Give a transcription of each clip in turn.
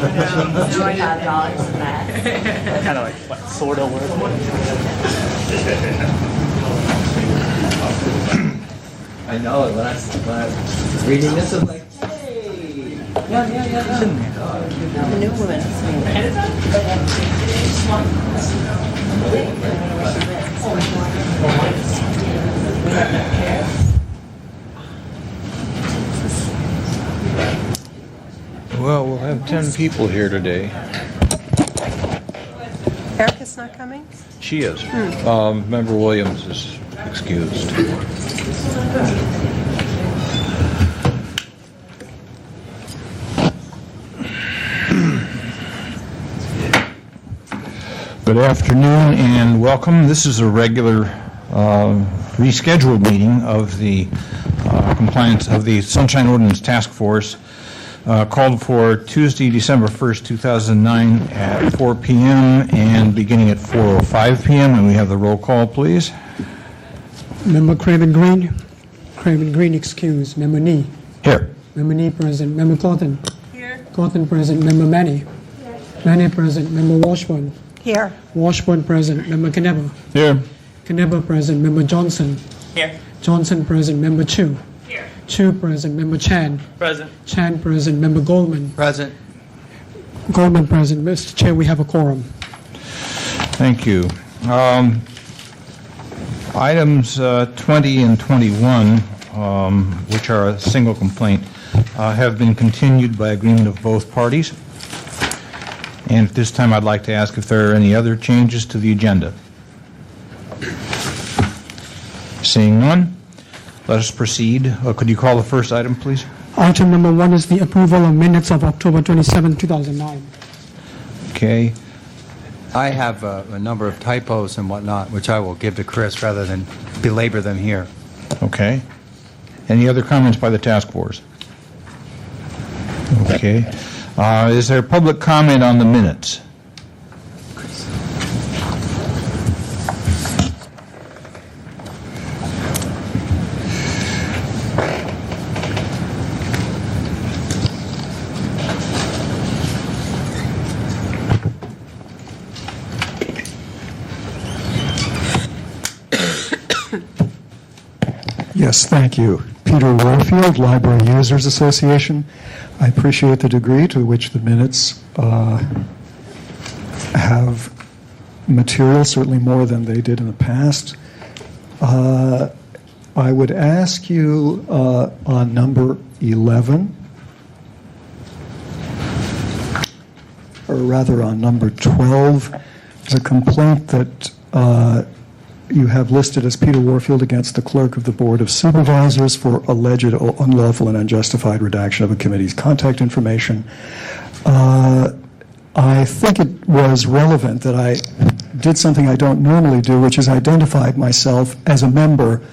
$25 of that. Kind of like what sort of work. I know when I was reading this, I was like, hey, yeah. The new woman. Well, we'll have 10 people here today. Erica's not coming? She is. Member Williams is excused. Good afternoon and welcome. This is a regular rescheduled meeting of the compliance of the Sunshine Ordinance Task Force called for Tuesday, December 1st, 2009 at 4 p.m. and beginning at 4:05 p.m. And we have the roll call, please. Member Craven Green excused. Member Nee. Here. Member Nee present. Member Cawthon. Here. Cawthon present. Member Manny. Manny present. Member Washburn. Here. Washburn present. Member Knebber. Here. Knebber present. Member Johnson. Here. Johnson present. Member Chu. Here. Chu present. Member Chan. Present. Chan present. Member Goldman. Present. Goldman present. Mr. Chair, we have a quorum. Thank you. Items 20 and 21, which are a single complaint, have been continued by agreement of both parties. And at this time, I'd like to ask if there are any other changes to the agenda. Seeing none, let us proceed. Could you call the first item, please? Item number 1 is the approval of minutes of October 27, 2009. Okay. I have a number of typos and whatnot, which I will give to Chris rather than belabor them here. Okay. Any other comments by the task force? Okay. Is there public comment on the minutes? Yes, thank you. Peter Warfield, Library Users Association. I appreciate the degree to which the minutes have material, certainly more than they did in the past. I would ask you on number 11, or rather on number 12, there's a complaint that you have listed as Peter Warfield against the clerk of the Board of Supervisors for alleged unlawful and unjustified redaction of a committee's contact information. I think it was relevant that I did something I don't normally do, which is identified myself as a member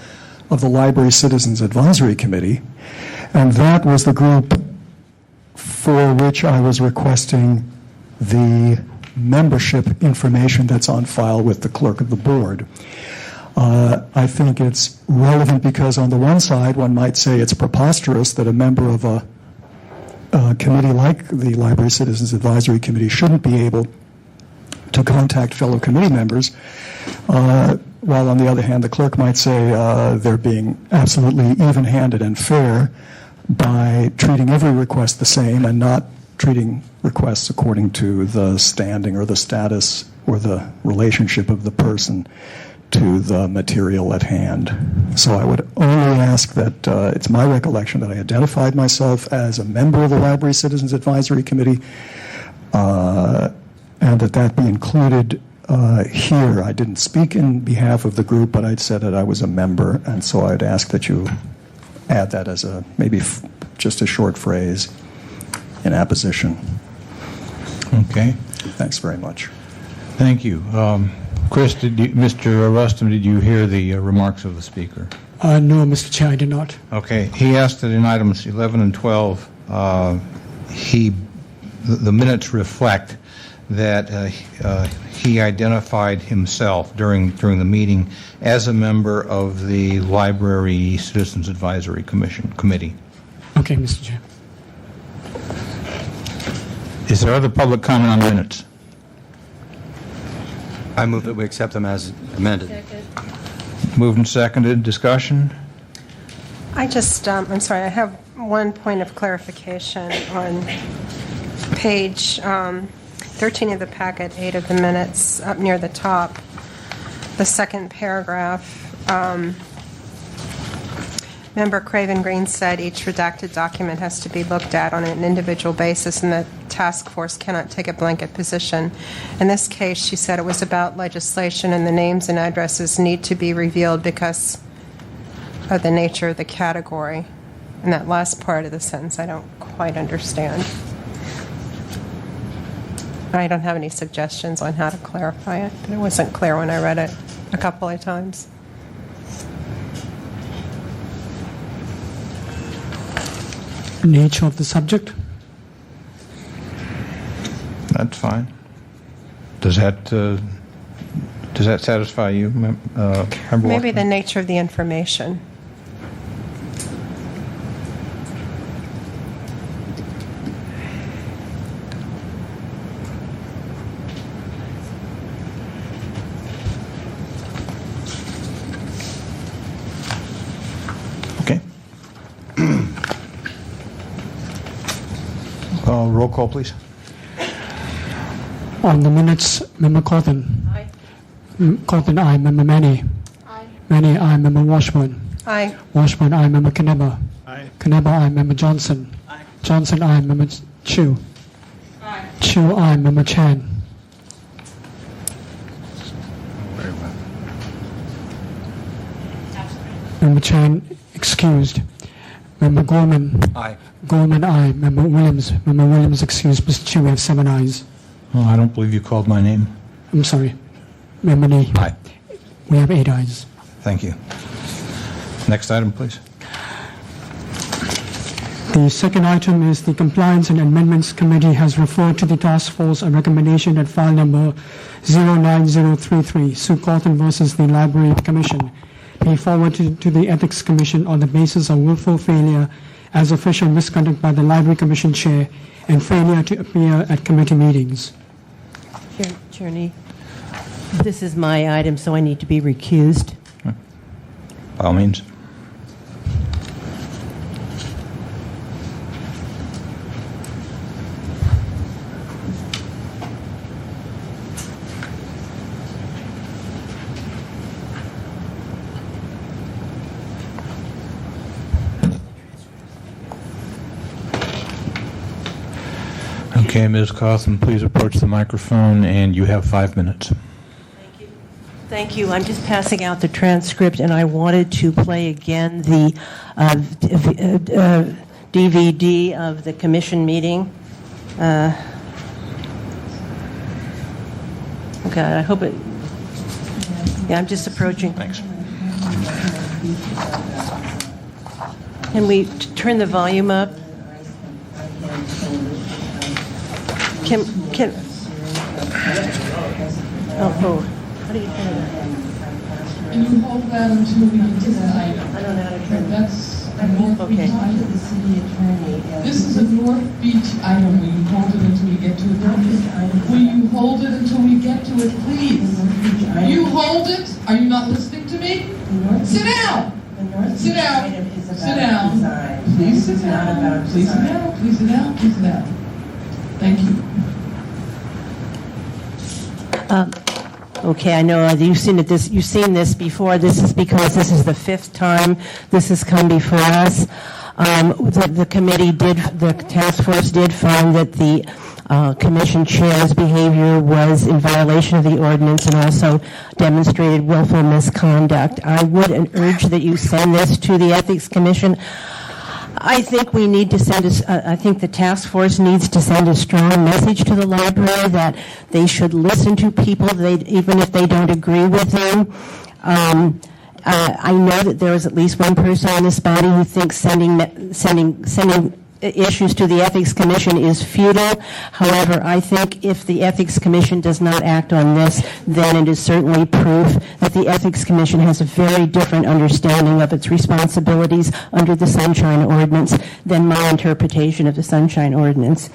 of the Library Citizens Advisory Committee, and that was the group for which I was requesting the membership information that's on file with the clerk of the board. I think it's relevant because on the one side, one might say it's preposterous that a member of a committee like the Library Citizens Advisory Committee shouldn't be able to contact fellow committee members, while on the other hand, the clerk might say they're being absolutely even-handed and fair by treating every request the same and not treating requests according to the standing or the status or the relationship of the person to the material at hand. So I would only ask that it's my recollection that I identified myself as a member of the Library Citizens Advisory Committee, and that be included here. I didn't speak in behalf of the group, but I'd said that I was a member, and so I'd ask that you add that as a maybe just a short phrase in apposition. Okay. Thanks very much. Thank you. Chris, Mr. Rustum, did you hear the remarks of the speaker? No, Mr. Chair, I did not. Okay. He asked that in items 11 and 12, the minutes reflect that he identified himself during the meeting as a member of the Library Citizens Advisory Committee. Okay, Mr. Chair. Is there other public comment on minutes? I move that we accept them as amended. Moved and seconded. Discussion? I just, I'm sorry, I have one point of clarification on page 13 of the packet, 8 of the minutes, up near the top, the second paragraph. Member Craven Green said each redacted document has to be looked at on an individual basis and the task force cannot take a blanket position. In this case, she said it was about legislation and the names and addresses need to be revealed because of the nature of the category. And that last part of the sentence I don't quite understand. I don't have any suggestions on how to clarify it, but it wasn't clear when I read it a couple of times. Nature of the subject. That's fine. Does that satisfy you, Member Maybe Walker? the nature of the information. Okay. Roll call, please. On the minutes, Member Cawthon. Aye. Cawthon, aye. Member Manny. Aye. Manny, aye. Member Washburn. Aye. Washburn, aye. Member Knebber. Aye. Knebber, aye. Member Johnson. Aye. Johnson, aye. Member Chu. Aye. Chu, aye. Member Chan. Very well. Member Chan excused. Member Gorman. Aye. Gorman, aye. Member Williams. Member Williams excused. Mr. Chu, we have 7 ayes. Oh, I don't believe you called my name. I'm sorry. Member Nee. Aye. We have 8 ayes. Thank you. Next item, please. The second item is the Compliance and Amendments Committee has referred to the task force a recommendation that file number 09033, Sue Cawthon versus the Library Commission, be forwarded to the Ethics Commission on the basis of willful failure as official misconduct by the Library Commission Chair and failure to appear at committee meetings. Chairney, this is my item, so I need to be recused. By all means. Okay, Ms. Cawthon, please approach the microphone, and you have 5 minutes. Thank you. I'm just passing out the transcript, and I wanted to play again the DVD of the commission meeting. Okay, I hope it... Yeah, I'm just approaching. Thanks. Can we turn the volume up? Can oh, how do you turn it? And you hold that until we get to that item. I don't know how to turn it. That's a North Beach Okay. item. This is a North Beach item. Will you hold it until we get to it? Will you hold it until we get to it, please? You hold it? Are you not listening to me? Sit down! Sit down. Sit down. Please sit down. Please sit down. Please sit down. Please sit down. Thank you. Okay, I know you've seen it. You've seen this before. This is because this is the 5th time this has come before us. The committee the task force did find that the commission chair's behavior was in violation of the ordinance and also demonstrated willful misconduct. I would urge that you send this to the Ethics Commission. I think we need to send I think the task force needs to send a strong message to the library that they should listen to people, even if they don't agree with them. I know that there is at least one person in this body who thinks sending issues to the Ethics Commission is futile. However, I think if the Ethics Commission does not act on this, then it is certainly proof that the Ethics Commission has a very different understanding of its responsibilities under the Sunshine Ordinance than my interpretation of the Sunshine Ordinance.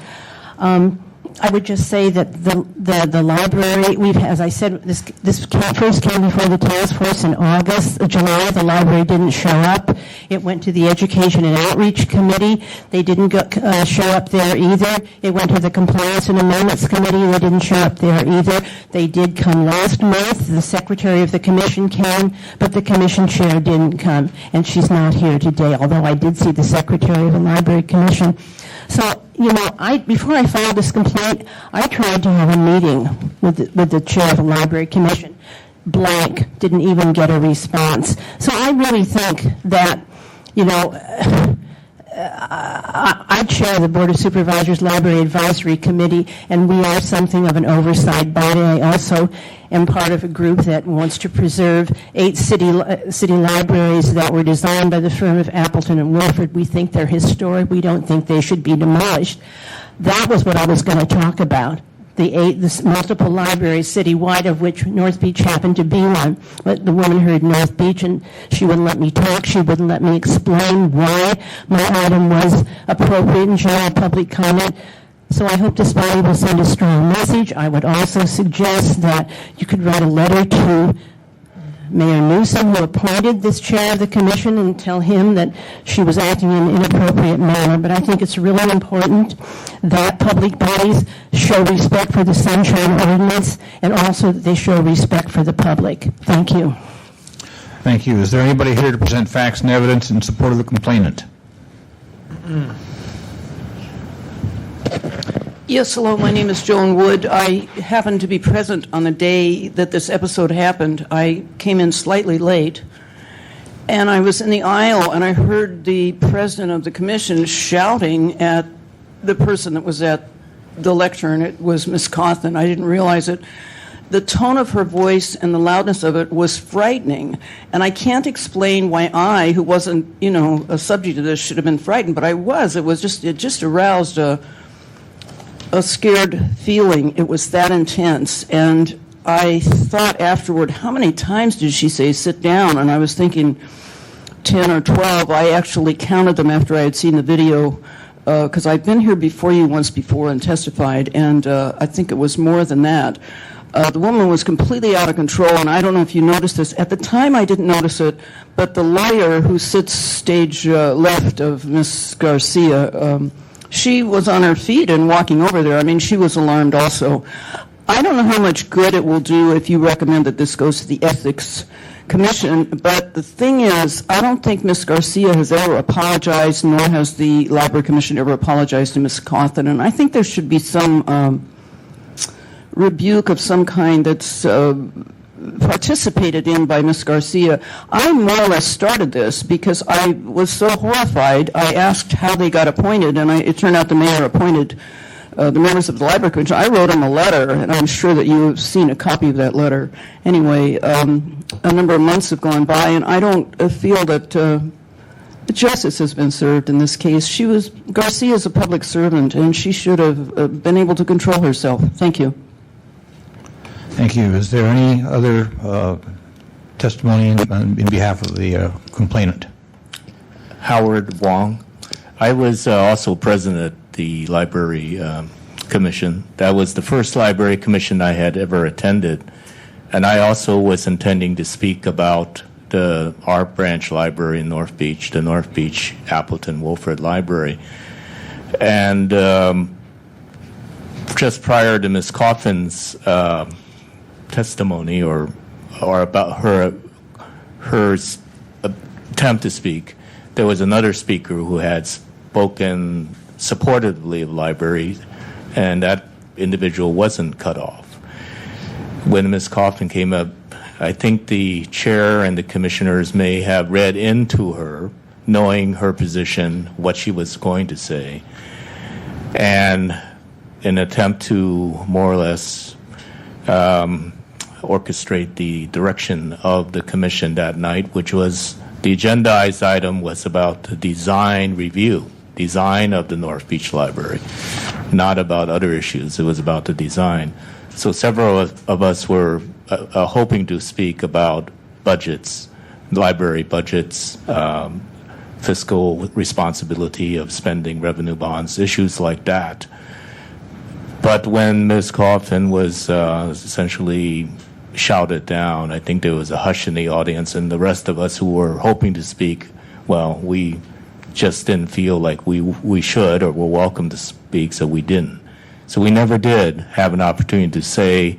I would just say that the library, as I said, this first came before the task force in July. The library didn't show up. It went to the Education and Outreach Committee. They didn't show up there either. It went to the Compliance and Amendments Committee. They didn't show up there either. They did come last month. The Secretary of the Commission came, but the Commission Chair didn't come, and she's not here today, although I did see the Secretary of the Library Commission. So, before I filed this complaint, I tried to have a meeting with the chair of the Library Commission. Blank, didn't even get a response. So I really think that, I chair the Board of Supervisors Library Advisory Committee, and we are something of an oversight body. I also am part of a group that wants to preserve 8 city libraries that were designed by the firm of Appleton and Wilford. We think they're historic. We don't think they should be demolished. That was what I was going to talk about. The multiple libraries citywide, of which North Beach happened to be one. But the woman heard North Beach, and she wouldn't let me talk. She wouldn't let me explain why my item was appropriate in general public comment. So I hope this body will send a strong message. I would also suggest that you could write a letter to Mayor Newsom, who appointed this chair of the commission, and tell him that she was acting in an inappropriate manner. But I think it's really important that public bodies show respect for the Sunshine Ordinance, and also that they show respect for the public. Thank you. Thank you. Is there anybody here to present facts and evidence in support of the complainant? Yes, hello, my name is Joan Wood. I happened to be present on the day that this episode happened. I came in slightly late, and I was in the aisle, and I heard the president of the commission shouting at the person that was at the lectern. It was Ms. Cawthon. I didn't realize it. The tone of her voice and the loudness of it was frightening, and I can't explain why I, who wasn't, a subject of this, should have been frightened, but I was. It just aroused a scared feeling. It was that intense. And I thought afterward, how many times did she say, sit down? And I was thinking 10 or 12. I actually counted them after I had seen the video, because I'd been here before you once before and testified, and I think it was more than that. The woman was completely out of control, and I don't know if you noticed this. At the time, I didn't notice it, but the lawyer who sits stage left of Ms. Garcia, she was on her feet and walking over there. I mean, she was alarmed also. I don't know how much good it will do if you recommend that this goes to the Ethics Commission, but the thing is, I don't think Ms. Garcia has ever apologized, nor has the Library Commission ever apologized to Ms. Cawthon, and I think there should be some rebuke of some kind that's participated in by Ms. Garcia. I more or less started this because I was so horrified. I asked how they got appointed, and it turned out the mayor appointed the members of the Library Commission. I wrote them a letter, and I'm sure that you have seen a copy of that letter. Anyway, a number of months have gone by, and I don't feel that justice has been served in this case. Garcia is a public servant, and she should have been able to control herself. Thank you. Thank you. Is there any other testimony in behalf of the complainant? Howard Wong. I was also president at the Library Commission. That was the first Library Commission I had ever attended. And I also was intending to speak about our branch library in North Beach, the North Beach Appleton Wilford Library. And just prior to Ms. Cawthon's testimony or about her attempt to speak, there was another speaker who had spoken supportively of libraries, and that individual wasn't cut off. When Ms. Cawthon came up, I think the chair and the commissioners may have read into her, knowing her position, what she was going to say, and in an attempt to more or less orchestrate the direction of the commission that night, which was the agendized item was about the design of the North Beach Library, not about other issues. It was about the design. So several of us were hoping to speak about budgets, library budgets, fiscal responsibility of spending revenue bonds, issues like that. But when Ms. Coffin was essentially shouted down, I think there was a hush in the audience, and the rest of us who were hoping to speak, well, we just didn't feel like we should or were welcome to speak, so we didn't. So we never did have an opportunity to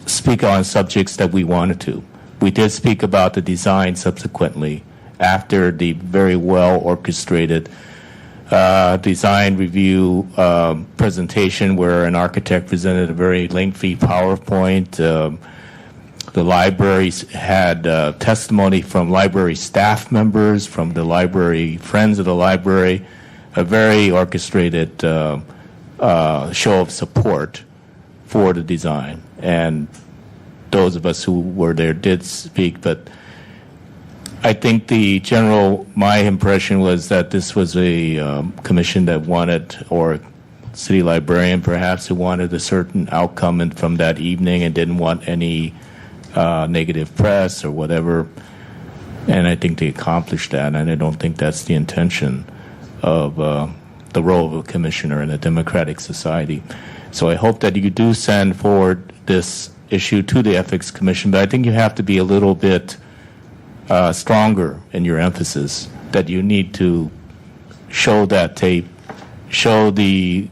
speak on subjects that we wanted to. We did speak about the design subsequently after the very well orchestrated design review presentation where an architect presented a very lengthy PowerPoint. The libraries had testimony from library staff members, from the library, friends of the library, a very orchestrated show of support for the design. And those of us who were there did speak, but I think my impression was that this was a commission that wanted, or city librarian perhaps, who wanted a certain outcome from that evening and didn't want any negative press or whatever. And I think they accomplished that, and I don't think that's the intention of the role of a commissioner in a democratic society. So I hope that you do send forward this issue to the Ethics Commission, but I think you have to be a little bit stronger in your emphasis, that you need to show that tape, show the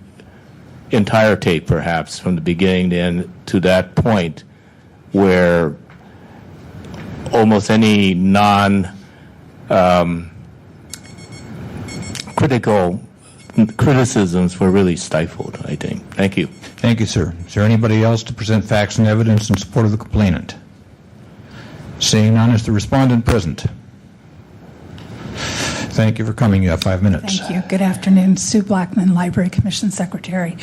entire tape perhaps from the beginning to end, to that point where almost any critical criticisms were really stifled, I think. Thank you. Thank you, sir. Is there anybody else to present facts and evidence in support of the complainant? Seeing none, is the respondent present? Thank you for coming. You have 5 minutes. Thank you. Good afternoon. Sue Blackman, Library Commission Secretary.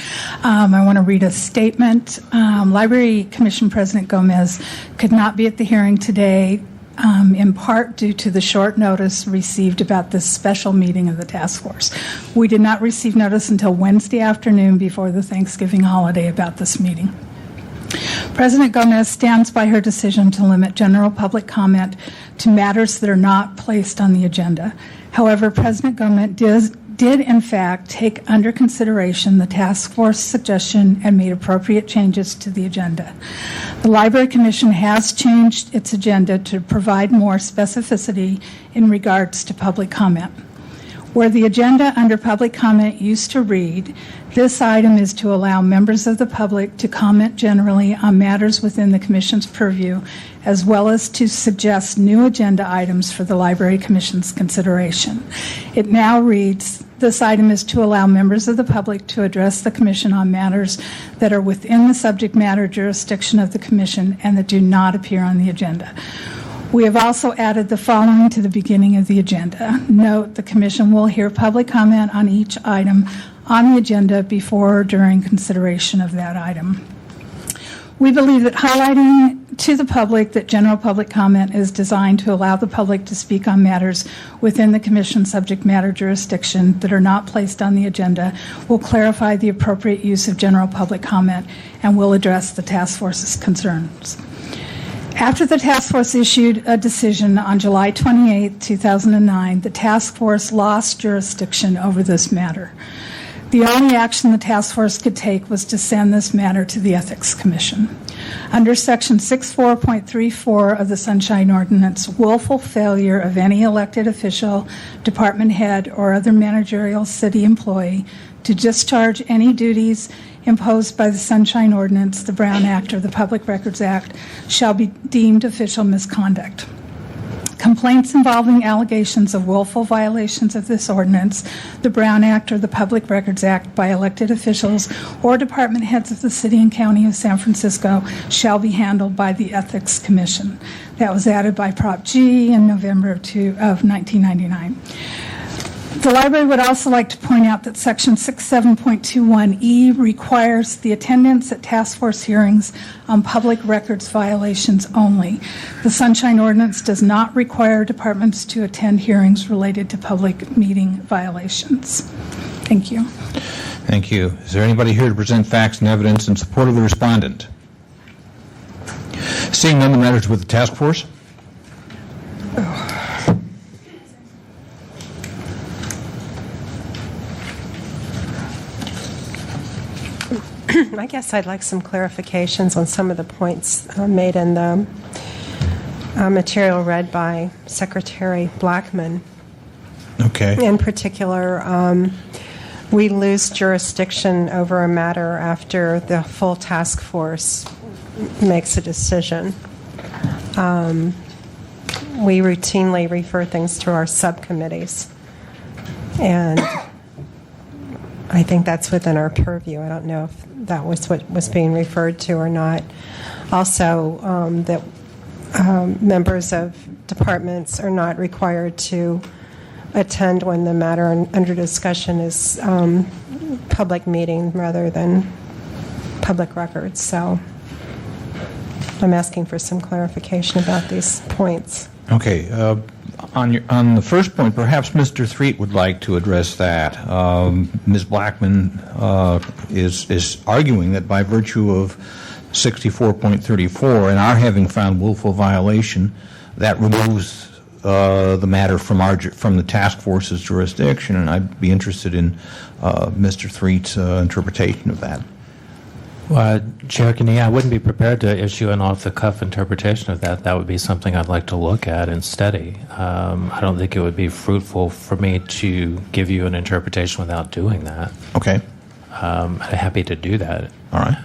I want to read a statement. Library Commission President Gomez could not be at the hearing today, in part due to the short notice received about this special meeting of the task force. We did not receive notice until Wednesday afternoon before the Thanksgiving holiday about this meeting. President Gomez stands by her decision to limit general public comment to matters that are not placed on the agenda. However, President Gomez did in fact take under consideration the task force suggestion and made appropriate changes to the agenda. The Library Commission has changed its agenda to provide more specificity in regards to public comment. Where the agenda under public comment used to read, this item is to allow members of the public to comment generally on matters within the Commission's purview, as well as to suggest new agenda items for the Library Commission's consideration. It now reads, this item is to allow members of the public to address the Commission on matters that are within the subject matter jurisdiction of the Commission and that do not appear on the agenda. We have also added the following to the beginning of the agenda. Note, the Commission will hear public comment on each item on the agenda before or during consideration of that item. We believe that highlighting to the public that general public comment is designed to allow the public to speak on matters within the Commission's subject matter jurisdiction that are not placed on the agenda will clarify the appropriate use of general public comment and will address the task force's concerns. After the task force issued a decision on July 28, 2009, the task force lost jurisdiction over this matter. The only action the task force could take was to send this matter to the Ethics Commission. Under Section 64.34 of the Sunshine Ordinance, willful failure of any elected official, department head, or other managerial city employee to discharge any duties imposed by the Sunshine Ordinance, the Brown Act, or the Public Records Act shall be deemed official misconduct. Complaints involving allegations of willful violations of this ordinance, the Brown Act, or the Public Records Act by elected officials or department heads of the City and County of San Francisco shall be handled by the Ethics Commission. That was added by Prop G in November of 1999. The library would also like to point out that Section 67.21E requires the attendance at task force hearings on public records violations only. The Sunshine Ordinance does not require departments to attend hearings related to public meeting violations. Thank you. Thank you. Is there anybody here to present facts and evidence in support of the respondent? Seeing none, the matter is with the task force. guess I'd like some clarifications on some of the points made in the material read by Secretary Blackman. Okay. In particular, we lose jurisdiction over a matter after the full task force makes a decision. We routinely refer things to our subcommittees, and I think that's within our purview. I don't know if that was what was being referred to or not. Also, that members of departments are not required to attend when the matter under discussion is public meeting rather than public records. So I'm asking for some clarification about these points. Okay. On the first point, perhaps Mr. Threet would like to address that. Ms. Blackman is arguing that by virtue of 64.34 and our having found willful violation, that removes the matter from the task force's jurisdiction, and I'd be interested in Mr. Threet's interpretation of that. Well, Chair Kenny, I wouldn't be prepared to issue an off-the-cuff interpretation of that. That would be something I'd like to look at and study. I don't think it would be fruitful for me to give you an interpretation without doing that. Okay. I'm happy to do that. All right.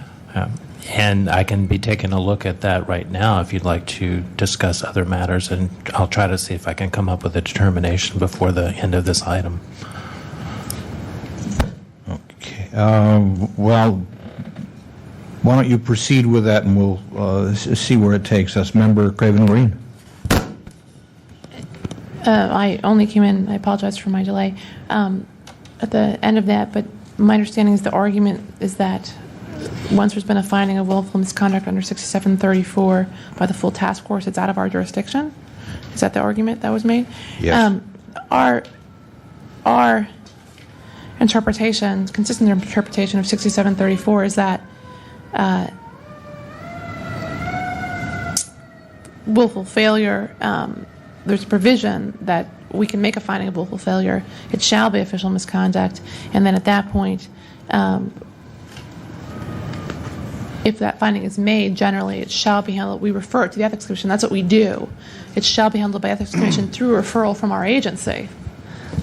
And I can be taking a look at that right now if you'd like to discuss other matters, and I'll try to see if I can come up with a determination before the end of this item. Okay. Well, why don't you proceed with that, and we'll see where it takes us. Member Craven Green. I only came in, I apologize for my delay, at the end of that, but my understanding is the argument is that once there's been a finding of willful misconduct under 6734 by the full task force, it's out of our jurisdiction? Is that the argument that was made? Yes. Our interpretation, consistent interpretation of 6734 is that willful failure, there's a provision that we can make a finding of willful failure. It shall be official misconduct, and then at that point, if that finding is made, generally it shall be handled. We refer it to the Ethics Commission. That's what we do. It shall be handled by Ethics Commission through referral from our agency.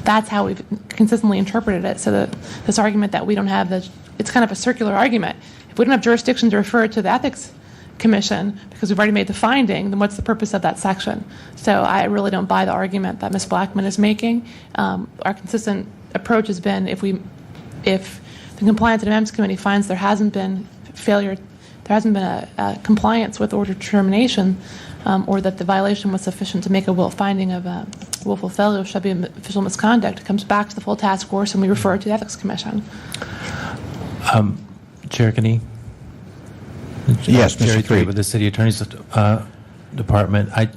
That's how we've consistently interpreted it. So this argument that we don't have it's kind of a circular argument. If we don't have jurisdiction to refer it to the Ethics Commission because we've already made the finding, then what's the purpose of that section? So I really don't buy the argument that Ms. Blackman is making. Our consistent approach has been if the Compliance and Amendments Committee finds there hasn't been failure, there hasn't been a compliance with order determination, or that the violation was sufficient to make a finding of willful failure shall be official misconduct, it comes back to the full task force and we refer it to the Ethics Commission. Chair Kenny? Yes, Jerry Mr. Threet. with the City Attorney's Department. I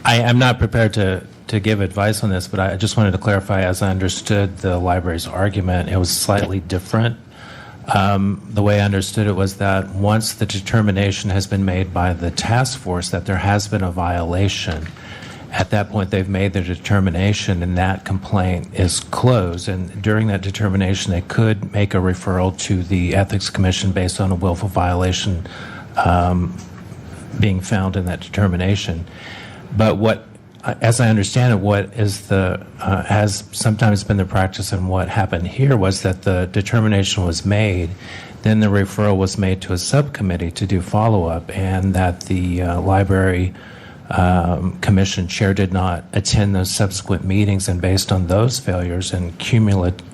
am not prepared to give advice on this, but I just wanted to clarify, as I understood the library's argument, it was slightly different. The way I understood it was that once the determination has been made by the task force that there has been a violation, at that point they've made their determination and that complaint is closed. And during that determination, they could make a referral to the Ethics Commission based on a willful violation being found in that determination. But as I understand it, what is has sometimes been the practice, and what happened here was that the determination was made, then the referral was made to a subcommittee to do follow-up, and that the library commission chair did not attend those subsequent meetings, and based on those failures and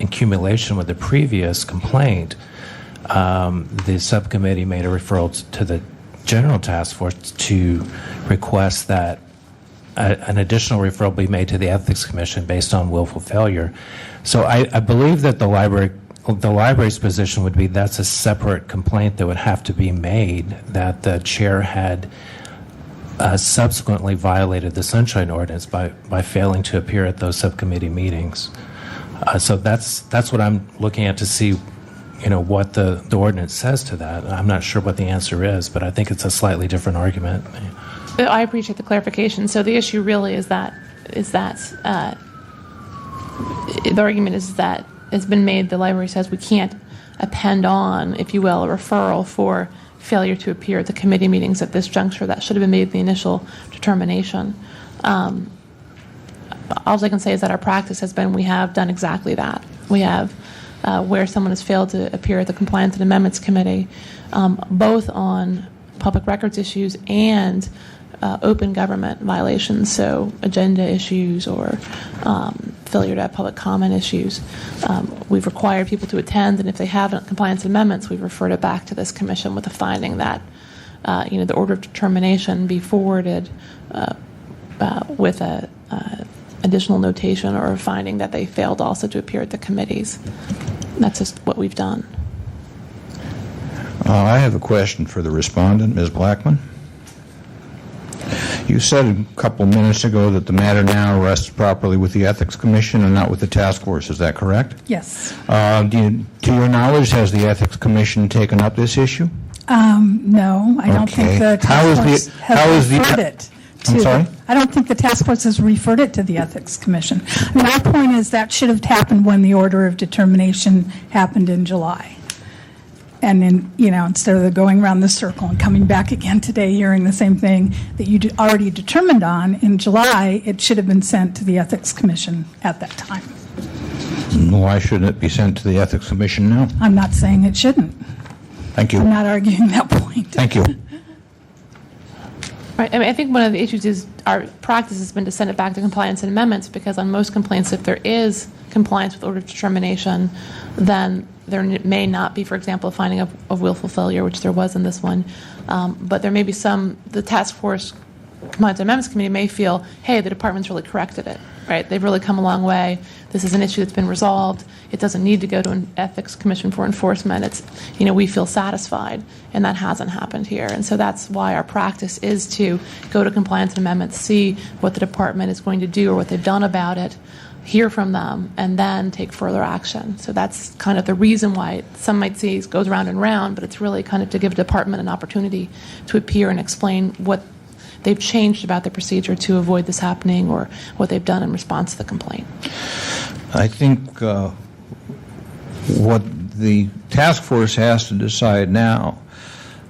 accumulation with the previous complaint, the subcommittee made a referral to the general task force to request that an additional referral be made to the Ethics Commission based on willful failure. So I believe that the library's position would be that's a separate complaint that would have to be made, that the chair had subsequently violated the Sunshine Ordinance by failing to appear at those subcommittee meetings. So that's what I'm looking at to see, what the ordinance says to that. I'm not sure what the answer is, but I think it's a slightly different argument. I appreciate the clarification. So the issue really is that the argument is that it's been made, the library says we can't append on, if you will, a referral for failure to appear at the committee meetings at this juncture. That should have been made in the initial determination. All I can say is that our practice has been we have done exactly that. We have, where someone has failed to appear at the Compliance and Amendments Committee, both on public records issues and open government violations, so agenda issues or failure to have public comment issues. We've required people to attend, and if they haven't compliance amendments, we've referred it back to this commission with a finding that the order of determination be forwarded with a additional notation or a finding that they failed also to appear at the committees. That's just what we've done. I have a question for the respondent, Ms. Blackman. You said a couple minutes ago that the matter now rests properly with the Ethics Commission and not with the task force. Is that correct? Yes. To your knowledge, has the Ethics Commission taken up this issue? No, I don't think the task force has referred it. I'm sorry? I don't think the task force has referred it to the Ethics Commission. I mean, our point is that should have happened when the order of determination happened in July. And then, instead of going around the circle and coming back again today, hearing the same thing that you already determined on in July, it should have been sent to the Ethics Commission at that time. Why shouldn't it be sent to the Ethics Commission now? I'm not saying it shouldn't. Thank you. I'm not arguing that point. Thank you. Right. I mean, I think one of the issues is our practice has been to send it back to compliance and amendments, because on most complaints, if there is compliance with order of determination, then there may not be, for example, a finding of willful failure, which there was in this one. But there may be the task force compliance and amendments committee may feel, hey, the department's really corrected it, right? They've really come a long way. This is an issue that's been resolved. It doesn't need to go to an ethics commission for enforcement. It's, we feel satisfied, and that hasn't happened here. And so that's why our practice is to go to compliance and amendments, see what the department is going to do or what they've done about it, hear from them, and then take further action. So that's kind of the reason why some might see it goes round and round, but it's really kind of to give a department an opportunity to appear and explain what they've changed about the procedure to avoid this happening or what they've done in response to the complaint. I think what the task force has to decide now,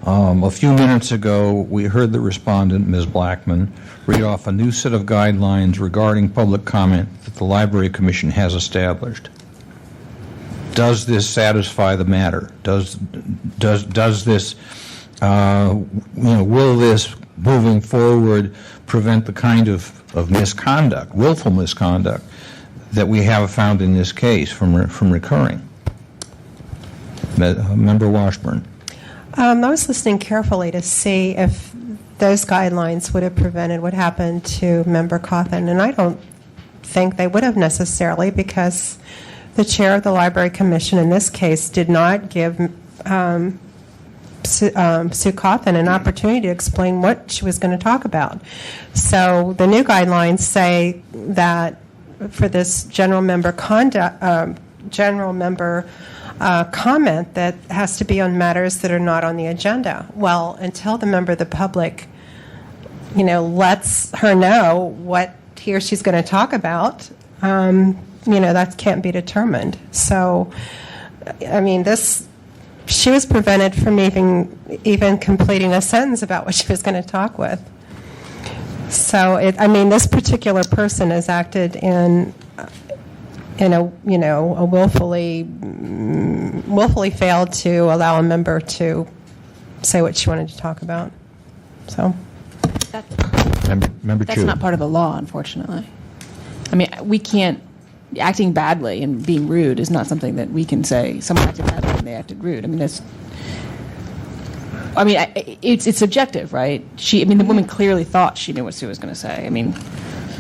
a few minutes ago we heard the respondent, Ms. Blackman, read off a new set of guidelines regarding public comment that the Library Commission has established. Does this satisfy the matter? Does this, will this moving forward prevent the kind of misconduct, willful misconduct, that we have found in this case from recurring? Member Washburn. I was listening carefully to see if those guidelines would have prevented what happened to Member Cawthon, and I don't think they would have necessarily, because the chair of the Library Commission in this case did not give Sue Cawthon an opportunity to explain what she was going to talk about. So the new guidelines say that for this general member comment that has to be on matters that are not on the agenda. Well, until the member of the public, lets her know what he or she's going to talk about, that can't be determined. So, I mean, she was prevented from even completing a sentence about what she was going to talk with. So, this particular person has acted in a willfully failed to allow a member to say what she wanted to talk about. So, Member that's Chu. not part of the law, unfortunately. I mean, we can't. Acting badly and being rude is not something that we can say someone acted badly and they acted rude. I mean, it's subjective, right? The woman clearly thought she knew what Sue was going to say. I mean,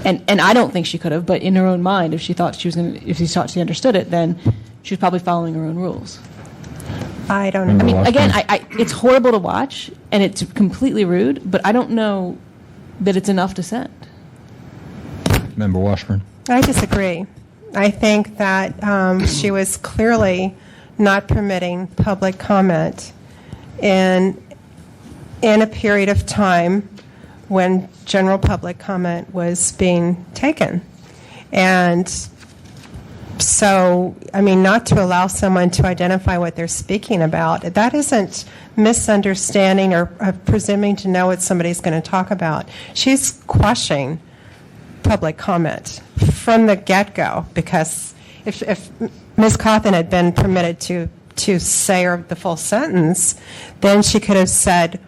and I don't think she could have, but in her own mind, if she thought she understood it, then she was probably following her own rules. I don't know. I mean, again, it's horrible to watch and it's completely rude, but I don't know that it's enough to send. Member Washburn. I disagree. I think that she was clearly not permitting public comment in a period of time when general public comment was being taken. And So, I mean, not to allow someone to identify what they're speaking about, that isn't misunderstanding or presuming to know what somebody's going to talk about. She's quashing public comment from the get-go, because if Ms. Cawthon had been permitted to say the full sentence, then she could have said,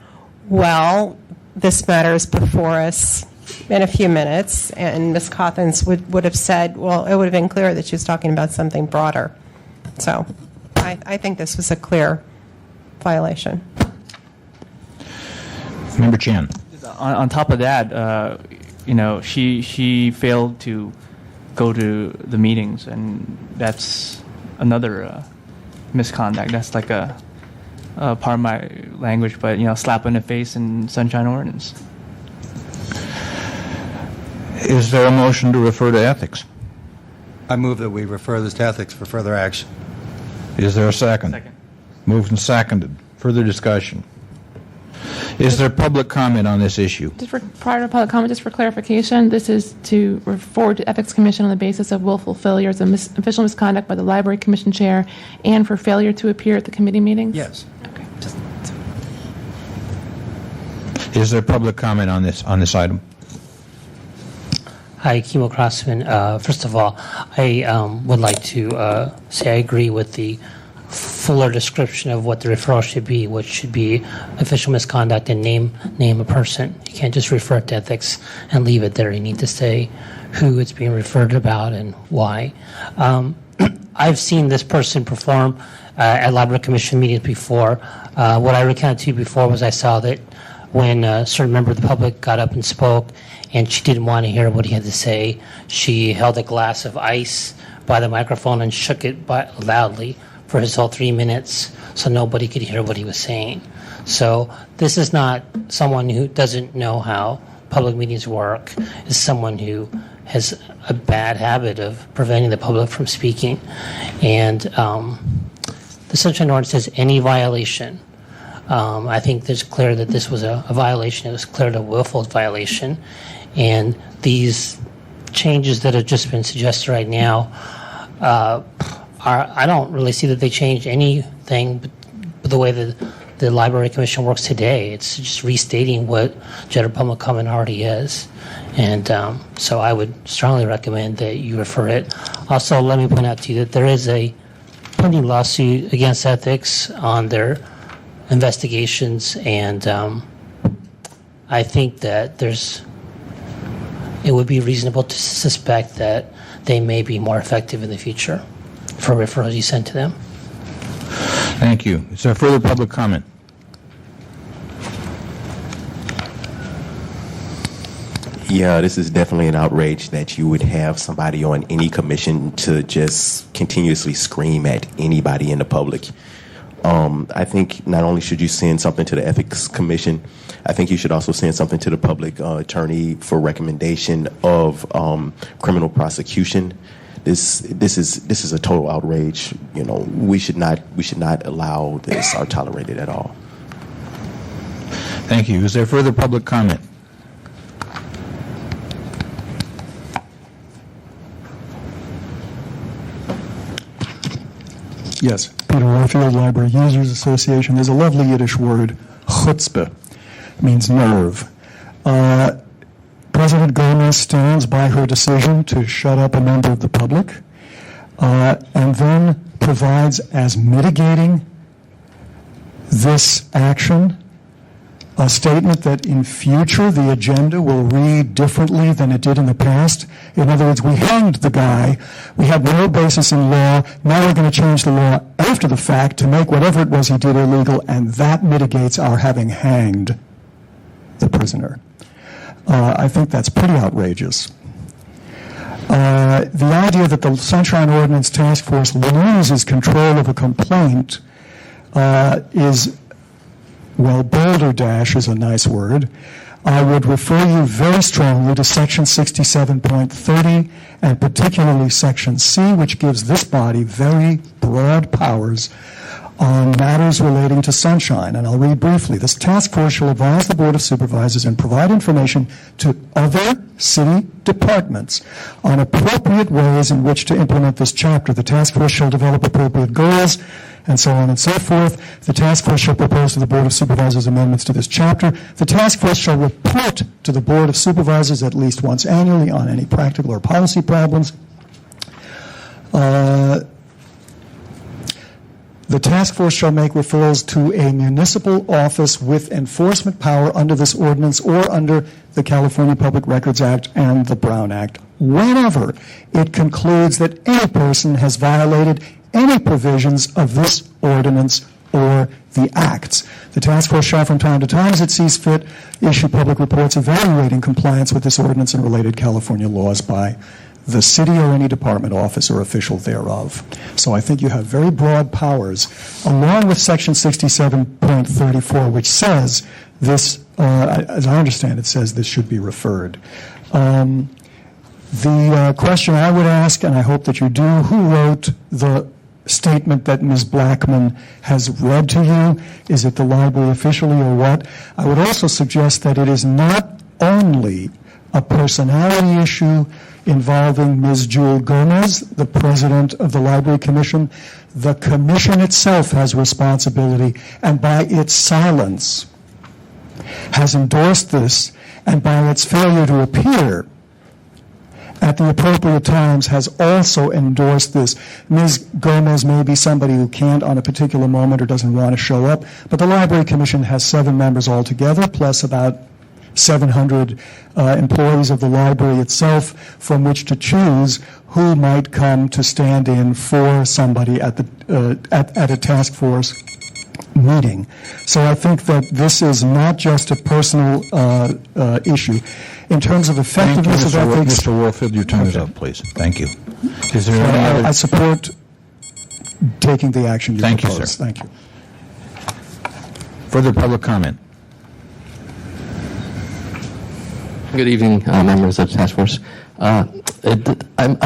well, this matter is before us in a few minutes, and Ms. Cawthon's would have said, well, it would have been clear that she was talking about something broader. So I think this was a clear violation. Member Chan. On top of that, she failed to go to the meetings, and that's another misconduct. That's like a part of my language, but slap in the face in Sunshine Ordinance. Is there a motion to refer to ethics? I move that we refer this to ethics for further action. Is there a second? Second. Moved and seconded. Further discussion. Is there public comment on this issue? Just prior to public comment, just for clarification, this is to forward to Ethics Commission on the basis of willful failures of official misconduct by the Library Commission Chair and for failure to appear at the committee meetings? Yes. Okay. Is there public comment on this item? Hi, Kimo Crossman. First of all, I would like to say I agree with the fuller description of what the referral should be, which should be official misconduct and name a person. You can't just refer it to ethics and leave it there. You need to say who it's being referred about and why. I've seen this person perform at Library Commission meetings before. What I recounted to you before was I saw that when a certain member of the public got up and spoke and she didn't want to hear what he had to say, she held a glass of ice by the microphone and shook it loudly for his whole 3 minutes so nobody could hear what he was saying. So this is not someone who doesn't know how public meetings work. It's someone who has a bad habit of preventing the public from speaking. And the Sunshine Ordinance says any violation. I think it's clear that this was a violation. It was clear a willful violation. And these changes that have just been suggested right now I don't really see that they change anything but the way that the Library Commission works today. It's just restating what general public comment already is. And so I would strongly recommend that you refer it. Also, let me point out to you that there is a pending lawsuit against ethics on their investigations, and I think that it would be reasonable to suspect that they may be more effective in the future for referrals you send to them. Thank you. Is there further public comment? Yeah, this is definitely an outrage that you would have somebody on any commission to just continuously scream at anybody in the public. I think not only should you send something to the Ethics Commission, I think you should also send something to the public attorney for recommendation of criminal prosecution. This is a total outrage. We should not allow this or tolerate it at all. Thank you. Is there further public comment? Yes, Peter Warfield, Library Users Association. There's a lovely Yiddish word, chutzpah, means nerve. President Gomez stands by her decision to shut up a member of the public and then provides as mitigating this action a statement that in future the agenda will read differently than it did in the past. In other words, we hanged the guy. We had no basis in law. Now we're going to change the law after the fact to make whatever it was he did illegal, and that mitigates our having hanged the prisoner. I think that's pretty outrageous. The idea that the Sunshine Ordinance Task Force loses control of a complaint is, well, balderdash is a nice word. I would refer you very strongly to Section 67.30 and particularly Section C, which gives this body very broad powers on matters relating to sunshine. And I'll read briefly. This task force shall advise the Board of Supervisors and provide information to other city departments on appropriate ways in which to implement this chapter. The task force shall develop appropriate goals, and so on and so forth. The task force shall propose to the Board of Supervisors amendments to this chapter. The task force shall report to the Board of Supervisors at least once annually on any practical or policy problems. The task force shall make referrals to a municipal office with enforcement power under this ordinance or under the California Public Records Act and the Brown Act whenever it concludes that any person has violated any provisions of this ordinance or the acts. The task force shall from time to time, as it sees fit, issue public reports evaluating compliance with this ordinance and related California laws by the city or any department, office, or official thereof. So I think you have very broad powers, along with Section 67.34, which says this, as I understand it, says this should be referred. The question I would ask, and I hope that you do, who wrote the statement that Ms. Blackman has read to you? Is it the library officially or what? I would also suggest that it is not only a personality issue involving Ms. Jewel Gomez, the president of the Library Commission. The commission itself has responsibility, and by its silence has endorsed this, and by its failure to appear at the appropriate times has also endorsed this. Ms. Gomez may be somebody who can't on a particular moment or doesn't want to show up, but the Library Commission has 7 members altogether, plus about 700 employees of the library itself from which to choose who might come to stand in for somebody at the at a task force meeting. So I think that this is not just a personal issue. In terms of effectiveness of ethics... Mr. Warfield, your time is up, please. Thank you. Is there any other... I support taking the action you propose. Thank you, sir. Thank you. Further public comment? Good evening, members of the task force. I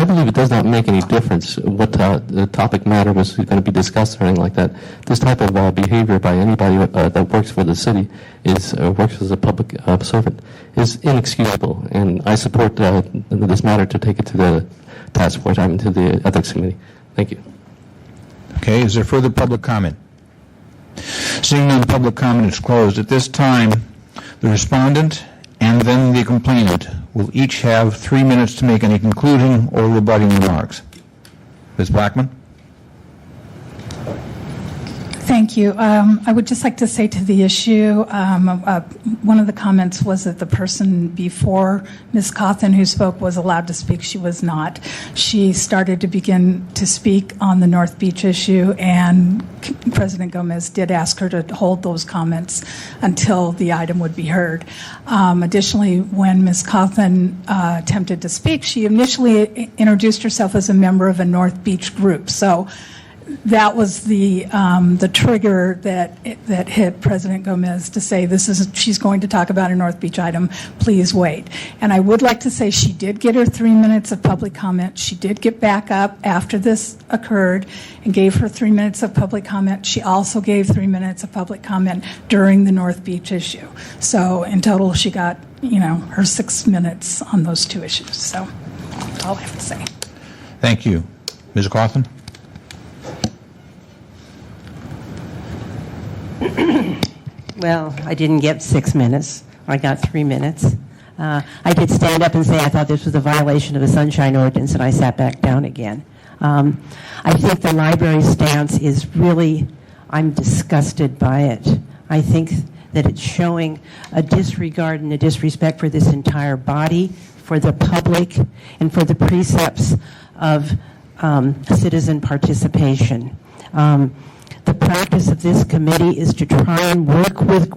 believe it does not make any difference what the topic matter was going to be discussed or anything like that. This type of behavior by anybody that works for the city works as a public servant is inexcusable, and I support this matter to take it to the task force, to the ethics committee. Thank you. Okay, is there further public comment? Seeing none, public comment is closed. At this time, the respondent and then the complainant will each have 3 minutes to make any concluding or rebutting remarks. Ms. Blackman? Thank you. I would just like to say to the issue, one of the comments was that the person before Ms. Cawthon who spoke was allowed to speak. She was not. She started to begin to speak on the North Beach issue, and President Gomez did ask her to hold those comments until the item would be heard. Additionally, when Ms. Cawthon attempted to speak, she initially introduced herself as a member of a North Beach group. So that was the trigger that hit President Gomez to say she's going to talk about a North Beach item, please wait. And I would like to say she did get her 3 minutes of public comment. She did get back up after this occurred and gave her 3 minutes of public comment. She also gave 3 minutes of public comment during the North Beach issue. So in total she got, her 6 minutes on those 2 issues. So that's all I have to say. Thank you. Ms. Cawthon? Well, I didn't get 6 minutes. I got 3 minutes. I did stand up and say I thought this was a violation of the Sunshine Ordinance, and I sat back down again. I think the library's stance is really, I'm disgusted by it. I think that it's showing a disregard and a disrespect for this entire body, for the public, and for the precepts of citizen participation. The practice of this committee is to try and work with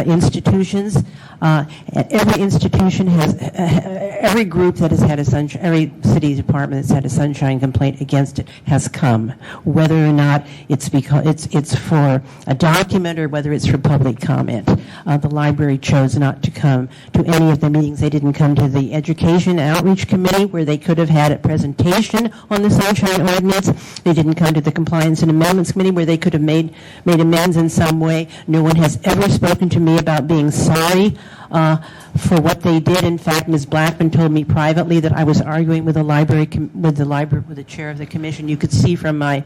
institutions. Every institution has, every group that has had a sunshine, every city department that's had a sunshine complaint against it has come, whether or not it's because it's for a document or whether it's for public comment. the library chose not to come to any of the meetings. They didn't come to the Education Outreach Committee, where they could have had a presentation on the Sunshine Ordinance. They didn't come to the Compliance and Amendments Committee, where they could have made amends in some way. No one has ever spoken to me about being sorry for what they did. In fact, Ms. Blackman told me privately that I was arguing with the chair of the commission. You could see from my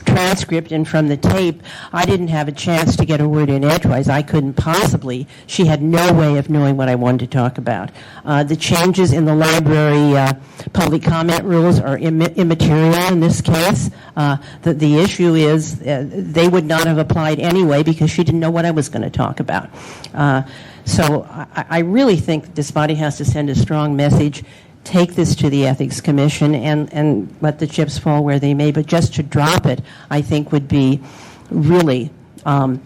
transcript and from the tape, I didn't have a chance to get a word in edgewise. I couldn't possibly. She had no way of knowing what I wanted to talk about. The changes in the library public comment rules are immaterial in this case. The issue is they would not have applied anyway because she didn't know what I was going to talk about. So I really think that this body has to send a strong message. Take this to the Ethics Commission and let the chips fall where they may. But just to drop it, I think would be really, would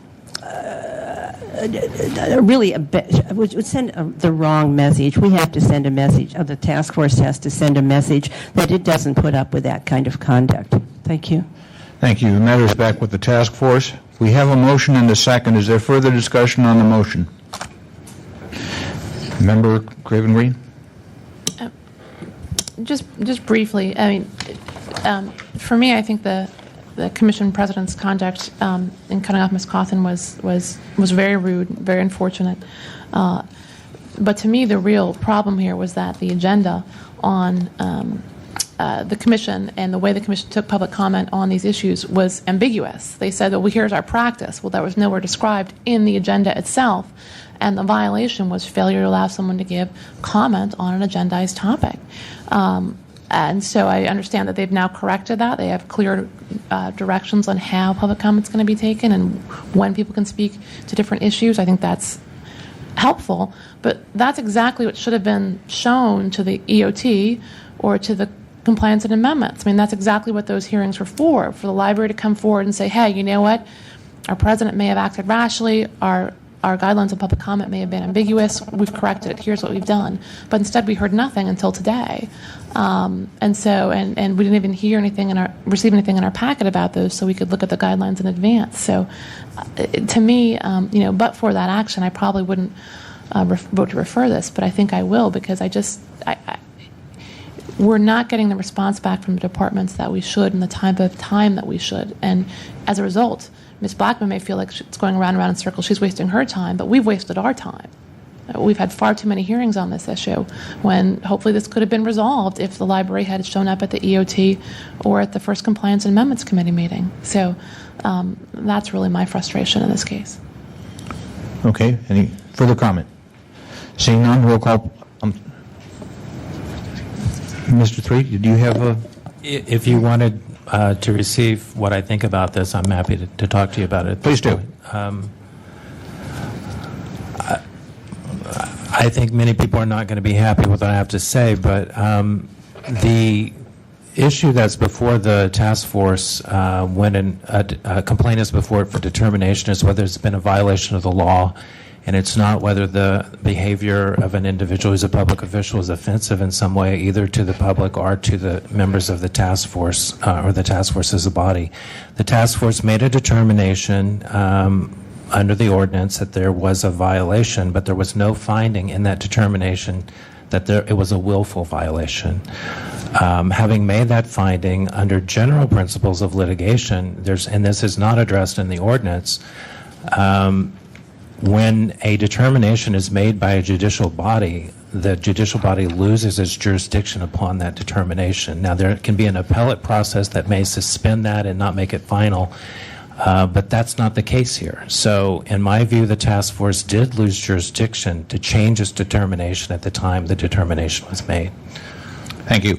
send the wrong message. We have to send a message. The task force has to send a message that it doesn't put up with that kind of conduct. Thank you. Thank you. The matter is back with the task force. We have a motion and a second. Is there further discussion on the motion? Member Craven Green? Just briefly, I mean, for me, I think the commission president's conduct in cutting off Ms. Cawthon was very rude, very unfortunate. But to me, the real problem here was that the agenda on the commission and the way the commission took public comment on these issues was ambiguous. They said, well, here's our practice. Well, that was nowhere described in the agenda itself. And the violation was failure to allow someone to give comment on an agendized topic. And so I understand that they've now corrected that. They have clear directions on how public comment's going to be taken and when people can speak to different issues. I think that's helpful. But that's exactly what should have been shown to the EOT or to the Compliance and Amendments. I mean, that's exactly what those hearings were for the library to come forward and say, hey, you know what? Our president may have acted rashly. Our guidelines on public comment may have been ambiguous. We've corrected it. Here's what we've done. But instead, we heard nothing until today. And we didn't even hear anything receive anything in our packet about those, so we could look at the guidelines in advance. So, to me, but for that action, I probably wouldn't vote to refer this, but I think I will because we're not getting the response back from the departments that we should in the type of time that we should. And as a result, Ms. Blackman may feel like it's going round and round in circles. She's wasting her time, but we've wasted our time. We've had far too many hearings on this issue when hopefully this could have been resolved if the library had shown up at the EOT or at the first Compliance and Amendments Committee meeting. So that's really my frustration in this case. Okay. Any further comment? Seeing none, roll call. Mr. Threet, do you have a... If you wanted to receive what I think about this, I'm happy to talk to you about it. Please do. I think many people are not going to be happy with what I have to say, but the issue that's before the task force when a complaint is before it for determination is whether it's been a violation of the law, and it's not whether the behavior of an individual who's a public official is offensive in some way, either to the public or to the members of the task force or the task force as a body. The task force made a determination under the ordinance that there was a violation, but there was no finding in that determination that it was a willful violation. Having made that finding under general principles of litigation, and this is not addressed in the ordinance, when a determination is made by a judicial body, the judicial body loses its jurisdiction upon that determination. Now, there can be an appellate process that may suspend that and not make it final, but that's not the case here. So, in my view, the task force did lose jurisdiction to change its determination at the time the determination was made. Thank you.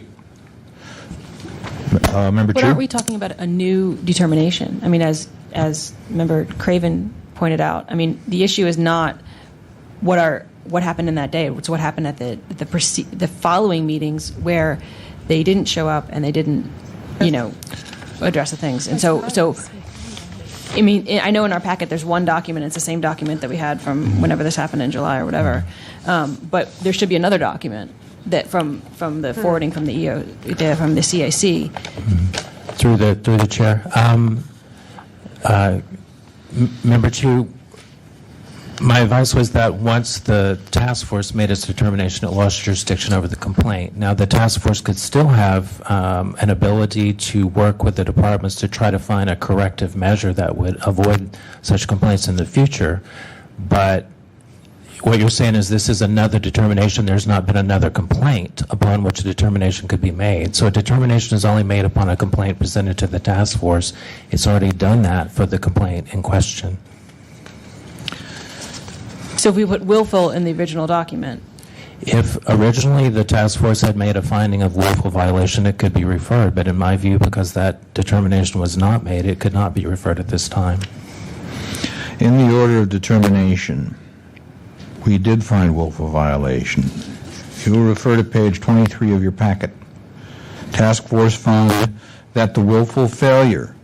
Member But Chu? aren't we talking about a new determination? I mean, as Member Craven pointed out, I mean, the issue is not what happened in that day. It's what happened at the following meetings where they didn't show up and they didn't, address the things. And so, I mean, I know in our packet there's one document. It's the same document that we had from whenever this happened in July or whatever. But there should be another document that from the forwarding from the from the CIC. Through the chair. Member Chu, My advice was that once the task force made its determination, it lost jurisdiction over the complaint. Now, the task force could still have an ability to work with the departments to try to find a corrective measure that would avoid such complaints in the future. But what you're saying is this is another determination. There's not been another complaint upon which a determination could be made. So a determination is only made upon a complaint presented to the task force. It's already done that for the complaint in question. So if we put willful in the original document. If originally the task force had made a finding of willful violation, it could be referred. But in my view, because that determination was not made, it could not be referred at this time. In the order of determination, we did find willful violation. You will refer to page 23 of your packet. Task force found that the willful failure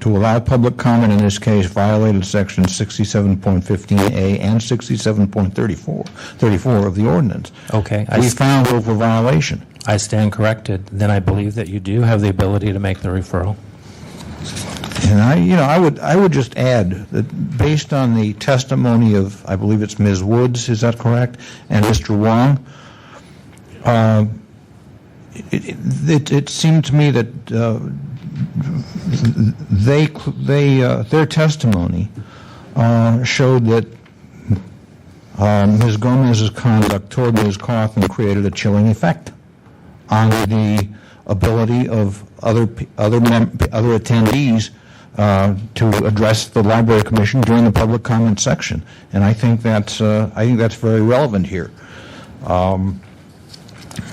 to allow public comment in this case violated section 67.15A and 67.34 of the ordinance. Okay. We found willful violation. I stand corrected. Then I believe that you do have the ability to make the referral. And I would just add that based on the testimony of, I believe it's Ms. Woods, is that correct, and Mr. Wong, it seemed to me that their testimony showed that Ms. Gomez's conduct toward Ms. Cawthon created a chilling effect on the ability of other attendees to address the Library Commission during the public comment section, and I think that's very relevant here.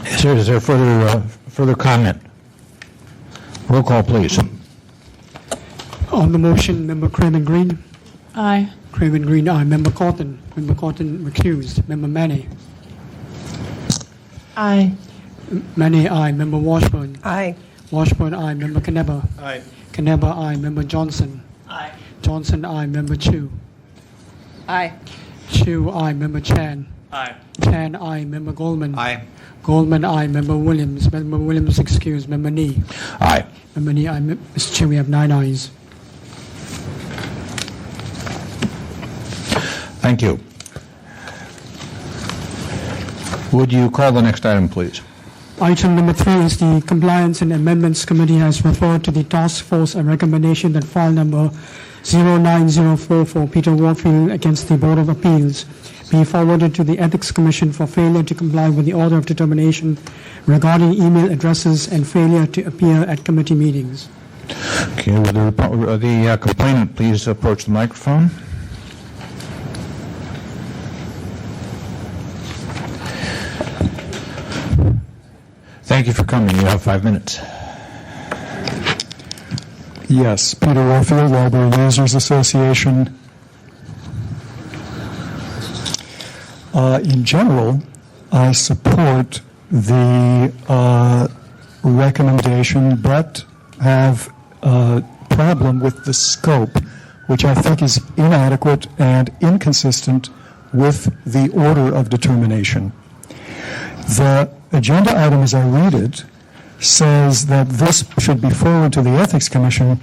Is there further comment? Roll call, please. On the motion, Member Craven Green. Aye. Craven Green, aye. Member Cawthon. Member Cawthon recused. Member Manny. Aye. Manny, aye. Member Washburn. Aye. Washburn, aye. Member Knebber. Aye. Knebber, aye. Member Johnson. Aye. Johnson, aye. Member Chu. Aye. Chu, aye. Member Chan. Aye. Chan, aye. Member Goldman. Aye. Goldman, aye. Member Williams. Member Williams excused. Member Nee. Aye. Member Nee, aye. Mr. Chair, we have 9 ayes. Thank you. Would you call the next item, please? Item number 3 is the Compliance and Amendments Committee has referred to the task force a recommendation that file number 09044 Peter Warfield against the Board of Appeals be forwarded to the Ethics Commission for failure to comply with the order of determination regarding email addresses and failure to appear at committee meetings. Okay, will the complainant please approach the microphone? Thank you for coming. You have 5 minutes. Yes, Peter Warfield, Library Users Association. In general, I support the recommendation, but have a problem with the scope, which I think is inadequate and inconsistent with the order of determination. The agenda item, as I read it, says that this should be forwarded to the Ethics Commission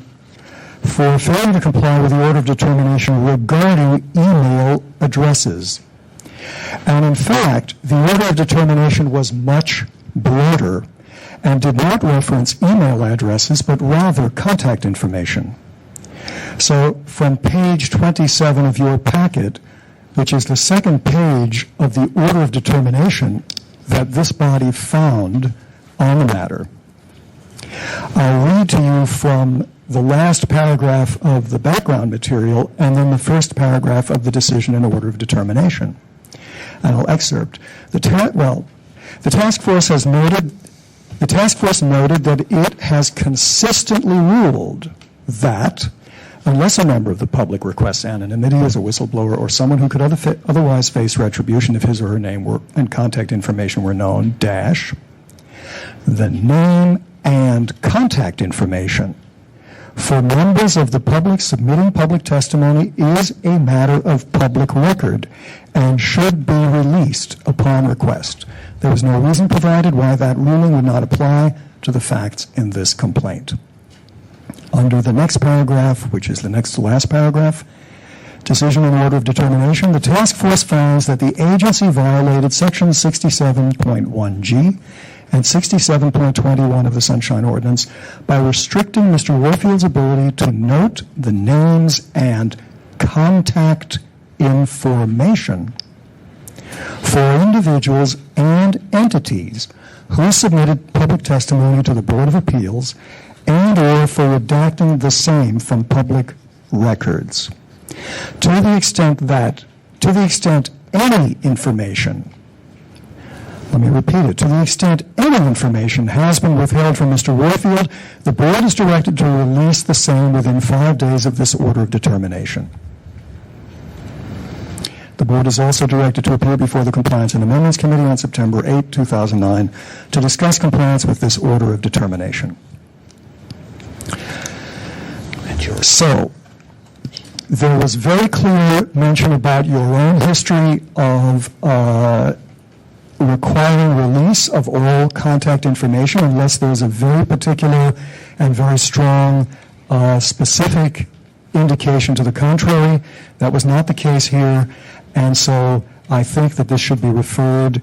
for failure to comply with the order of determination regarding email addresses. And in fact, the order of determination was much broader and did not reference email addresses, but rather contact information. So from page 27 of your packet, which is the second page of the order of determination that this body found on the matter, I'll read to you from the last paragraph of the background material and then the first paragraph of the decision and order of determination. And I'll excerpt. The task force noted that it has consistently ruled that unless a member of the public requests anonymity as a whistleblower or someone who could otherwise face retribution if his or her name and contact information were known, the name and contact information for members of the public submitting public testimony is a matter of public record and should be released upon request. There was no reason provided why that ruling would not apply to the facts in this complaint. Under the next paragraph, which is the next to last paragraph, Decision and order of determination. The task force finds that the agency violated Section 67.1G and 67.21 of the Sunshine Ordinance by restricting Mr. Warfield's ability to note the names and contact information for individuals and entities who submitted public testimony to the Board of Appeals and or for redacting the same from public records. To the extent any information, let me repeat it, to the extent any information has been withheld from Mr. Warfield, the Board is directed to release the same within 5 days of this order of determination. The Board is also directed to appear before the Compliance and Amendments Committee on September 8, 2009 to discuss compliance with this order of determination. So, there was very clear mention about your own history of requiring release of all contact information unless there's a very particular and very strong specific indication to the contrary. That was not the case here, and so I think that this should be referred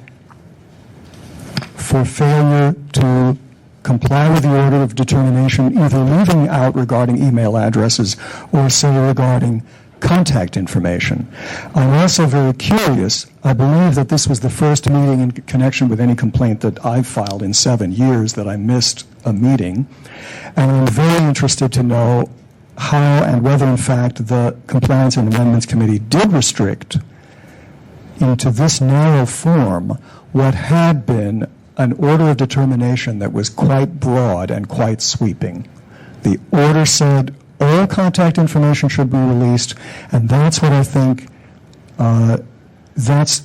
for failure to comply with the order of determination, either leaving out regarding email addresses or say regarding contact information. I'm also very curious. I believe that this was the first meeting in connection with any complaint that I've filed in 7 years that I missed a meeting, and I'm very interested to know how and whether, in fact, the Compliance and Amendments Committee did restrict into this narrow form what had been an order of determination that was quite broad and quite sweeping. The order said all contact information should be released, and that's what I think, that's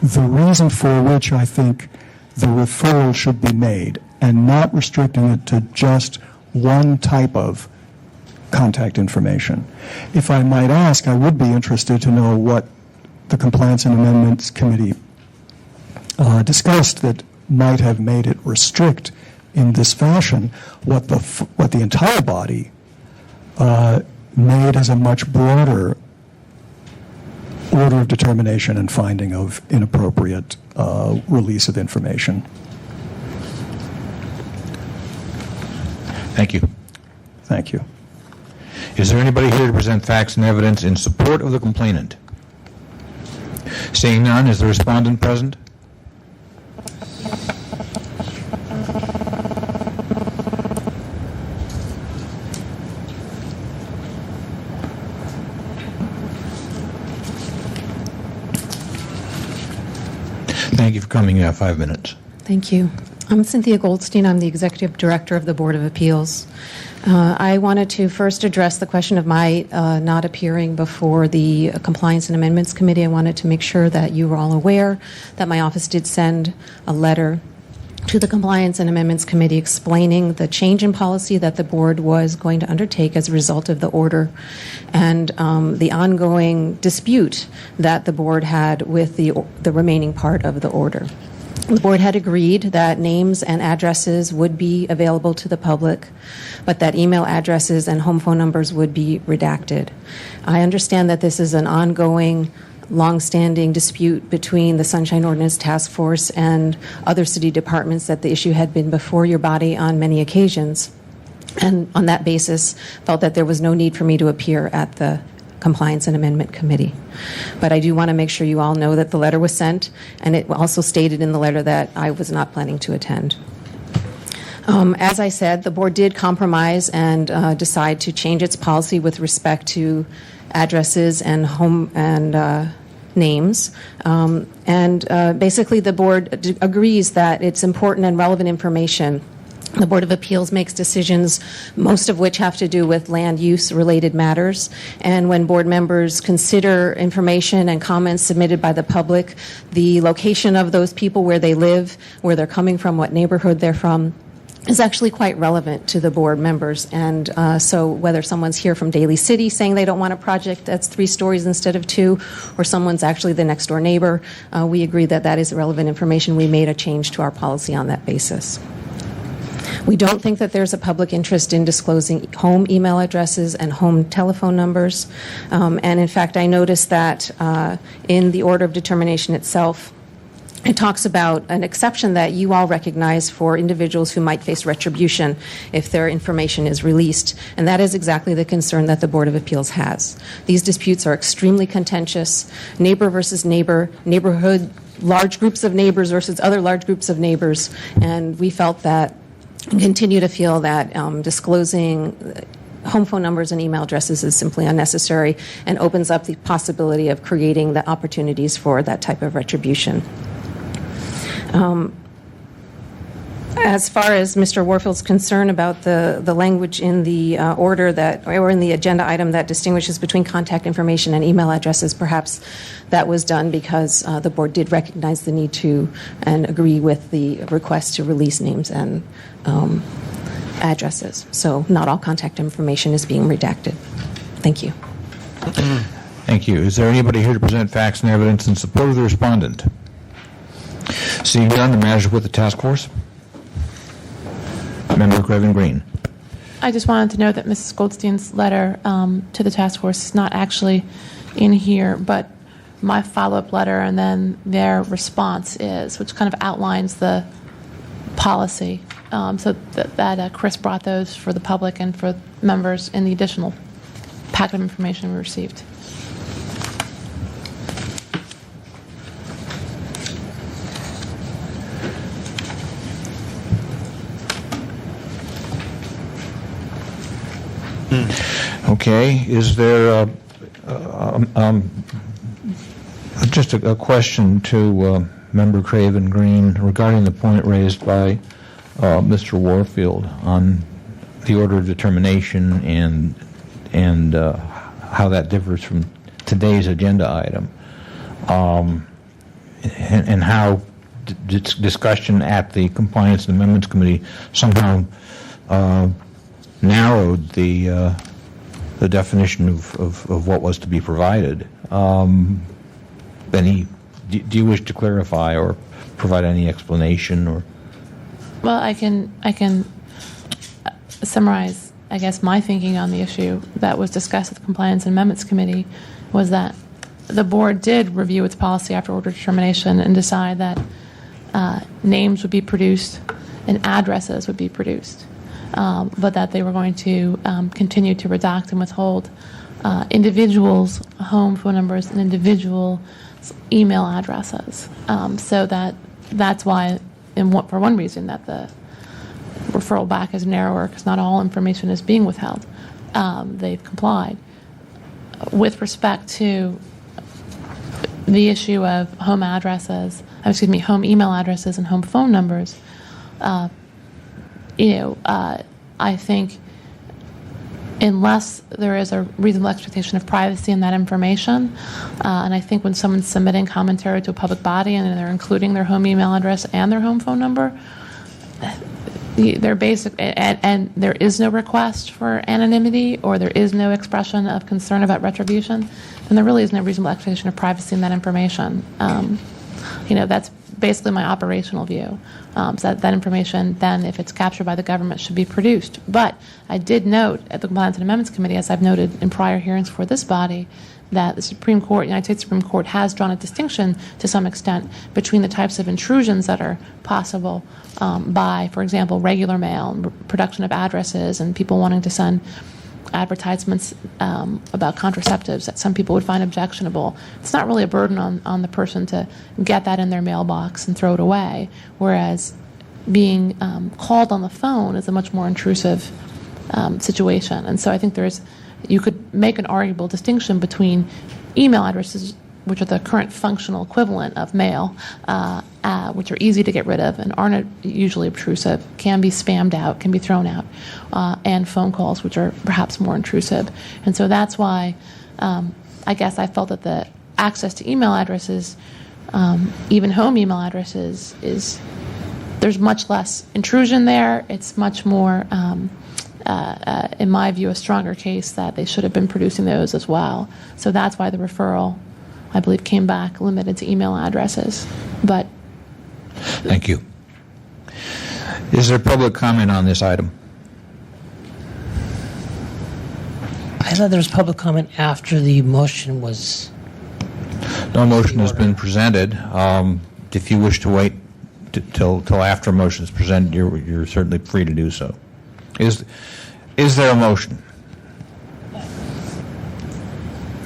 the reason for which I think the referral should be made, and not restricting it to just one type of contact information. If I might ask, I would be interested to know what the Compliance and Amendments Committee discussed that might have made it restrict in this fashion what the entire body made as a much broader order of determination and finding of inappropriate release of information. Thank you. Thank you. Is there anybody here to present facts and evidence in support of the complainant? Seeing none, is the respondent present? Thank you for coming. You have 5 minutes. Thank you. I'm Cynthia Goldstein. I'm the Executive Director of the Board of Appeals. I wanted to first address the question of my not appearing before the Compliance and Amendments Committee. I wanted to make sure that you were all aware that my office did send a letter to the Compliance and Amendments Committee explaining the change in policy that the board was going to undertake as a result of the order and the ongoing dispute that the board had with the remaining part of the order. The board had agreed that names and addresses would be available to the public, but that email addresses and home phone numbers would be redacted. I understand that this is an ongoing, long-standing dispute between the Sunshine Ordinance Task Force and other city departments, that the issue had been before your body on many occasions, and on that basis felt that there was no need for me to appear at the Compliance and Amendment Committee. But I do want to make sure you all know that the letter was sent, and it also stated in the letter that I was not planning to attend. As I said, the board did compromise and decide to change its policy with respect to addresses and home and names. Basically, the board agrees that it's important and relevant information. The Board of Appeals makes decisions, most of which have to do with land use related matters. And when board members consider information and comments submitted by the public, the location of those people, where they live, where they're coming from, what neighborhood they're from, is actually quite relevant to the board members. And so whether someone's here from Daly City saying they don't want a project that's 3 stories instead of 2, or someone's actually the next door neighbor, we agree that that is relevant information. We made a change to our policy on that basis. We don't think that there's a public interest in disclosing home email addresses and home telephone numbers. And in fact, I noticed that in the order of determination itself, it talks about an exception that you all recognize for individuals who might face retribution if their information is released, and that is exactly the concern that the Board of Appeals has. These disputes are extremely contentious, neighbor versus neighbor, neighborhood, large groups of neighbors versus other large groups of neighbors, and we felt that, continue to feel that disclosing home phone numbers and email addresses is simply unnecessary and opens up the possibility of creating the opportunities for that type of retribution. As far as Mr. Warfield's concern about the language in the order that, or in the agenda item that distinguishes between contact information and email addresses, perhaps that was done because the board did recognize the need to and agree with the request to release names and addresses. So not all contact information is being redacted. Thank you. Thank you. Is there anybody here to present facts and evidence in support of the respondent? Seeing none, the matter is with the task force. Member Craven Green. I just wanted to note that Mrs. Goldstein's letter to the task force is not actually in here, but my follow-up letter and then their response is, which kind of outlines the policy. So that Chris brought those for the public and for members in the additional packet of information we received. Okay, is there just a question to Member Craven Green regarding the point raised by Mr. Warfield on the order of determination and how that differs from today's agenda item, and how discussion at the Compliance and Amendments Committee somehow narrowed the definition of what was to be provided. Do you wish to clarify or provide any explanation? Or well, I can summarize, I guess, my thinking on the issue that was discussed at the Compliance and Amendments Committee was that the board did review its policy after order determination and decide that names would be produced and addresses would be produced. But that they were going to continue to redact and withhold individuals' home phone numbers and individual email addresses. So that's why, for one reason, that the referral back is narrower, because not all information is being withheld. They've complied. With respect to the issue of home addresses, home email addresses and home phone numbers, I think unless there is a reasonable expectation of privacy in that information, and I think when someone's submitting commentary to a public body and they're including their home email address and their home phone number, they're basic, and there is no request for anonymity or there is no expression of concern about retribution, then there really is no reasonable expectation of privacy in that information. That's basically my operational view. So that information, then, if it's captured by the government, should be produced. But I did note at the Compliance and Amendments Committee, as I've noted in prior hearings for this body, that the Supreme Court, United States Supreme Court, has drawn a distinction to some extent between the types of intrusions that are possible by, for example, regular mail, and production of addresses, and people wanting to send advertisements about contraceptives that some people would find objectionable. It's not really a burden on the person to get that in their mailbox and throw it away, whereas being called on the phone is a much more intrusive situation. And so I think you could make an arguable distinction between email addresses, which are the current functional equivalent of mail, which are easy to get rid of and aren't usually obtrusive, can be spammed out, can be thrown out, and phone calls, which are perhaps more intrusive. And so that's why I guess I felt that the access to email addresses, even home email addresses, there's much less intrusion there. It's much more, in my view, a stronger case that they should have been producing those as well. So that's why the referral, I believe, came back limited to email addresses. But thank you. Is there public comment on this item? I thought there was public comment after the motion was... No motion has been presented. If you wish to wait till after a motion is presented, you're certainly free to do so. Is there a motion?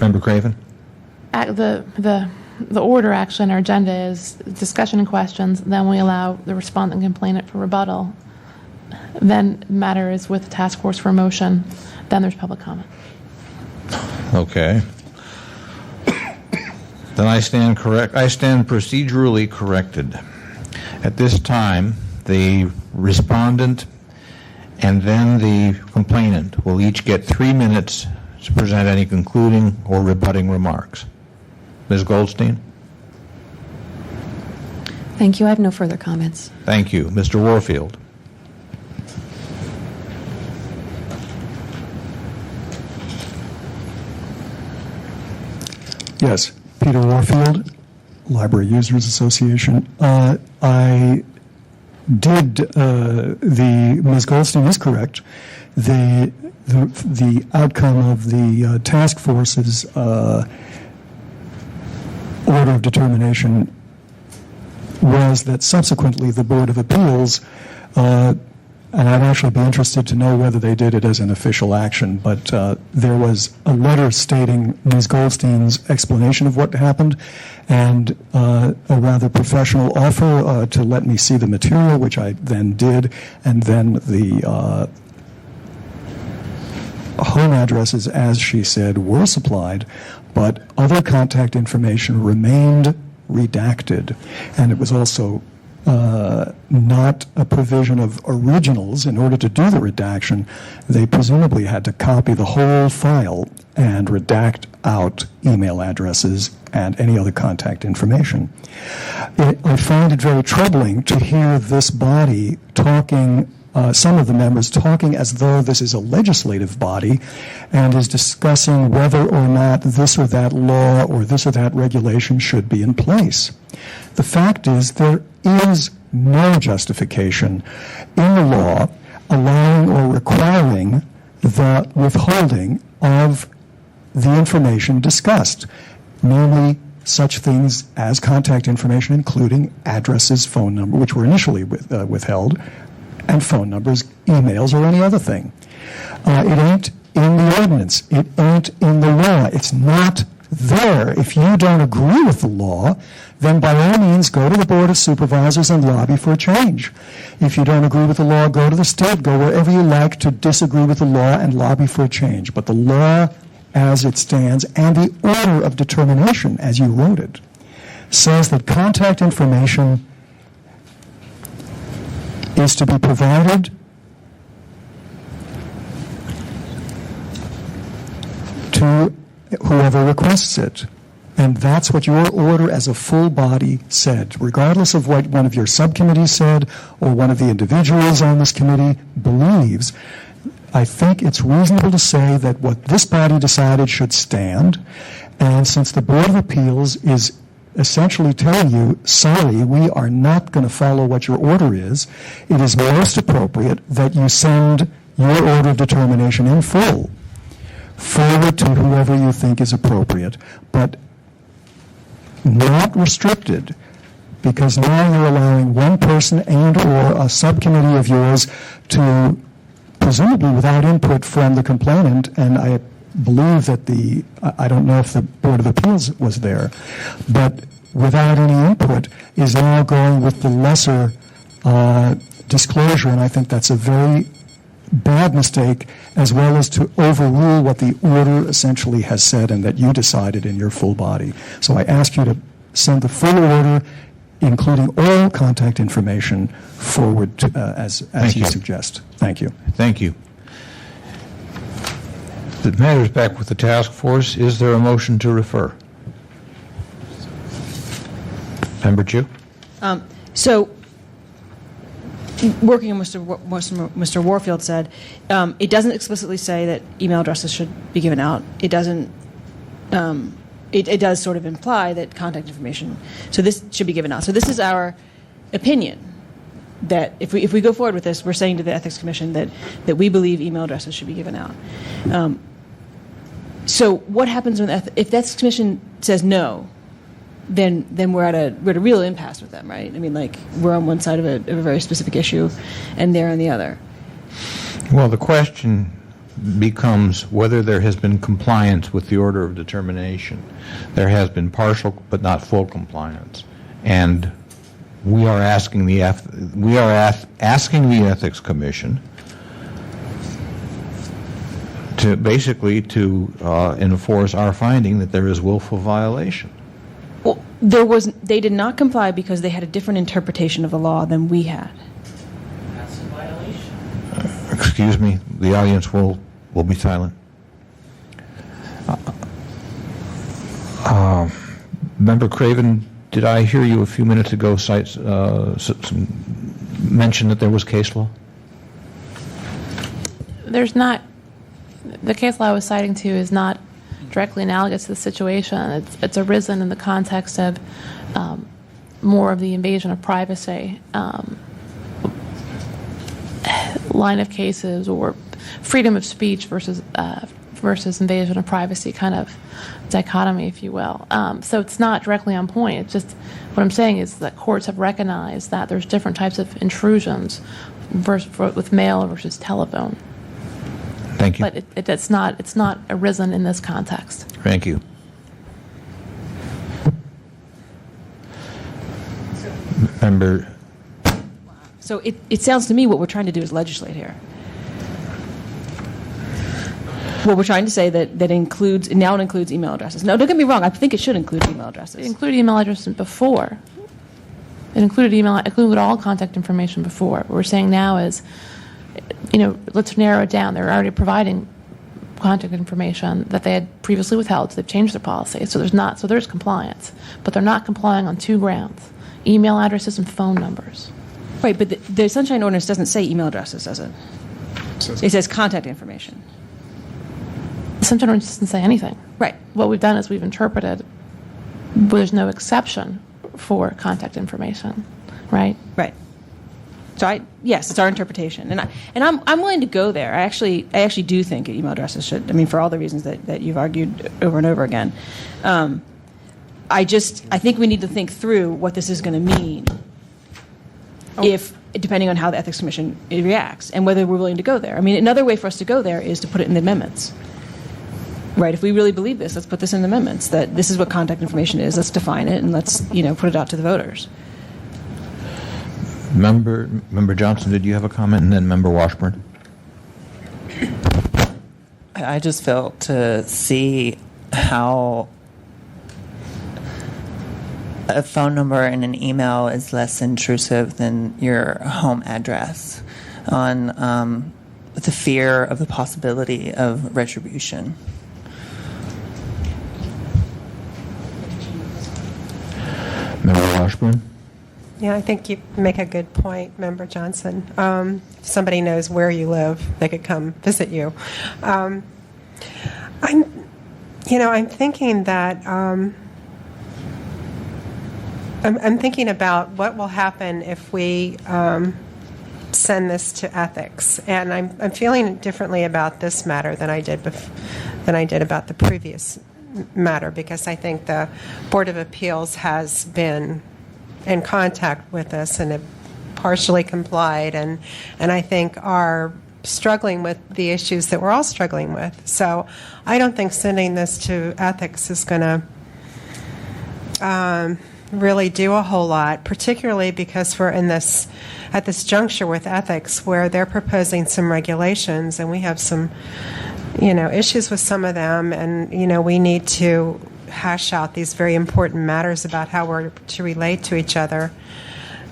Member Craven? The order actually on our agenda is discussion and questions, then we allow the respondent and complainant for rebuttal. Then matter is with the task force for a motion, then there's public comment. Okay. Then I stand procedurally corrected. At this time, the respondent and then the complainant will each get 3 minutes to present any concluding or rebutting remarks. Ms. Goldstein? Thank you. I have no further comments. Thank you. Mr. Warfield? Yes, Peter Warfield, Library Users Association. I did, Ms. Goldstein is correct. The outcome of the task force's order of determination was that subsequently the Board of Appeals, and I'd actually be interested to know whether they did it as an official action, but there was a letter stating Ms. Goldstein's explanation of what happened and a rather professional offer to let me see the material, which I then did, and then the home addresses, as she said, were supplied, but other contact information remained redacted, and it was also not a provision of originals. In order to do the redaction, they presumably had to copy the whole file and redact out email addresses and any other contact information. I find it very troubling to hear this body talking, some of the members talking as though this is a legislative body and is discussing whether or not this or that law or this or that regulation should be in place. The fact is there is no justification in the law allowing or requiring the withholding of the information discussed, namely such things as contact information, including addresses, phone number, which were initially withheld, and phone numbers, emails, or any other thing. It ain't in the ordinance. It ain't in the law. It's not there. If you don't agree with the law, then by all means go to the Board of Supervisors and lobby for a change. If you don't agree with the law, go to the state, go wherever you like to disagree with the law and lobby for a change. But the law as it stands and the order of determination as you wrote it says that contact information is to be provided to whoever requests it. And that's what your order as a full body said, regardless of what one of your subcommittees said or one of the individuals on this committee believes. I think it's reasonable to say that what this body decided should stand, and since the Board of Appeals is essentially telling you, sorry, we are not going to follow what your order is, it is most appropriate that you send your order of determination in full forward to whoever you think is appropriate, but not restricted, because now you're allowing one person and or a subcommittee of yours to, presumably without input from the complainant, and I believe that I don't know if the Board of Appeals was there, but without any input is now going with the lesser disclosure, and I think that's a very bad mistake, as well as to overrule what the order essentially has said and that you decided in your full body. So I ask you to send the full order, including all contact information, forward to, as you suggest. Thank you. Thank you. The matter is back with the task force. Is there a motion to refer? Member Chu? So, working on Mr. Warfield said, it doesn't explicitly say that email addresses should be given out. It doesn't. It does sort of imply that contact information. So this should be given out. So this is our opinion. that if we go forward with this, we're saying to the Ethics Commission that we believe email addresses should be given out. So what happens when if the Ethics Commission says no? Then we're at a real impasse with them, right? I mean, like, we're on one side of a very specific issue, and they're on the other. Well, the question becomes whether there has been compliance with the order of determination. There has been partial but not full compliance, and we are asking the asking the Ethics Commission to basically enforce our finding that there is willful violation. Well, they did not comply because they had a different interpretation of the law than we had. That's a violation. Excuse me, the audience will be silent. Member Craven, did I hear you a few minutes ago mention that there was case law? There's not. The case law I was citing to is not directly analogous to the situation. It's arisen in the context of more of the invasion of privacy line of cases, or freedom of speech versus invasion of privacy kind of dichotomy, if you will. So it's not directly on point. It's just what I'm saying is that courts have recognized that there's different types of intrusions with mail versus telephone. Thank you. But it's not arisen in this context. Thank you. Member. So it sounds to me what we're trying to do is legislate here. What we're trying to say that it includes email addresses. No, don't get me wrong. I think it should include email addresses. It included email addresses before. It included all contact information before. What we're saying now is, let's narrow it down. They're already providing contact information that they had previously withheld, so they've changed their policy. So there's compliance, but they're not complying on two grounds: email addresses and phone numbers. Right, but the Sunshine Ordinance doesn't say email addresses, does it? It says contact information. The Sunshine Ordinance doesn't say anything. Right. What we've done is we've interpreted there's no exception for contact information, right? Right. So yes, it's our interpretation, and I'm willing to go there. I actually do think email addresses should. I mean, for all the reasons that you've argued over and over again. I think we need to think through what this is going to mean, depending on how the Ethics Commission reacts, and whether we're willing to go there. I mean, another way for us to go there is to put it in the amendments. Right. If we really believe this, let's put this in the amendments. That this is what contact information is. Let's define it, and let's put it out to the voters. Member Johnson, did you have a comment? And then Member Washburn. I just fail to see how a phone number and an email is less intrusive than your home address on the fear of the possibility of retribution. Member Washburn? Yeah, I think you make a good point, Member Johnson. If somebody knows where you live, they could come visit you. I'm thinking that I'm thinking about what will happen if we send this to ethics, and I'm feeling differently about this matter than I did about the previous matter, because I think the Board of Appeals has been in contact with us and have partially complied, and I think are struggling with the issues that we're all struggling with. So I don't think sending this to ethics is going to really do a whole lot, particularly because we're at this juncture with ethics where they're proposing some regulations, and we have some issues with some of them, and we need to hash out these very important matters about how we're to relate to each other.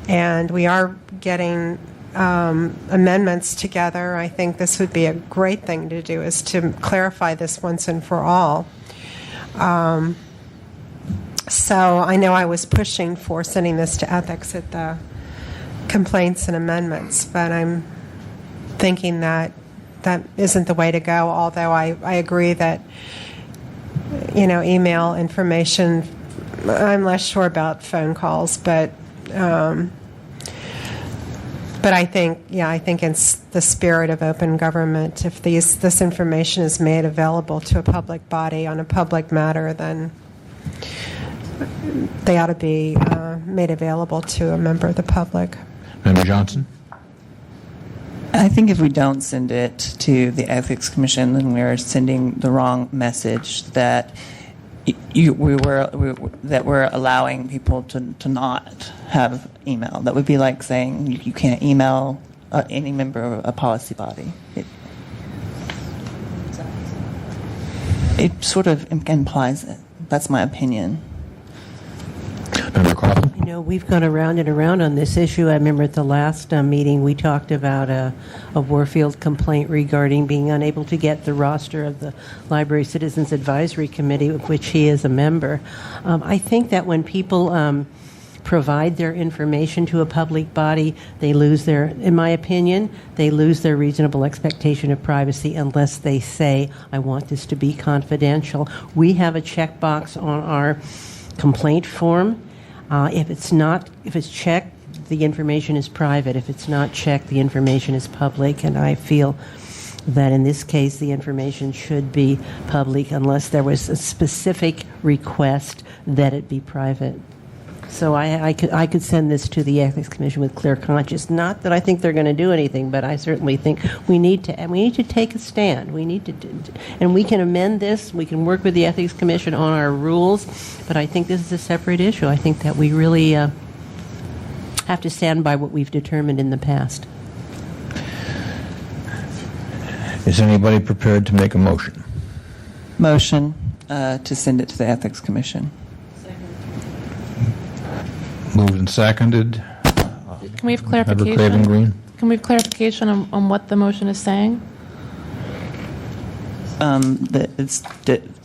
And we are getting amendments together. I think this would be a great thing to do, is to clarify this once and for all. So I know I was pushing for sending this to ethics at the complaints and amendments, but I'm thinking that isn't the way to go, although I agree that email information, I'm less sure about phone calls, but But I think in the spirit of open government, if this information is made available to a public body on a public matter, then they ought to be made available to a member of the public. Member Johnson? I think if we don't send it to the Ethics Commission, then we're sending the wrong message that we're allowing people to not have email. That would be like saying you can't email any member of a policy body. It sort of implies it. That's my opinion. Member Coughlin? You know, we've gone around and around on this issue. I remember at the last meeting we talked about a Warfield complaint regarding being unable to get the roster of the Library Citizens Advisory Committee, of which he is a member. I think that when people provide their information to a public body, they lose their, in my opinion, they lose their reasonable expectation of privacy unless they say, I want this to be confidential. We have a checkbox on our complaint form. If it's checked, the information is private. If it's not checked, the information is public. And I feel that in this case, the information should be public unless there was a specific request that it be private. So I could send this to the Ethics Commission with clear conscience. Not that I think they're going to do anything, but I certainly think we need to take a stand. We need to, and we can amend this. We can work with the Ethics Commission on our rules, but I think this is a separate issue. I think that we really have to stand by what we've determined in the past. Is anybody prepared to make a motion? Motion to send it to the Ethics Commission. Moved and seconded. Can we have Member clarification? Craven Green? Can we have clarification on what the motion is saying? That it's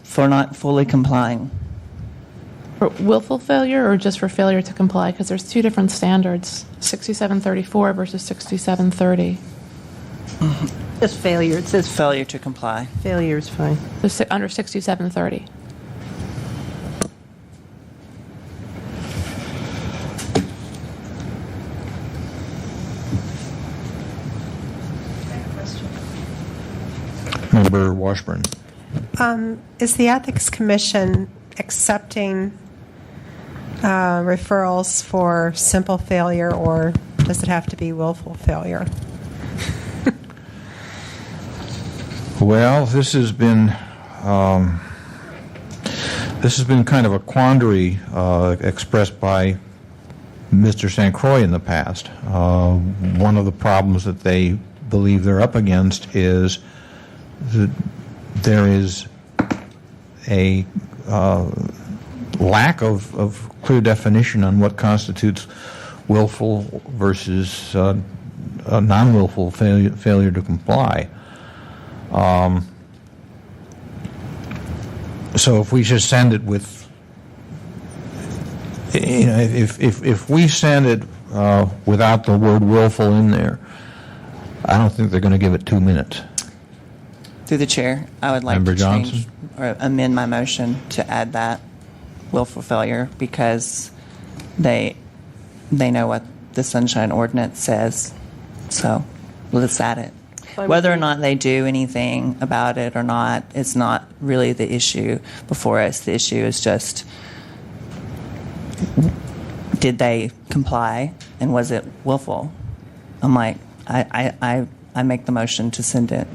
for not fully complying. For willful failure or just for failure to comply? Because there's two different standards, 6734 versus 6730. Just failure. It says failure to comply. Failure is fine. So under 6730. Member Washburn. Is the Ethics Commission accepting referrals for simple failure, or does it have to be willful failure? Well, this has been kind of a quandary expressed by Mr. St. Croix in the past. One of the problems that they believe they're up against is that there is a lack of clear definition on what constitutes willful versus non-willful failure to comply. So if we just send it with, you know, if we send it without the word willful in there, I don't think they're going to give it 2 minutes. Through the chair, I would like Member to change Johnson? or amend my motion to add that willful failure because they know what the Sunshine Ordinance says. So let's add it. Whether or not they do anything about it or not, it's not really the issue before us. The issue is just, did they comply and was it willful? I'm like, I make the motion to send it,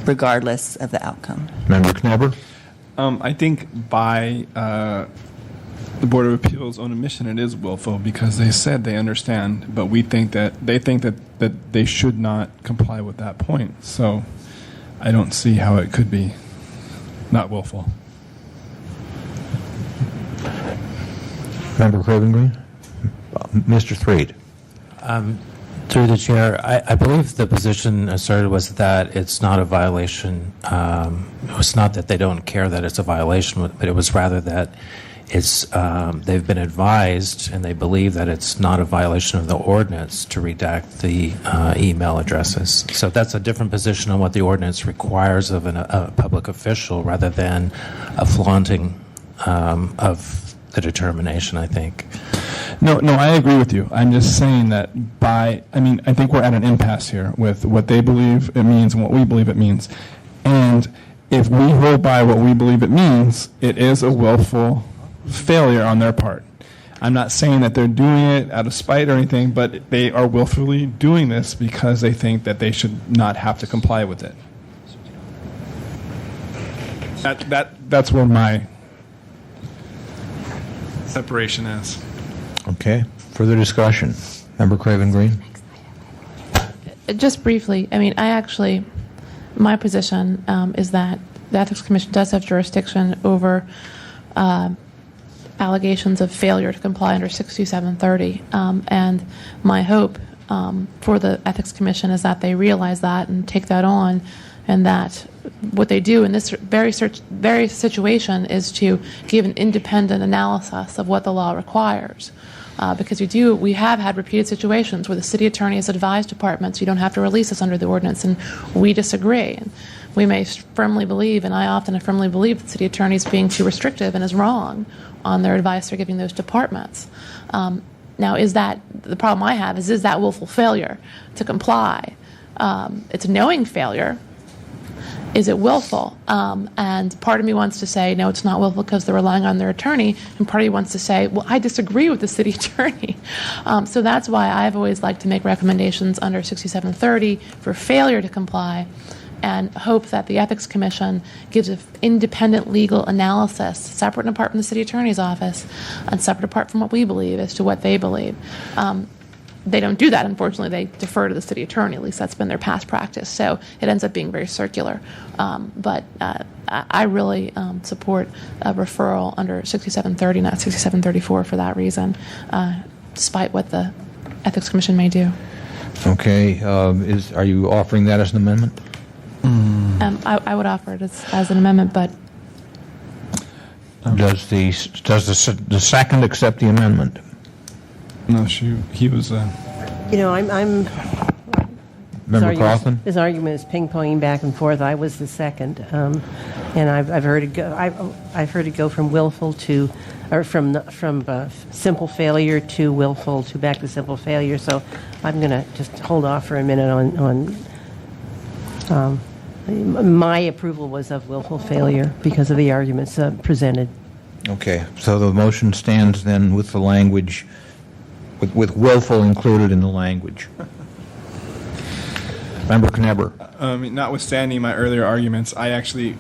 regardless of the outcome. Member Knabber? I think by the Board of Appeals' own admission, it is willful because they said they understand, but we think that they should not comply with that point. So I don't see how it could be not willful. Member Craven Green? Mr. Threed? Through the chair, I believe the position asserted was that it's not a violation. It was not that they don't care that it's a violation, but it was rather that it's they've been advised and they believe that it's not a violation of the ordinance to redact the email addresses. So that's a different position on what the ordinance requires of a public official rather than a flaunting of the determination, I think. No, I agree with you. I'm just saying that I think we're at an impasse here with what they believe it means and what we believe it means. And if we hold by what we believe it means, it is a willful failure on their part. I'm not saying that they're doing it out of spite or anything, but they are willfully doing this because they think that they should not have to comply with it. That's where my separation is. Okay. Further discussion. Member Craven Green. Just briefly, my position is that the Ethics Commission does have jurisdiction over allegations of failure to comply under 62730. And my hope for the Ethics Commission is that they realize that and take that on, and that what they do in this very situation is to give an independent analysis of what the law requires. Because we have had repeated situations where the city attorney has advised departments you don't have to release this under the ordinance, and we disagree. And we may firmly believe, and I often firmly believe, that the city attorney is being too restrictive and is wrong on their advice they're giving those departments. Now, is that the problem I have? Is that willful failure to comply? It's a knowing failure. Is it willful? And part of me wants to say, no, it's not willful because they're relying on their attorney, and part of me wants to say, well, I disagree with the city attorney. So that's why I've always liked to make recommendations under 6730 for failure to comply, and hope that the Ethics Commission gives an independent legal analysis, separate and apart from the city attorney's office, and separate apart from what we believe as to what they believe. They don't do that, unfortunately. They defer to the city attorney. At least that's been their past practice. So it ends up being very circular. But I really support a referral under 6730, not 6734, for that reason, despite what the Ethics Commission may do. Okay. Are you offering that as an amendment? I would offer it as an amendment, but... Does the second accept the amendment? No, he was... I'm... Member Kaufman? His argument is ping-ponging back and forth. I was the second, and I've heard it go. I've heard it go from willful to, or from simple failure to willful to back to simple failure. So I'm going to just hold off for a minute on my approval was of willful failure because of the arguments presented. Okay, so the motion stands then with the language, with willful included in the language. Member Knebber. Notwithstanding my earlier arguments, I actually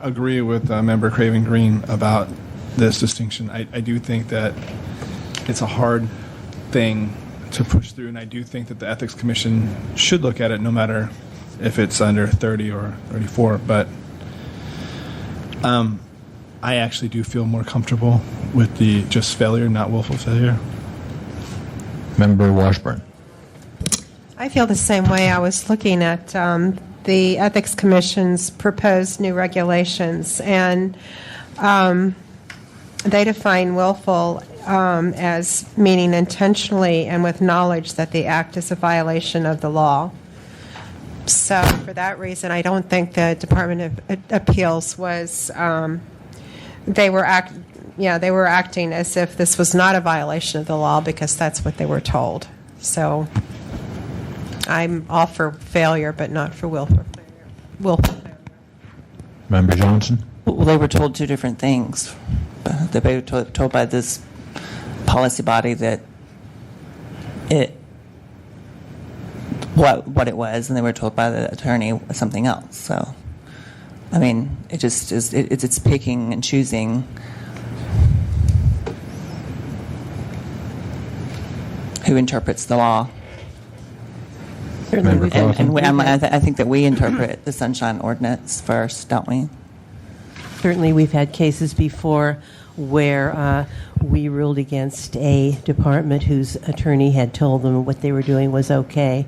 agree with Member Craven Green about this distinction. I do think that it's a hard thing to push through, and I do think that the Ethics Commission should look at it no matter if it's under 30 or 34. But I actually do feel more comfortable with the just failure, not willful failure. Member Washburn. I feel the same way. I was looking at the Ethics Commission's proposed new regulations, and they define willful as meaning intentionally and with knowledge that the act is a violation of the law. So for that reason, I don't think the Department of Appeals was, they were acting as if this was not a violation of the law because that's what they were told. So I'm all for failure, but not for willful failure. Member Johnson? Well, they were told two different things. They were told by this policy body that what it was, and they were told by the attorney something else. So, I mean, it just is. It's picking and choosing who interprets the law. I think that we interpret the Sunshine Ordinance first, don't we? Certainly, we've had cases before where we ruled against a department whose attorney had told them what they were doing was okay.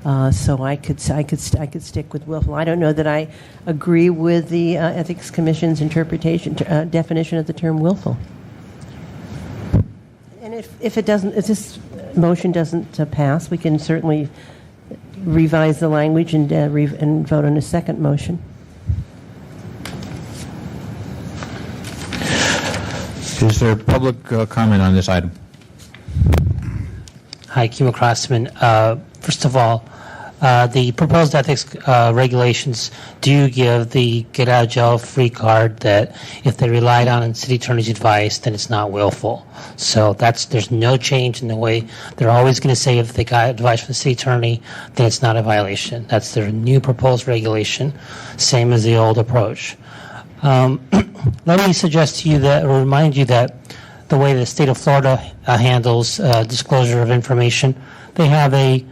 So I could stick with willful. I don't know that I agree with the Ethics Commission's interpretation definition of the term willful. And if this motion doesn't pass, we can certainly revise the language and vote on a second motion. Is there public comment on this item? Hi, Kimo Crossman. First of all, the proposed ethics regulations do give the get out of jail free card that if they relied on city attorney's advice, then it's not willful. So there's no change in the way they're always going to say if they got advice from the city attorney, then it's not a violation. That's their new proposed regulation, same as the old approach. Let me suggest to you that, or remind you that the way the state of Florida handles disclosure of information, they have a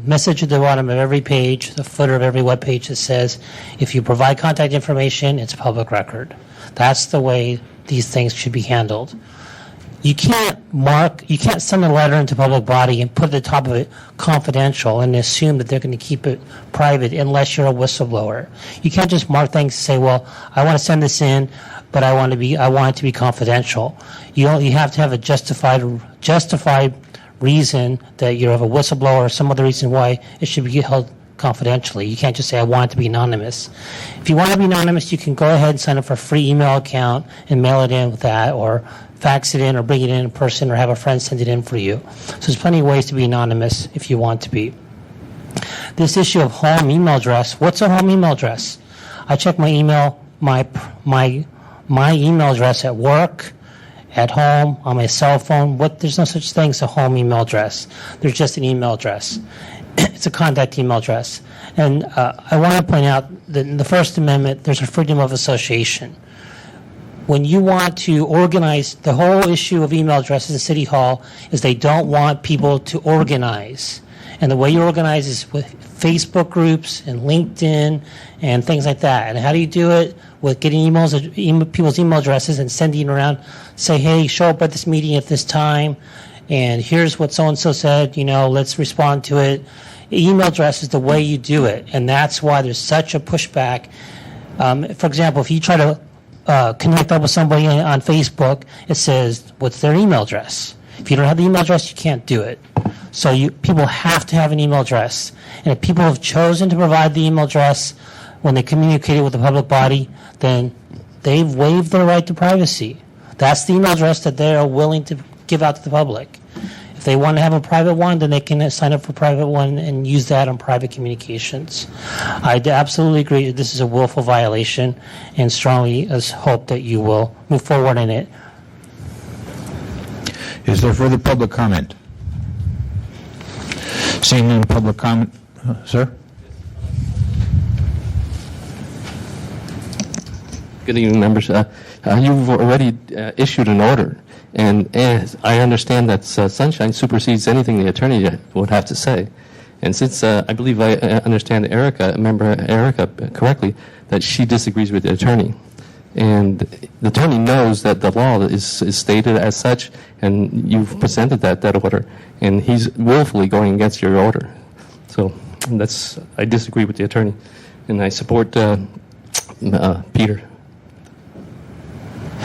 message at the bottom of every page, the footer of every web page that says, if you provide contact information, it's public record. That's the way these things should be handled. You can't send a letter into public body and put at the top of it confidential and assume that they're going to keep it private unless you're a whistleblower. You can't just mark things and say, well, I want to send this in, but I want it to be confidential. You have to have a justified reason that you have a whistleblower or some other reason why it should be held confidentially. You can't just say, I want it to be anonymous. If you want to be anonymous, you can go ahead and sign up for a free email account and mail it in with that, or fax it in, or bring it in person, or have a friend send it in for you. So there's plenty of ways to be anonymous if you want to be. This issue of home email address, what's a home email address? I check my email, my email address at work, at home, on my cell phone. There's no such thing as a home email address. There's just an email address. It's a contact email address. And I want to point out that in the First Amendment, there's a freedom of association. When you want to organize, the whole issue of email addresses in City Hall is they don't want people to organize. And the way you organize is with Facebook groups and LinkedIn and things like that. And how do you do it? With getting people's email addresses and sending around, say, hey, show up at this meeting at this time, and here's what so-and-so said, let's respond to it. Email address is the way you do it, and that's why there's such a pushback. For example, if you try to connect up with somebody on Facebook, it says, what's their email address? If you don't have the email address, you can't do it. So people have to have an email address. And if people have chosen to provide the email address when they communicated with the public body, then they've waived their right to privacy. That's the email address that they are willing to give out to the public. If they want to have a private one, then they can sign up for a private one and use that on private communications. I absolutely agree that this is a willful violation, and strongly hope that you will move forward in it. Is there further public comment? Seeing none, public comment, sir? Good evening, members. You've already issued an order, and I understand that Sunshine supersedes anything the attorney would have to say. And since I believe I understand member Erica correctly, that she disagrees with the attorney. And the attorney knows that the law is stated as such, and you've presented that order, and he's willfully going against your order. So I disagree with the attorney, and I support Peter.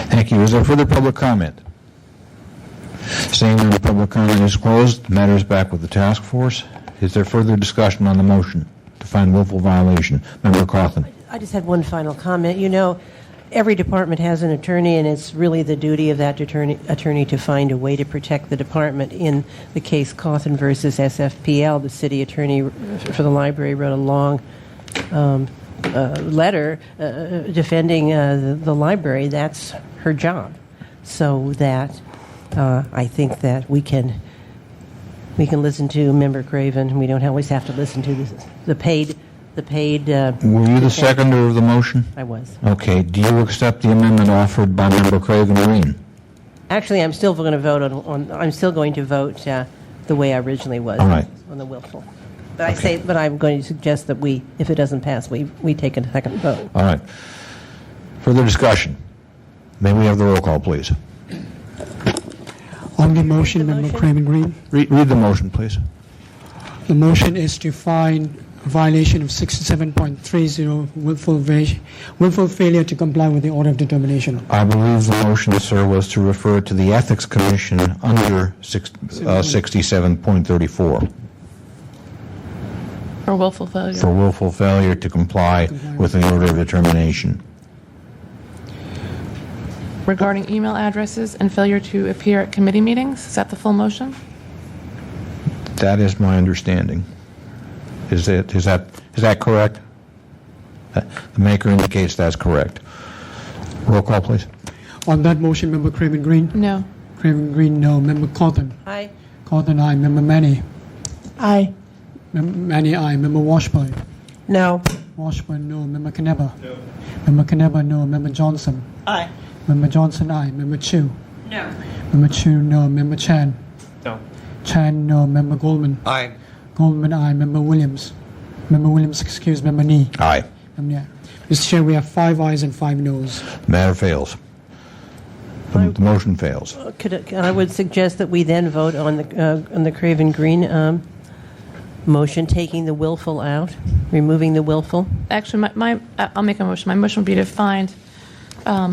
Thank you. Is there further public comment? Seeing none, the public comment is closed. The matter is back with the task force. Is there further discussion on the motion to find willful violation? Member Coughlin. I just had one final comment. Every department has an attorney, and it's really the duty of that attorney to find a way to protect the department. In the case Cawthon versus SFPL, the city attorney for the library wrote a long letter defending the library. That's her job. So that I think that we can listen to Member Craven. We don't always have to listen to the paid. Were you the seconder of the motion? I was. Okay. Do you accept the amendment offered by Member Craven Green? Actually, I'm still going to vote I'm still going to vote the way I originally was. All right. On the willful. But I'm going to suggest that if it doesn't pass, we take a second vote. All right. Further discussion. May we have the roll call, please? On the motion, Member Craven Green. Read the motion, please. The motion is to find a violation of 67.30, willful failure to comply with the order of determination. I believe the motion, sir, was to refer to the Ethics Commission under 67.34. For willful failure. For willful failure to comply with the order of determination. regarding email addresses and failure to appear at committee meetings. Is that the full motion? That is my understanding. Is that correct? The maker indicates that's correct. Roll call, please. On that motion, Member Craven Green? No. Craven Green, no. Member Cawthon? Aye. Cawthon, aye. Member Manny? Aye. Manny, aye. Member Washburn? No. Washburn, no. Member Knebber? No. Member Knebber, no. Member Johnson? Aye. Member Johnson, aye. Member Chu? No. Member Chu, no. Member Chan? No. Chan, no. Member Goldman? Aye. Goldman, aye. Member Williams? Member Williams, excuse. Member Nee? Aye. Yeah. Mr. Chair, we have 5 ayes and 5 noes. Matter fails. The motion fails. I would suggest that we then vote on the Craven Green motion, taking the willful out, removing the willful. Actually, I'll make a motion. My motion would be to find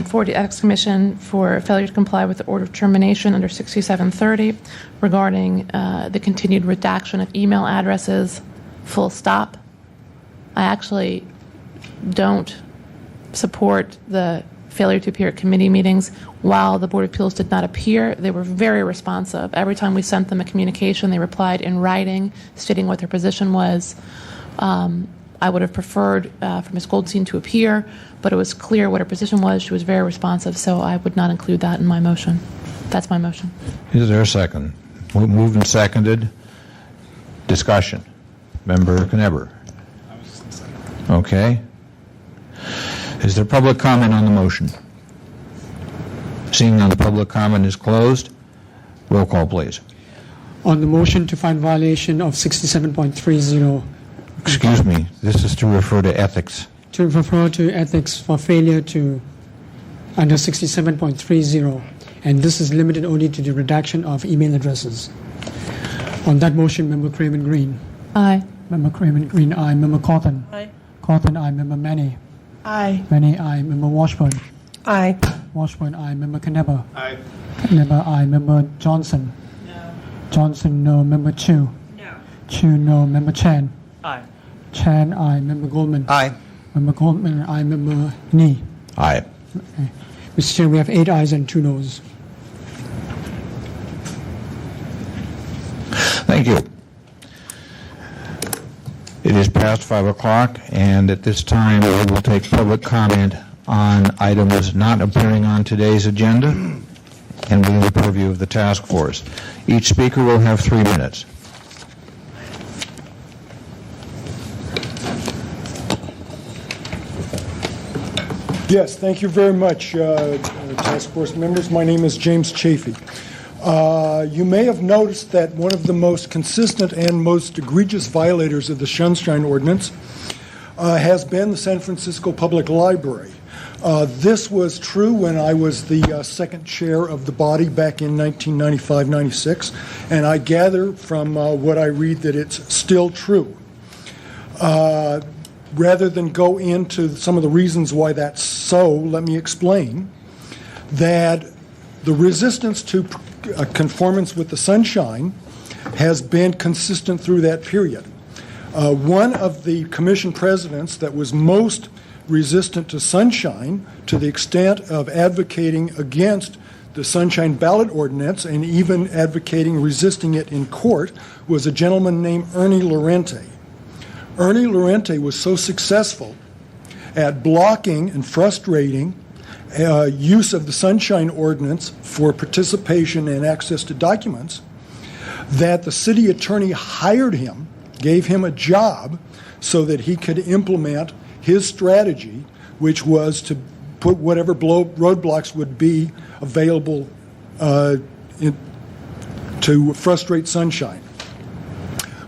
for the Ethics Commission for failure to comply with the order of termination under 6730 regarding the continued redaction of email addresses, full stop. I actually don't support the failure to appear at committee meetings. While the Board of Appeals did not appear, they were very responsive. Every time we sent them a communication, they replied in writing, stating what their position was. I would have preferred for Ms. Goldstein to appear, but it was clear what her position was. She was very responsive, so I would not include that in my motion. That's my motion. Is there a second? Moved and seconded. Discussion. Member Knebber. Okay. Is there public comment on the motion? Seeing none, the public comment is closed. Roll call, please. On the motion to find violation of 67.30. Excuse me, this is to refer to ethics. To refer to ethics for failure to, under 67.30, and this is limited only to the redaction of email addresses. On that motion, Member Craven Green. Aye. Member Craven Green, aye. Member Cawthon. Aye. Cawthon, aye. Member Manny. Aye. Manny, aye. Member Washburn. Aye. Washburn, aye. Member Knebber. Aye. Knebber, aye. Member Johnson. No. Johnson, no. Member Chu. No. Chu, no. Member Chan. Aye. Chan, aye. Member Goldman. Aye. Member Goldman, aye. Member Nee. Aye. Okay. Mr. Chair, we have 8 ayes and 2 noes. Thank you. It is past 5 o'clock, and at this time, we will take public comment on items not appearing on today's agenda and within the purview of the task force. Each speaker will have 3 minutes. Yes, thank you very much, task force members. My name is James Chafee. You may have noticed that one of the most consistent and most egregious violators of the Sunshine Ordinance has been the San Francisco Public Library. This was true when I was the second chair of the body back in 1995-96, and I gather from what I read that it's still true. Rather than go into some of the reasons why that's so, let me explain that the resistance to conformance with the Sunshine has been consistent through that period. One of the commission presidents that was most resistant to Sunshine, to the extent of advocating against the Sunshine Ballot Ordinance and even advocating resisting it in court, was a gentleman named Ernie Lorente. Ernie Lorente was so successful at blocking and frustrating use of the Sunshine Ordinance for participation and access to documents that the city attorney hired him, gave him a job so that he could implement his strategy, which was to put whatever roadblocks would be available to frustrate Sunshine.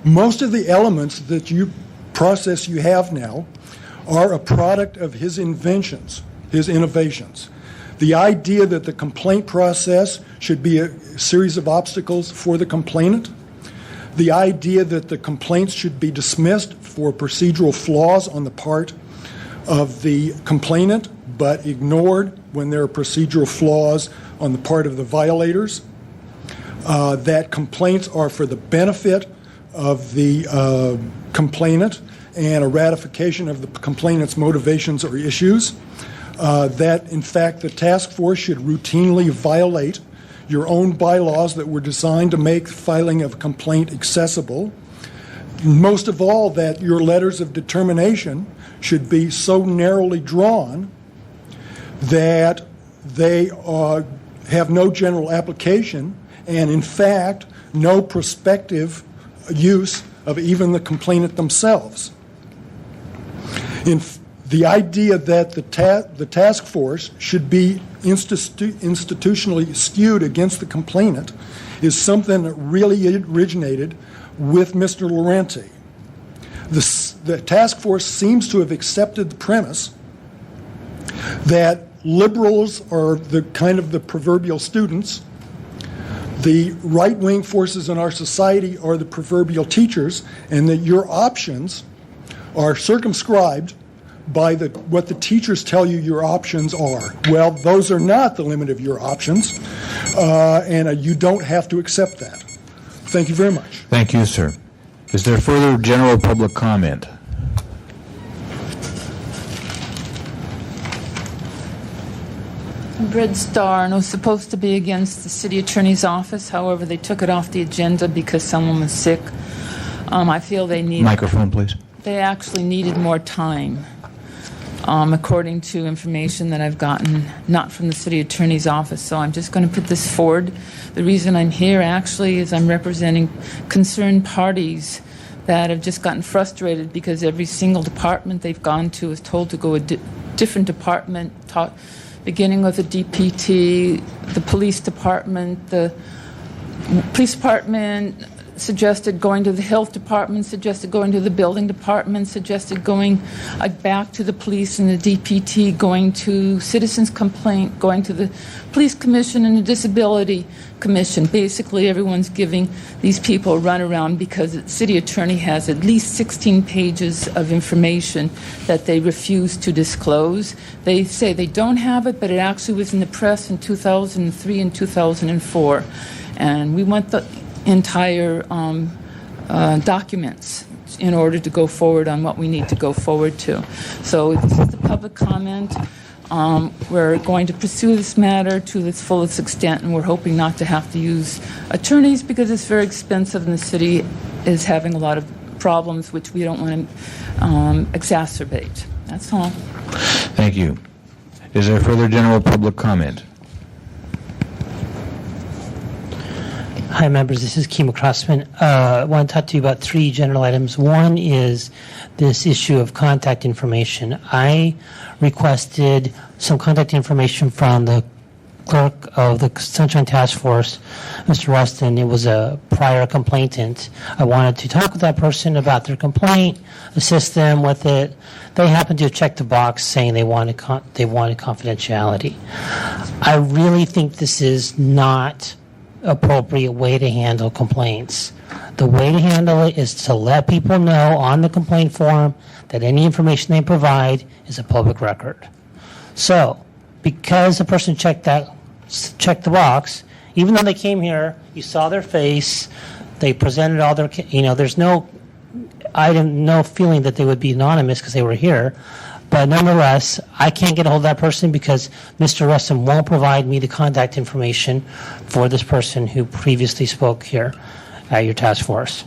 Most of the elements that process you have now are a product of his inventions, his innovations. The idea that the complaint process should be a series of obstacles for the complainant, the idea that the complaints should be dismissed for procedural flaws on the part of the complainant, but ignored when there are procedural flaws on the part of the violators, that complaints are for the benefit of the complainant and a ratification of the complainant's motivations or issues, that, in fact, the task force should routinely violate your own bylaws that were designed to make filing of a complaint accessible. Most of all, that your letters of determination should be so narrowly drawn that they have no general application and, in fact, no prospective use of even the complainant themselves. The idea that the task force should be institutionally skewed against the complainant is something that really originated with Mr. Laurenti. The task force seems to have accepted the premise that liberals are the kind of the proverbial students, the right-wing forces in our society are the proverbial teachers, and that your options are circumscribed by what the teachers tell you your options are. Well, those are not the limit of your options, and you don't have to accept that. Thank you very much. Thank you, sir. Is there further general public comment? I'm Red Star, and it was supposed to be against the city attorney's office. However, they took it off the agenda because someone was sick. I feel they need microphone, please. They actually needed more time, according to information that I've gotten, not from the city attorney's office. So I'm just going to put this forward. The reason I'm here actually is I'm representing concerned parties that have just gotten frustrated because every single department they've gone to is told to go a different department, beginning with the DPT, the police department suggested going to the health department, suggested going to the building department, suggested going back to the police and the DPT, going to citizens complaint, going to the police commission and the disability commission. Basically, everyone's giving these people a runaround because the city attorney has at least 16 pages of information that they refuse to disclose. They say they don't have it, but it actually was in the press in 2003 and 2004. And we want the entire documents in order to go forward on what we need to go forward to. So this is the public comment. We're going to pursue this matter to its fullest extent, and we're hoping not to have to use attorneys because it's very expensive and the city is having a lot of problems which we don't want to exacerbate. That's all. Thank you. Is there further general public comment? Hi, members. This is Kima Crossman. I want to talk to you about three general items. One is this issue of contact information. I requested some contact information from the clerk of the Sunshine Task Force, Mr. Rustin. It was a prior complainant. I wanted to talk with that person about their complaint, assist them with it. They happened to check the box saying they wanted confidentiality. I really think this is not appropriate way to handle complaints. The way to handle it is to let people know on the complaint form that any information they provide is a public record. So, because the person checked the box, even though they came here, you saw their face, they presented all their, there's no feeling that they would be anonymous because they were here. But nonetheless, I can't get a hold of that person because Mr. Rustin won't provide me the contact information for this person who previously spoke here at your task force.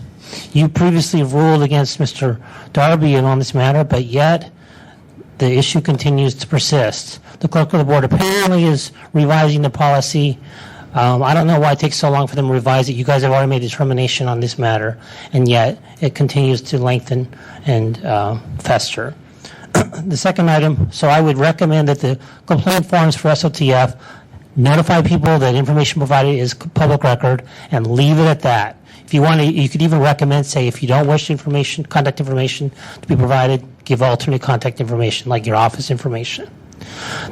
You previously ruled against Mr. Darby on this matter, but yet the issue continues to persist. The clerk of the board apparently is revising the policy. I don't know why it takes so long for them to revise it. You guys have already made a determination on this matter, and yet it continues to lengthen and fester. The second item, so I would recommend that the complaint forms for SOTF notify people that information provided is public record and leave it at that. If you want to, you could even recommend, say, if you don't wish contact information to be provided, give alternate contact information, like your office information.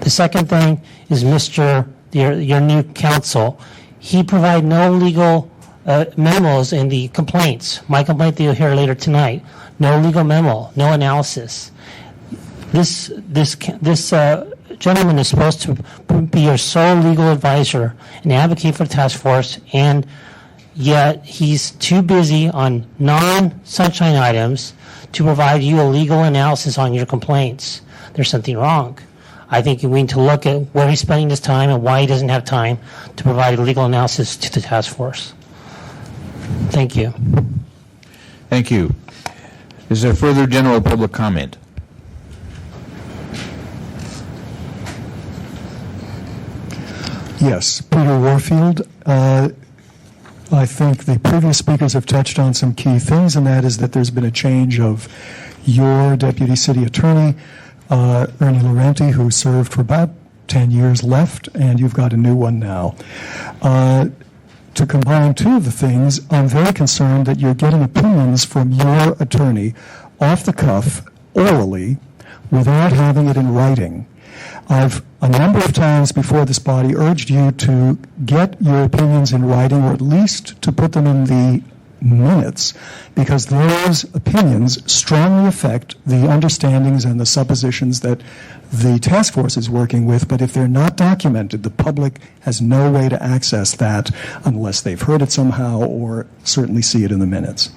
The second thing is your new counsel. He provided no legal memos in the complaints. My complaint that you'll hear later tonight, no legal memo, no analysis. This gentleman is supposed to be your sole legal advisor and advocate for the task force, and yet he's too busy on non-sunshine items to provide you a legal analysis on your complaints. There's something wrong. I think we need to look at where he's spending his time and why he doesn't have time to provide a legal analysis to the task force. Thank you. Thank you. Is there further general public comment? Yes, Peter Warfield. I think the previous speakers have touched on some key things, and that is that there's been a change of your deputy city attorney, Ernie Laurenti, who served for about 10 years left, and you've got a new one now. To combine two of the things, I'm very concerned that you're getting opinions from your attorney off the cuff, orally, without having it in writing. I've a number of times before this body urged you to get your opinions in writing, or at least to put them in the minutes, because those opinions strongly affect the understandings and the suppositions that the task force is working with. But if they're not documented, the public has no way to access that unless they've heard it somehow or certainly see it in the minutes.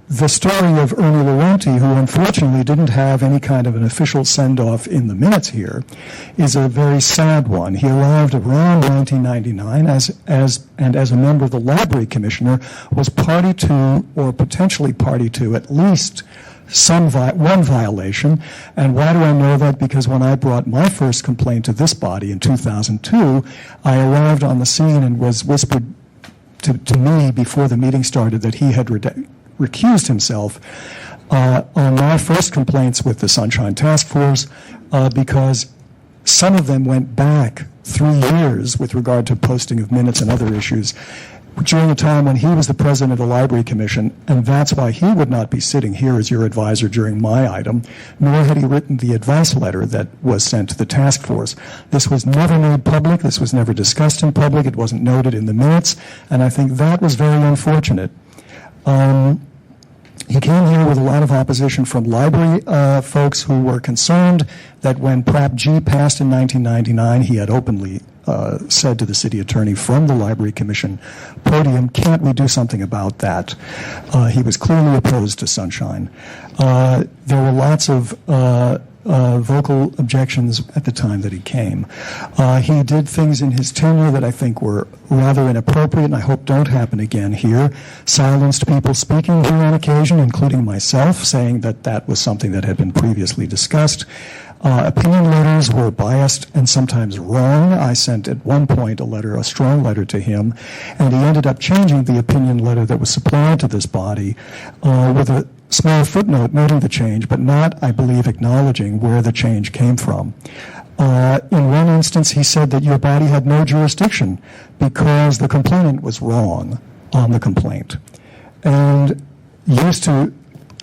The story of Ernie Laurenti, who unfortunately didn't have any kind of an official send-off in the minutes here, is a very sad one. He arrived around 1999 as a member of the Library Commissioner, was party to, or potentially party to, at least one violation. And why do I know that? Because when I brought my first complaint to this body in 2002, I arrived on the scene and was whispered to me before the meeting started that he had recused himself on my first complaints with the Sunshine Task Force because some of them went back 3 years with regard to posting of minutes and other issues during a time when he was the president of the Library Commission, and that's why he would not be sitting here as your advisor during my item, nor had he written the advice letter that was sent to the task force. This was never made public. This was never discussed in public. It wasn't noted in the minutes, and I think that was very unfortunate. He came here with a lot of opposition from library folks who were concerned that when Prop G passed in 1999, he had openly said to the city attorney from the Library Commission podium, can't we do something about that? He was clearly opposed to Sunshine. There were lots of vocal objections at the time that he came. He did things in his tenure that I think were rather inappropriate and I hope don't happen again here. Silenced people speaking here on occasion, including myself, saying that that was something that had been previously discussed. Opinion letters were biased and sometimes wrong. I sent at one point a strong letter to him, and he ended up changing the opinion letter that was supplied to this body with a small footnote noting the change, but not, I believe, acknowledging where the change came from. In one instance, he said that your body had no jurisdiction because the complainant was wrong on the complaint, and used to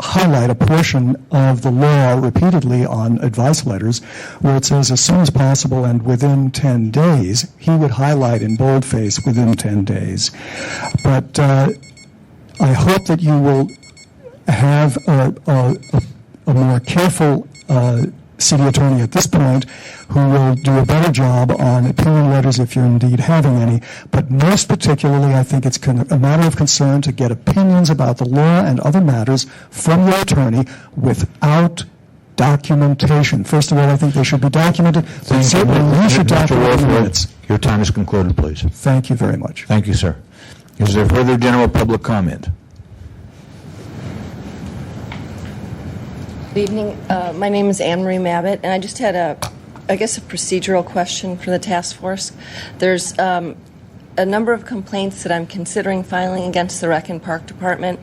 highlight a portion of the law repeatedly on advice letters where it says as soon as possible and within 10 days. He would highlight in boldface within 10 days. But I hope that you will have a more careful city attorney at this point who will do a better job on opinion letters if you're indeed having any. But most particularly, I think it's a matter of concern to get opinions about the law and other matters from your attorney without documentation. First of all, I think they should be documented. But certainly you should document the minutes. Your time is concluded, please. Thank you very much. Thank you, sir. Is there further general public comment? Good evening. My name is Anne Marie Mabbitt, and I just had a procedural question for the task force. There's a number of complaints that I'm considering filing against the Rec and Park Department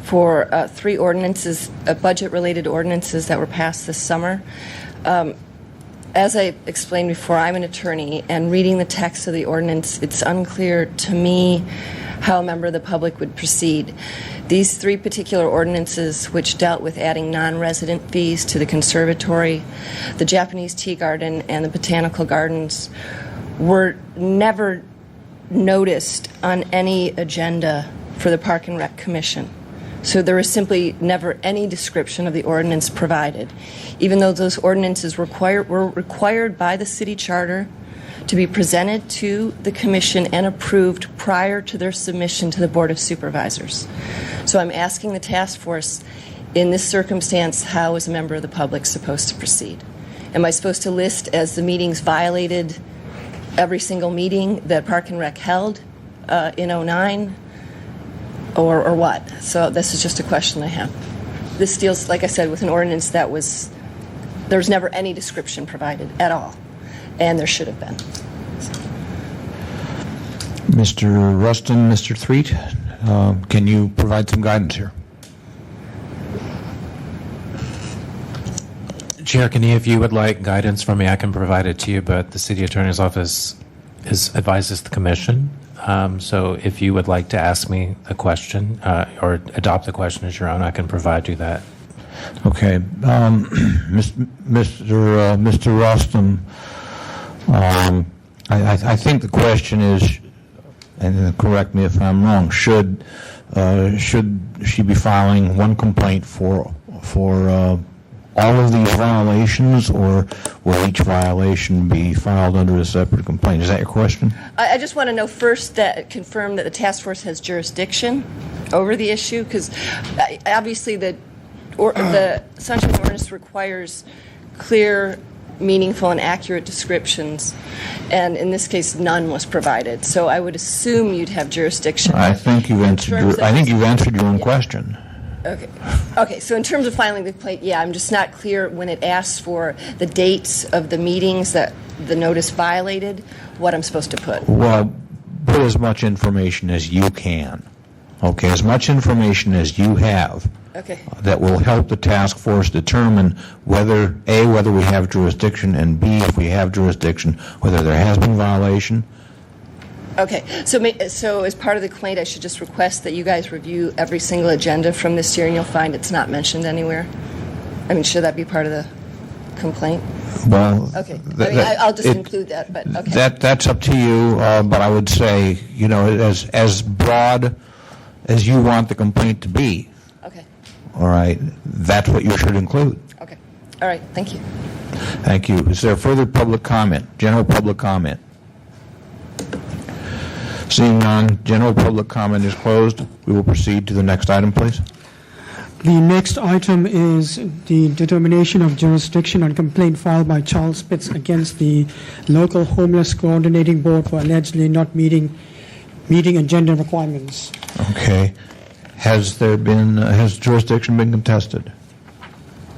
for 3 ordinances, budget-related ordinances that were passed this summer. As I explained before, I'm an attorney, and reading the text of the ordinance, it's unclear to me how a member of the public would proceed. These 3 particular ordinances, which dealt with adding non-resident fees to the conservatory, the Japanese tea garden, and the botanical gardens, were never noticed on any agenda for the Park and Rec Commission. So there was simply never any description of the ordinance provided, even though those ordinances were required by the city charter to be presented to the Commission and approved prior to their submission to the Board of Supervisors. So I'm asking the task force, in this circumstance, how is a member of the public supposed to proceed? Am I supposed to list as the meetings violated every single meeting that Park and Rec held in '09, or what? So this is just a question I have. This deals, like I said, with an ordinance that there was never any description provided at all, and there should have been. Mr. Rustin, Mr. Threet, can you provide some guidance here? Chair, if you would like guidance from me, I can provide it to you, but the City Attorney's Office advises the Commission. So if you would like to ask me a question or adopt the question as your own, I can provide you that. Okay. Mr. Rustin, I think the question is, and correct me if I'm wrong, should she be filing one complaint for all of these violations, or will each violation be filed under a separate complaint? Is that your question? I just want to know first confirm that the task force has jurisdiction over the issue, because obviously the Sunshine Ordinance requires clear, meaningful, and accurate descriptions, and in this case, none was provided. So I would assume you'd have jurisdiction. I think you've answered your own question. Okay. So in terms of filing the complaint, I'm just not clear when it asks for the dates of the meetings that the notice violated, what I'm supposed to put. Well, put as much information as you can. Okay, as much information as you have. Okay. That will help the task force determine whether we have jurisdiction, and B, if we have jurisdiction, whether there has been violation. Okay, so as part of the complaint, I should just request that you guys review every single agenda from this year, and you'll find it's not mentioned anywhere? I mean, should that be part of the complaint? Well, okay. I'll just include that, but okay. That's up to you, but I would say, as broad as you want the complaint to be. Okay. All right, that's what you should include. Okay. All right, thank you. Thank you. Is there further public comment? General public comment? Seeing none, general public comment is closed. We will proceed to the next item, please. The next item is the determination of jurisdiction on complaint filed by Charles Pitts against the local homeless coordinating board for allegedly not meeting agenda requirements. Okay. Has jurisdiction been contested?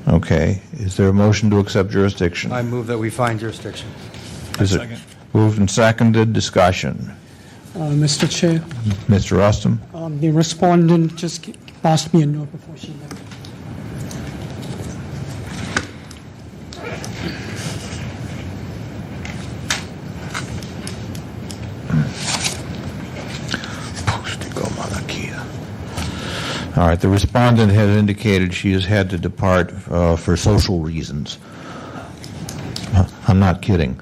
Okay. Is there a motion to accept jurisdiction? I move that we find jurisdiction. Is it moved and seconded? Discussion. Mr. Chair. Mr. Rustin. The respondent just passed me a note before she left. All right, the respondent has indicated she has had to depart for social reasons. I'm not kidding.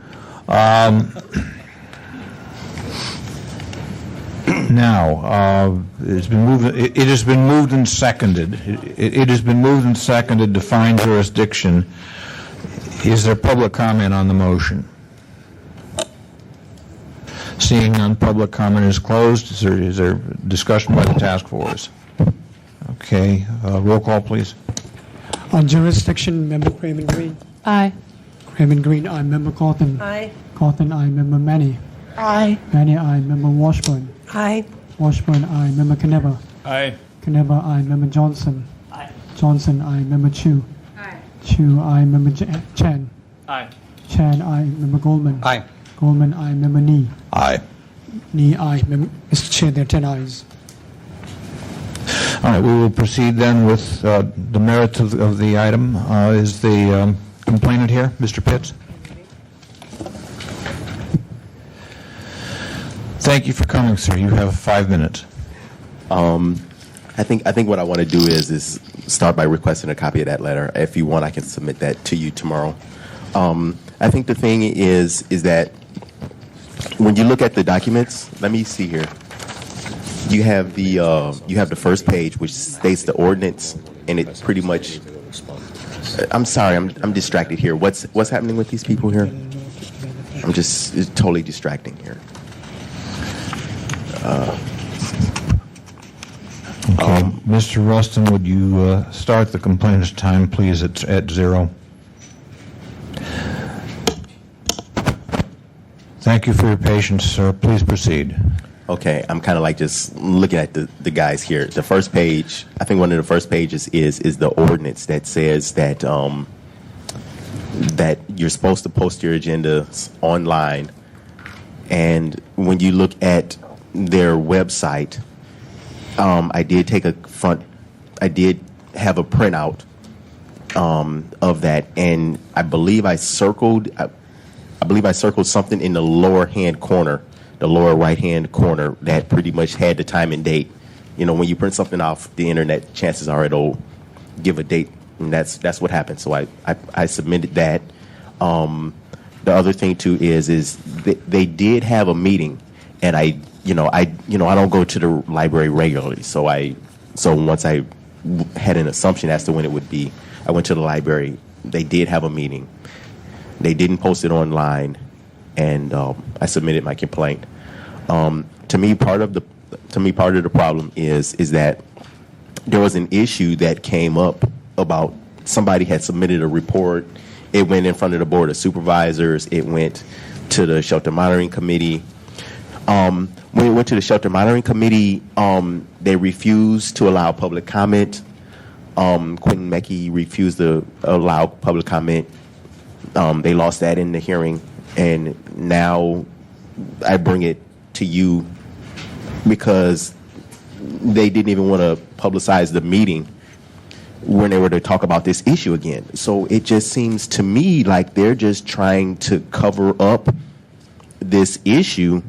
Now, it has been moved and seconded. It has been moved and seconded to find jurisdiction. Is there public comment on the motion? Seeing none, public comment is closed. Is there discussion by the task force? Okay, roll call, please. On jurisdiction, Member Craven Green. Aye. Craven Green, aye. Member Cawthon. Aye. Cawthon, aye. Member Manny. Aye. Manny, aye. Member Washburn. Aye. Washburn, aye. Member Knebber. Aye. Knebber, aye. Member Johnson. Aye. Johnson, aye. Member Chu. Aye. Chu, aye. Member Chan. Aye. Chan, aye. Member Goldman. Aye. Goldman, aye. Member Nee. Aye. Nee, aye. Mr. Chair, there are 10 ayes. All right, we will proceed then with the merits of the item. Is the complainant here, Mr. Pitts? Thank you for coming, sir. You have 5 minutes. I think what I want to do is start by requesting a copy of that letter. If you want, I can submit that to you tomorrow. I think the thing is that when you look at the documents, let me see here. You have the first page, which states the ordinance, and it pretty much. I'm sorry, I'm distracted here. What's happening with these people here? It's totally distracting here. Okay, Mr. Rustin, would you start the complainant's time, please, at 0? Thank you for your patience, sir. Please proceed. Okay, I'm kind of like just looking at the guys here. The first page, I think one of the first pages is the ordinance that says that that you're supposed to post your agendas online. And when you look at their website, I did have a printout of that, and I believe I circled something in the lower hand corner, the lower right hand corner, that pretty much had the time and date. You know, when you print something off the internet, chances are it'll give a date, and that's what happened. So I submitted that. The other thing too is they did have a meeting, and I don't go to the library regularly, so once I had an assumption as to when it would be, I went to the library. They did have a meeting. They didn't post it online, and I submitted my complaint. To me, part of the problem is that there was an issue that came up about somebody had submitted a report. It went in front of the Board of Supervisors. It went to the Shelter Monitoring Committee. When it went to the Shelter Monitoring Committee, they refused to allow public comment. Quentin Mackey refused to allow public comment. They lost that in the hearing, and now I bring it to you because they didn't even want to publicize the meeting when they were to talk about this issue again. So it just seems to me like they're just trying to cover up this issue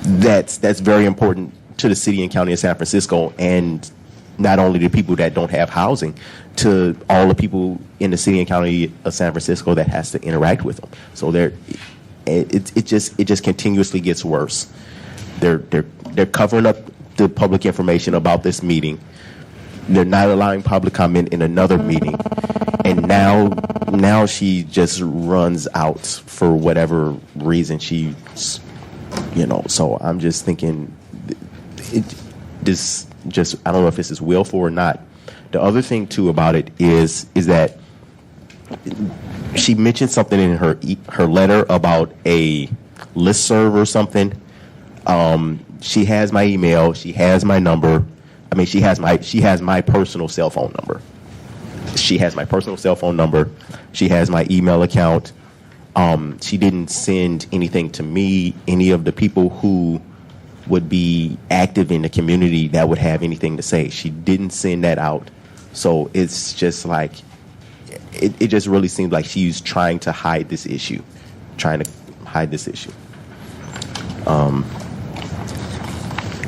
that's very important to the city and county of San Francisco, and not only the people that don't have housing, to all the people in the city and county of San Francisco that has to interact with them. So it just continuously gets worse. They're covering up the public information about this meeting. They're not allowing public comment in another meeting, and now she just runs out for whatever reason So I'm just thinking, I don't know if this is willful or not. The other thing too about it is that she mentioned something in her letter about a listserv or something. She has my email. She has my number. I mean, she has my personal cell phone number. She has my personal cell phone number. She has my email account. She didn't send anything to me, any of the people who would be active in the community that would have anything to say. She didn't send that out. So it's just like, it just really seems like she's trying to hide this issue. It's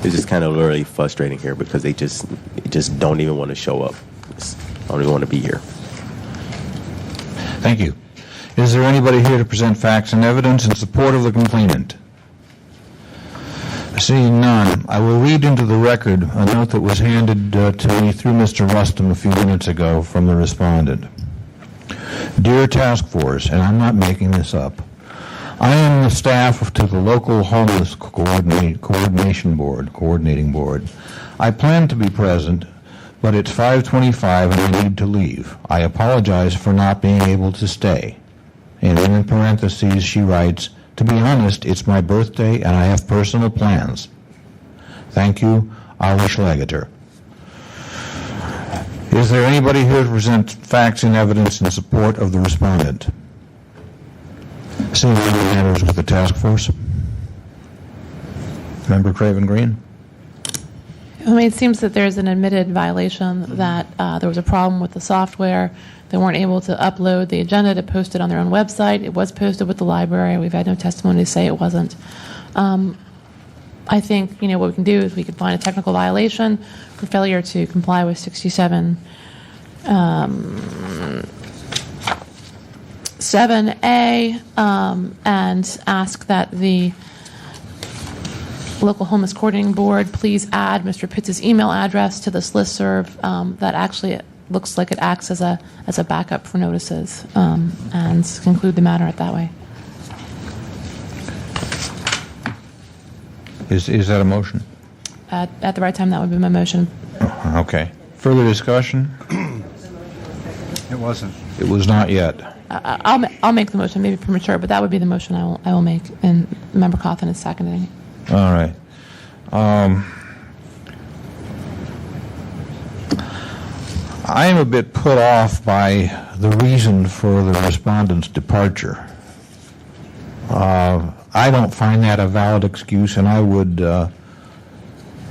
just kind of really frustrating here because they just don't even want to show up. Don't even want to be here. Thank you. Is there anybody here to present facts and evidence in support of the complainant? Seeing none, I will read into the record a note that was handed to me through Mr. Rustum a few minutes ago from the respondent. Dear Task Force, and I'm not making this up, I am the staff to the local homeless coordinating board. I plan to be present, but it's 5:25 and I need to leave. I apologize for not being able to stay. And then in parentheses she writes, to be honest, it's my birthday and I have personal plans. Thank you, Ali Schlageter. Is there anybody here to present facts and evidence in support of the respondent? Seeing any matters with the task force? Member Craven Green? I mean, it seems that there's an admitted violation, that there was a problem with the software. They weren't able to upload the agenda to post it on their own website. It was posted with the library. We've had no testimony to say it wasn't. I think, what we can do is we can find a technical violation for failure to comply with 67 7A, and ask that the local homeless coordinating board please add Mr. Pitts' email address to this listserv that actually looks like it acts as a backup for notices, and conclude the matter that way. Is that a motion? At the right time, that would be my motion. Okay. Further discussion? It wasn't. It was not yet. I'll make the motion, maybe premature, but that would be the motion I will make, and Member Cawthon is seconding it. All right. I am a bit put off by the reason for the respondent's departure. I don't find that a valid excuse, and I would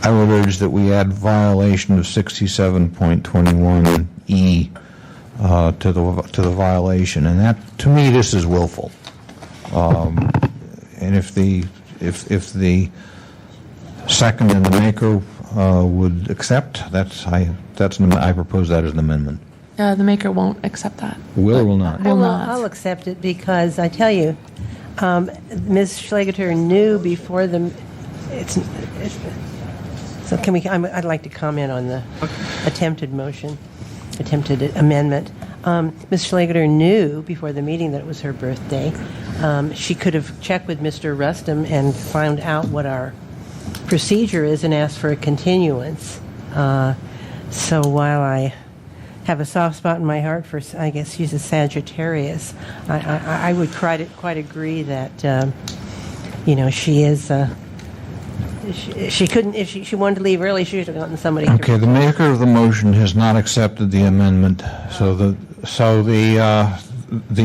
urge that we add violation of 67.21E to the violation, and that, to me, this is willful. And if the second and the maker would accept, I propose that as an amendment. The maker won't accept that. Will or will not? Will not. I'll accept it because I tell you, Ms. Schlegeter knew before the. So can we? I'd like to comment on the attempted amendment. Ms. Schlegeter knew before the meeting that it was her birthday. She could have checked with Mr. Rustum and found out what our procedure is and asked for a continuance. So while I have a soft spot in my heart for, I guess, she's a Sagittarius, I would quite agree that, she is. She couldn't, if she wanted to leave early, she should have gotten somebody. Okay, the maker of the motion has not accepted the amendment, so the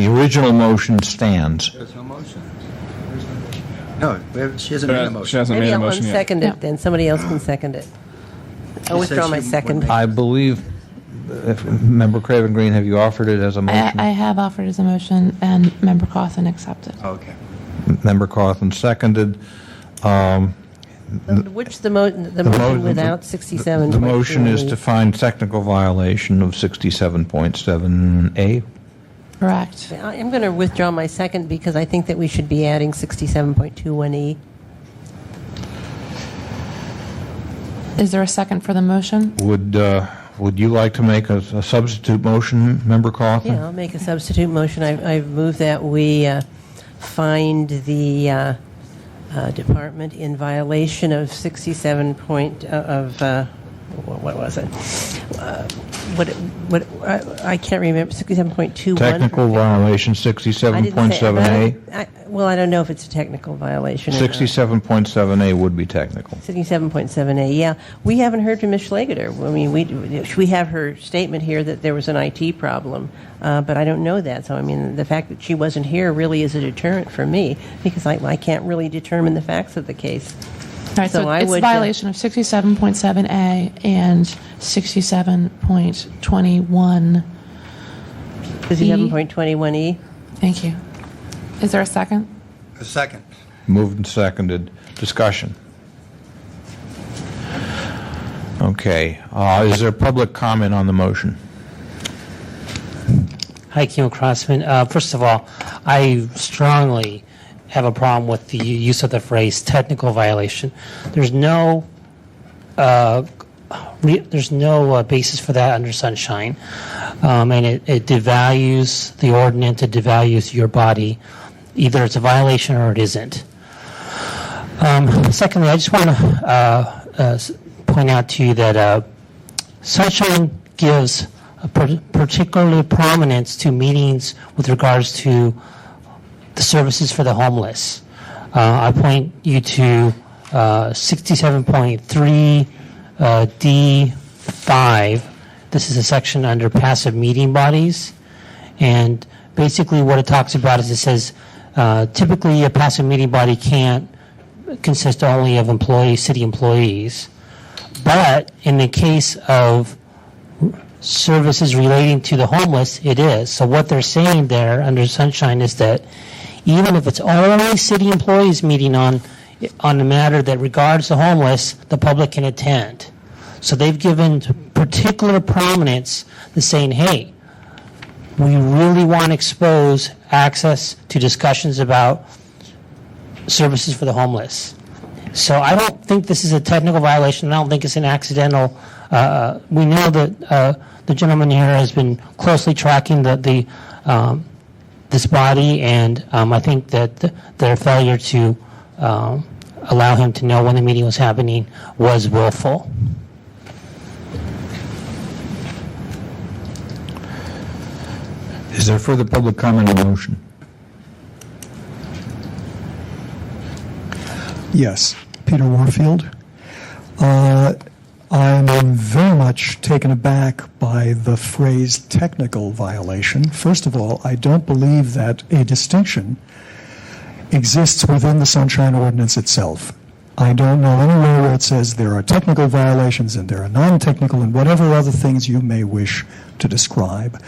original motion stands. There's no motion. No, she hasn't made a motion. She hasn't Maybe made a I'll motion yet. unsecond it, then somebody else can second it. I'll withdraw my second. I believe, Member Craven Green, have you offered it as a motion? I have offered as a motion, and Member Cawthon accepted. Okay. Member Cawthon seconded. Which the motion without 67. The motion is to find technical violation of 67.7A. Correct. I'm going to withdraw my second because I think that we should be adding 67.21E. Is there a second for the motion? Would you like to make a substitute motion, Member Cawthon? Yeah, I'll make a substitute motion. I've moved that we find the department in violation of 67 what was it? I can't remember. 67.21. Technical violation 67.7A. Well, I don't know if it's a technical violation. 67.7A would be technical. 67.7A. Yeah, we haven't heard from Ms. Schlegeter. I mean, we have her statement here that there was an IT problem, but I don't know that. So I mean, the fact that she wasn't here really is a deterrent for me because I can't really determine the facts of the case. All right, so it's a violation of 67.7A and 67.21. 67.21E. Thank you. Is there a second? A second. Moved and seconded. Discussion. Okay. Is there public comment on the motion? Hi, Kim Crossman. First of all, I strongly have a problem with the use of the phrase technical violation. There's no basis for that under Sunshine, and it devalues the ordinance, it devalues your body. Either it's a violation or it isn't. Secondly, I just want to point out to you that Sunshine gives a particular prominence to meetings with regards to the services for the homeless. I point you to 67.3 D5. This is a section under passive meeting bodies, and basically what it talks about is it says typically a passive meeting body can't consist only of city employees, but in the case of services relating to the homeless, it is. So what they're saying there under Sunshine is that even if it's only city employees meeting on a matter that regards the homeless, the public can attend. So they've given particular prominence to saying, hey, we really want to expose access to discussions about services for the homeless. So I don't think this is a technical violation. I don't think it's an accidental. We know that the gentleman here has been closely tracking this body, and I think that their failure to allow him to know when the meeting was happening was willful. Is Is there further public comment on the motion? Yes. Peter Warfield. I'm very much taken aback by the phrase technical violation. First of all, I don't believe that a distinction exists within the Sunshine Ordinance itself. I don't know anywhere where it says there are technical violations and there are non-technical and whatever other things you may wish to describe.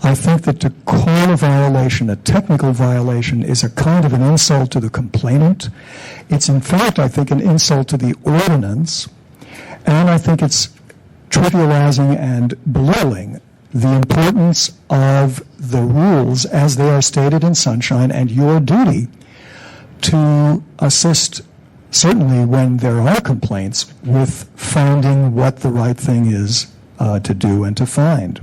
I think that to call a violation a technical violation is a kind of an insult to the complainant. It's in fact, I think, an insult to the ordinance, and I think it's trivializing and belittling the importance of the rules as they are stated in Sunshine and your duty to assist, certainly when there are complaints, with finding what the right thing is to do and to find.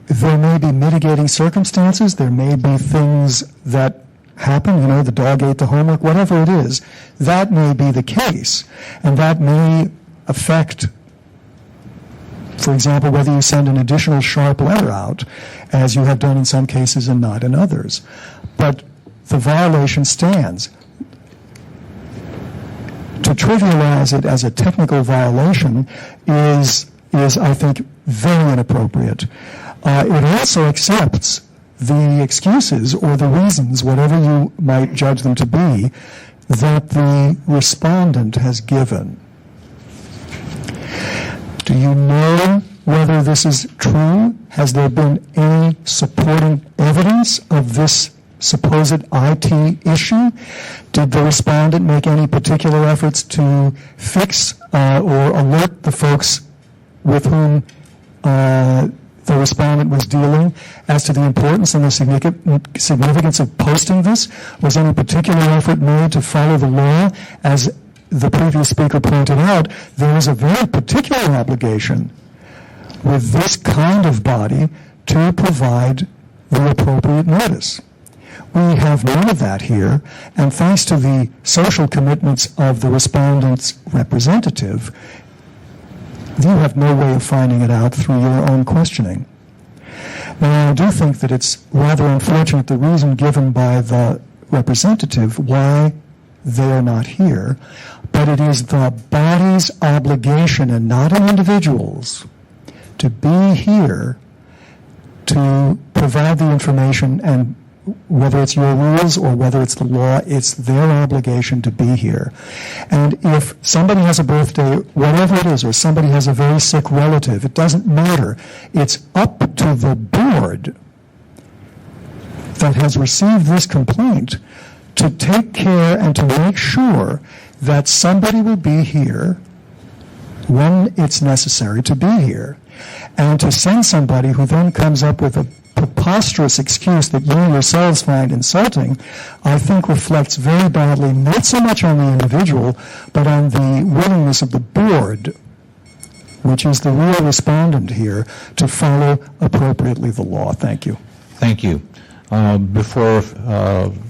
There may be mitigating circumstances. There may be things that happen, you know, the dog ate the homework, whatever it is. That may be the case, and that may affect, for example, whether you send an additional sharp letter out, as you have done in some cases and not in others. But the violation stands. To trivialize it as a technical violation is I think, very inappropriate. It also accepts the excuses or the reasons, whatever you might judge them to be, that the respondent has given. Do you know whether this is true? Has there been any supporting evidence of this supposed IT issue? Did the respondent make any particular efforts to fix or alert the folks with whom the respondent was dealing as to the importance and the significance of posting this? Was any particular effort made to follow the law? As the previous speaker pointed out, there is a very particular obligation with this kind of body to provide the appropriate notice. We have none of that here, and thanks to the social commitments of the respondent's representative, you have no way of finding it out through your own questioning. Now, I do think that it's rather unfortunate the reason given by the representative why they are not here, but it is the body's obligation and not an individual's to be here to provide the information, and whether it's your rules or whether it's the law, it's their obligation to be here. And if somebody has a birthday, whatever it is, or somebody has a very sick relative, it doesn't matter. It's up to the board that has received this complaint to take care and to make sure that somebody will be here when it's necessary to be here. And to send somebody who then comes up with a preposterous excuse that you yourselves find insulting, I think reflects very badly not so much on the individual, but on the willingness of the board, which is the real respondent here, to follow appropriately the law. Thank you. Thank you. Before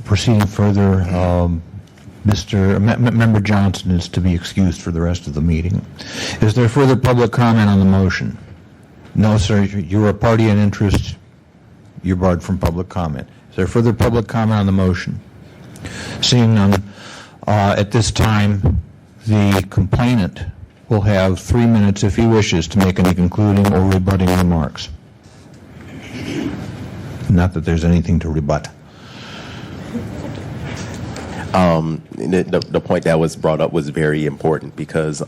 proceeding further, Member Johnson is to be excused for the rest of the meeting. Is there further public comment on the motion? No, sir. You're a party in interest. You're barred from public comment. Is there further public comment on the motion? Seeing none, at this time, the complainant will have 3 minutes, if he wishes, to make any concluding or rebutting remarks. Not that there's anything to rebut. The point that was brought up was very important because,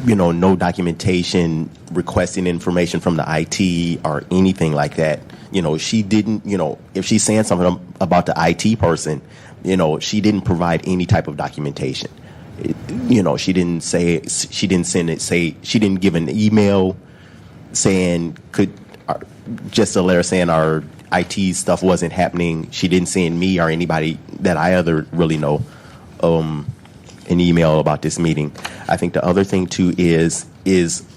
no documentation, requesting information from the IT or anything like that. She didn't, if she's saying something about the IT person, she didn't provide any type of documentation. She didn't send it, she didn't give an email saying, just a letter saying our IT stuff wasn't happening. She didn't send me or anybody that I really know an email about this meeting. I think the other thing too is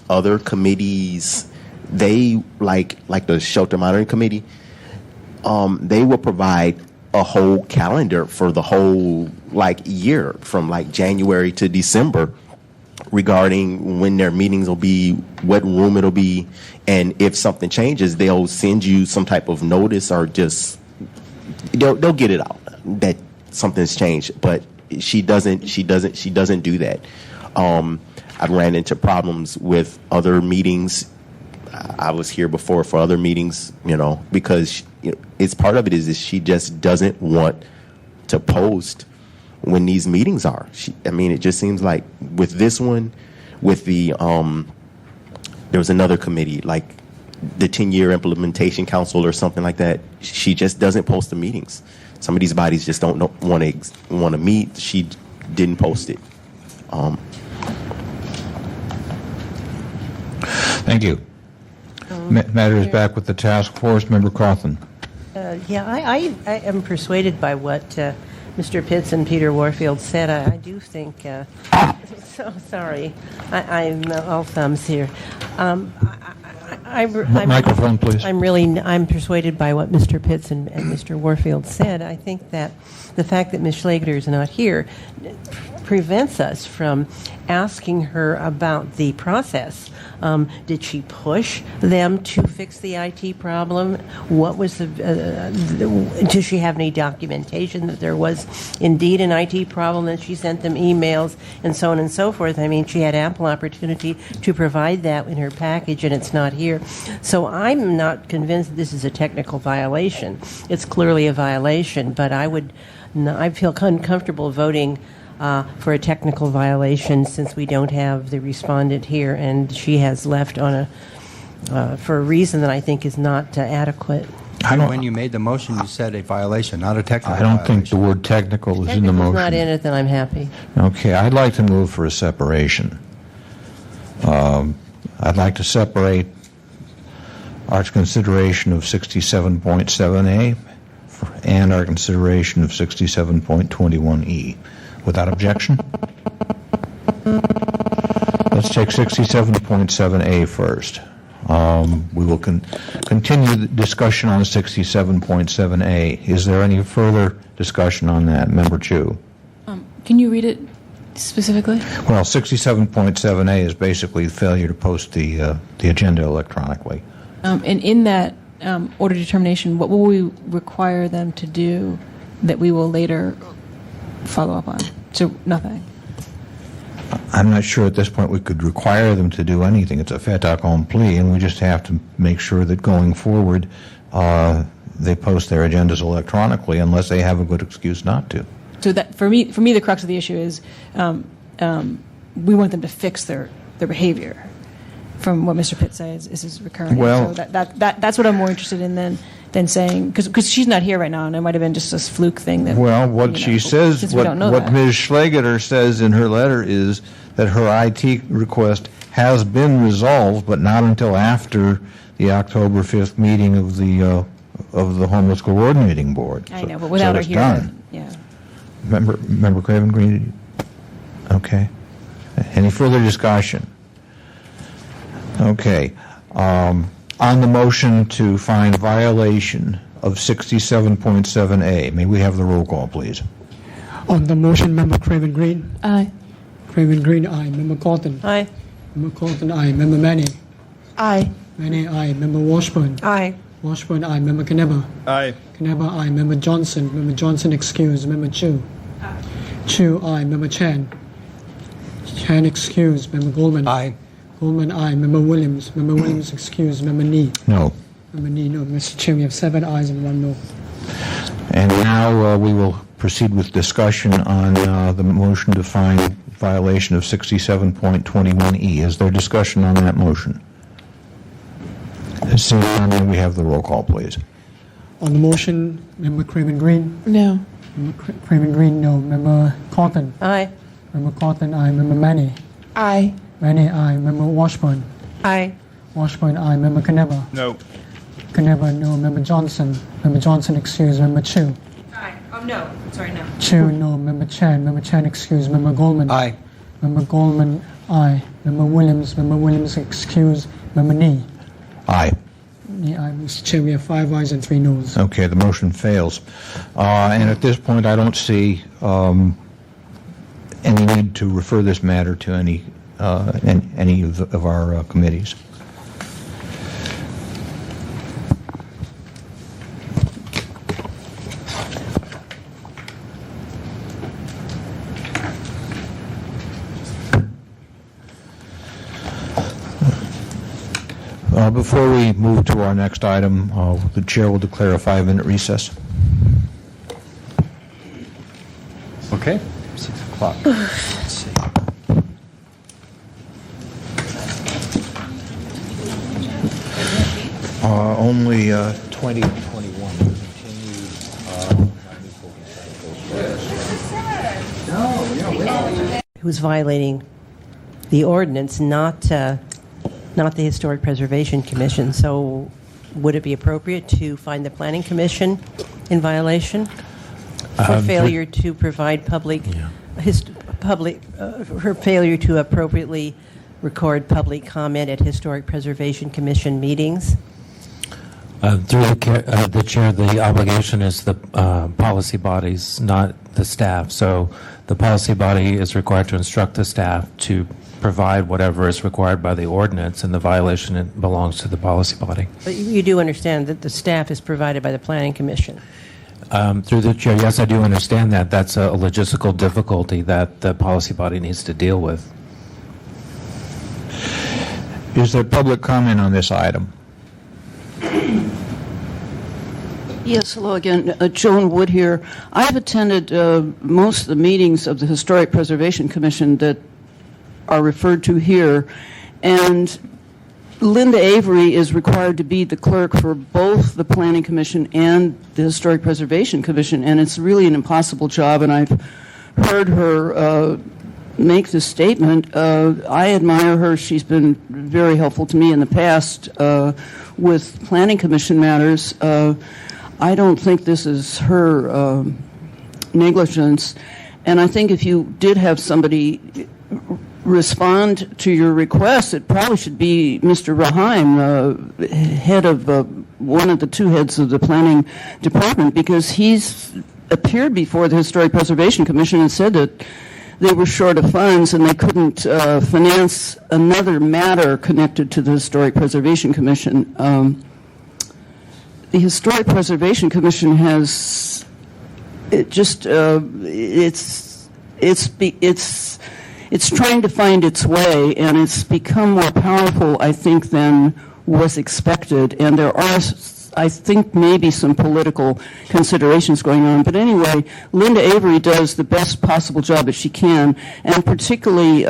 other committees, they like the Shelter Monitoring Committee, they will provide a whole calendar for the whole year from January to December regarding when their meetings will be, what room it'll be, and if something changes, they'll send you some type of notice, or just they'll get it out that something's changed. But she doesn't do that. I've ran into problems with other meetings. I was here before for other meetings, because it's part of it is she just doesn't want to post when these meetings are. It just seems like with this one, with the there was another committee, like the 10-year implementation council or something like that. She just doesn't post the meetings. Some of these bodies just don't want to meet. She didn't post it. Thank you. Matter is back with the task force. Member Cawthon. I am persuaded by what Mr. Pitts and Peter Warfield said. I do think. So sorry, I'm all thumbs here. Microphone, please. I'm persuaded by what Mr. Pitts and Mr. Warfield said. I think that the fact that Ms. Schlager is not here prevents us from asking her about the process. Did she push them to fix the IT problem? What was does she have any documentation that there was indeed an IT problem, that she sent them emails and so on and so forth? She had ample opportunity to provide that in her package, and it's not here. So I'm not convinced that this is a technical violation. It's clearly a violation, but I feel uncomfortable voting for a technical violation, since we don't have the respondent here, and she has left on for a reason that I think is not adequate. When you made the motion, you said a violation, not a technical I don't violation. think the word technical is in the motion. If it's not in it, then I'm happy. Okay, I'd like to move for a separation. I'd like to separate our consideration of 67.7A and our consideration of 67.21E. Without objection? Let's take 67.7A first. We will continue the discussion on 67.7A. Is there any further discussion on that? Member Chu. Can you read it specifically? Well, 67.7A is basically failure to post the agenda electronically. And in that order determination, what will we require them to do that we will later follow up on? So nothing. I'm not sure at this point we could require them to do anything. It's a fait accompli, and we just have to make sure that going forward they post their agendas electronically unless they have a good excuse not to. So that for me, the crux of the issue is we want them to fix their behavior. From what Mr. Pitt says, this is recurring. Well, so that's what I'm more interested in than saying, because she's not here right now, and it might have been just this fluke thing that. Well, what she says, what Ms. Schlager says in her letter is that her IT request has been resolved, but not until after the October 5th meeting of the Homeless Coordinating Board. I know, but without her here, done. Yeah. Member Craven Green. Okay. Any further discussion? Okay. On the motion to find violation of 67.7A, may we have the roll call, please? On the motion, Member Craven Green. Aye. Craven Green, aye. Member Cawthon. Aye. Member Cawthon, aye. Member Manny. Aye. Manny, aye. Member Washburn. Aye. Washburn, aye. Member Knebber. Aye. Knebber, aye. Member Johnson. Member Johnson, excused. Member Chu. Aye. Chu, aye. Member Chan. Chan, excused. Member Goldman. Aye. Goldman, aye. Member Williams. Member Williams, excused. Member Nee. No. Member Nee, no. Mr. Chair, we have 7 ayes and 1 no. And now we will proceed with discussion on the motion to find violation of 67.21E. Is there discussion on that motion? Seeing none, may we have the roll call, please? On the motion, Member Craven Green. No. Member Craven Green, no. Member Cawthon. Aye. Member Cawthon, aye. Member Manny. Aye. Manny, aye. Member Washburn. Aye. Washburn, aye. Member Knebber. No. Knebber, no. Member Johnson. Member Johnson, excused. Member Chu. Aye. No. Sorry, no. Chu, no. Member Chan. Member Chan, excused. Member Goldman. Aye. Member Goldman, aye. Member Williams. Member Williams, excused. Member Nee. Aye. Nee, aye. Mr. Chair, we have 5 ayes and 3 noes. Okay, the motion fails. And at this point, I don't see any need to refer this matter to any any of our committees. Before we move to our next item, the chair will declare a 5-minute recess. Okay, 6 o'clock. Let's see. Only 20 and 21. Who's violating the ordinance, not the Historic Preservation Commission. So would it be appropriate to find the Planning Commission in violation for failure to provide her failure to appropriately record public comment at Historic Preservation Commission meetings? Through the chair, the obligation is the policy bodies, not the staff. So the policy body is required to instruct the staff to provide whatever is required by the ordinance, and the violation belongs to the policy body. But you do understand that the staff is provided by the Planning Commission? Through the chair, yes, I do understand that. That's a logistical difficulty that the policy body needs to deal with. Is there public comment on this item? Yes, hello again. Joan Wood here. I've attended most of the meetings of the Historic Preservation Commission that are referred to here, and Linda Avery is required to be the clerk for both the Planning Commission and the Historic Preservation Commission, and it's really an impossible job, and I've heard her make this statement. I admire her. She's been very helpful to me in the past with Planning Commission matters. I don't think this is her negligence, and I think if you did have somebody respond to your request, it probably should be Mr. Raheim, head of one of the two heads of the planning department, because he's appeared before the Historic Preservation Commission and said that they were short of funds and they couldn't finance another matter connected to the Historic Preservation Commission. The Historic Preservation Commission has it's trying to find its way, and it's become more powerful, I think, than was expected. And there are, I think, maybe some political considerations going on. But anyway, Linda Avery does the best possible job that she can, and particularly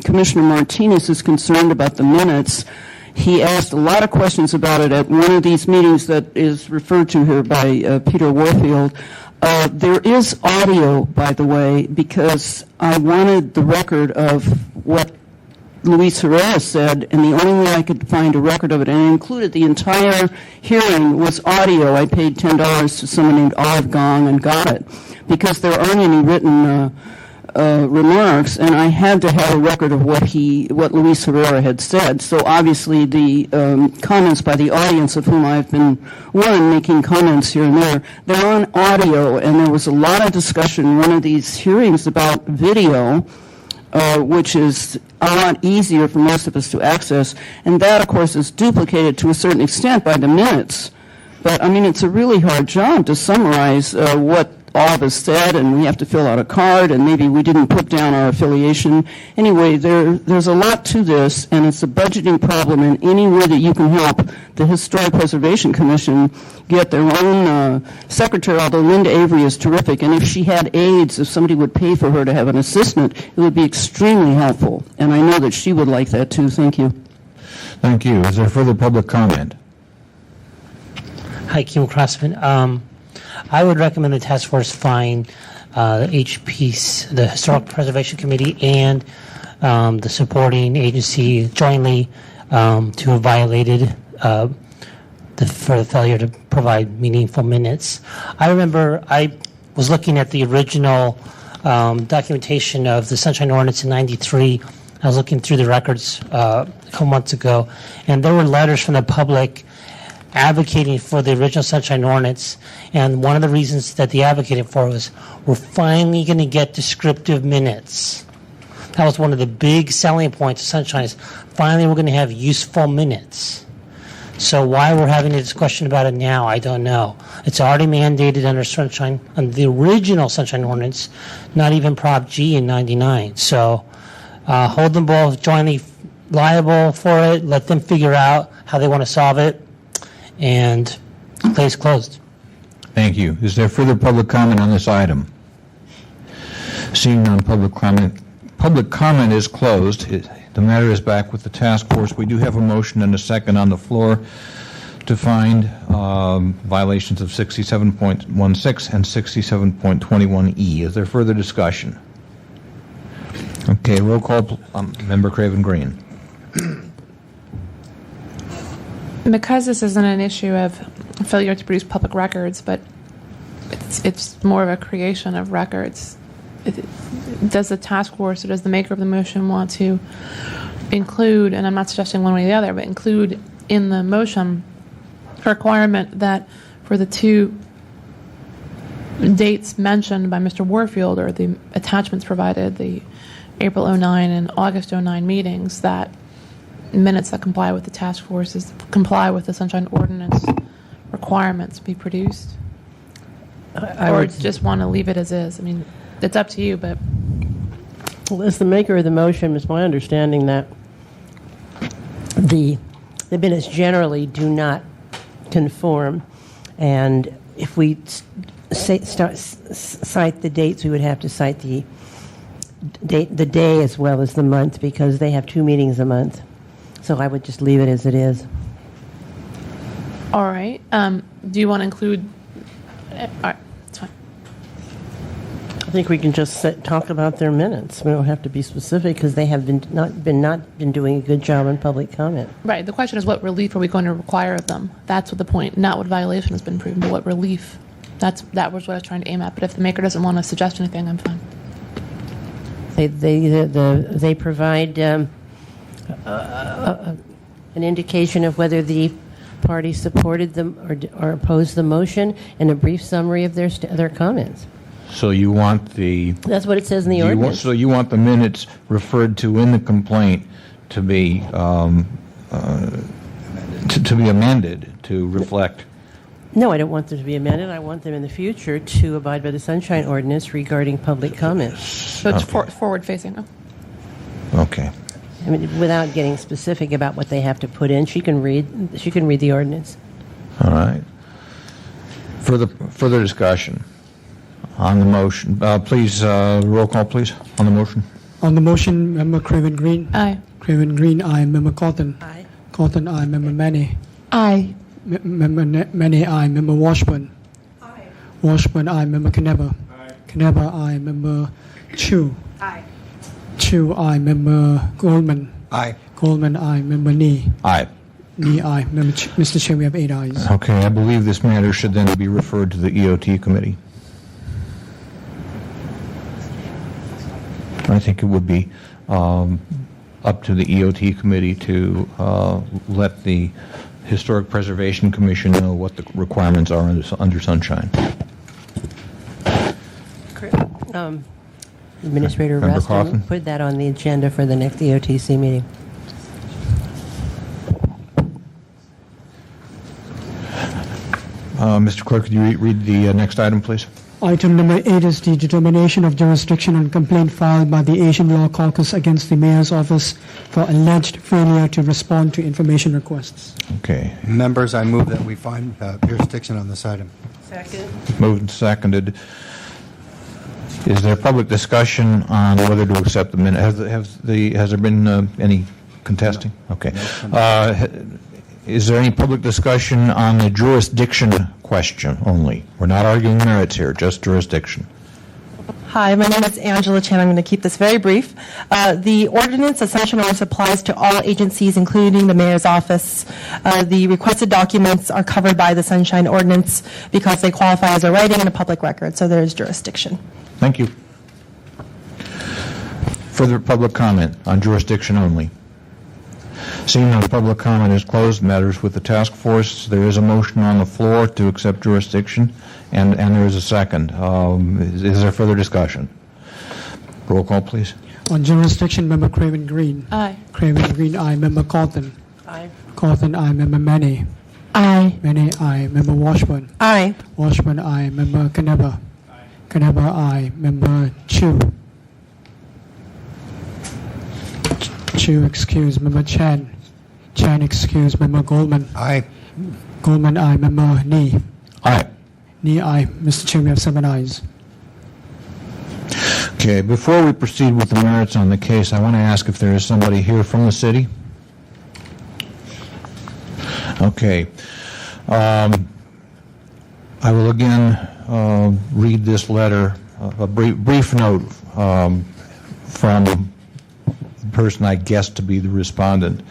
Commissioner Martinez is concerned about the minutes. He asked a lot of questions about it at one of these meetings that is referred to here by Peter Warfield. There is audio, by the way, because I wanted the record of what Luis Herrera said, and the only way I could find a record of it, and it included the entire hearing, was audio. I paid $10 to someone named Olive Gong and got it, because there aren't any written remarks, and I had to have a record of what Luis Herrera had said. So obviously the comments by the audience, of whom I've been making comments here and there, they're on audio, and there was a lot of discussion in one of these hearings about video, which is a lot easier for most of us to access, and that, of course, is duplicated to a certain extent by the minutes. But, I mean, it's a really hard job to summarize what all of us said, and we have to fill out a card, and maybe we didn't put down our affiliation. Anyway, there's a lot to this, and it's a budgeting problem, and any way that you can help the Historic Preservation Commission get their own secretary, although Linda Avery is terrific, and if she had aides, if somebody would pay for her to have an assistant, it would be extremely helpful, and I know that she would like that too. Thank you. Thank you. Is there further public comment? Hi, Kim Crossman. I would recommend the task force find the HPC, the Historic Preservation Committee, and the supporting agency jointly to have violated for the failure to provide meaningful minutes. I remember I was looking at the original documentation of the Sunshine Ordinance in '93. I was looking through the records a couple months ago, and there were letters from the public advocating for the original Sunshine Ordinance, and one of the reasons that they advocated for was, we're finally going to get descriptive minutes. That was one of the big selling points of Sunshine is finally we're going to have useful minutes. So why we're having a discussion about it now, I don't know. It's already mandated under Sunshine, under the original Sunshine Ordinance, not even Prop G in 99. So hold them both jointly liable for it, let them figure out how they want to solve it, and case closed. Thank you. Is there further public comment on this item? Seeing none, public comment is closed. The matter is back with the task force. We do have a motion and a second on the floor to find violations of 67.16 and 67.21E. Is there further discussion? Okay, roll call. Member Craven Green. Because this isn't an issue of failure to produce public records, but it's more of a creation of records. Does the task force or does the maker of the motion want to include, and I'm not suggesting one way or the other, but include in the motion a requirement that for the two dates mentioned by Mr. Warfield or the attachments provided, the April 09 and August 09 meetings, that minutes that comply with the task forces comply with the Sunshine Ordinance requirements be produced? Or just want to leave it as is? I mean, it's up to you, but... Well, as the maker of the motion, it's my understanding that the minutes generally do not conform, and if we cite the dates, we would have to cite the day as well as the month, because they have 2 meetings a month. So I would just leave it as it is. All right. Do you want to include... All right, it's fine. I think we can just talk about their minutes. We don't have to be specific because they have not been doing a good job on public comment. Right. The question is, what relief are we going to require of them? That's what the point. Not what violation has been proven, but what relief. That was what I was trying to aim at. But if the maker doesn't want to suggest anything, I'm fine. They provide an indication of whether the party supported them or opposed the motion, and a brief summary of their comments. So you want the... That's what it says in the ordinance. So you want the minutes referred to in the complaint to be amended to reflect... No, I don't want them to be amended. I want them in the future to abide by the Sunshine Ordinance regarding public comment. So it's forward-facing. Okay. I mean, without getting specific about what they have to put in, she can read the ordinance. All right. Further discussion on the motion. Please, roll call, please, on the motion. On the motion, Member Craven Green. Aye. Craven Green, aye. Member Cotton. Aye. Cotton, aye. Member Manny. Aye. Member Manny, aye. Member Washburn. Aye. Washburn, aye. Member Knebber. Aye. Knebber, aye. Member Chu. Aye. Chu, aye. Member Goldman. Aye. Goldman, aye. Member Nee. Aye. Nee, aye. Mr. Chair, we have 8 ayes. Okay, I believe this matter should then be referred to the EOT committee. I think it would be up to the EOT committee to let the Historic Preservation Commission know what the requirements are under Sunshine. Administrator Member Rustin, Coffin? put that on the agenda for the next EOTC meeting. Mr. Clerk, could you read the next item, please? Item number 8 is the determination of jurisdiction on complaint filed by the Asian Law Caucus against the Mayor's Office for alleged failure to respond to information requests. Okay. Members, I move that we find jurisdiction on this item. Second. Moved and seconded. Is there public discussion on whether to accept the minute? Has there been any contesting? No. Okay. Is there any public discussion on the jurisdiction question only? We're not arguing merits here, just jurisdiction. Hi, my name is Angela Chen. I'm going to keep this very brief. The ordinance, the Sunshine Ordinance, applies to all agencies, including the Mayor's Office. The requested documents are covered by the Sunshine Ordinance because they qualify as a writing and a public record, so there is jurisdiction. Thank you. Further public comment on jurisdiction only? Seeing no public comment is closed, matters with the task force. There is a motion on the floor to accept jurisdiction, and there is a second. Is there further discussion? Roll call, please. On jurisdiction, Member Craven Green. Aye. Craven Green, aye. Member Cawthon. Aye. Cawthon, aye. Member Manny. Aye. Manny, aye. Member Washburn. Aye. Washburn, aye. Member Caneva. Caneva, aye. Member Chu. Chu, excuse. Member Chan. Chan, excuse. Member Goldman. Aye. Goldman, aye. Member Nee. Aye. Nee, aye. Mr. Chair, we have 7 ayes. Okay, before we proceed with the merits on the case, I want to ask if there is somebody here from the city. Okay. I will again read this letter, a brief note from the person I guessed to be the respondent.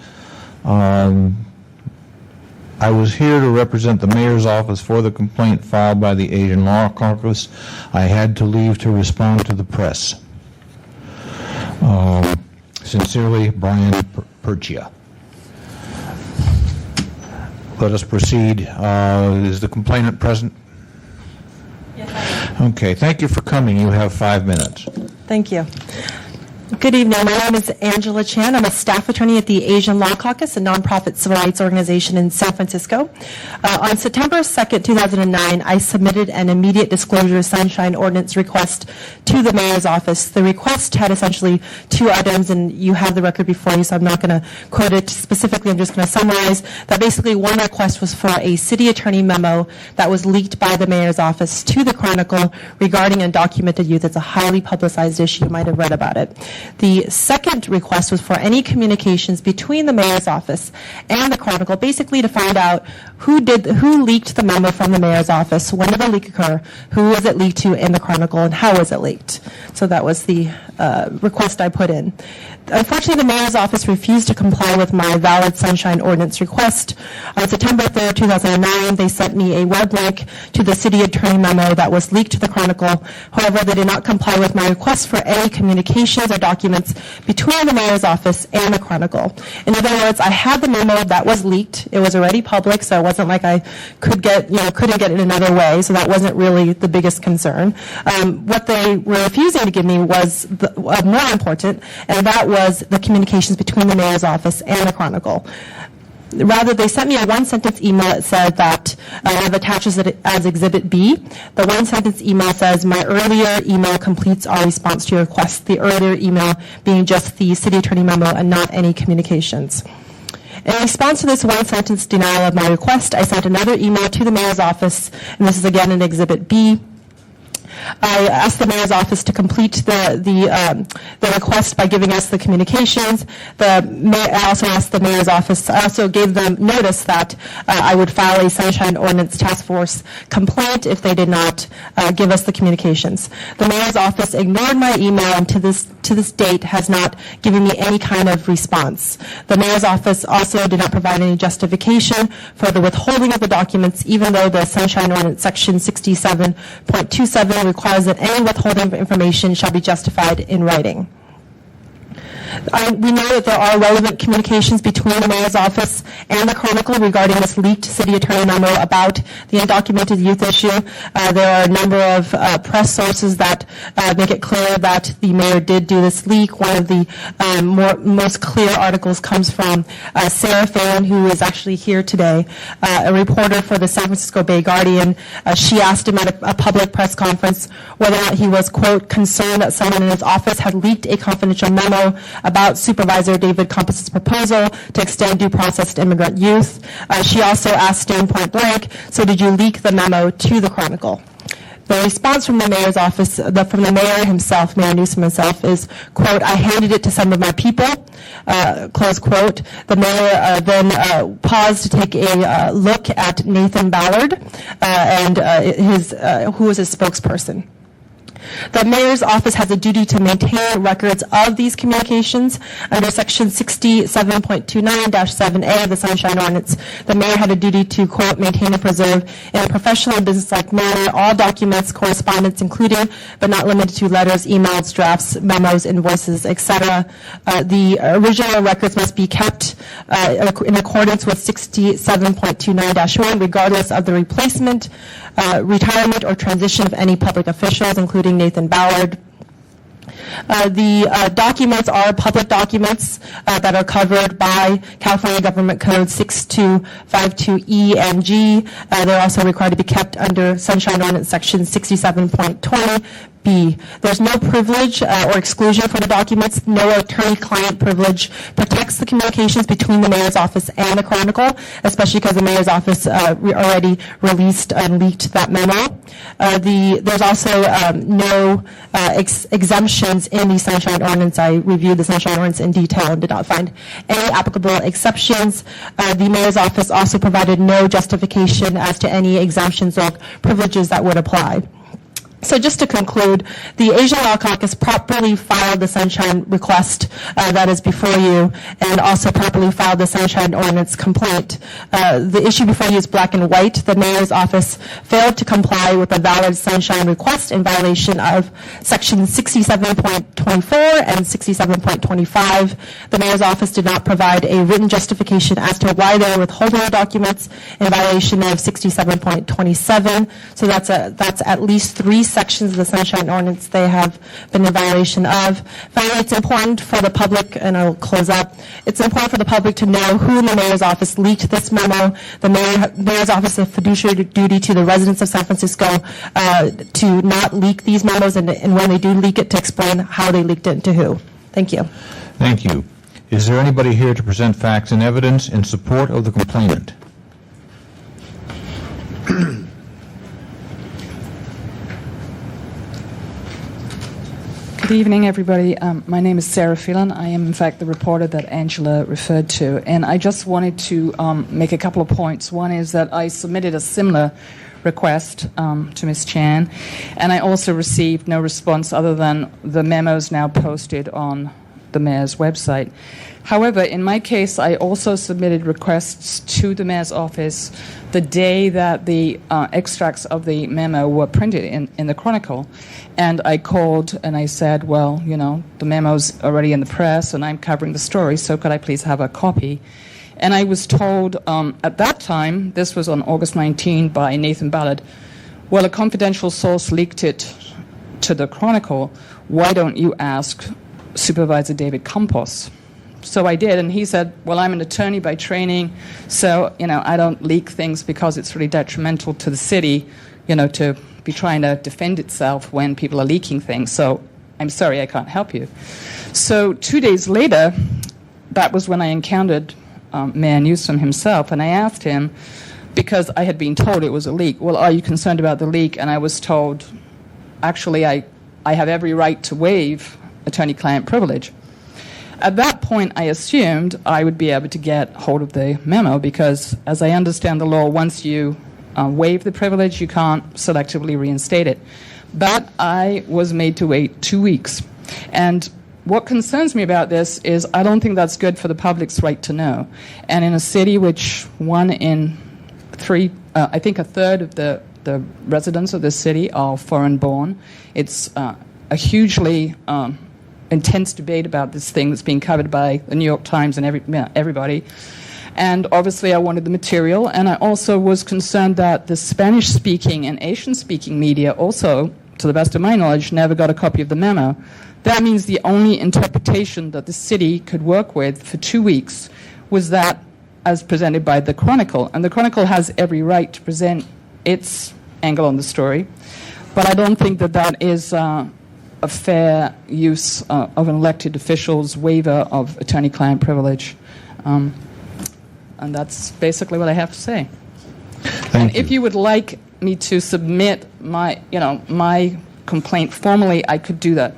I was here to represent the mayor's office for the complaint filed by the Asian Law Caucus. I had to leave to respond to the press. Sincerely, Brian Perchia. Let us proceed. Is the complainant present? Yes, Okay, thank you for coming. You have 5 minutes. Thank you. Good evening. My name is Angela Chan. I'm a staff attorney at the Asian Law Caucus, a nonprofit civil rights organization in San Francisco. On September 2nd, 2009, I submitted an immediate disclosure sunshine ordinance request to the mayor's office. The request had essentially 2 items, and you have the record before you, so I'm not going to quote it specifically. I'm just going to summarize that basically one request was for a city attorney memo that was leaked by the mayor's office to the Chronicle regarding undocumented youth. It's a highly publicized issue. You might have read about it. The second request was for any communications between the mayor's office and the Chronicle, basically to find out who leaked the memo from the mayor's office, when did the leak occur, who was it leaked to in the Chronicle, and how was it leaked. So that was the request I put in. Unfortunately, the mayor's office refused to comply with my valid sunshine ordinance request. On September 3rd, 2009, they sent me a web link to the city attorney memo that was leaked to the Chronicle. However, they did not comply with my request for any communications or documents between the mayor's office and the Chronicle. In other words, I had the memo that was leaked. It was already public, so it wasn't like I couldn't get it another way, so that wasn't really the biggest concern. What they were refusing to give me was more important, and that was the communications between the mayor's office and the Chronicle. Rather, they sent me a one-sentence email that said that I've attached it as Exhibit B. The one-sentence email says, my earlier email completes our response to your request. The earlier email being just the city attorney memo and not any communications. In response to this one-sentence denial of my request, I sent another email to the mayor's office, and this is again in Exhibit B. I asked the mayor's office to complete the request by giving us the communications. I also asked the mayor's office, I also gave them notice that I would file a Sunshine Ordinance Task Force complaint if they did not give us the communications. The mayor's office ignored my email and to this date has not given me any kind of response. The mayor's office also did not provide any justification for the withholding of the documents, even though the Sunshine Ordinance Section 67.27 requires that any withholding of information shall be justified in writing. We know that there are relevant communications between the mayor's office and the Chronicle regarding this leaked city attorney memo about the undocumented youth issue. There are a number of press sources that make it clear that the mayor did do this leak. One of the most clear articles comes from Sarah Phelan, who is actually here today, a reporter for the San Francisco Bay Guardian. She asked him at a public press conference whether or not he was, quote, concerned that someone in his office had leaked a confidential memo about Supervisor David Compass's proposal to extend due process to immigrant youth. She also asked him point blank, so did you leak the memo to the Chronicle? The response from the mayor's office, from the mayor himself, Mayor Newsom himself, is, quote, I handed it to some of my people, close quote. The mayor then paused to take a look at Nathan Ballard, who was his spokesperson. The mayor's office has a duty to maintain records of these communications. Under Section 67.29-7A of the Sunshine Ordinance, the mayor had a duty to, quote, maintain and preserve in a professional and businesslike manner all documents, correspondence, including but not limited to letters, emails, drafts, memos, invoices, etc. The original records must be kept in accordance with 67.29-1, regardless of the replacement, retirement, or transition of any public officials, including Nathan Ballard. The documents are public documents that are covered by California Government Code 6252E and G. They're also required to be kept under Sunshine Ordinance Section 67.20. B. There's no privilege or exclusion for the documents. No attorney-client privilege protects the communications between the mayor's office and the Chronicle, especially because the mayor's office already released and leaked that memo. There's also no exemptions in the Sunshine Ordinance. I reviewed the Sunshine Ordinance in detail and did not find any applicable exceptions. The mayor's office also provided no justification as to any exemptions or privileges that would apply. So just to conclude, the Asian Law Caucus properly filed the Sunshine request that is before you, and also properly filed the Sunshine Ordinance complaint. The issue before you is black and white. The mayor's office failed to comply with a valid Sunshine request in violation of Section 67.24 and 67.25. The mayor's office did not provide a written justification as to why they were withholding the documents in violation of 67.27. So that's at least 3 sections of the Sunshine Ordinance they have been in violation of. Finally, it's important for the public, and I will close up, it's important for the public to know who in the mayor's office leaked this memo. The mayor's office has a fiduciary duty to the residents of San Francisco to not leak these memos, and when they do leak it, to explain how they leaked it and to who. Thank you. Thank you. Is there anybody here to present facts and evidence in support of the complainant? Good evening, everybody. My name is Sarah Phelan. I am, in fact, the reporter that Angela referred to. And I just wanted to make a couple of points. One is that I submitted a similar request to Ms. Chan, and I also received no response other than the memos now posted on the mayor's website. However, in my case, I also submitted requests to the mayor's office the day that the extracts of the memo were printed in the Chronicle. And I called and I said, well, you know, the memo's already in the press and I'm covering the story, so could I please have a copy? And I was told at that time, this was on August 19 by Nathan Ballard, well, a confidential source leaked it to the Chronicle. Why don't you ask Supervisor David Campos? So I did, and he said, well, I'm an attorney by training, so, you know, I don't leak things because it's really detrimental to the city, you know, to be trying to defend itself when people are leaking things. So I'm sorry, I can't help you. So 2 days later, that was when I encountered Mayor Newsom himself, and I asked him, because I had been told it was a leak, well, are you concerned about the leak? And I was told, actually, I have every right to waive attorney-client privilege. At that point, I assumed I would be able to get hold of the memo because, as I understand the law, once you waive the privilege, you can't selectively reinstate it. But I was made to wait 2 weeks. And what concerns me about this is I don't think that's good for the public's right to know. And in a city which 1 in 3, I think a third of the residents of this city are foreign-born, it's a hugely intense debate about this thing that's being covered by the New York Times and everybody. And obviously I wanted the material, and I also was concerned that the Spanish-speaking and Asian-speaking media also, to the best of my knowledge, never got a copy of the memo. That means the only interpretation that the city could work with for 2 weeks was that as presented by the Chronicle. And the Chronicle has every right to present its angle on the story, but I don't think that that is a fair use of an elected official's waiver of attorney-client privilege. And that's basically what I have to say. And if you would like me to submit my complaint formally, I could do that.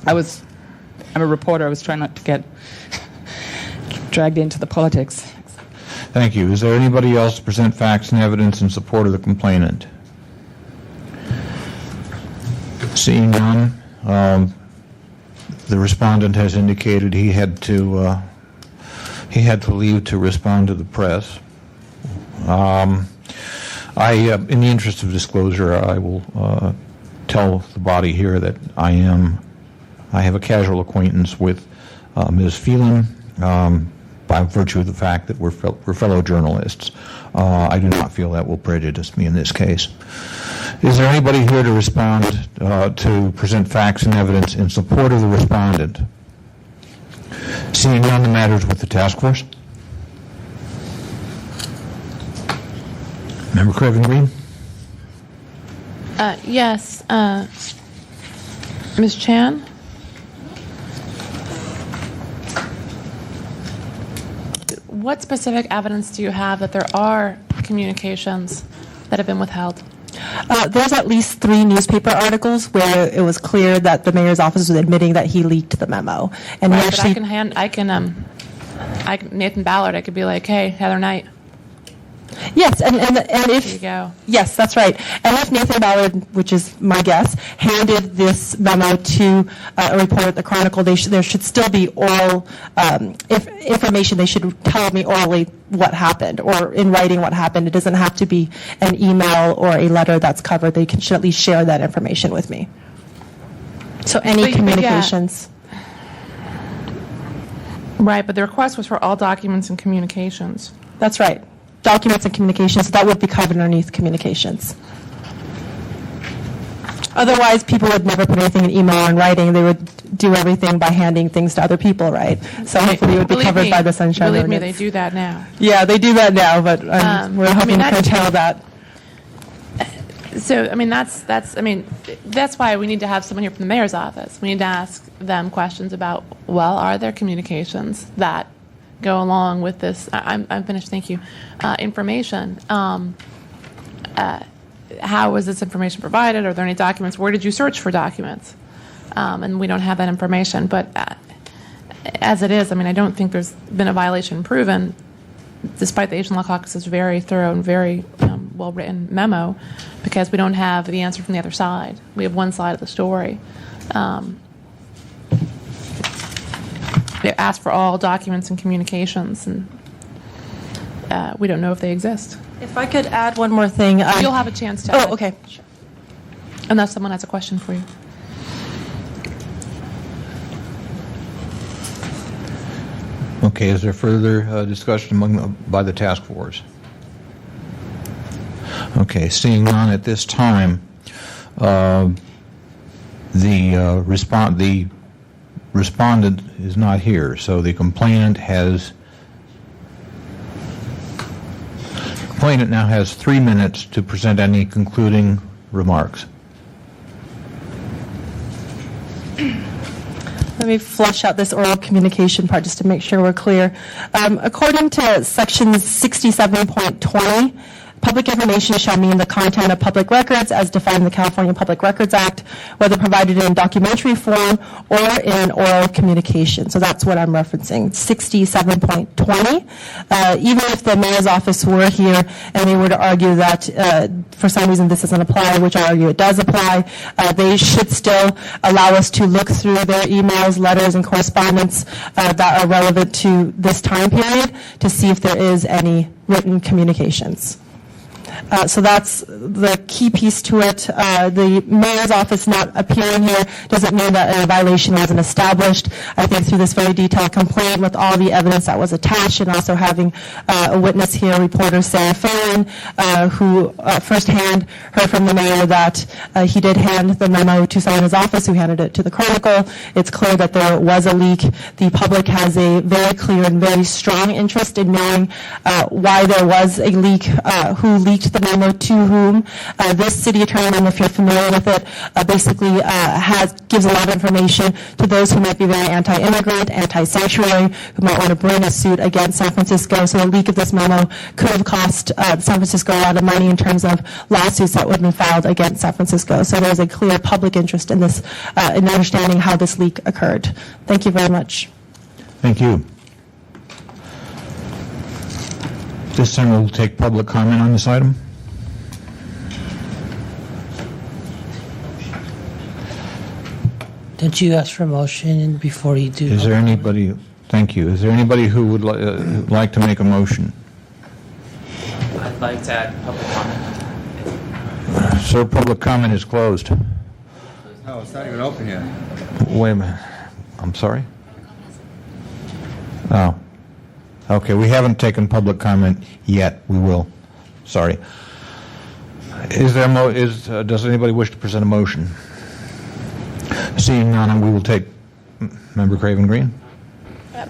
I'm a reporter. I was trying not to get dragged into the politics. Thank you. Is there anybody else to present facts and evidence in support of the complainant? Seeing none, the respondent has indicated he had to leave to respond to the press. In the interest of disclosure, I will tell the body here that I have a casual acquaintance with Ms. Phelan by virtue of the fact that we're fellow journalists. I do not feel that will prejudice me in this case. Is there anybody here to respond, to present facts and evidence in support of the respondent? Seeing none, the matter is with the task force. Member Craven Green? Yes. Ms. Chan? What specific evidence do you have that there are communications that have been withheld? There's at least 3 newspaper articles where it was clear that the mayor's office was admitting that he leaked the memo. And Right, he but actually, Nathan Ballard, I could be like, hey, Heather Knight. yes, and if There you go. yes, that's right. And if Nathan Ballard, which is my guess, handed this memo to a reporter at the Chronicle, there should still be oral information. They should tell me orally what happened, or in writing what happened. It doesn't have to be an email or a letter that's covered. They should at least share that information with me. So any But yeah. communications. Right, but the request was for all documents and communications. That's right. Documents and communications, that would be covered underneath communications. Otherwise, people would never put anything in email or in writing. They would do everything by handing things to other people, right? So hopefully it would be Believe covered me- by the Sunshine Believe me, Ordinance. they do that now. Yeah, they do that now, but we're hoping to curtail that. So, that's why we need to have someone here from the mayor's office. We need to ask them questions about, well, are there communications that go along with this? I'm finished, thank you. Information. How was this information provided? Are there any documents? Where did you search for documents? And we don't have that information. But as it is, I don't think there's been a violation proven, despite the Asian Law Caucus's very thorough and very well-written memo, because we don't have the answer from the other side. We have one side of the story. They asked for all documents and communications, and we don't know if they exist. If I could add one more thing. You'll have a chance to. Oh, okay. Unless someone has a question for you. Okay, is there further discussion by the task force? Okay, seeing none at this time, the respondent is not here, so the complainant now has 3 minutes to present any concluding remarks. Let me flush out this oral communication part just to make sure we're clear. According to Section 67.20, public information shall mean the content of public records as defined in the California Public Records Act, whether provided in documentary form or in oral communication. So that's what I'm referencing, 67.20. Even if the mayor's office were here and they were to argue that for some reason this doesn't apply, which I argue it does apply, they should still allow us to look through their emails, letters, and correspondence that are relevant to this time period to see if there is any written communications. So that's the key piece to it. The mayor's office not appearing here doesn't mean that a violation wasn't established. I think through this very detailed complaint with all the evidence that was attached, and also having a witness here, reporter Sarah Phelan, who firsthand heard from the mayor that he did hand the memo to someone in his office who handed it to the Chronicle. It's clear that there was a leak. The public has a very clear and very strong interest in knowing why there was a leak, who leaked the memo to whom. This city attorney memo, if you're familiar with it, basically gives a lot of information to those who might be very anti-immigrant, anti-sanctuary, who might want to bring a suit against San Francisco. So a leak of this memo could have cost San Francisco a lot of money in terms of lawsuits that would have been filed against San Francisco. So there's a clear public interest in this, in understanding how this leak occurred. Thank you very much. Thank you. This time we'll take public comment on this item. Didn't you ask for a motion before you do? Is there anybody, thank you, is there anybody who would like to make a motion? I'd like to add public comment. Sir, public comment is closed. No, it's not even open yet. Wait a minute. I'm sorry? Oh. Okay, we haven't taken public comment yet. We will. Sorry. Does anybody wish to present a motion? Seeing none, we will take Member Craven Green.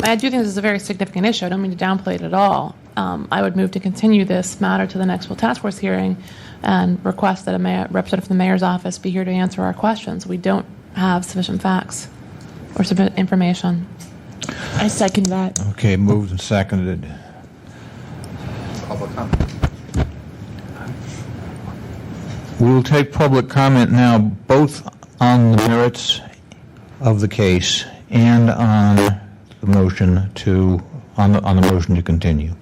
I do think this is a very significant issue. I don't mean to downplay it at all. I would move to continue this matter to the next task force hearing and request that a representative from the mayor's office be here to answer our questions. We don't have sufficient facts or sufficient information. I second that. Okay, moved and seconded. Public comment. We will take public comment now, both on the merits of the case and on the motion to continue.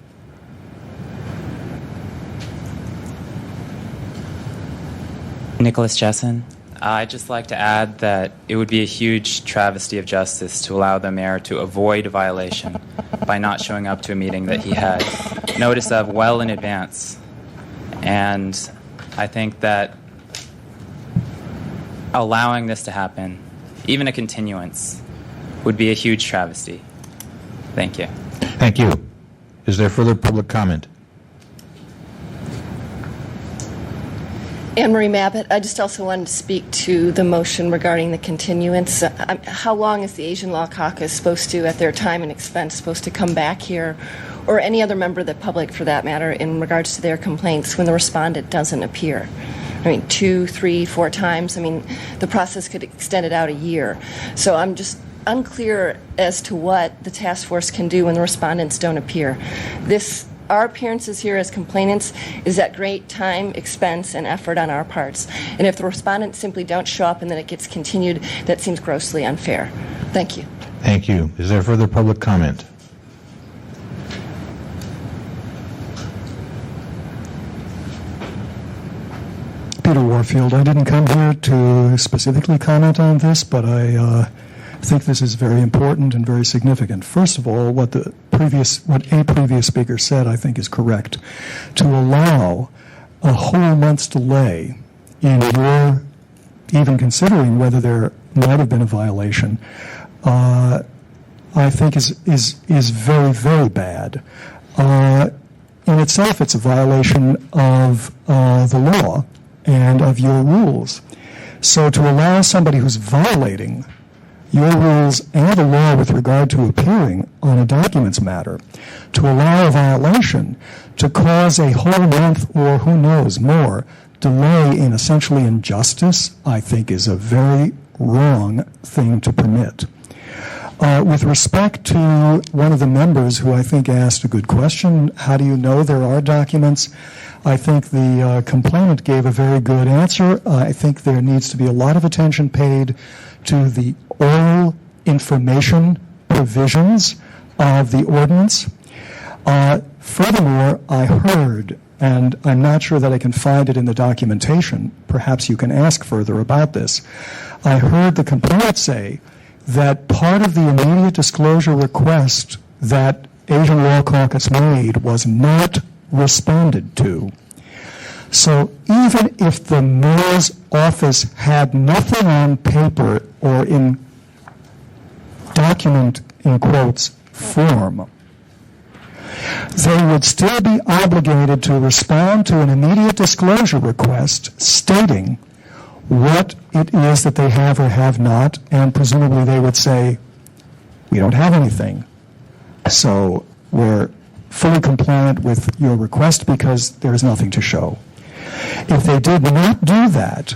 Nicholas Jessen. I'd just like to add that it would be a huge travesty of justice to allow the mayor to avoid a violation by not showing up to a meeting that he had notice of well in advance. And I think that allowing this to happen, even a continuance, would be a huge travesty. Thank you. Thank you. Is there further public comment? Anne Marie Mabbitt, I just also wanted to speak to the motion regarding the continuance. How long is the Asian Law Caucus supposed to, at their time and expense, supposed to come back here, or any other member of the public for that matter, in regards to their complaints when the respondent doesn't appear? I mean, 2, 3, 4 times. I mean, the process could extend it out a year. So I'm just unclear as to what the task force can do when the respondents don't appear. Our appearances here as complainants is at great time, expense, and effort on our parts. And if the respondents simply don't show up and then it gets continued, that seems grossly unfair. Thank you. Thank you. Is there further public comment? Peter Warfield. I didn't come here to specifically comment on this, but I think this is very important and very significant. First of all, what a previous speaker said, I think, is correct. To allow a whole month's delay in your even considering whether there might have been a violation, I think is very, very bad. In itself, it's a violation of the law and of your rules. So to allow somebody who's violating your rules and the law with regard to appearing on a documents matter, to allow a violation to cause a whole month or who knows more delay in essentially injustice, I think is a very wrong thing to permit. With respect to one of the members who I think asked a good question, how do you know there are documents? I think the complainant gave a very good answer. I think there needs to be a lot of attention paid to the oral information provisions of the ordinance. Furthermore, I heard, and I'm not sure that I can find it in the documentation, perhaps you can ask further about this, I heard the complainant say that part of the immediate disclosure request that Asian Law Caucus made was not responded to. So even if the mayor's office had nothing on paper or in document, in quotes, form, they would still be obligated to respond to an immediate disclosure request stating what it is that they have or have not, and presumably they would say, we don't have anything. So we're fully compliant with your request because there's nothing to show. If they did not do that,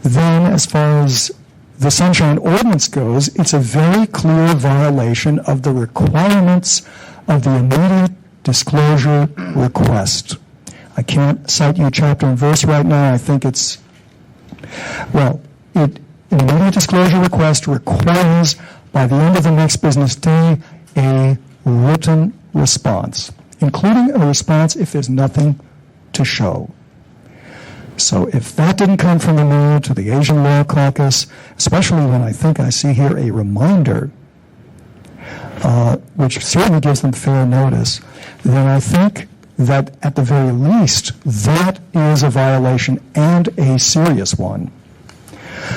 then as far as the Sunshine Ordinance goes, it's a very clear violation of the requirements of the immediate disclosure request. I can't cite you chapter and verse right now. I think it's, well, an immediate disclosure request requires, by the end of the next business day, a written response, including a response if there's nothing to show. So if that didn't come from the mayor to the Asian Law Caucus, especially when I think I see here a reminder, which certainly gives them fair notice, then I think that at the very least, that is a violation and a serious one.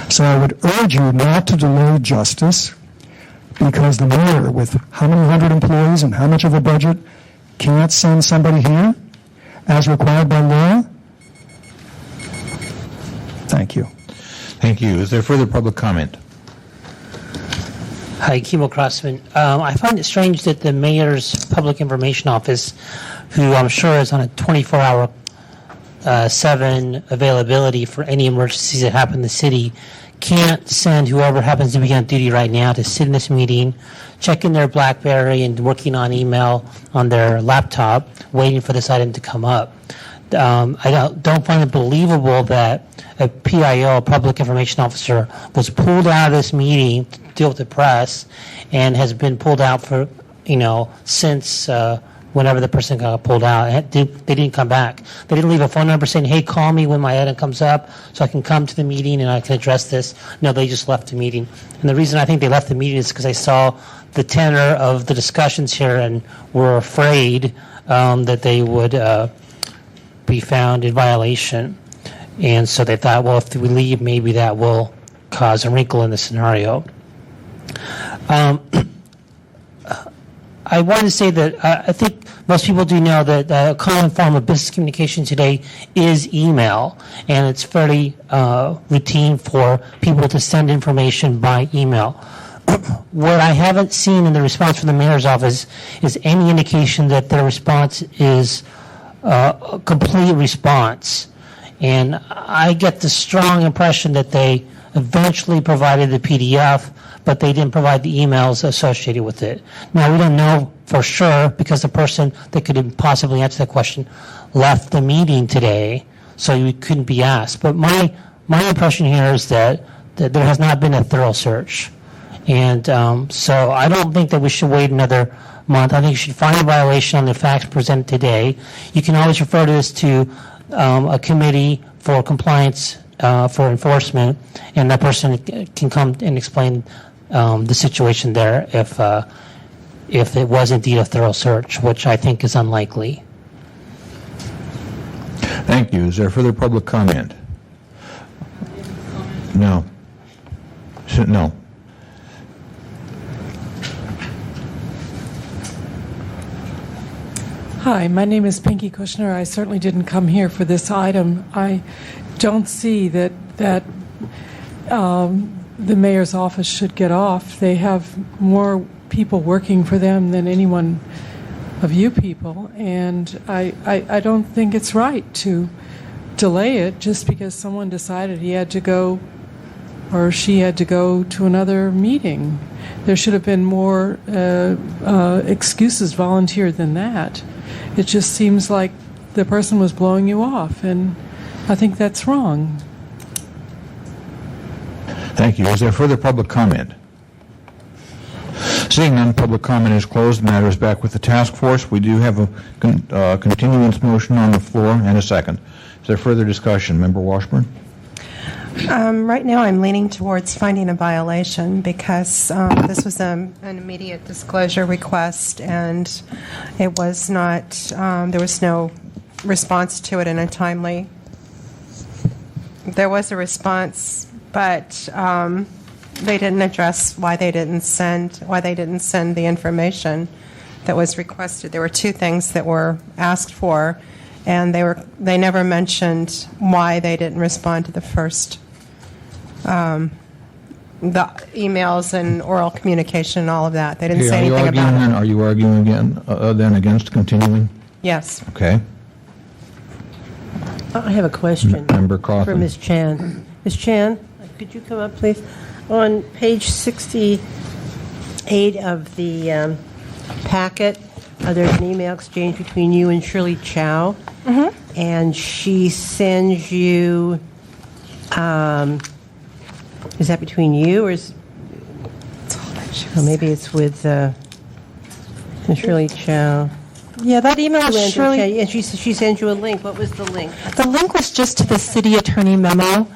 So I would urge you not to delay justice, because the mayor, with how many hundred employees and how much of a budget, can't send somebody here as required by law. Thank you. Thank you. Is there further public comment? Hi, Kimo Crossman. I find it strange that the mayor's public information office, who I'm sure is on a 24-hour 7 availability for any emergencies that happen in the city, can't send whoever happens to be on duty right now to sit in this meeting, check in their BlackBerry and working on email on their laptop, waiting for this item to come up. I don't find it believable that a PIO, a public information officer, was pulled out of this meeting to deal with the press and has been pulled out for, since whenever the person got pulled out. They didn't come back. They didn't leave a phone number saying, hey, call me when my item comes up so I can come to the meeting and I can address this. No, they just left the meeting. And the reason I think they left the meeting is because they saw the tenor of the discussions here and were afraid that they would be found in violation. And so they thought, well, if we leave, maybe that will cause a wrinkle in the scenario. I want to say that I think most people do know that a common form of business communication today is email, and it's fairly routine for people to send information by email. What I haven't seen in the response from the mayor's office is any indication that their response is a complete response. And I get the strong impression that they eventually provided the PDF, but they didn't provide the emails associated with it. Now, we don't know for sure because the person that could possibly answer that question left the meeting today, so you couldn't be asked. But my impression here is that there has not been a thorough search. And so I don't think that we should wait another month. I think you should find a violation on the facts presented today. You can always refer to this to a committee for compliance for enforcement, and that person can come and explain the situation there if it was indeed a thorough search, which I think is unlikely. Thank you. Is there further public comment? No. No. Hi, my name is Pinky Kushner. I certainly didn't come here for this item. I don't see that the mayor's office should get off. They have more people working for them than any one of you people, and I don't think it's right to delay it just because someone decided he had to go or she had to go to another meeting. There should have been more excuses volunteered than that. It just seems like the person was blowing you off, and I think that's wrong. Thank you. Is there further public comment? Seeing none, public comment is closed. The matter is back with the task force. We do have a continuance motion on the floor and a second. Is there further discussion? Member Washburn? Right now, I'm leaning towards finding a violation because this was an immediate disclosure request, and it was not. There was no response to it in a timely. There was a response, but they didn't address why they didn't send the information that was requested. There were two things that were asked for, and they never mentioned why they didn't respond to the first. The emails and oral communication and all of that. They didn't say anything about it. Are you arguing again then against continuing? Yes. Okay. I have a question Member Coffin. for Ms. Chan. Ms. Chan, could you come up, please? On page 68 of the packet, there's an email exchange between you and Shirley Chow, and she sends you. Is that between you, or is? Maybe it's with Shirley Chow. Yeah, that email is Shirley. And she sends you a link. What was the link? The link was just to the city attorney memo.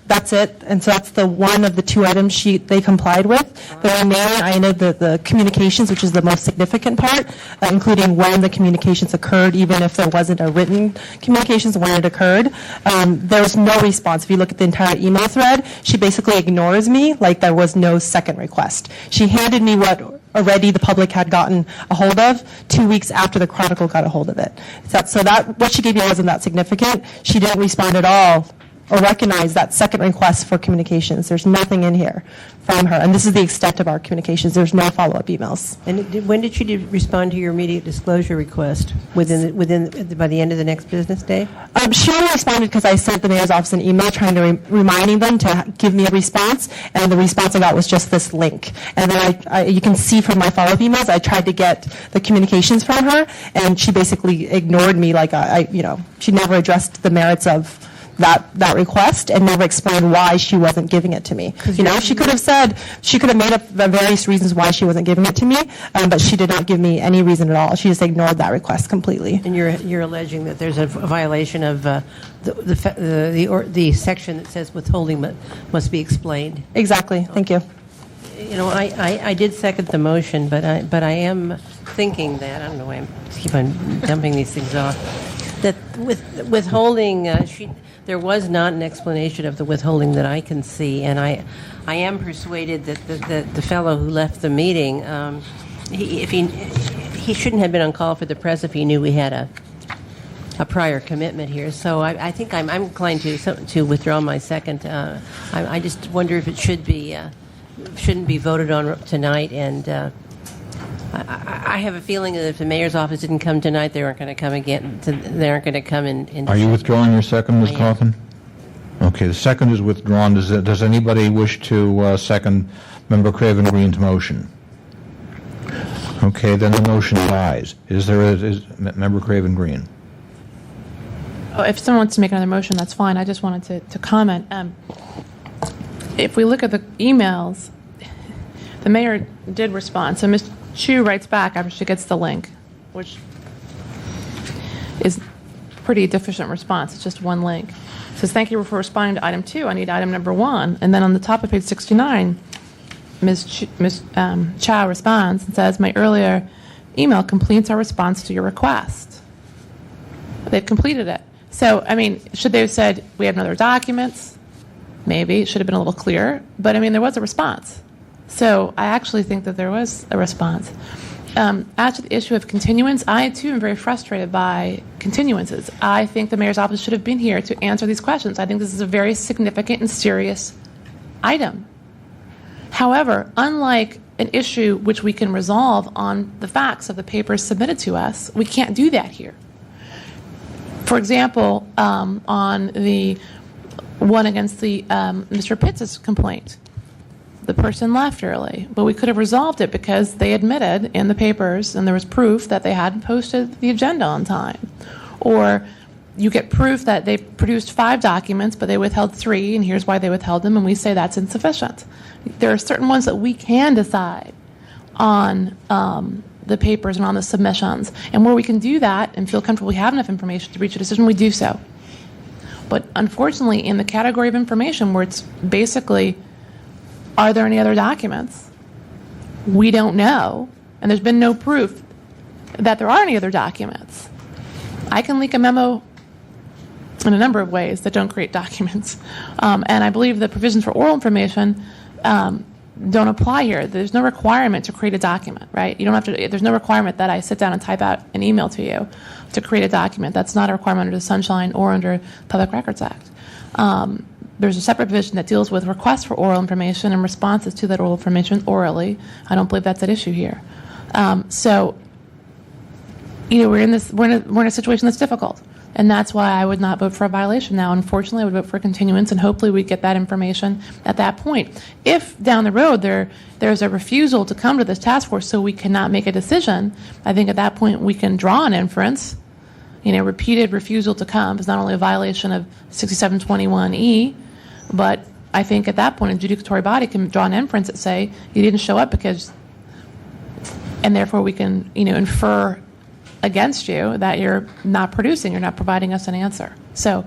That's it, and so that's the one of the two items they complied with. The remaining, I know the communications, which is the most significant part, including when the communications occurred, even if there wasn't a written communications when it occurred. There was no response. If you look at the entire email thread, she basically ignores me like there was no second request. She handed me what already the public had gotten a hold of 2 weeks after the Chronicle got a hold of it. So that what she gave me wasn't that significant. She didn't respond at all or recognize that second request for communications. There's nothing in here from her, and this is the extent of our communications. There's no follow-up emails. And when did she respond to your immediate disclosure request? By the end of the next business day? She only responded because I sent the mayor's office an email trying to reminding them to give me a response, and the response I got was just this link. And then you can see from my follow-up emails, I tried to get the communications from her, and she basically ignored me. Like she never addressed the merits of that request and never explained why she wasn't giving it to me. She could have made up the various reasons why she wasn't giving it to me, but she did not give me any reason at all. She just ignored that request completely. And you're alleging that there's a violation of the section that says withholding must be explained. Exactly. Thank you. I did second the motion, but I am thinking that, I don't know why I keep on dumping these things off, that with withholding, there was not an explanation of the withholding that I can see, and I am persuaded that the fellow who left the meeting, he shouldn't have been on call for the press if he knew we had a prior commitment here. So I think I'm inclined to withdraw my second. I just wonder if it shouldn't be voted on tonight, and I have a feeling that if the mayor's office didn't come tonight, they aren't going to come again. They aren't going to come in. Are you withdrawing your second, Ms. Coffin? Okay, the second is withdrawn. Does anybody wish to second Member Craven Green's motion? Okay, then the motion dies. Is Member Craven Green? Oh, if someone wants to make another motion, that's fine. I just wanted to comment. If we look at the emails, the mayor did respond. So Ms. Chu writes back after she gets the link, which is pretty deficient response. It's just one link. It says, thank you for responding to item 2. I need item number 1. And then on the top of page 69, Ms. Chow responds and says, my earlier email completes our response to your request. They've completed it. So, should they have said, we have no other documents? Maybe. It should have been a little clearer. But, there was a response. So I actually think that there was a response. As to the issue of continuance, I, too, am very frustrated by continuances. I think the mayor's office should have been here to answer these questions. I think this is a very significant and serious item. However, unlike an issue which we can resolve on the facts of the papers submitted to us, we can't do that here. For example, on the one against the Mr. Pitts' complaint, the person left early, but we could have resolved it because they admitted in the papers, and there was proof that they hadn't posted the agenda on time. Or you get proof that they produced 5 documents, but they withheld 3, and here's why they withheld them, and we say that's insufficient. There are certain ones that we can decide on the papers and on the submissions, and where we can do that and feel comfortable we have enough information to reach a decision, we do so. But unfortunately, in the category of information where it's basically, are there any other documents? We don't know, and there's been no proof that there are any other documents. I can leak a memo in a number of ways that don't create documents, and I believe the provisions for oral information don't apply here. There's no requirement to create a document, right? You don't have to. There's no requirement that I sit down and type out an email to you to create a document. That's not a requirement under the Sunshine or under Public Records Act. There's a separate provision that deals with requests for oral information and responses to that oral information orally. I don't believe that's at issue here. So, we're in a situation that's difficult, and that's why I would not vote for a violation now. Unfortunately, I would vote for continuance, and hopefully we get that information at that point. If down the road there's a refusal to come to this task force, so we cannot make a decision, I think at that point we can draw an inference. Repeated refusal to come is not only a violation of 6721E, but I think at that point a judicatory body can draw an inference that say you didn't show up because, and therefore we can infer against you that you're not producing, you're not providing us an answer. So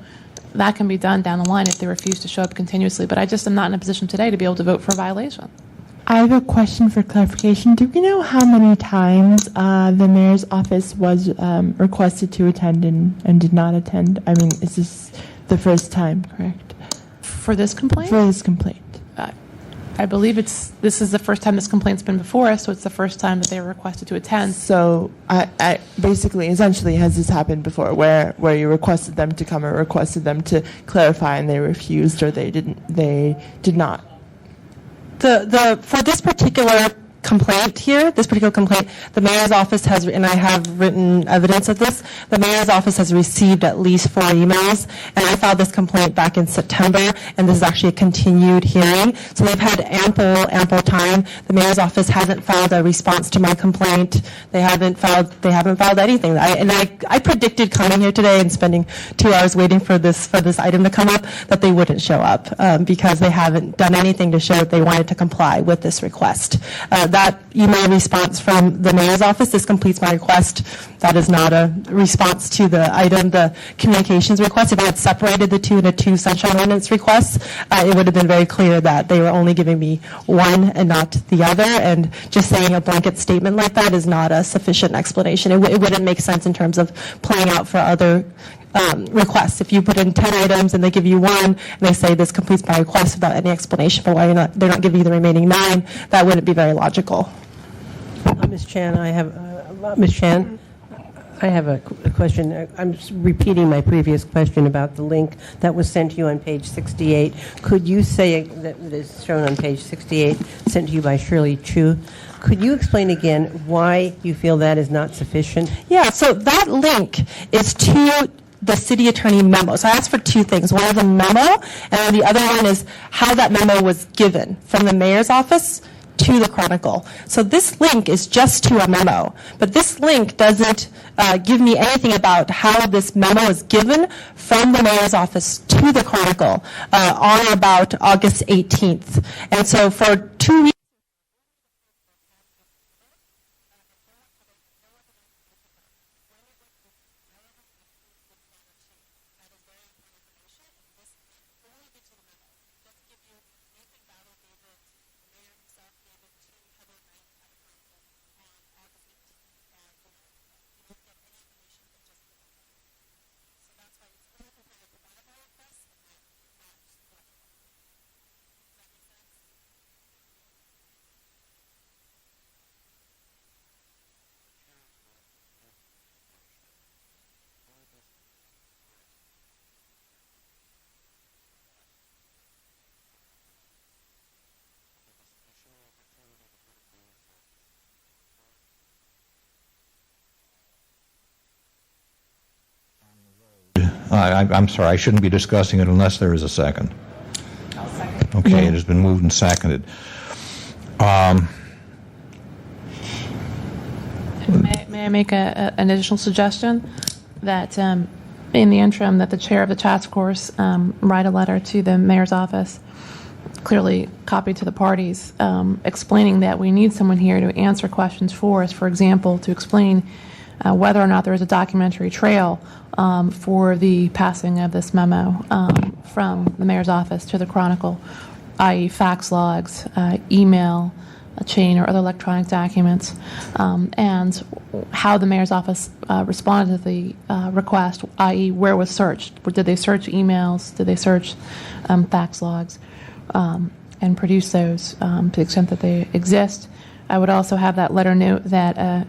that can be done down the line if they refuse to show up continuously. But I just am not in a position today to be able to vote for a violation. I have a question for clarification. Do we know how many times the mayor's office was requested to attend and did not attend? Is this the first time, correct? For this complaint? For this complaint. I believe this is the first time this complaint's been before us, so it's the first time that they were requested to attend. So, I basically, essentially, has this happened before, where you requested them to come or requested them to clarify, and they refused, or they did not? For this particular complaint here, the mayor's office has, and I have written evidence of this, the mayor's office has received at least 4 emails, and I filed this complaint back in September, and this is actually a continued hearing, so they've had ample time. The mayor's office hasn't filed a response to my complaint. They haven't filed anything. I predicted coming here today and spending 2 hours waiting for this item to come up, that they wouldn't show up, because they haven't done anything to show that they wanted to comply with this request. That email response from the mayor's office, this completes my request. That is not a response to the item, the communications request. If I had separated the two into 2 Sunshine Ordinance requests, it would have been very clear that they were only giving me one and not the other, and just saying a blanket statement like that is not a sufficient explanation. It wouldn't make sense in terms of playing out for other requests. If you put in 10 items and they give you one, and they say this completes my request without any explanation for why they're not giving you the remaining 9, that wouldn't be very logical. Ms. Chan, I have a question. I'm just repeating my previous question about the link that was sent to you on page 68. Could you say that is shown on page 68, sent to you by Shirley Chu? Could you explain again why you feel that is not sufficient? Yeah, so that link is to the city attorney memo. So I asked for 2 things. One is the memo, and the other one is how that memo was given from the mayor's office to the Chronicle. So this link is just to a memo, but this link doesn't give me anything about how this memo is given from the mayor's office to the Chronicle on or about August 18th. And so for 2 weeks, I'm sorry, I shouldn't be discussing it unless there is a second. I'll second. Okay, it has been moved and seconded. May I make an additional suggestion? That in the interim, that the chair of the task force write a letter to the mayor's office, clearly copied to the parties, explaining that we need someone here to answer questions for us. For example, to explain whether or not there is a documentary trail for the passing of this memo from the mayor's office to the Chronicle, i.e. fax logs, email, a chain, or other electronic documents, and how the mayor's office responded to the request, i.e. where was searched. Did they search emails? Did they search fax logs? And produce those to the extent that they exist. I would also have that letter note that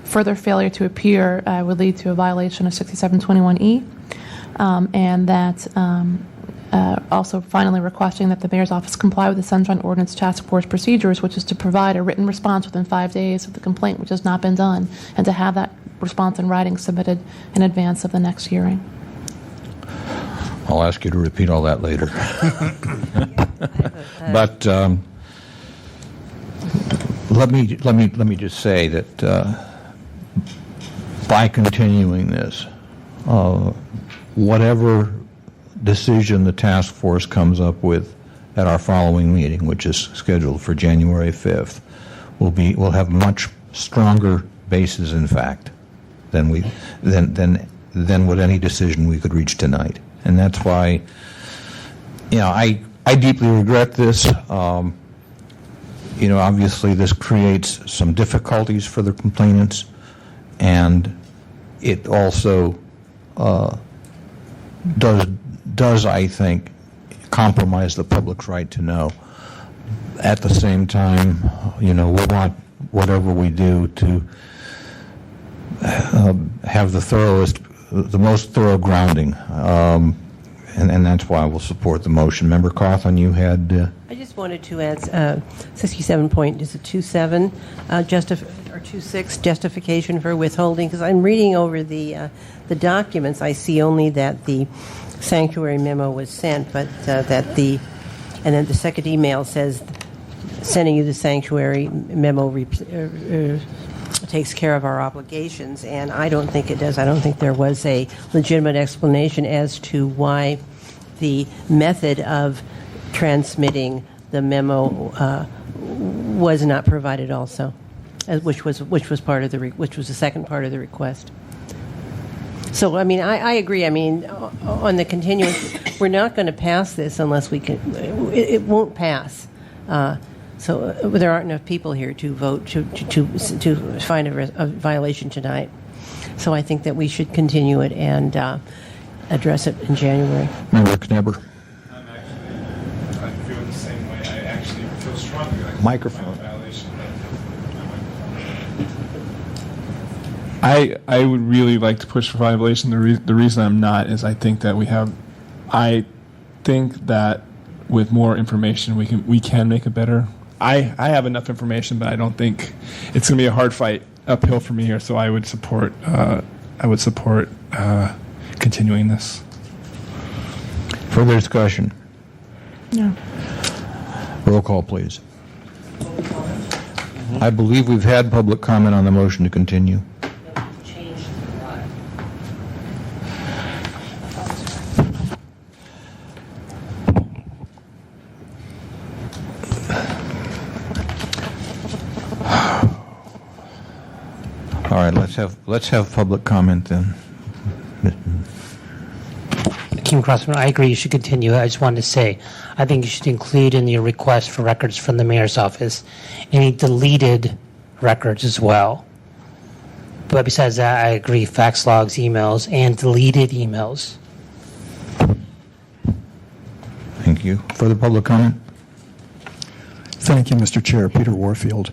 further failure to appear would lead to a violation of 6721E, and that also finally requesting that the mayor's office comply with the Sunshine Ordinance Task Force procedures, which is to provide a written response within 5 days of the complaint, which has not been done, and to have that response in writing submitted in advance of the next hearing. I'll ask you to repeat all that later. But let me just say that by continuing this, whatever decision the task force comes up with at our following meeting, which is scheduled for January 5th, will have much stronger basis in fact than what any decision we could reach tonight. And that's why, I deeply regret this. Obviously this creates some difficulties for the complainants, and it also does, I think, compromise the public's right to know. at the same time, we want whatever we do to have the most thorough grounding, and that's why we'll support the motion. Member Cawthon, you had... I just wanted to add 67 point, is it 27, or 26, justification for withholding, because I'm reading over the documents. I see only that the sanctuary memo was sent, but and then the second email says, sending you the sanctuary memo takes care of our obligations, and I don't think it does. I don't think there was a legitimate explanation as to why the method of transmitting the memo was not provided also, which was the second part of the request. So, I mean, I agree. I mean, on the continuance, we're not going to pass this unless we can. It won't pass. So there aren't enough people here to vote to find a violation tonight. So I think that we should continue it and address it in January. Member Knebber. I feel the same way. I actually feel strongly like Microphone. I would really like to push for violation. The reason I'm not is I think that I think that with more information we can make it better. I have enough information, but I don't think it's going to be a hard fight uphill for me here. So I would support continuing this. Further discussion? No. Roll call, please. I believe we've had public comment on the motion to continue. All right, let's have public comment then. Kim Crossman, I agree you should continue. I just wanted to say, I think you should include in your request for records from the mayor's office any deleted records as well. But besides that, I agree, fax logs, emails, and deleted emails. Thank you. Further public comment? Thank you, Mr. Chair. Peter Warfield.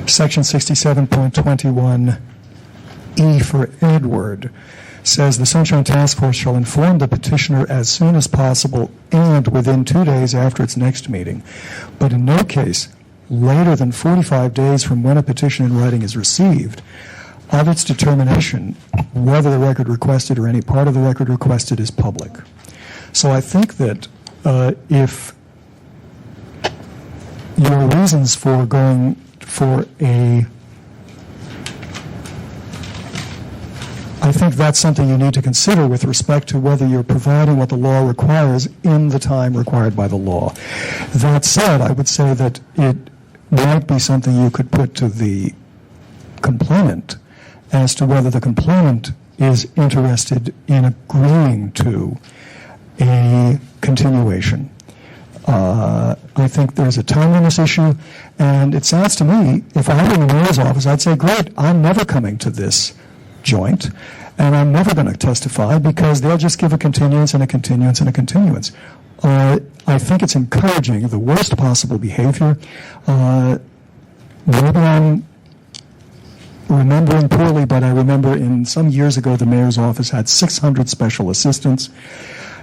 Section 67.21E for Edward says the Sunshine Task Force shall inform the petitioner as soon as possible and within 2 days after its next meeting, but in no case later than 45 days from when a petition in writing is received, of its determination whether the record requested or any part of the record requested is public. So I think that if your reasons for going for I think that's something you need to consider with respect to whether you're providing what the law requires in the time required by the law. That said, I would say that it might be something you could put to the complainant as to whether the complainant is interested in agreeing to a continuation. I think there's a timeliness issue, and it sounds to me, if I were in the mayor's office, I'd say, great, I'm never coming to this joint, and I'm never going to testify because they'll just give a continuance and a continuance and a continuance. I think it's encouraging the worst possible behavior. Maybe I'm remembering poorly, but I remember in some years ago the mayor's office had 600 special assistants.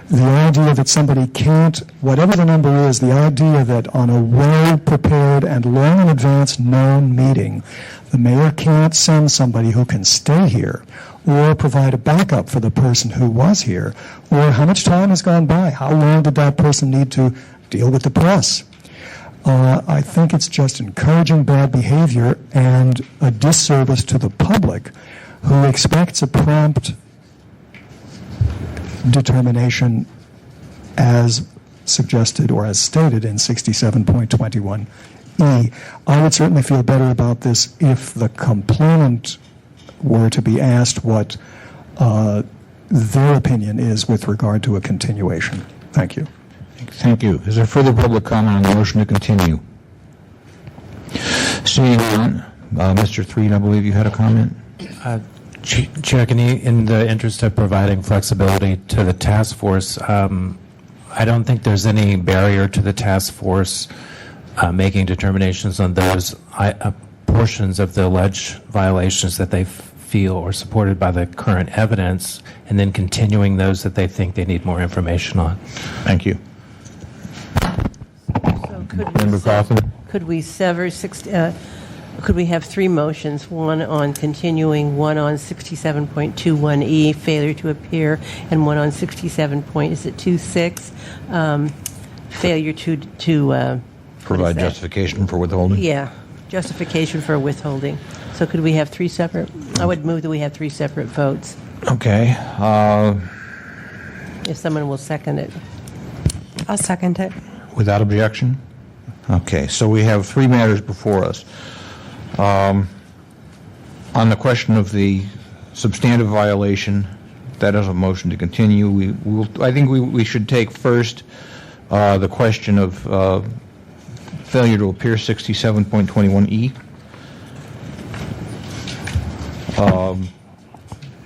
The idea that somebody can't, whatever the number is, the idea that on a well-prepared and long in advance known meeting, the mayor can't send somebody who can stay here or provide a backup for the person who was here, or how much time has gone by, how long did that person need to deal with the press. I think it's just encouraging bad behavior and a disservice to the public who expects a prompt determination as suggested or as stated in 67.21E. I would certainly feel better about this if the complainant were to be asked what their opinion is with regard to a continuation. Thank you. Thank you. Is there further public comment on the motion to continue? Seeing none, Mr. Threed, I believe you had a comment. Chair, can you, in the interest of providing flexibility to the task force, I don't think there's any barrier to the task force making determinations on those portions of the alleged violations that they feel are supported by the current evidence, and then continuing those that they think they need more information on. Thank you. So could we sever could we have three motions, one on continuing, one on 67.21E, failure to appear, and one on 27.26, failure to Provide justification for withholding? Yeah, justification for withholding. So could we have three separate, I would move that we have three separate votes. Okay. If someone will second it. I'll second it. Without objection? Okay, so we have three matters before us. On the question of the substantive violation, that is a motion to continue. I think we should take first the question of failure to appear, 67.21E.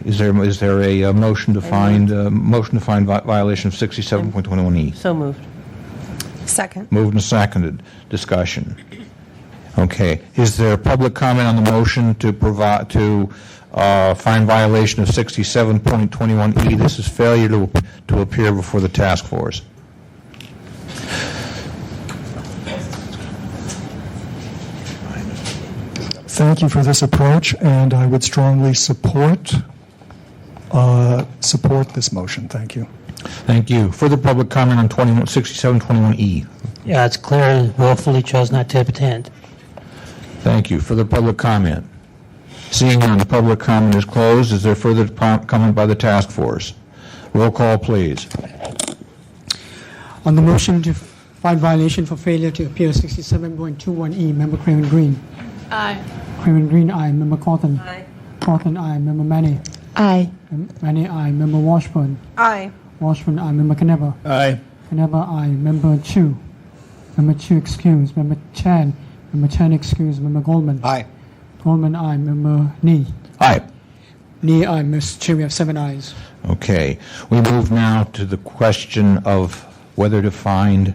Is there a motion to find violation of 67.21E? So moved. Second. Moved and seconded. Discussion. Okay. Is there public comment on the motion to find violation of 67.21E? This is failure to appear before the task force. Thank you for this approach, and I would strongly support this motion. Thank you. Thank you. Further public comment on 6721E? Yeah, it's clear willfully chose not to attend. Thank you. Further public comment? Seeing none, the public comment is closed. Is there further comment by the task force? Roll call, please. On the motion to find violation for failure to appear, 67.21E, Member Craven Green. Aye. Craven Green, aye. Member Cawthon. Aye. Cawthon, aye. Member Manny. Aye. Manny, aye. Member Washburn. Aye. Washburn, aye. Member Knebber. Aye. Knebber, aye. Member Chu. Member Chu, excused. Member Chan. Member Chan, excused. Member Goldman. Aye. Goldman, aye. Member Nee. Aye. Nee, aye. Mr. Chair, we have 7 ayes. Okay. We move now to the question of whether to find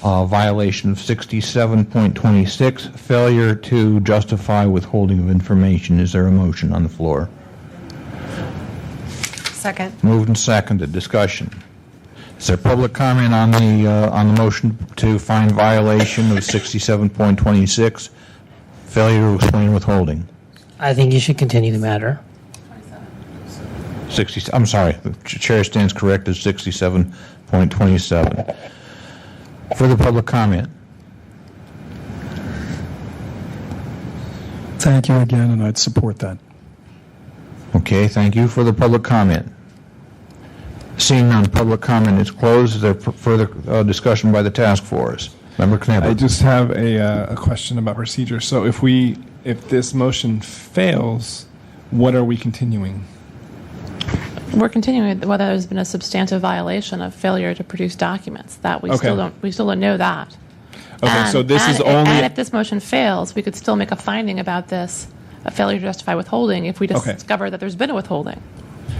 violation of 67.26, failure to justify withholding of information. Is there a motion on the floor? Second. Moved and seconded. Discussion. Is there public comment on the motion to find violation of 67.26, failure to explain withholding? I think you should continue the matter. I'm sorry. The chair stands corrected. 67.27. Further public comment? Thank you again, and I'd support that. Okay, thank you. Further public comment? Seeing none, public comment is closed. Is there further discussion by the task force? Member Knebber. I just have a question about procedure. So if this motion fails, what are we continuing? We're continuing whether there's been a substantive violation of failure to produce documents. That we still don't know that. Okay, so this is only. And if this motion fails, we could still make a finding about this, a failure to justify withholding, if we discover that there's been a withholding.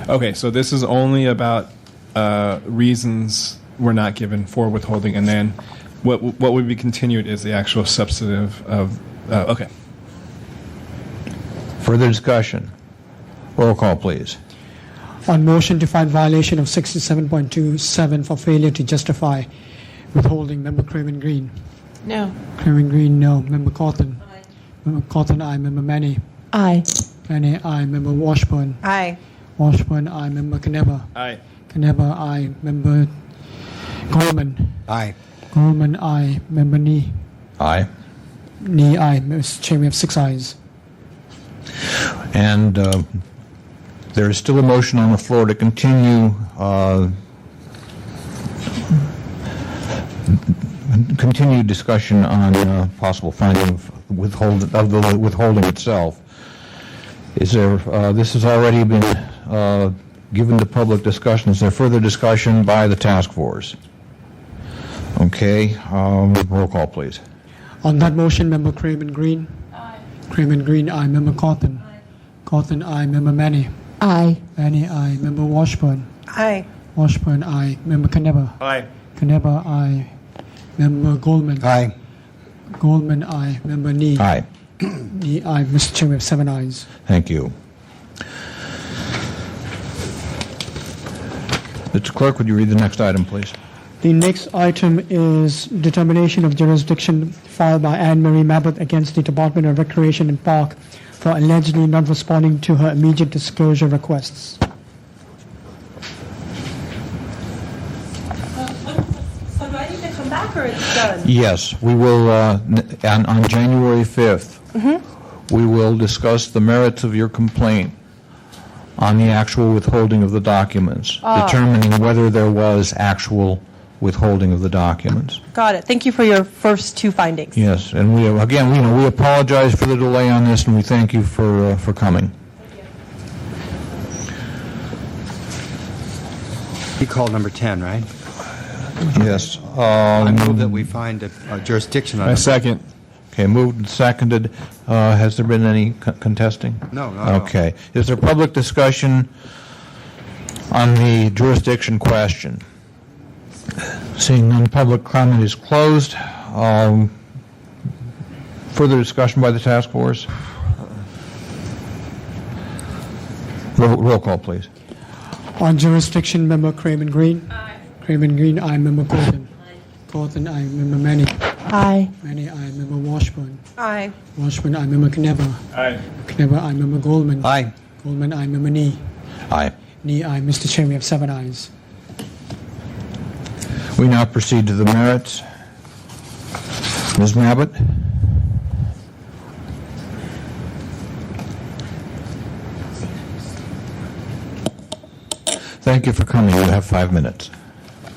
Okay, so this is only about reasons were not given for withholding, and then what would be continued is the actual substantive of. Okay. Further discussion. Roll call, please. On motion to find violation of 67.27 for failure to justify withholding, Member Craven Green. No. Craven Green, no. Member Cawthon. Aye. Member Cawthon, aye. Member Manny. Aye. Manny, aye. Member Washburn. Aye. Washburn, aye. Member Knebber. Aye. Knebber, aye. Member Goldman. Aye. Goldman, aye. Member Nee. Aye. Nee, aye. Mr. Chair, we have 6 ayes. And there is still a motion on the floor to continue discussion on possible finding of the withholding itself. Is there? This has already been given to public discussion. Is there further discussion by the task force? Okay. Roll call, please. On that motion, Member Craven Green. Aye. Craven Green, aye. Member Cawthon. Aye. Cawthon, aye. Member Manny. Aye. Manny, aye. Member Washburn. Aye. Washburn, aye. Member Knebber. Aye. Kneba, aye. Member Goldman. Aye. Goldman, aye. Member Nee. Aye. Nee, aye. Mr. Chair, we have 7 ayes. Thank you. Mr. Clerk, would you read the next item, please? The next item is determination of jurisdiction filed by Anne Marie Mabbutt against the Department of Recreation and Park for allegedly not responding to her immediate disclosure requests. So do I need to come back or it's done? Yes, we will, on January 5th, we will discuss the merits of your complaint on the actual withholding of the documents, determining whether there was actual withholding of the documents. Got it. Thank you for your first 2 findings. Yes, and we apologize for the delay on this, and we thank you for coming. You called number 10, right? Yes. I move that we find a jurisdiction on I it. second. Okay, moved and seconded. Has there been any contesting? No, no. Okay. Is there public discussion on the jurisdiction question? Seeing none, public comment is closed. Further discussion by the task force? Roll call, please. On jurisdiction, Member Craven Green. Aye. Craven Green, aye. Member Gordon. Aye. Gordon, aye. Member Manny. Aye. Manny, aye. Member Washburn. Aye. Washburn, aye. Member Kneba. Aye. Kneba, aye. Member Goldman. Aye. Goldman, aye. Member Nee. Aye. Nee, aye. Mr. Chair, we have 7 ayes. We now proceed to the merits. Ms. Mabbutt? Thank you for coming. You have 5 minutes.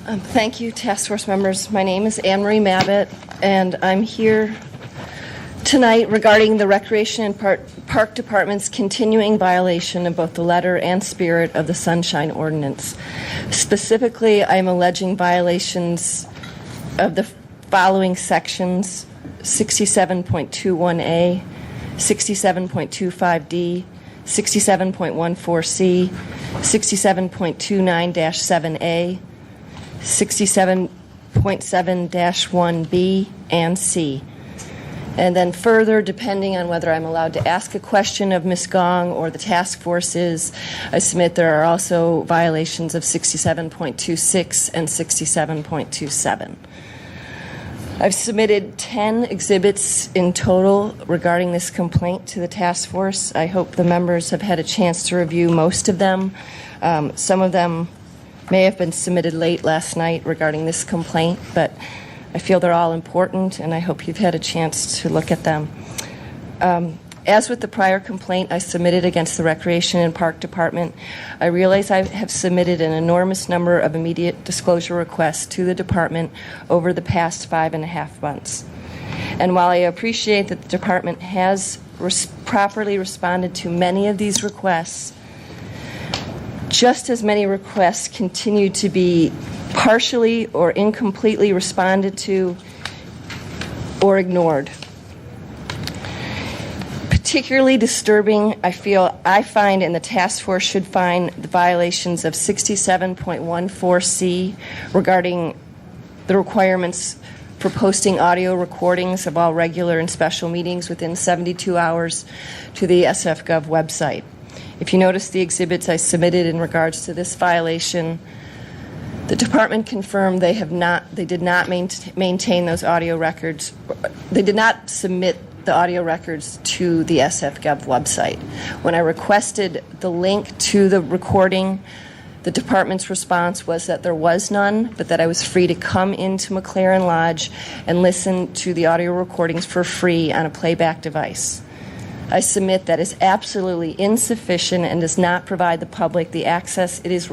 Thank you, task force members. My name is Anne Marie Mabbutt, and I'm here tonight regarding the Recreation and Park Department's continuing violation of both the letter and spirit of the Sunshine Ordinance. Specifically, I'm alleging violations of the following sections: 67.21A, 67.25D, 67.14C, 67.29-7A, 67.7-1B, and C. And then further, depending on whether I'm allowed to ask a question of Ms. Gong or the task forces, I submit there are also violations of 67.26 and 67.27. I've submitted 10 exhibits in total regarding this complaint to the task force. I hope the members have had a chance to review most of them. Some of them may have been submitted late last night regarding this complaint, but I feel they're all important, and I hope you've had a chance to look at them. As with the prior complaint I submitted against the Recreation and Park Department, I realize I have submitted an enormous number of immediate disclosure requests to the department over the past 5.5 months. And while I appreciate that the department has properly responded to many of these requests, just as many requests continue to be partially or incompletely responded to or ignored. Particularly disturbing, I find, and the task force should find, the violations of 67.14C regarding the requirements for posting audio recordings of all regular and special meetings within 72 hours to the SFGov website. If you notice the exhibits I submitted in regards to this violation, the department confirmed they did not maintain those audio records. They did not submit the audio records to the SFGov website. When I requested the link to the recording, the department's response was that there was none, but that I was free to come into McLaren Lodge and listen to the audio recordings for free on a playback device. I submit that is absolutely insufficient and does not provide the public the access it is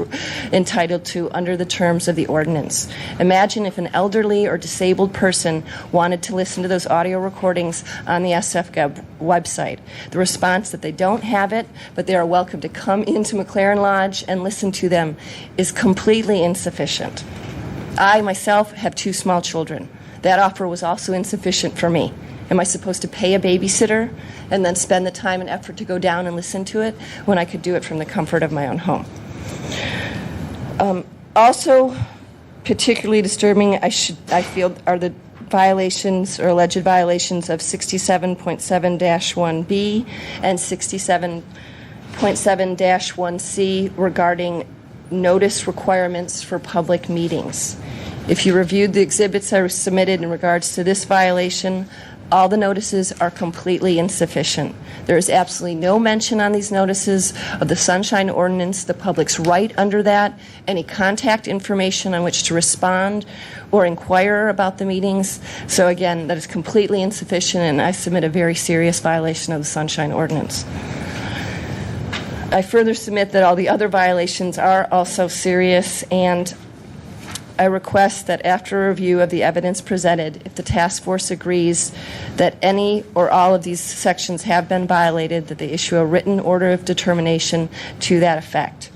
entitled to under the terms of the ordinance. Imagine if an elderly or disabled person wanted to listen to those audio recordings on the SFGov website. The response that they don't have it, but they are welcome to come into McLaren Lodge and listen to them, is completely insufficient. I myself have 2 small children. That offer was also insufficient for me. Am I supposed to pay a babysitter and then spend the time and effort to go down and listen to it when I could do it from the comfort of my own home? Also, particularly disturbing, I feel, are the violations or alleged violations of 67.7-1B and 67.7-1C regarding notice requirements for public meetings. If you reviewed the exhibits I submitted in regards to this violation, all the notices are completely insufficient. There is absolutely no mention on these notices of the Sunshine Ordinance, the public's right under that, any contact information on which to respond or inquire about the meetings. So again, that is completely insufficient, and I submit a very serious violation of the Sunshine Ordinance. I further submit that all the other violations are also serious, and I request that after a review of the evidence presented, if the task force agrees that any or all of these sections have been violated, that they issue a written order of determination to that effect.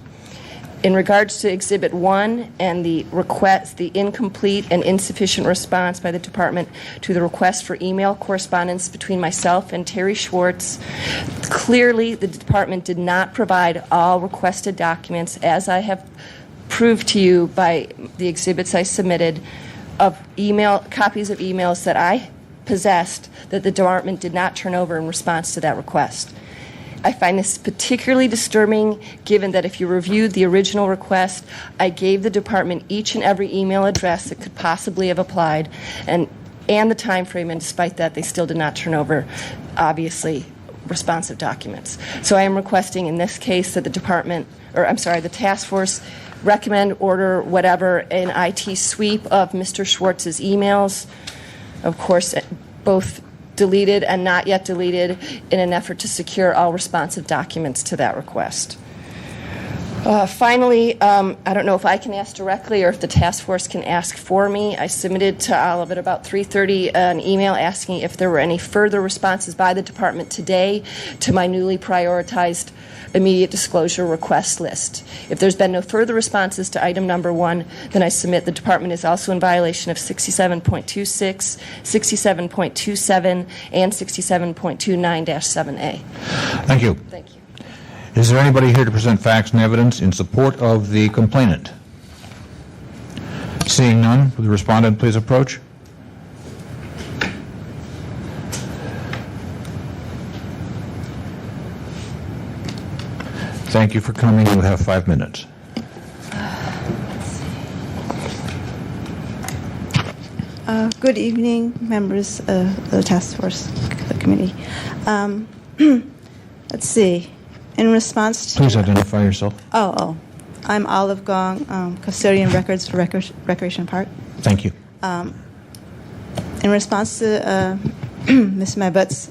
In regards to Exhibit 1 and the request, the incomplete and insufficient response by the department to the request for email correspondence between myself and Terry Schwartz, clearly the department did not provide all requested documents, as I have proved to you by the exhibits I submitted of copies of emails that I possessed that the department did not turn over in response to that request. I find this particularly disturbing given that if you reviewed the original request, I gave the department each and every email address that could possibly have applied and the time frame, and despite that, they still did not turn over, obviously, responsive documents. So I am requesting in this case that the task force recommend, order, whatever, an IT sweep of Mr. Schwartz's emails, of course, both deleted and not yet deleted, in an effort to secure all responsive documents to that request. Finally, I don't know if I can ask directly or if the task force can ask for me. I submitted to all of it about 3:30 an email asking if there were any further responses by the department today to my newly prioritized immediate disclosure request list. If there's been no further responses to item number 1, then I submit the department is also in violation of 67.26, 67.27, and 67.29-7A. Thank you. Thank you. Is there anybody here to present facts and evidence in support of the complainant? Seeing none, will the respondent please approach? Thank you for coming. You'll have 5 minutes. Good evening, members of the task force committee. Let's see. In response to... Please identify yourself. I'm Olive Gong, custodian records for Recreation Park. Thank you. In response to Ms. Mabut's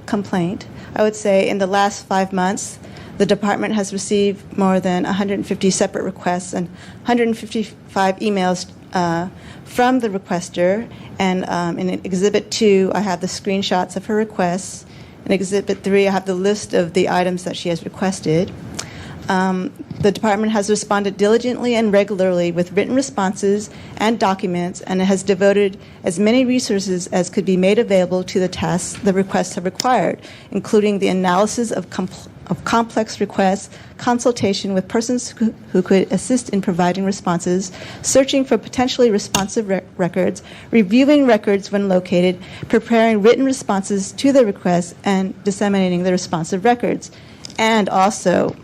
complaint, I would say in the last 5 months, the department has received more than 150 separate requests and 155 emails from the requester. And in Exhibit 2, I have the screenshots of her requests. In Exhibit 3, I have the list of the items that she has requested. The department has responded diligently and regularly with written responses and documents, and it has devoted as many resources as could be made available to the tasks the requests have required, including the analysis of complex requests, consultation with persons who could assist in providing responses, searching for potentially responsive records, reviewing records when located, preparing written responses to the requests, and disseminating the responsive records, and also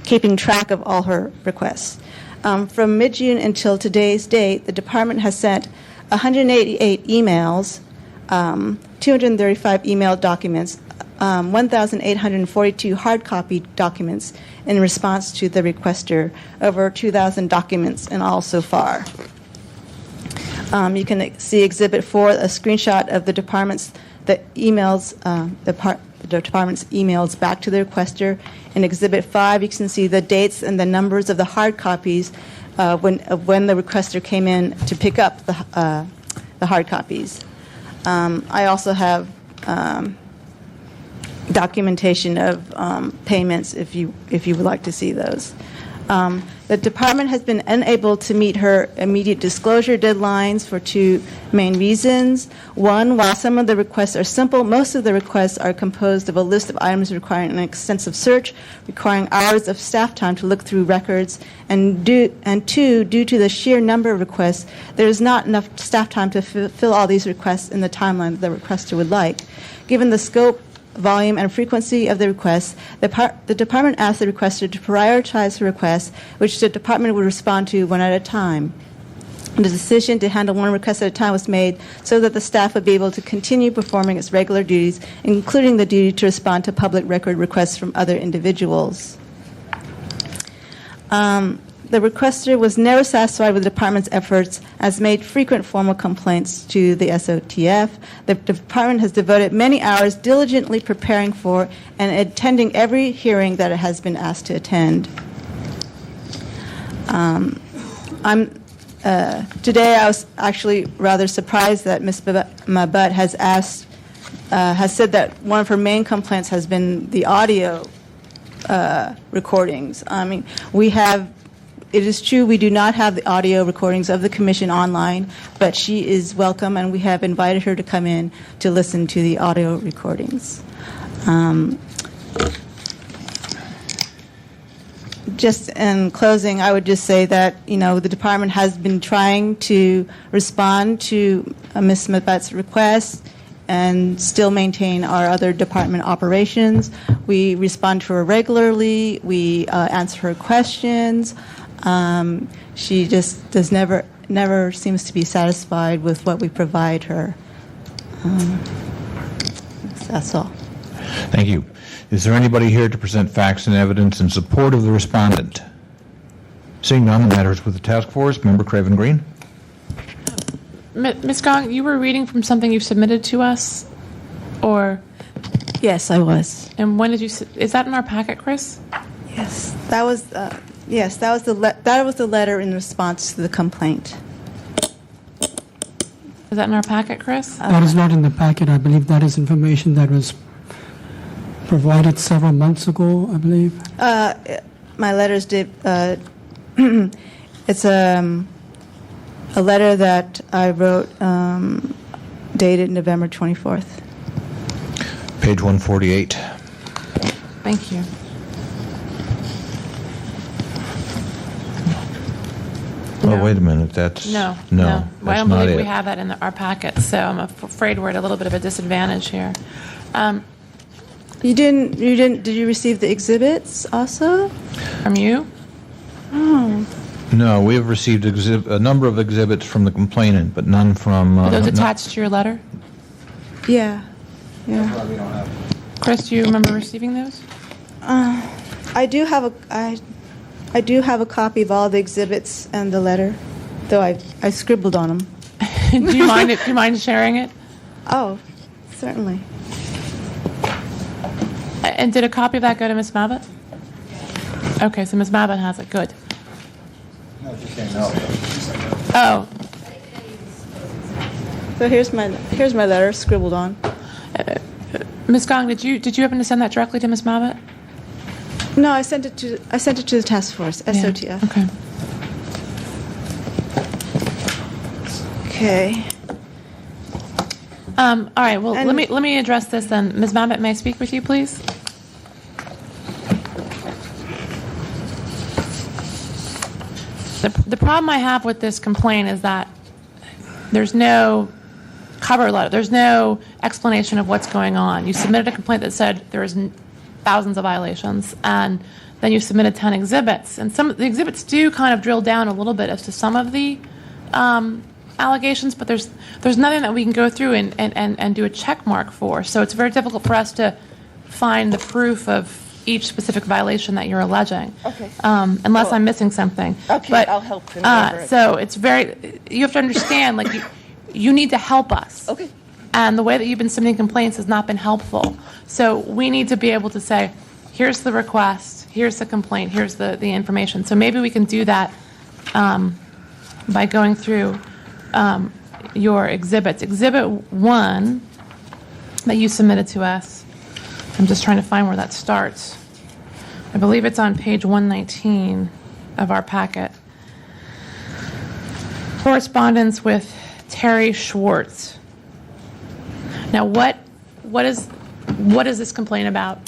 keeping track of all her requests. From mid-June until today's date, the department has sent 188 emails, 235 email documents, 1,842 hard copy documents in response to the requester, over 2,000 documents in all so far. You can see Exhibit 4, a screenshot of the department's emails back to the requester. In Exhibit 5, you can see the dates and the numbers of the hard copies when the requester came in to pick up the hard copies. I also have documentation of payments if you would like to see those. The The department has been unable to meet her immediate disclosure deadlines for two main reasons. One, while some of the requests are simple, most of the requests are composed of a list of items requiring an extensive search, requiring hours of staff time to look through records, and two, due to the sheer number of requests, there is not enough staff time to fill all these requests in the timeline that the requester would like. Given the scope, volume, and frequency of the requests, the department asked the requester to prioritize her requests, which the department would respond to one at a time. The decision to handle one request at a time was made so that the staff would be able to continue performing its regular duties, including the duty to respond to public record requests from other individuals. The requester was never satisfied with the department's efforts, as made frequent formal complaints to the SOTF. The department has devoted many hours diligently preparing for and attending every hearing that it has been asked to attend. Today I was actually rather surprised that Ms. Mabat has said that one of her main complaints has been the audio recordings. I mean, it is true we do not have the audio recordings of the commission online, but she is welcome, and we have invited her to come in to listen to the audio recordings. Just in closing, I would just say that, the department has been trying to respond to Ms. Mabat's request and still maintain our other department operations. We respond to her regularly. We answer her questions. She just never seems to be satisfied with what we provide her. That's all. Thank you. Is there anybody here to present facts and evidence in support of the respondent? Seeing none, the matter is with the task force. Member Craven Green. Ms. Gong, you were reading from something you submitted to us, or? Yes, I was. And when did you? Is that in our packet, Chris? Yes, that was. Yes, that was the letter in response to the complaint. Is that in our packet, Chris? That is not in the packet. I believe that is information that was provided several months ago, I believe. My letters did. It's a letter that I wrote dated November 24th. Page 148. Thank you. Oh, wait a minute. That's No. that's I don't not believe it. we have that in our packet, so I'm afraid we're at a little bit of a disadvantage here. You didn't. Did you receive the exhibits also? From you? Oh. No, we have received a number of exhibits from the complainant, but none from... Are those attached to your letter? Yeah. Chris, do you remember receiving those? I do have a copy of all the exhibits and the letter, though I scribbled on them. Do you mind sharing it? Oh, certainly. And did a copy of that go to Ms. Mabbott? Okay, so Ms. Mabbott has it. Good. No, she's saying no. Oh. So here's my letter scribbled on. Ms. Gong, did you happen to send that directly to Ms. Mabbott? No, I sent it to the task force, SOTF. Yeah. Okay. Okay. All right. Well, let me address this then. Ms. Mabbott, may I speak with you, please? The problem I have with this complaint is that there's no cover letter. There's no explanation of what's going on. You submitted a complaint that said there was thousands of violations, and then you submitted 10 exhibits. And some of the exhibits do kind of drill down a little bit as to some of the allegations, but there's nothing that we can go through and do a check mark for. So it's very difficult for us to find the proof of each specific violation that you're alleging. Okay. Unless I'm missing something. Okay, but, I'll help. So it's you have to understand, like, you need to help us. Okay. And the way that you've been submitting complaints has not been helpful. So we need to be able to say, here's the request, here's the complaint, here's the information. So maybe we can do that by going through your exhibits. Exhibit 1 that you submitted to us, I'm just trying to find where that starts. I believe it's on page 119. of our packet. Correspondence with Terry Schwartz. Now, what is this complaint about?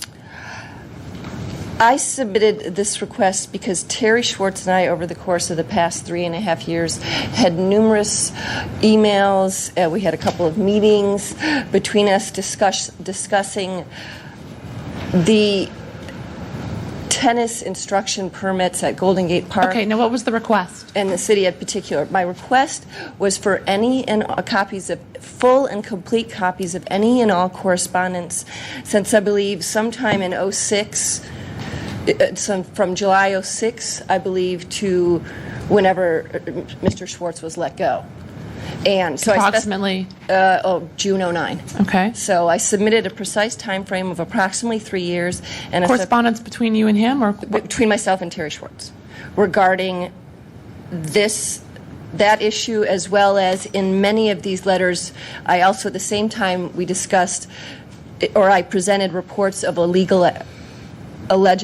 I submitted this request because Terry Schwartz and I, over the course of the past 3.5 years, had numerous emails. We had a couple of meetings between us discussing the tennis instruction permits at Golden Gate Park. Okay, now what was the request? And the city in particular. My request was for any and copies of full and complete copies of any and all correspondence since I believe sometime in 06, from July 06, I believe, to whenever Mr. Schwartz was let go. And so approximately June 09. Okay. So I submitted a precise time frame of approximately 3 years and correspondence between you and him, or between myself and Terry Schwartz regarding that issue, as well as in many of these letters. I also, at the same time, we discussed, or I presented reports of alleged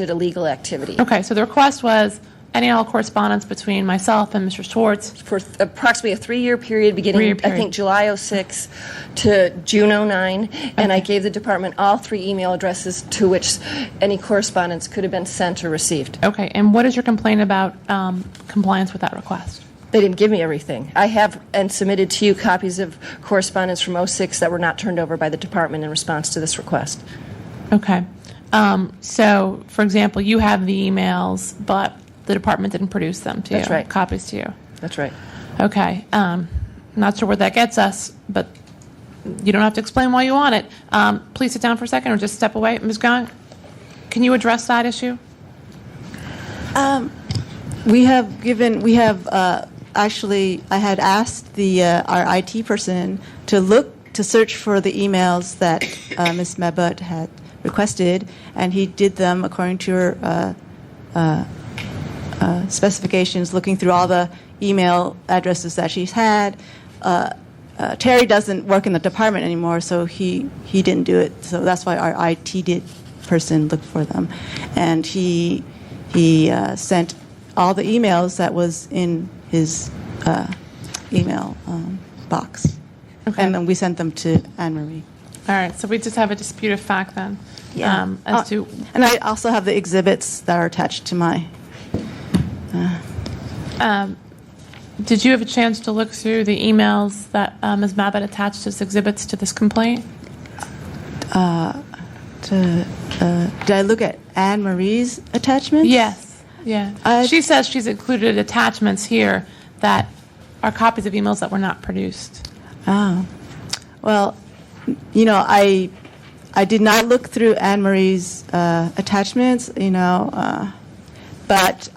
illegal activity. Okay, so the request was any and all correspondence between myself and Mr. Schwartz for approximately a 3-year period, beginning I think July 06 to June 09, and I gave the department all 3 email addresses to which any correspondence could have been sent or received. Okay, and what is your complaint about compliance with that request? They didn't give me everything. I have and submitted to you copies of correspondence from 06 that were not turned over by the department in response to this request. Okay. So, for example, you have the emails, but the department didn't produce them to you. That's right. Copies to you. That's right. Okay. Not sure where that gets us, but you don't have to explain why you want it. Please sit down for a second or just step away. Ms. Gong, can you address that issue? Actually, I had asked our IT person to search for the emails that Ms. Mabut had requested, and he did them according to her specifications, looking through all the email addresses that she's had. Terry doesn't work in the department anymore, so he didn't do it. So that's why our IT person looked for them, and he sent all the emails that was in his email box, and then we sent them to Anne Marie. All right, so we just have a dispute of fact then. Yeah. And I also have the exhibits that are attached to my. Did you have a chance to look through the emails that Ms. Mabbitt attached as exhibits to this complaint? Did I look at Anne Marie's attachments? Yes. Yeah. She says she's included attachments here that are copies of emails that were not produced. Oh. Well, I did not look through Anne Marie's attachments, but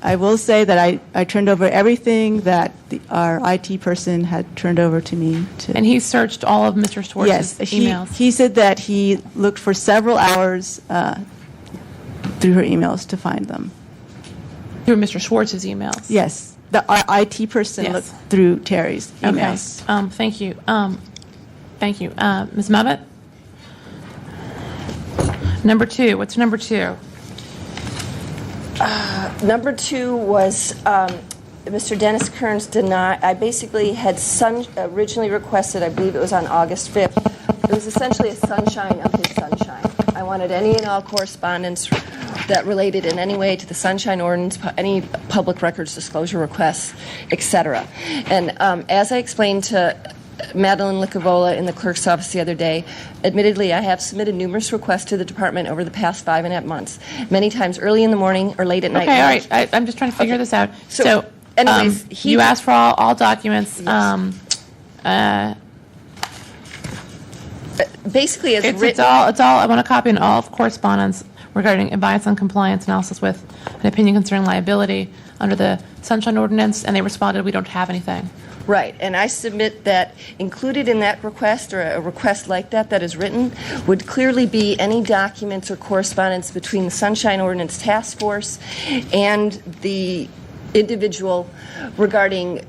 I will say that I turned over everything that our IT person had turned over to me. And he searched all of Mr. Schwartz's emails? Yes, he said that he looked for several hours through her emails to find them. Through Mr. Schwartz's emails? Yes. Our IT person looked through Terry's emails. Okay. Thank you. Thank you. Ms. Mabbitt? Number 2. What's number 2? Number 2 was Mr. Dennis Kearns denied. I basically had originally requested, I believe it was on August 5th, it was essentially a sunshine of his sunshine. I wanted any and all correspondence that related in any way to the Sunshine Ordinance, any public records disclosure requests, etc. And as I explained to Madeline Licavola in the clerk's office the other day, admittedly, I have submitted numerous requests to the department over the past 5.5 months, many times early in the morning or late at night. Okay, all right. I'm just trying to figure this out. So anyways, you asked for all documents. Yes. Basically, as written. It's all. I want a copy of all of correspondence regarding advice on compliance analysis with an opinion concerning liability under the Sunshine Ordinance, and they responded, we don't have anything. Right, and I submit that included in that request, or a request like that is written, would clearly be any documents or correspondence between the Sunshine Ordinance Task Force and the individual regarding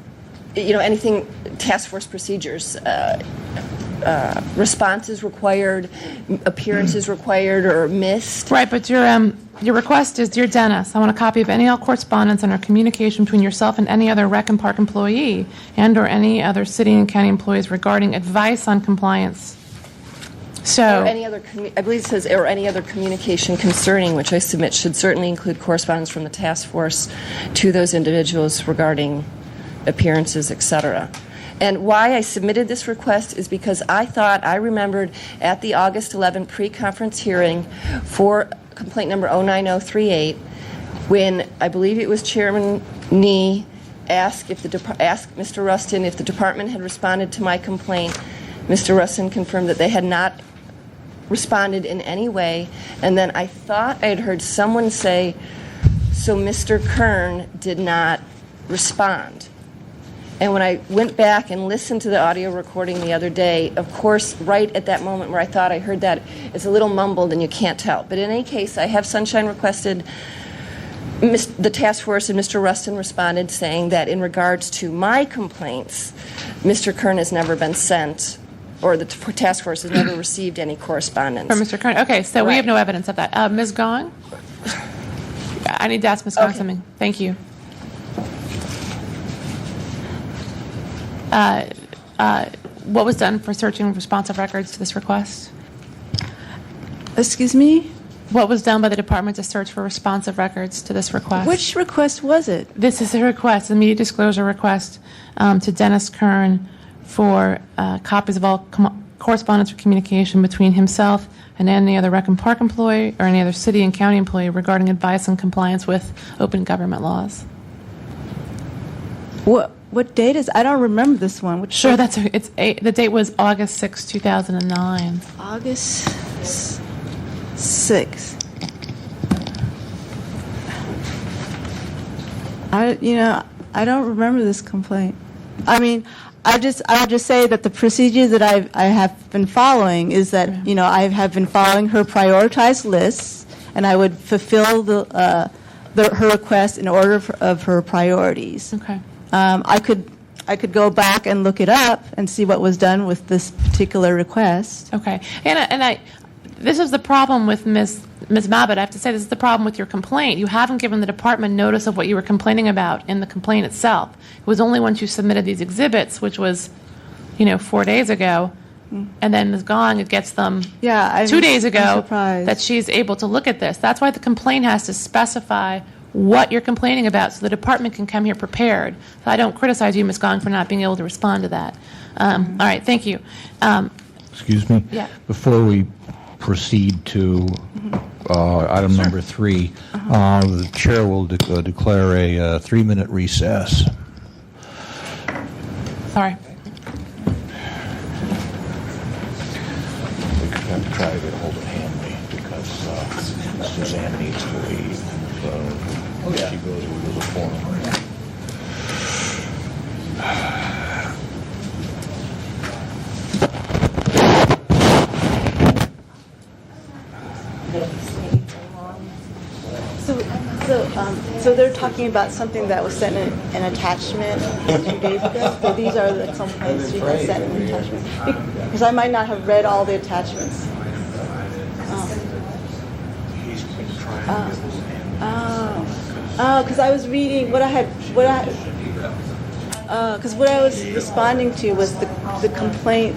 anything, task force procedures, responses required, appearances required or missed. Right, but your request is, Dear Dennis, I want a copy of any all correspondence and or communication between yourself and any other Rec and Park employee and or any other city and county employees regarding advice on compliance. So, or any other, I believe it says, or any other communication concerning, which I submit should certainly include correspondence from the task force to those individuals regarding appearances, etc. And why I submitted this request is because I remembered at the August 11 pre-conference hearing for complaint number 09038, when I believe it was Chairman Nee asked Mr. Rustin if the department had responded to my complaint. Mr. Rustin confirmed that they had not responded in any way, and then I thought I had heard someone say, so Mr. Kern did not respond. And when I went back and listened to the audio recording the other day, of course, right at that moment where I thought I heard that, it's a little mumbled and you can't tell. But in any case, I have Sunshine requested the task force, and Mr. Rustin responded saying that in regards to my complaints, Mr. Kern has never been sent, or the task force has never received any correspondence. For Mr. Kern. Okay, so we have no evidence of that. Ms. Gong? I need to ask Ms. Gong something. Thank you. What was done for searching responsive records to this request? Excuse me? What was done by the department to search for responsive records to this request? Which request was it? This is a request, a media disclosure request to Dennis Kern for copies of all correspondence or communication between himself and any other Rec and Park employee or any other city and county employee regarding advice and compliance with open government laws. What date is? I don't remember this one. Sure, the date was August 6, 2009. August 6. I don't remember this complaint. I mean, I would just say that the procedure that I have been following is that I have been following her prioritized lists, and I would fulfill her request in order of her priorities. Okay. I could go back and look it up and see what was done with this particular request. Okay, and this is the problem with Ms. Mabbitt. I have to say, this is the problem with your complaint. You haven't given the department notice of what you were complaining about in the complaint itself. It was only once you submitted these exhibits, which was, 4 days ago, and then Ms. Gong, it gets them 2 days ago that she's able to look at this. That's why the complaint has to specify what you're complaining about so the department can come here prepared. So I don't criticize you, Ms. Gong, for not being able to respond to that. All right, thank you. Excuse me? Yeah. Before we proceed to item number 3, the chair will declare a 3-minute recess. Sorry. We could have to try to get a hold of Hanley because Suzanne needs to leave. She goes to the forum. So they're talking about something that was sent in an attachment 2 days ago. So these are the complaints you can send in an attachment. Because I might not have read all the attachments. Because I was reading what I was responding to was the complaint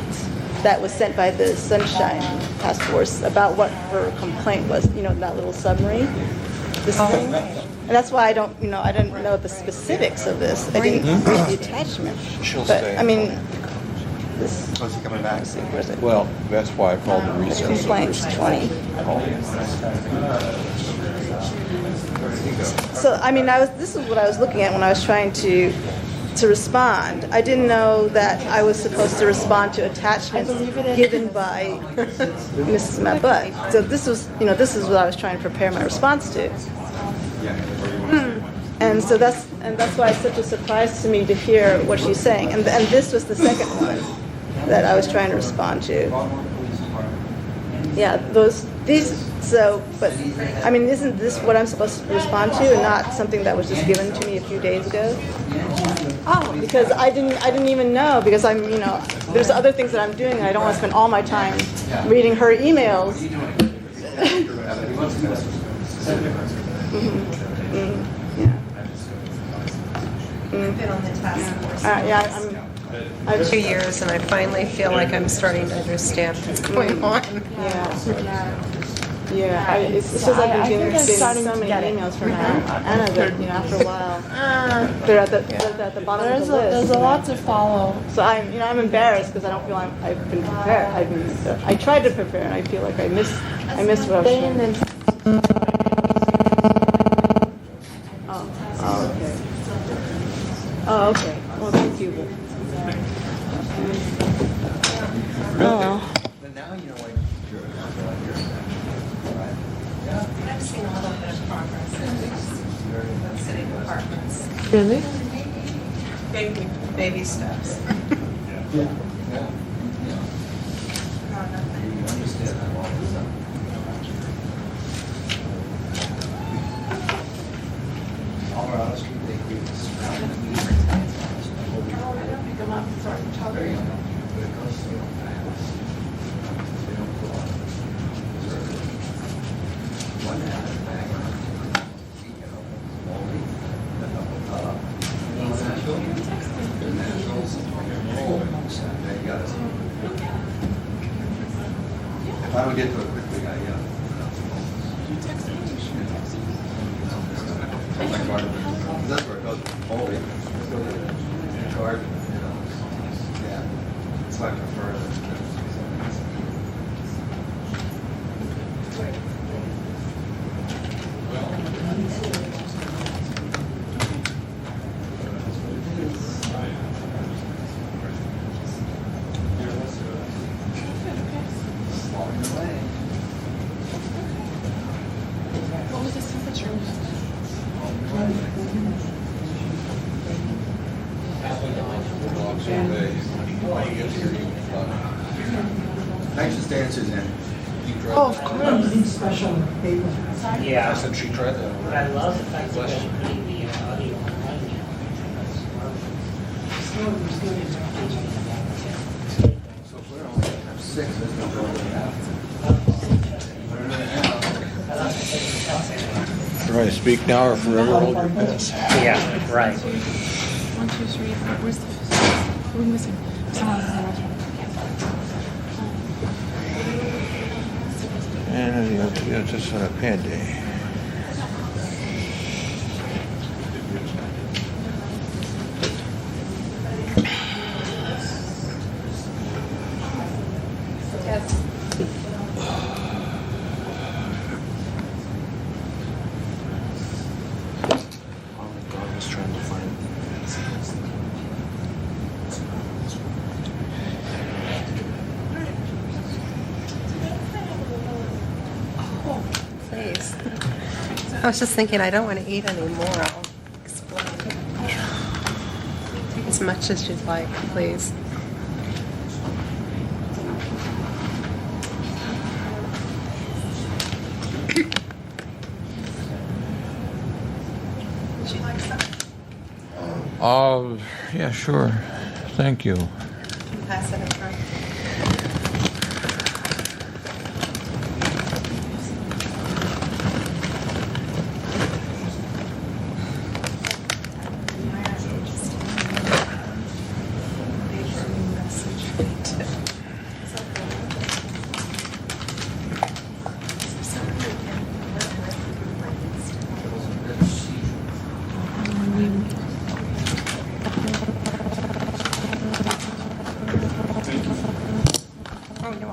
that was sent by the Sunshine Task Force about what her complaint was. That little summary. This thing. And that's why I didn't know the specifics of this. I didn't read the attachment. But I mean, this. Oh, is he coming back? Where's it? Well, that's why I called the recess. Complaints 20. So I mean, this is what I was looking at when I was trying to respond. I didn't know that I was supposed to respond to attachments given by Mrs. Mabbutt. So this is what I was trying to prepare my response to. And so that's why it's such a surprise to me to hear what she's saying. And this was the second one that I was trying to respond to. Yeah, but I mean, isn't this what I'm supposed to respond to and not something that was just given to me a few days ago? Oh, because I didn't even know, because there's other things that I'm doing, and I don't want to spend all my time reading her emails. I've been on the task force. I'm 2 years, and I finally feel like I'm starting to understand what's going on. It's just I've been getting so many emails from Anna that after a while they're at the bottom of the list. There's a lot to follow. So I'm embarrassed because I don't feel I've been prepared. I tried to prepare, and I feel like I missed what I was doing. Oh, okay. Well, thank you. Oh, well. I've seen a little bit of progress in city departments. Really? Baby steps. If I don't get to it quickly, that's where it goes. Holy. Card. Yeah. So I prefer it. What was the temperature? Thanks for staying, Suzanne. Oh, of course. Special paper. Yeah. I said she tried that. I love the fact that they're putting the audio online. So if we only have 6, there's no going to have. Right, speak now or forever hold your peace. Yeah, right. 1, 2, 3, 4. Where's the fifth? What are we missing? Someone has an alternate. And it's just a pad day. Please. I was just thinking, I don't want to eat anymore. I'll explode. As much as you'd like, please. Would you like some? Yeah, sure. Thank you. Can pass it in front.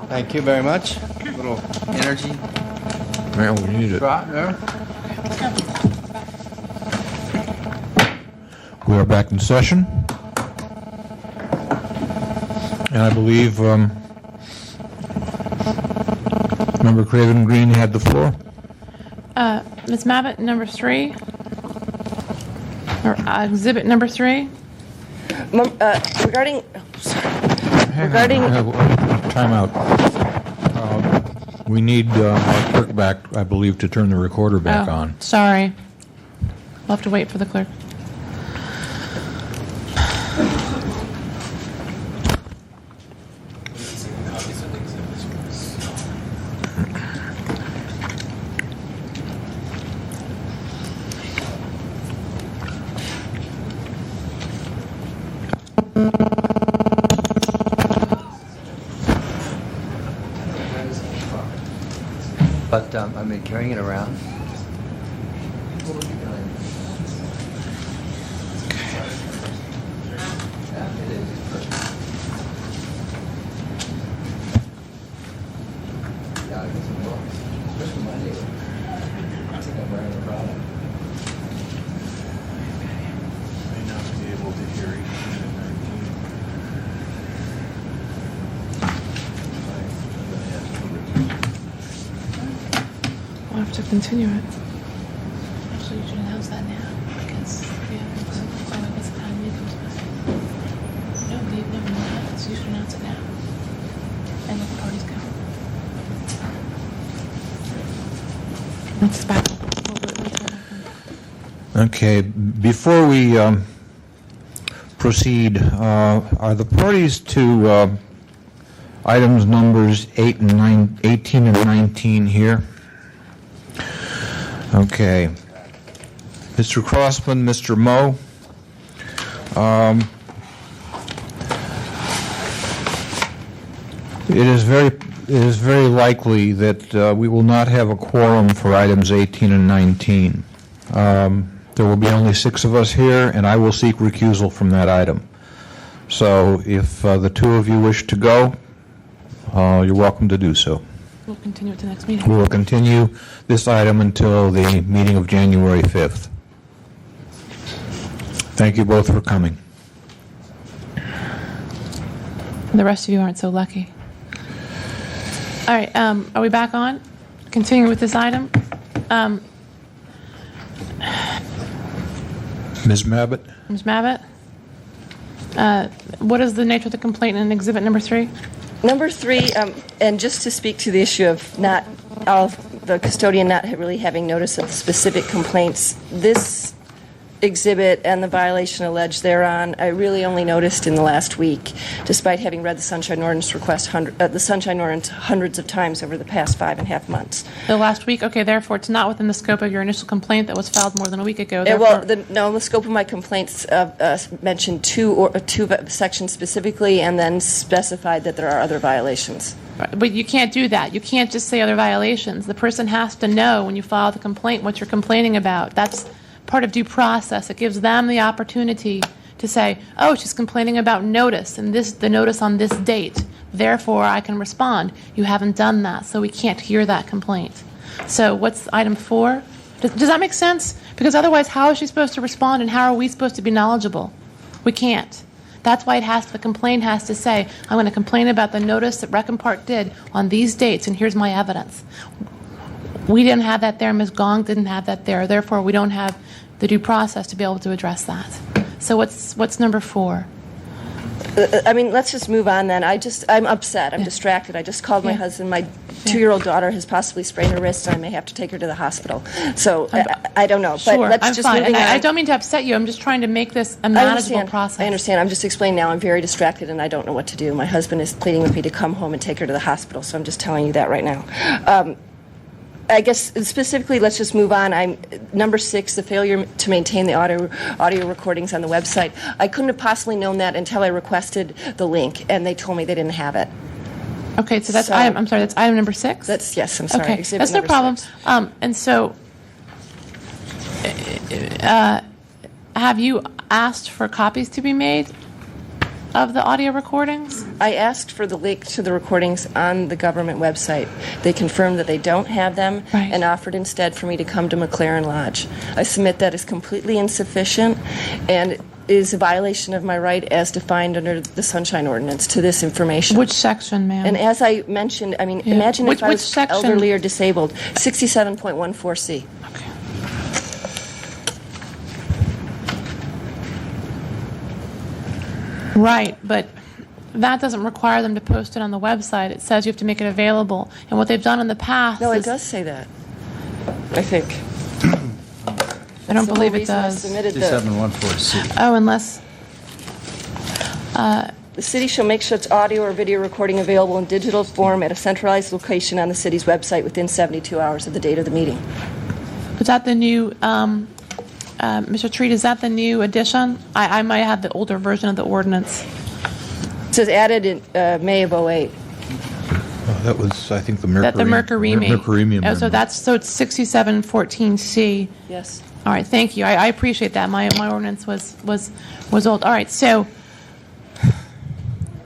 Thank you very much. A little energy. Man, we need it. Drop there. We are back in session. And I believe Member Craven Green had the floor. Ms. Mabbitt, number 3. Or exhibit number 3. Regarding, Time out. We need our clerk back, I believe, to turn the recorder back on. Sorry. We'll have to wait for the clerk. But I mean, carrying it around. We'll have to continue it. Actually, you should announce that now, because we haven't, so I guess the time it comes back. No, so you should announce it now. And let the parties go. Let's back. Okay, before we proceed, are the parties to items numbers 18 and 19 here? Okay. Mr. Crossman, Mr. Moe. It is very likely that we will not have a quorum for items 18 and 19. There will be only 6 of us here, and I will seek recusal from that item. So if the 2 of you wish to go, you're welcome to do so. We'll continue it to the next meeting. We will continue this item until the meeting of January 5th. Thank you both for coming. The rest of you aren't so lucky. All right, are we back on? Continuing with this item. Ms. Mabbitt? Ms. Mabbitt? What is the nature of the complaint in exhibit number 3? Number 3, and just to speak to the issue of not the custodian not really having notice of the specific complaints, this exhibit and the violation alleged thereon, I really only noticed in the last week, despite having read the Sunshine Ordinance the Sunshine Ordinance hundreds of times over the past 5.5 months. The last week? Okay, therefore, it's not within the scope of your initial complaint that was filed more than a week ago. The scope of my complaints mentioned two sections specifically and then specified that there are other violations. But you can't do that. You can't just say other violations. The person has to know when you file the complaint what you're complaining about. That's part of due process. It gives them the opportunity to say, oh, she's complaining about notice, and the notice on this date. Therefore, I can respond. You haven't done that, so we can't hear that complaint. So what's item 4? Does that make sense? Because otherwise, how is she supposed to respond, and how are we supposed to be knowledgeable? We can't. That's why the complaint has to say, I'm going to complain about the notice that Rec and Park did on these dates, and here's my evidence. We didn't have that there. Ms. Gong didn't have that there. Therefore, we don't have the due process to be able to address that. So what's number 4? I mean, let's just move on then. I'm upset. I'm distracted. I just called my husband. My 2-year-old daughter has possibly sprained her wrist, and I may have to take her to the hospital. So I don't know. Sure, but let's I'm just fine. moving on. I don't mean to upset you. I'm just trying to make this a manageable process. I understand. I'm just explaining now. I'm very distracted, and I don't know what to do. My husband is pleading with me to come home and take her to the hospital, so I'm just telling you that right now. I guess specifically, let's just move on. Number 6, the failure to maintain the audio recordings on the website. I couldn't have possibly known that until I requested the link, and they told me they didn't have it. Okay, so that's item. I'm sorry, that's item number 6. Yes, I'm sorry. Okay, Exhibit that's no number problem. 6. And so, have you asked for copies to be made of the audio recordings? I asked for the link to the recordings on the government website. They confirmed that they don't have them and offered instead for me to come to McLaren Lodge. I submit that is completely insufficient and is a violation of my right as defined under the Sunshine Ordinance to this information. Which section, ma'am? And as I mentioned, I mean, imagine if I was elderly or disabled, 67.14C. Right, but that doesn't require them to post it on the website. It says you have to make it available. And what they've done in the past No, it does say that, I think. I don't believe it does. 6714C. Oh, unless... The city shall make such audio or video recording available in digital form at a centralized location on the city's website within 72 hours of the date of the meeting. Is that the new... Mr. Treat, is that the new addition? I might have the older version of the ordinance. It says added in May of 08. That was, I think, the mercury. That the mercury. Mercuremium. So it's 6714C. Yes. All right, thank you. I appreciate that. My ordinance was old. All right, so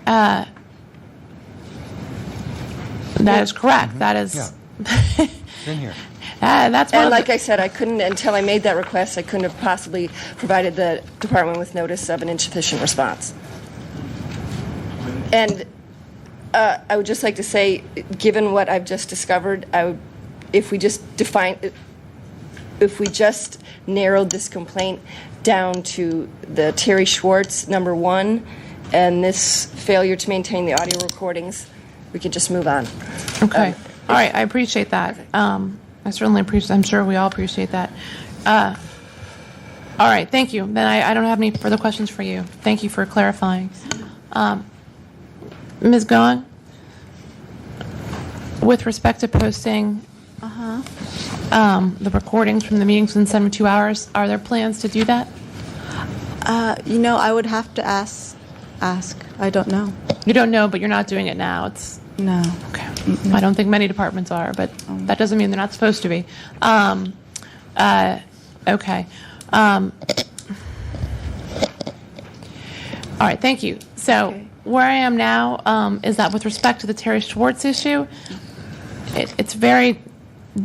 that is correct. That is. It's in here. That's and like I said, I couldn't until I made that request. I couldn't have possibly provided the department with notice of an insufficient response. And I would just like to say, given what I've just discovered, if we just narrowed this complaint down to the Terry Schwartz number 1 and this failure to maintain the audio recordings, we could just move on. Okay. All right. I appreciate that. I certainly appreciate. I'm sure we all appreciate that. All right. Thank you. Then I don't have any further questions for you. Thank you for clarifying. Ms. Gong, with respect to posting the recordings from the meetings within 72 hours, are there plans to do that? I would have to ask. I don't know. You don't know, but you're not doing it now. No. Okay. I don't think many departments are, but that doesn't mean they're not supposed to be. Okay. All right. Thank you. So where I am now is that with respect to the Terry Schwartz issue, it's very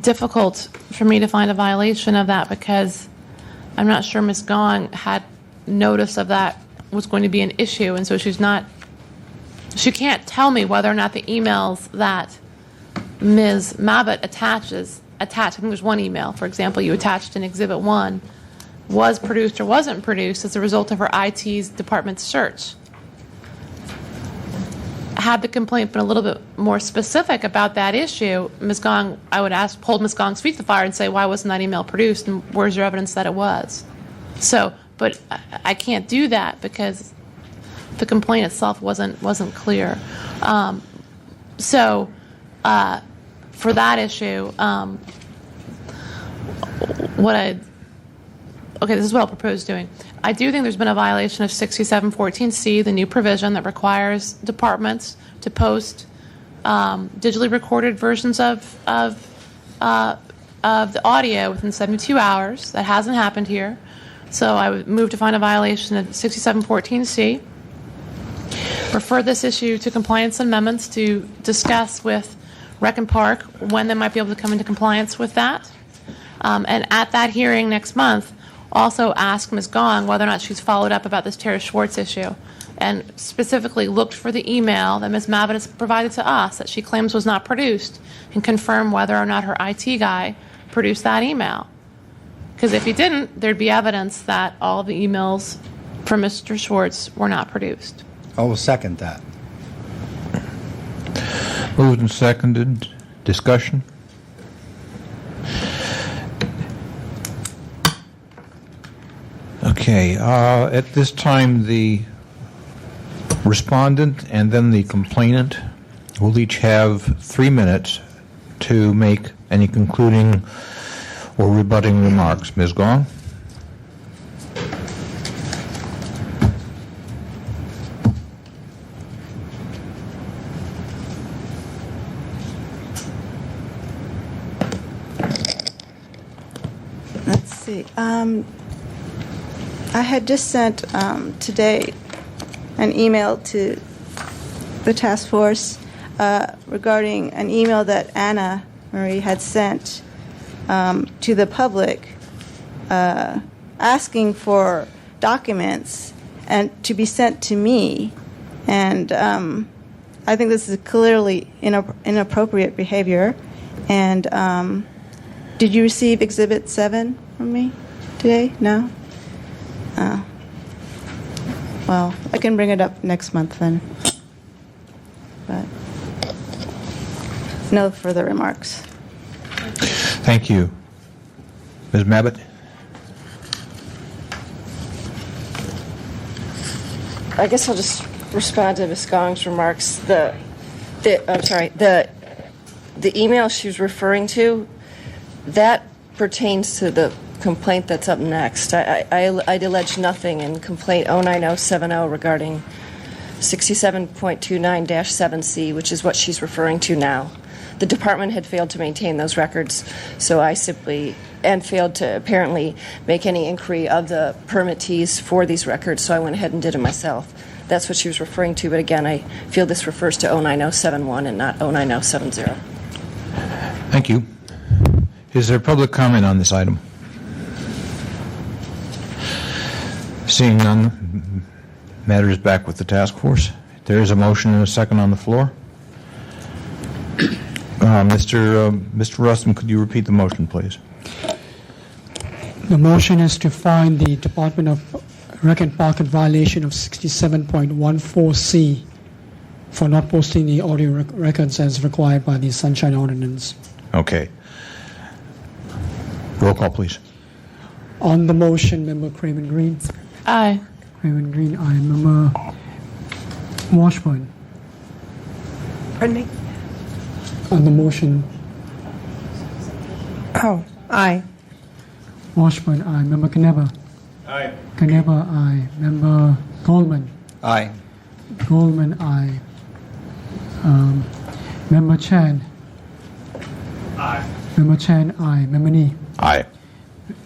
difficult for me to find a violation of that because I'm not sure Ms. Gong had notice of that was going to be an issue, and so she can't tell me whether or not the emails that Ms. Mabbitt attached, I think there's one email, for example, you attached in Exhibit 1, was produced or wasn't produced as a result of her IT's department's search. Had the complaint been a little bit more specific about that issue, Ms. Gong, I would hold Ms. Gong's feet to the fire and say, why wasn't that email produced, and where's your evidence that it was? So, but I can't do that because the complaint itself wasn't clear. So, for that issue, this is what I'll propose doing. I do think there's been a violation of 6714C, the new provision that requires departments to post digitally recorded versions of the audio within 72 hours. That hasn't happened here. So I would move to find a violation of 6714C. Refer this issue to compliance amendments to discuss with Rec and Park when they might be able to come into compliance with that. And at that hearing next month, also ask Ms. Gong whether or not she's followed up about this Terry Schwartz issue and specifically looked for the email that Ms. Mabbitt has provided to us that she claims was not produced and confirm whether or not her IT guy produced that email. Because if he didn't, there'd be evidence that all of the emails from Mr. Schwartz were not produced. I will second that. Moved and seconded. Discussion? Okay. At this time, the respondent and then the complainant will each have 3 minutes to make any concluding or rebutting remarks. Ms. Gong? Let's see. I had just sent today an email to the task force regarding an email that Anna Marie had sent to the public asking for documents and to be sent to me. And I think this is clearly inappropriate behavior. And did you receive Exhibit 7 from me today? No? Well, I can bring it up next month then. But no further remarks. Thank you. Ms. Mabbitt? I guess I'll just respond to Ms. Gong's remarks. The email she was referring to, that pertains to the complaint that's up next. I'd allege nothing in complaint 09070 regarding 67.29-7C, which is what she's referring to now. The department had failed to maintain those records, so I simply, and failed to apparently make any inquiry of the permittees for these records, so I went ahead and did it myself. That's what she was referring to, but again, I feel this refers to 09071 and not 09070. Thank you. Is there public comment on this item? Seeing none, matter is back with the task force. There is a motion and a second on the floor. Mr. Rustin, could you repeat the motion, please? The motion is to find the Department of Rec and Park in violation of 67.14C for not posting the audio records as required by the Sunshine Ordinance. Okay. Roll call, please. On the motion, Member Craven Green. Aye. Craven Green, aye. Member Washburn. Pardon me? On the motion, Oh, aye. Washburn, aye. Member Knebber. Aye. Knebber, aye. Member Goldman. Aye. Goldman, aye. Member Chan. Aye. Member Chan, aye. Member Nee. Aye.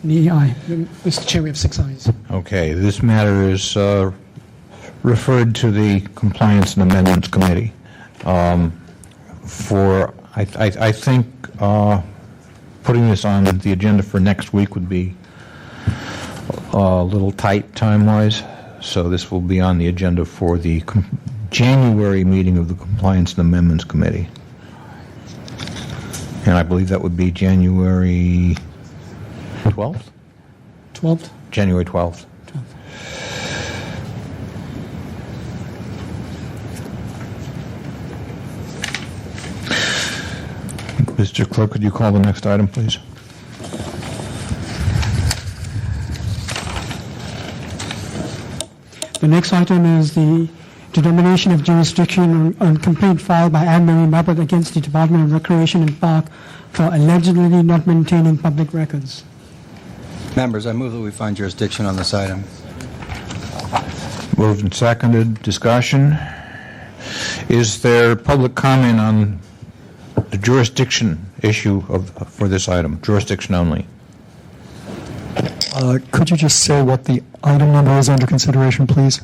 Nee, aye. Mr. Chair, we have 6 ayes. Okay, this matter is referred to the Compliance and Amendments Committee. I think putting this on the agenda for next week would be a little tight time-wise, so this will be on the agenda for the January meeting of the Compliance and Amendments Committee. And I believe that would be January 12th? 12th? January 12th. Mr. Clerk, could you call the next item, please? The next item is the determination of jurisdiction on complaint filed by Anne-Marie Mabbott against the Department of Recreation and Park for allegedly not maintaining public records. Members, I move that we find jurisdiction on this item. Moved and seconded. Discussion. Is there public comment on the jurisdiction issue for this item? Jurisdiction only. Could you just say what the item number is under consideration, please?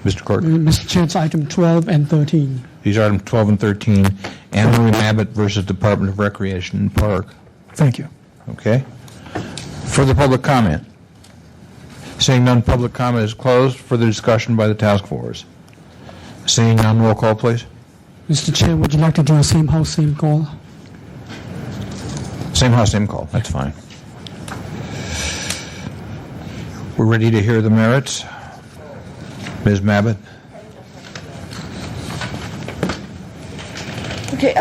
Mr. Clerk. Mr. Chair, it's item 12 and 13. These are items 12 and 13. Anne-Marie Mabbott versus Department of Recreation and Park. Thank you. Okay. Further public comment? Seeing none, public comment is closed. Further discussion by the task force. Seeing none, roll call, please. Mr. Chair, would you like to do a same house, same call? Same house, same call. That's fine. We're ready to hear the merits. Ms. Mabbott. Okay,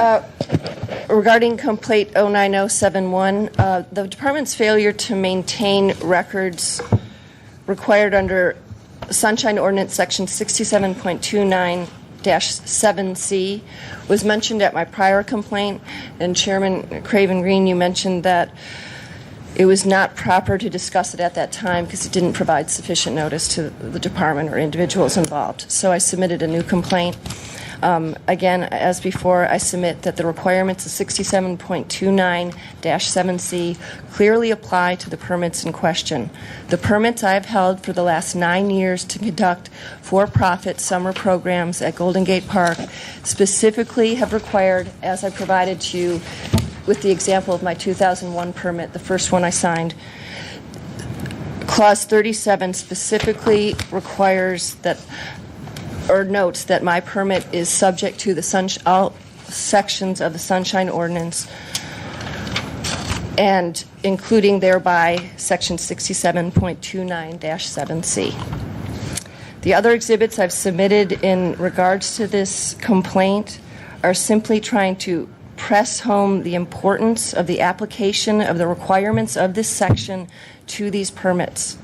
regarding complaint 09071, the department's failure to maintain records required under Sunshine Ordinance Section 67.29-7C was mentioned at my prior complaint, and Chairman Craven Green, you mentioned that it was not proper to discuss it at that time because it didn't provide sufficient notice to the department or individuals involved. So I submitted a new complaint. Again, as before, I submit that the requirements of 67.29-7C clearly apply to the permits in question. The permits I have held for the last 9 years to conduct for-profit summer programs at Golden Gate Park specifically have required, as I provided to you with the example of my 2001 permit, the first one I signed, Clause 37 specifically requires that, or notes that my permit is subject to all sections of the Sunshine Ordinance, and including thereby Section 67.29-7C. The other exhibits I've submitted in regards to this complaint are simply trying to press home the importance of the application of the requirements of this section to these permits.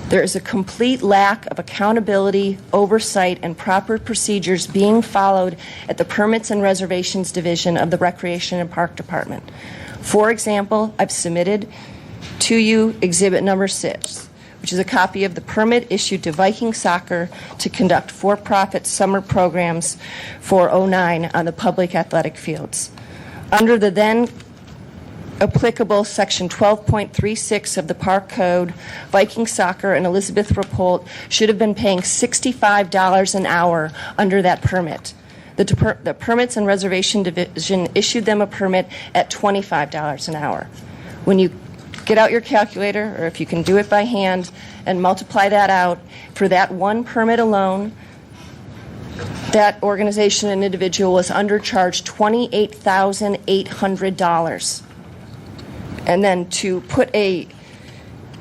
There is a complete lack of accountability, oversight, and proper procedures being followed at the Permits and Reservations Division of the Recreation and Park Department. For example, I've submitted to you Exhibit number 6, which is a copy of the permit issued to Viking Soccer to conduct for-profit summer programs for 09 on the public athletic fields. Under the then applicable Section 12.36 of the Park Code, Viking Soccer and Elizabeth Rapolt should have been paying $65 an hour under that permit. The Permits and Reservation Division issued them a permit at $25 an hour. When you get out your calculator, or if you can do it by hand, and multiply that out, for that one permit alone, that organization and individual was undercharged $28,800. And then to put a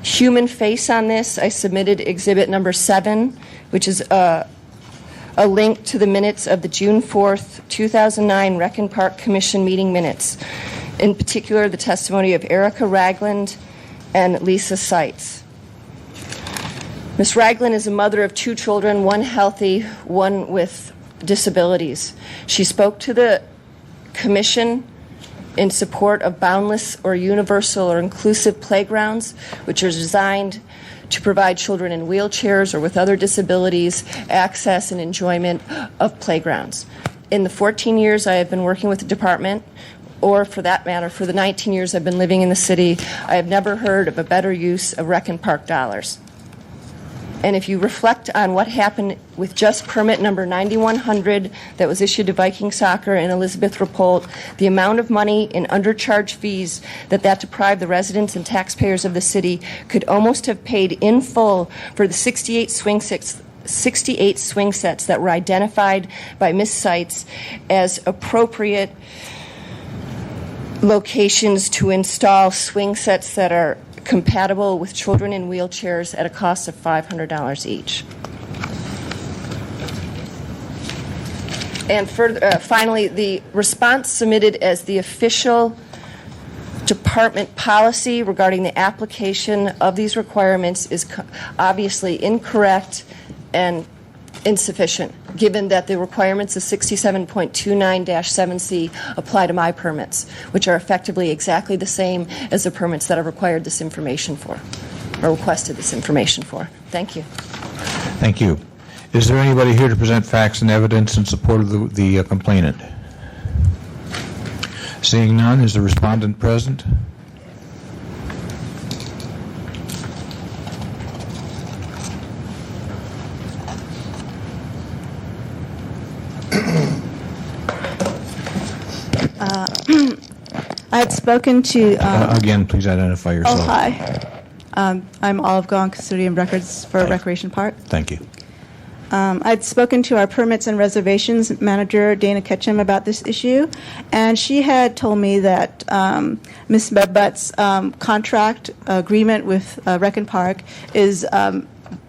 human face on this, I submitted Exhibit number 7, which is a link to the minutes of the June 4th, 2009 Rec and Park Commission meeting minutes. In particular, the testimony of Erica Ragland and Lisa Seitz. Ms. Ragland is a mother of 2 children, one healthy, one with disabilities. She spoke to the Commission in support of boundless or universal or inclusive playgrounds, which are designed to provide children in wheelchairs or with other disabilities access and enjoyment of playgrounds. In the 14 years I have been working with the department, or for that matter, for the 19 years I've been living in the city, I have never heard of a better use of Rec and Park dollars. And if you reflect on what happened with just permit number 9100 that was issued to Viking Soccer and Elizabeth Rapolt, the amount of money in undercharged fees that deprived the residents and taxpayers of the city could almost have paid in full for the 68 swing sets that were identified by Ms. Seitz as appropriate locations to install swing sets that are compatible with children in wheelchairs at a cost of $500 each. And finally, the response submitted as the official department policy regarding the application of these requirements is obviously incorrect and insufficient, given that the requirements of 67.29-7C apply to my permits, which are effectively exactly the same as the permits that I required this information for, or requested this information for. Thank you. Thank you. Is there anybody here to present facts and evidence in support of the complainant? Seeing none, is the respondent present? I had spoken to... Again, please identify yourself. Oh, hi. I'm Olive Gong, Custodian Records for Recreation Park. Thank you. I'd spoken to our Permits and Reservations Manager, Dana Ketchum, about this issue, and she had told me that Ms. Butt's contract agreement with Rec and Park is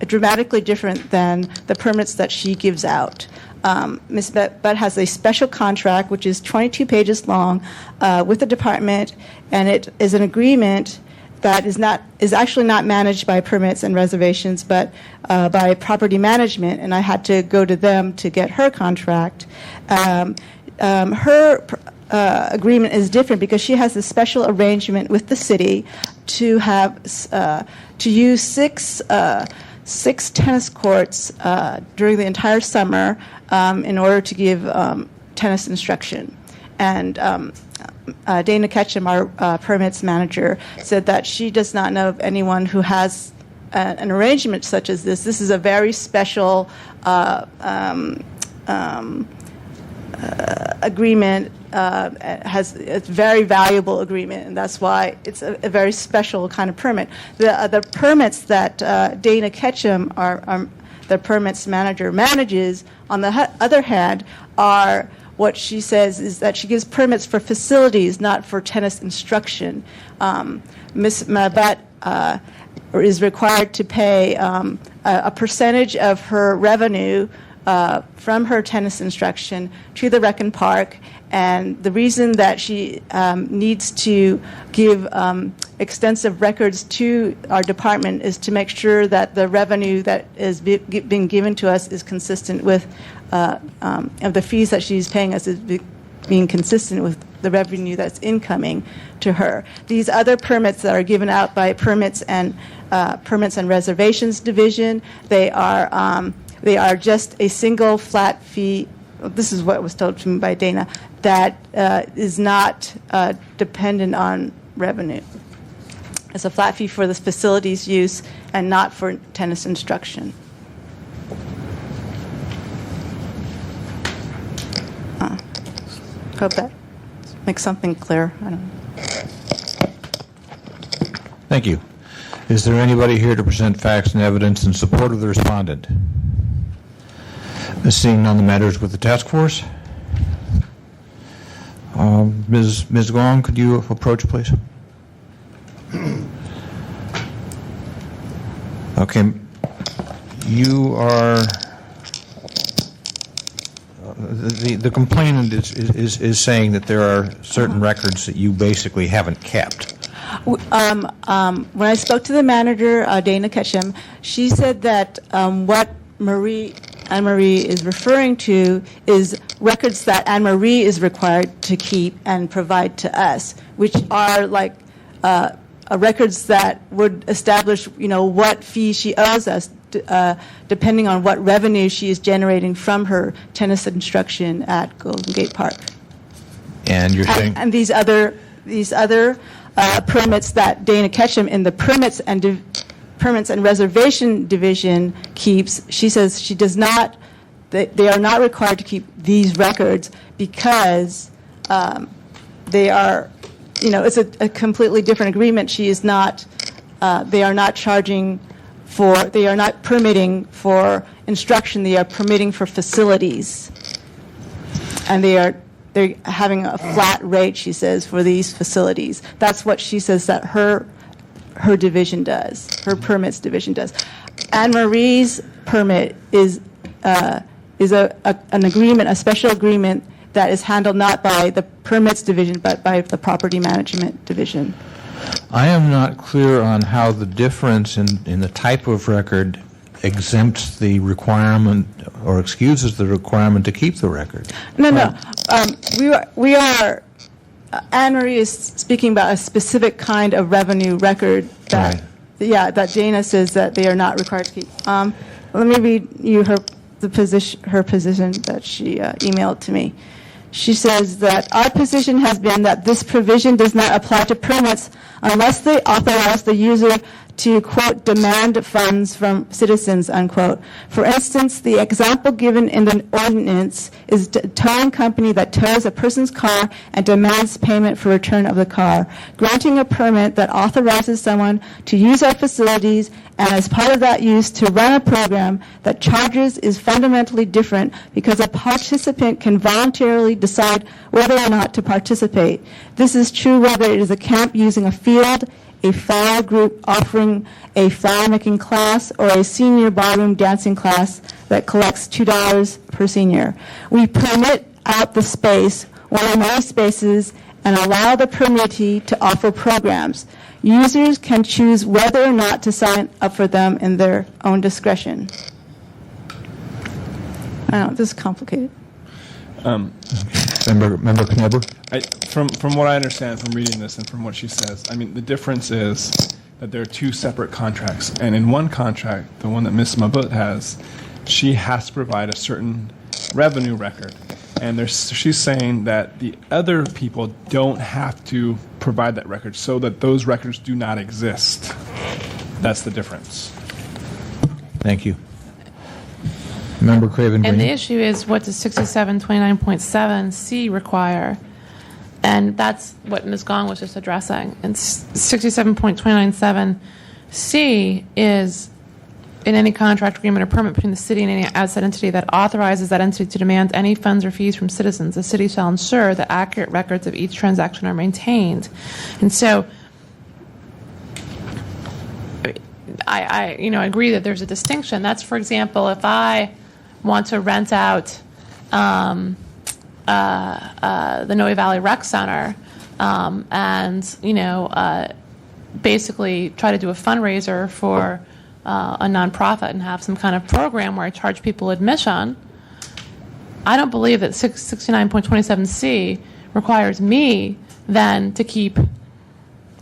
dramatically different than the permits that she gives out. Ms. Butt has a special contract, which is 22 pages long, with the department, and it is an agreement that is actually not managed by Permits and Reservations, but by property management, and I had to go to them to get her contract. Her agreement is different because she has a special arrangement with the city to have to use six tennis courts during the entire summer in order to give tennis instruction. And Dana Ketchum, our permits manager, said that she does not know of anyone who has an arrangement such as this. This is a very special agreement. It's a very valuable agreement, and that's why it's a very special kind of permit. The permits that Dana Ketchum, the permits manager, manages, on the other hand, are what she says is that she gives permits for facilities, not for tennis instruction. Ms. Butt is required to pay a percentage of her revenue from her tennis instruction to the Rec and Park, and the reason that she needs to give extensive records to our department is to make sure that the revenue that is being given to us is consistent with of the fees that she's paying us is being consistent with the revenue that's incoming to her. These other permits that are given out by Permits and Reservations Division, they are just a single flat fee. This is what was told to me by Dana, that is not dependent on revenue. It's a flat fee for the facilities use and not for tennis instruction. Hope that makes something clear. I don't know. Thank you. Is there anybody here to present facts and evidence in support of the respondent? Seeing none, the matter is with the task force. Ms. Gong, could you approach, please? Okay. You are... The complainant is saying that there are certain records that you basically haven't kept. When I spoke to the manager, Dana Ketchum, she said that what Anne-Marie is referring to is records that Anne-Marie is required to keep and provide to us, which are like records that would establish, what fee she owes us, depending on what revenue she is generating from her tennis instruction at Golden Gate Park. And you're saying... And these other permits that Dana Ketchum in the Permits and Reservation Division keeps, she says she does not, they are not required to keep these records because they are, it's a completely different agreement. She is not, they are not charging for, they are not permitting for instruction, they are permitting for facilities. And they're having a flat rate, she says, for these facilities. That's what she says that her division does, her permits division does. Anne-Marie's permit is an agreement, a special agreement that is handled not by the permits division, but by the property management division. I am not clear on how the difference in the type of record exempts the requirement or excuses the requirement to keep the record. No. We are Anne-Marie is speaking about a specific kind of revenue record that, that Dana says that they are not required to keep. Let me read you her position that she emailed to me. She says that our position has been that this provision does not apply to permits unless they authorize the user to, quote, demand funds from citizens, unquote. For instance, the example given in the ordinance is a towing company that tows a person's car and demands payment for return of the car. Granting a permit that authorizes someone to use our facilities and as part of that use to run a program that charges is fundamentally different because a participant can voluntarily decide whether or not to participate. This is true whether it is a camp using a field, a flower group offering a flower making class, or a senior ballroom dancing class that collects $2 per senior. We permit out the space, one or more spaces, and allow the permittee to offer programs. Users can choose whether or not to sign up for them in their own discretion. I know, this is complicated. Member Knebler? From what I understand from reading this and from what she says, I mean, the difference is that there are two separate contracts. And in one contract, the one that Ms. Mabut has, she has to provide a certain revenue record. And she's saying that the other people don't have to provide that record so that those records do not exist. That's the difference. Thank you. Member Craven Green. And the issue is, what does 6729.7C require? And that's what Ms. Gong was just addressing. And 67.297C is in any contract, agreement, or permit between the city and any outside entity that authorizes that entity to demand any funds or fees from citizens, the city shall ensure that accurate records of each transaction are maintained. And so I agree that there's a distinction. That's, for example, if I want to rent out the Noe Valley Rec Center and, basically try to do a fundraiser for a nonprofit and have some kind of program where I charge people admission, I don't believe that 69.27C requires me then to keep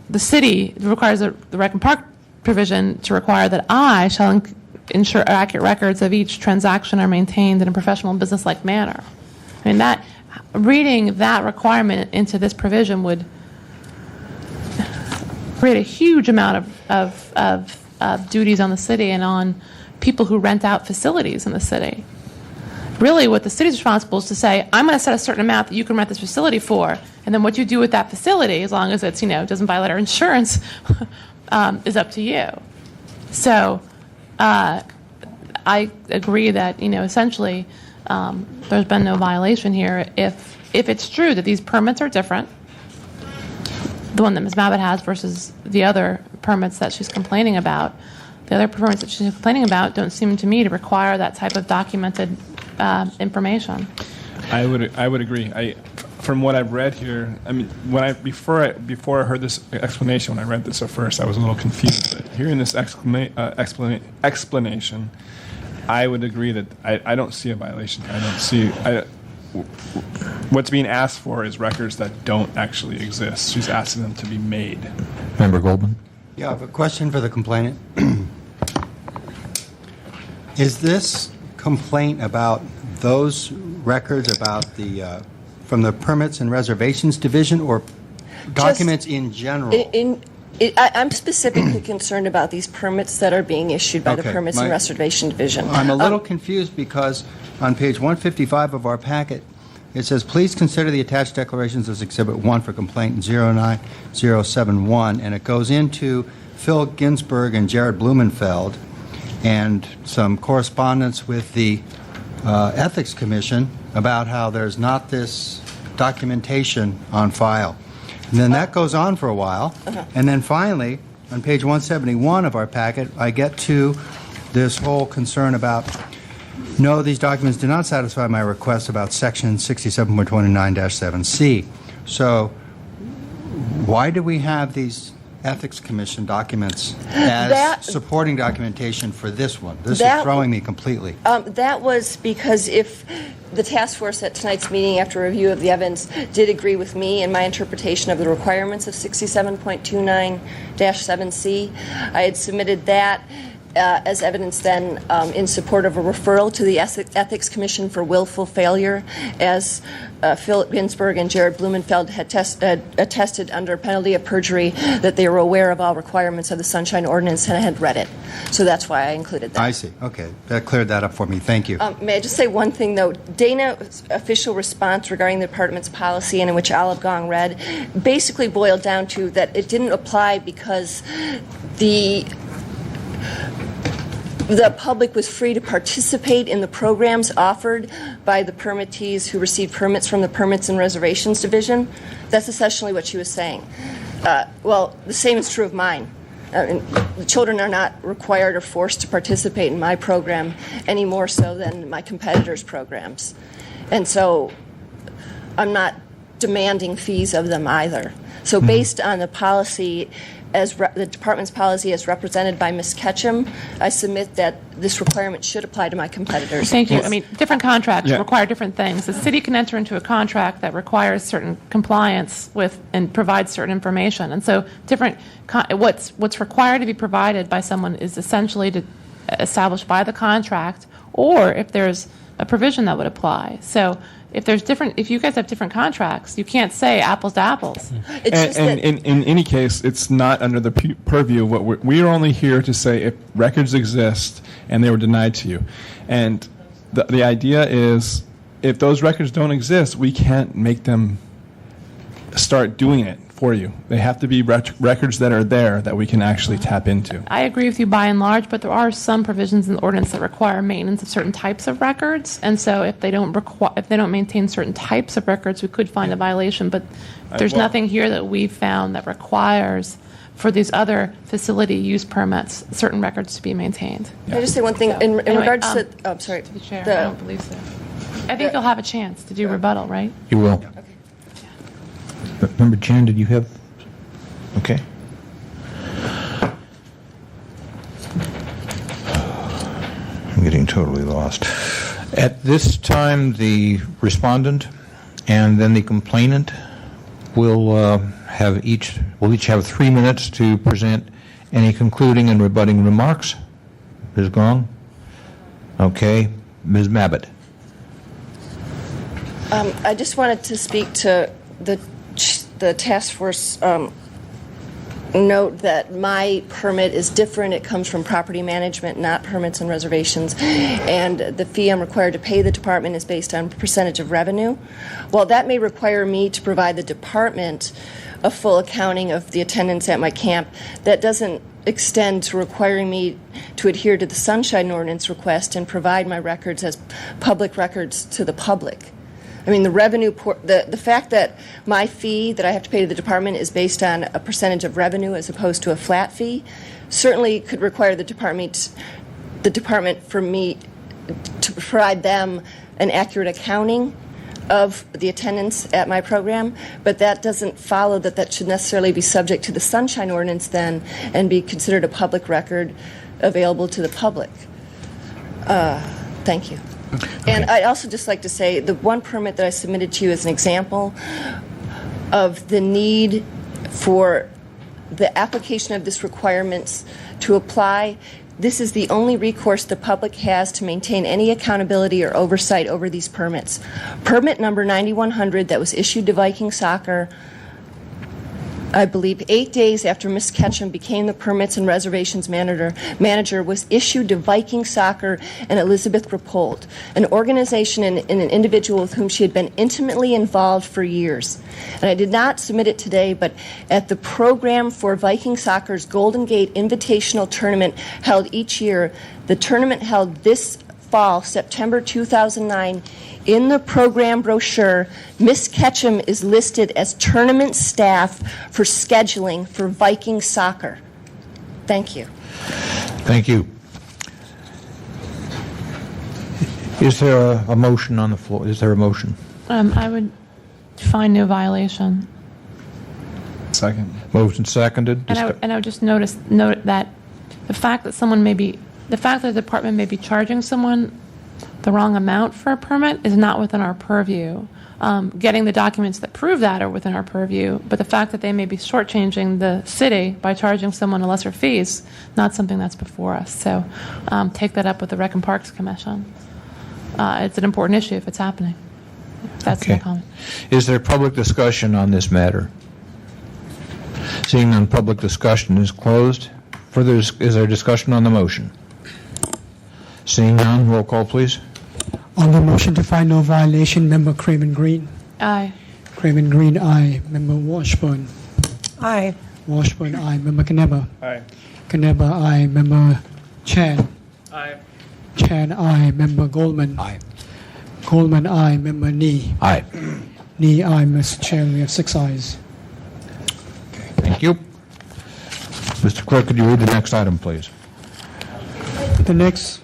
the city, it requires the Rec and Park provision to require that I shall ensure accurate records of each transaction are maintained in a professional and business-like manner. I mean, that reading that requirement into this provision would create a huge amount of duties on the city and on people who rent out facilities in the city. Really, what the city's responsible is to say, I'm going to set a certain amount that you can rent this facility for, and then what you do with that facility, as long as it's, doesn't violate our insurance, is up to you. So I agree that, essentially, there's been no violation here. If it's true that these permits are different, the one that Ms. Mabbitt has versus the other permits that she's complaining about, the other permits that she's complaining about don't seem to me to require that type of documented information. I would agree. From what I've read here, I mean, before I heard this explanation, when I read this at first, I was a little confused. But hearing this explanation, I would agree that I don't see a violation. I don't see. What's being asked for is records that don't actually exist. She's asking them to be made. Member Goldman? Yeah, I have a question for the complainant. Is this complaint about those records about the from the Permits and Reservations Division, or documents in general? I'm specifically concerned about these permits that are being issued by the Permits and Reservation Division. I'm a little confused because on page 155 of our packet, it says, please consider the attached declarations as Exhibit 1 for complaint 09071, and it goes into Phil Ginsberg and Jared Blumenfeld and some correspondence with the Ethics Commission about how there's not this documentation on file. And then that goes on for a while. And then finally, on page 171 of our packet, I get to this whole concern about, no, these documents do not satisfy my request about section 67.29-7C. So why do we have these Ethics Commission documents as supporting documentation for this one? This is throwing me completely. That was because if the task force at tonight's meeting, after review of the evidence, did agree with me in my interpretation of the requirements of 67.29-7C, I had submitted that as evidence then in support of a referral to the Ethics Commission for willful failure, as Philip Ginsberg and Jared Blumenfeld had attested under penalty of perjury that they were aware of all requirements of the Sunshine Ordinance and had read it. So that's why I included that. I see. Okay. That cleared that up for me. Thank you. May I just say one thing, though? Dana's official response regarding the department's policy, and in which Olive Gong read, basically boiled down to that it didn't apply because the public was free to participate in the programs offered by the permittees who received permits from the Permits and Reservations Division. That's essentially what she was saying. Well, the same is true of mine. The children are not required or forced to participate in my program any more so than my competitors' programs. And so I'm not demanding fees of them either. So based on the policy, the department's policy as represented by Ms. Ketchum, I submit that this requirement should apply to my competitors. Thank you. I mean, different contracts require different things. The city can enter into a contract that requires certain compliance with and provides certain information. And so what's required to be provided by someone is essentially established by the contract, or if there's a provision that would apply. So if you guys have different contracts, you can't say apples to apples. And in any case, it's not under the purview of what we are only here to say if records exist and they were denied to you. And the idea is if those records don't exist, we can't make them start doing it for you. They have to be records that are there that we can actually tap into. I agree with you by and large, but there are some provisions in the ordinance that require maintenance of certain types of records, and so if they don't maintain certain types of records, we could find a violation. But there's nothing here that we've found that requires for these other facility use permits certain records to be maintained. Can I just say one thing in regards to? Oh, sorry. To the chair, I don't believe so. I think you'll have a chance to do rebuttal, right? You will. Okay. Member Chan, did you have? Okay. I'm getting totally lost. At this time, the respondent and then the complainant will each have 3 minutes to present any concluding and rebutting remarks. Ms. Gong? Okay. Ms. Mabbitt? I just wanted to speak to the task force note that my permit is different. It comes from property management, not permits and reservations. And the fee I'm required to pay the department is based on percentage of revenue. While that may require me to provide the department a full accounting of the attendance at my camp, that doesn't extend to requiring me to adhere to the Sunshine Ordinance request and provide my records as public records to the public. I mean, the revenue, the fact that my fee that I have to pay to the department is based on a percentage of revenue as opposed to a flat fee certainly could require the department for me to provide them an accurate accounting of the attendance at my program, but that doesn't follow that should necessarily be subject to the Sunshine Ordinance then and be considered a public record available to the public. Thank you. And I'd also just like to say the one permit that I submitted to you is an example of the need for the application of this requirements to apply. This is the only recourse the public has to maintain any accountability or oversight over these permits. Permit number 9100 that was issued to Viking Soccer, I believe 8 days after Ms. Ketchum became the permits and reservations manager was issued to Viking Soccer and Elizabeth Rappold, an organization and an individual with whom she had been intimately involved for years. And I did not submit it today, but at the program for Viking Soccer's Golden Gate Invitational Tournament held each year, the tournament held this fall, September 2009, in the program brochure, Ms. Ketchum is listed as tournament staff for scheduling for Viking Soccer. Thank you. Thank you. Is there a motion on the floor? Is there a motion? I would find no violation. Second. Motion seconded. And I would just note that the fact that the department may be charging someone the wrong amount for a permit is not within our purview. Getting the documents that prove that are within our purview, but the fact that they may be shortchanging the city by charging someone a lesser fee is not something that's before us. So take that up with the Rec and Parks Commission. It's an important issue if it's happening. That's my comment. Is there public discussion on this matter? Seeing none, public discussion is closed. Is there discussion on the motion? Seeing none, roll call, please. On the motion to find no violation, Member Craven Green. Aye. Craven Green, aye. Member Washburn. Aye. Washburn, aye. Member Knebber. Aye. Knebber, aye. Member Chan. Aye. Chan, aye. Member Goldman. Aye. Goldman, aye. Member Nee. Aye. Nee, aye. Mr. Chair, we have 6 ayes. Thank you. Mr. Clerk, could you read the next item, please? The next.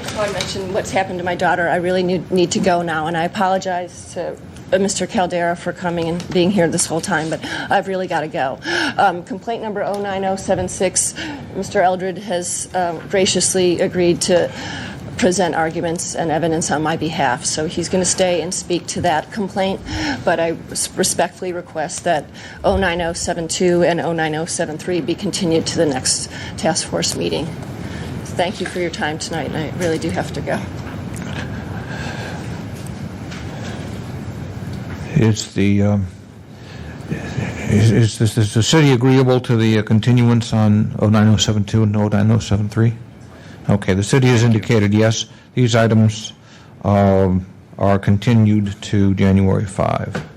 Before I mention what's happened to my daughter, I really need to go now, and I apologize to Mr. Caldera for coming and being here this whole time, but I've really got to go. Complaint number 09076, Mr. Eldred has graciously agreed to present arguments and evidence on my behalf, so he's going to stay and speak to that complaint, but I respectfully request that 09072 and 09073 be continued to the next task force meeting. Thank you for your time tonight, and I really do have to go. Is the city agreeable to the continuance on 09072 and 09073? Okay, the city has indicated yes. These items are continued to January 5.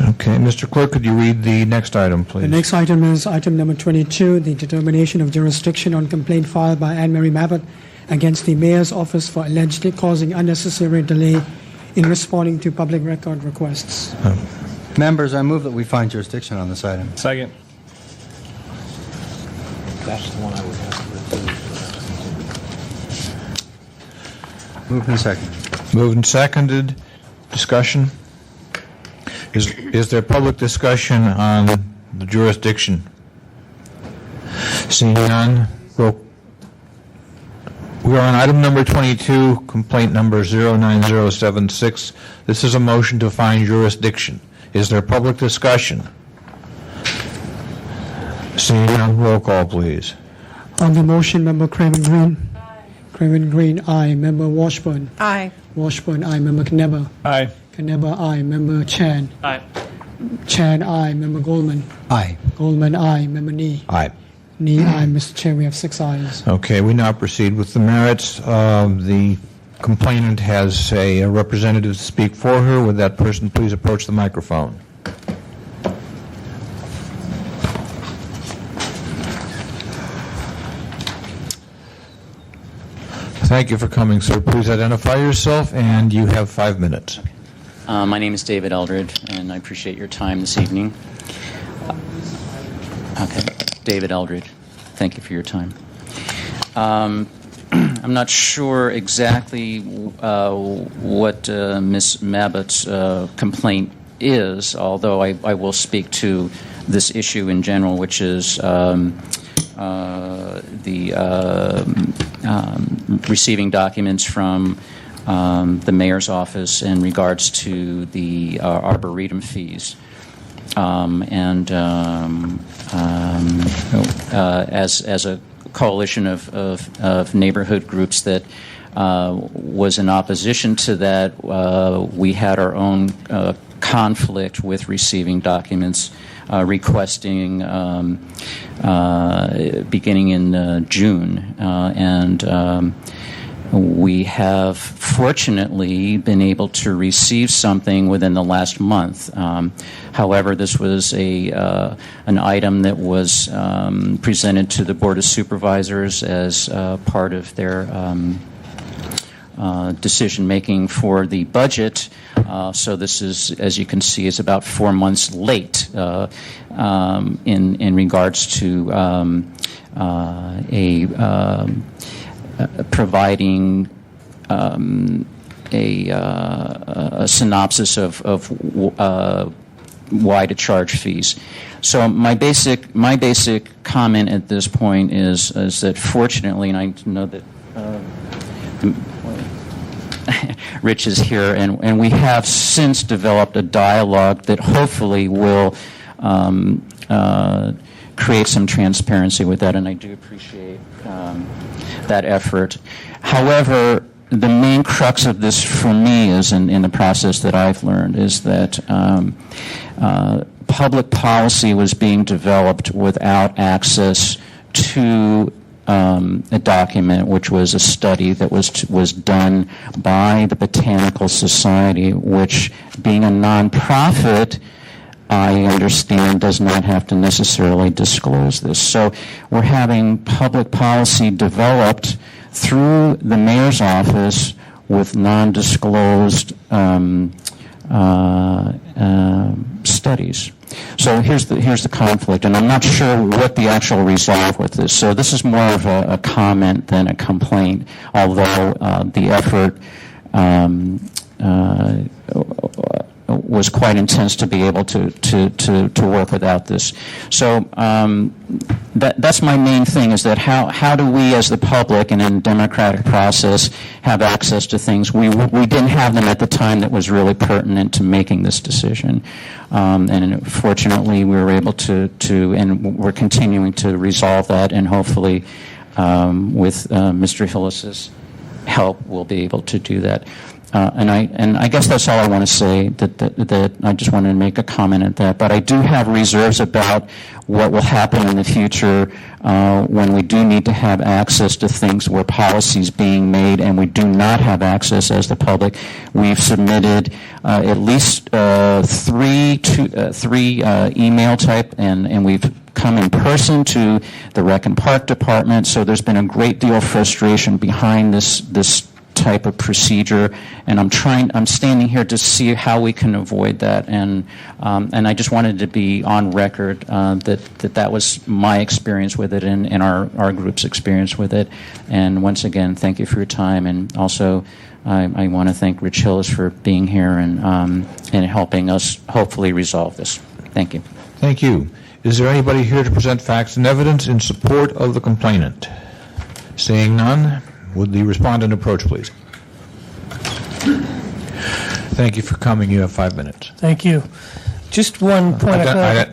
Okay, Mr. Clerk, could you read the next item, please? The next item is item number 22, the determination of jurisdiction on complaint filed by Anne-Marie Mabbitt against the Mayor's Office for allegedly causing unnecessary delay in responding to public record requests. Members, I move that we find jurisdiction on this item. Second. That's the one I would have to remove. Moved and seconded. Moved and seconded. Discussion? Is there public discussion on the jurisdiction? Seeing none, we are on item number 22, complaint number 09076. This is a motion to find jurisdiction. Is there public discussion? Seeing none, roll call, please. On the motion, Member Craven Green. Craven Green, aye. Member Washburn. Aye. Washburn, aye. Member Knebber. Aye. Knebber, aye. Member Chan. Aye. Chan, aye. Member Goldman. Aye. Goldman, aye. Member Nee. Aye. Nee, aye. Mr. Chair, we have 6 ayes. Okay, we now proceed with the merits. The complainant has a representative to speak for her. Would that person please approach the microphone? Thank you for coming, sir. Please identify yourself, and you have 5 minutes. My name is David Eldred, and I appreciate your time this evening. Okay, David Eldred. Thank you for your time. I'm not sure exactly what Ms. Mabbott's complaint is, although I will speak to this issue in general, which is receiving documents from the mayor's office in regards to the arboretum fees. As a coalition of neighborhood groups that was in opposition to that, we had our own conflict with receiving documents requesting beginning in June. We have fortunately been able to receive something within the last month. However, this was an item that was presented to the Board of Supervisors as part of their decision-making for the budget. So this is, as you can see, is about 4 months late in regards to providing a synopsis of why to charge fees. So my basic comment at this point is that fortunately, and I know that Rich is here, and we have since developed a dialogue that hopefully will create some transparency with that, and I do appreciate that effort. However, the main crux of this for me is in the process that I've learned is that public policy was being developed without access to a document, which was a study that was done by the Botanical Society, which, being a nonprofit, I understand does not have to necessarily disclose this. So we're having public policy developed through the mayor's office with non-disclosed studies. So here's the conflict, and I'm not sure what the actual resolve with this. So this is more of a comment than a complaint, although the effort was quite intense to be able to work without this. So that's my main thing, is that how do we as the public and in a democratic process have access to things? We didn't have them at the time that was really pertinent to making this decision. And fortunately we were able to and we're continuing to resolve that, and hopefully with Mr. Hillis's help we'll be able to do that. And I guess that's all I want to say, that I just wanted to make a comment at that. But I do have reserves about what will happen in the future when we do need to have access to things where policies being made and we do not have access as the public. We've submitted at least three email type, and we've come in person to the Rec and Park Department. So there's been a great deal of frustration behind this type of procedure, and I'm standing here to see how we can avoid that, and I just wanted to be on record that was my experience with it and our group's experience with it. And once again, thank you for your time, and also I want to thank Rich Hillis for being here and helping us hopefully resolve this. Thank you. Thank you. Is there anybody here to present facts and evidence in support of the complainant? Seeing none, would the respondent approach, please? Thank you for coming. You have 5 minutes. Thank you. Just one point.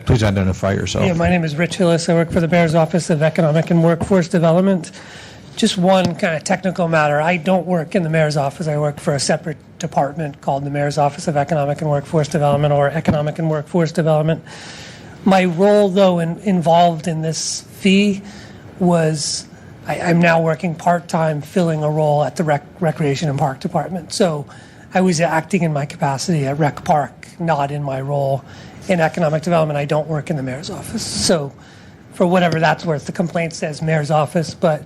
Please identify yourself. Yeah, my name is Rich Hillis. I work for the Mayor's Office of Economic and Workforce Development. Just one kind of technical matter. I don't work in the Mayor's Office. I work for a separate department called the Mayor's Office of Economic and Workforce Development, or Economic and Workforce Development. My role, though, involved in this fee was I'm now working part-time filling a role at the Recreation and Park Department. So I was acting in my capacity at Rec Park, not in my role in Economic Development. I don't work in the Mayor's Office. So for whatever that's worth, the complaint says Mayor's Office, but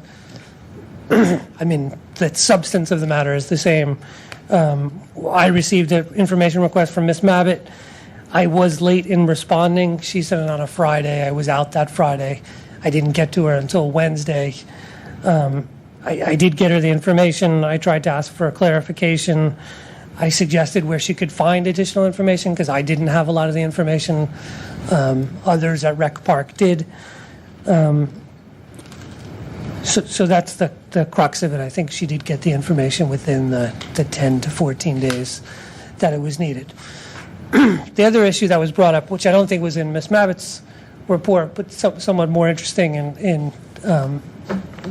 I mean, the substance of the matter is the same. I received an information request from Ms. Mabbitt. I was late in responding. She sent it on a Friday. I was out that Friday. I didn't get to her until Wednesday. I did get her the information. I tried to ask for a clarification. I suggested where she could find additional information because I didn't have a lot of the information. Others at Rec Park did. So that's the crux of it. I think she did get the information within the 10 to 14 days that it was needed. The other issue that was brought up, which I don't think was in Ms. Mabbitt's report, but somewhat more interesting in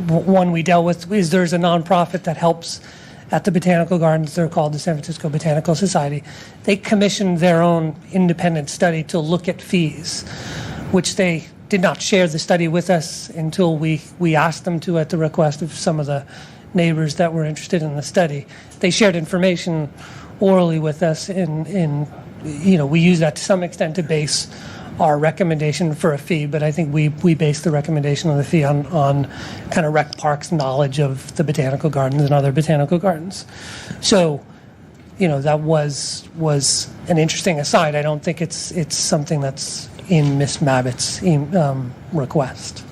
one we dealt with, is there's a nonprofit that helps at the Botanical Gardens. They're called the San Francisco Botanical Society. They commissioned their own independent study to look at fees, which they did not share the study with us until we asked them to at the request of some of the neighbors that were interested in the study. They shared information orally with us, and we use that to some extent to base our recommendation for a fee, but I think we base the recommendation of the fee on kind of Rec Park's knowledge of the Botanical Gardens and other botanical gardens. So, that was an interesting aside. I don't think it's something that's in Ms. Mabbitt's request.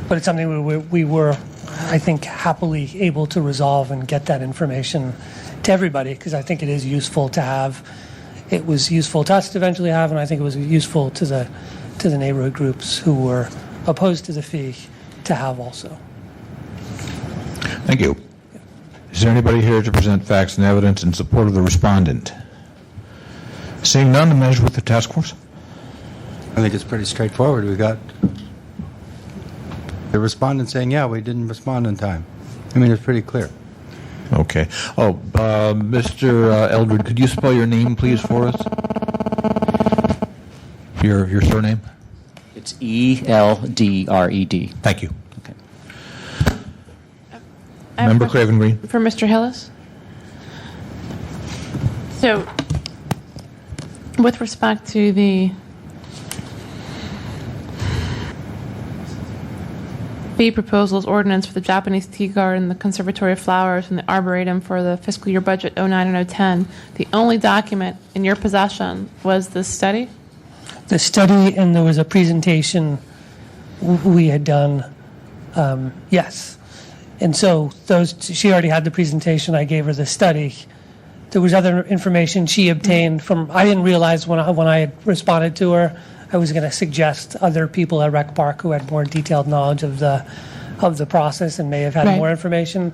But it's something we were, I think, happily able to resolve and get that information to everybody, because I think it is useful to have. It was useful to us to eventually have, and I think it was useful to the neighborhood groups who were opposed to the fee to have also. Thank you. Is there anybody here to present facts and evidence in support of the respondent? Seeing none, the measure with the task force? I think it's pretty straightforward. We got the respondent saying, yeah, we didn't respond in time. I mean, it's pretty clear. Okay. Mr. Eldred, could you spell your name, please, for us? Your surname? It's E-L-D-R-E-D. Thank you. Okay. Member Craven Green. For Mr. Hillis. So, with respect to the fee proposals ordinance for the Japanese tea garden, the Conservatory of Flowers, and the Arboretum for the fiscal year budget 09 and 010, the only document in your possession was this study? The study, and there was a presentation we had done, yes. And so she already had the presentation. I gave her the study. There was other information she obtained from, I didn't realize when I had responded to her, I was going to suggest other people at Rec Park who had more detailed knowledge of the process and may have had more information.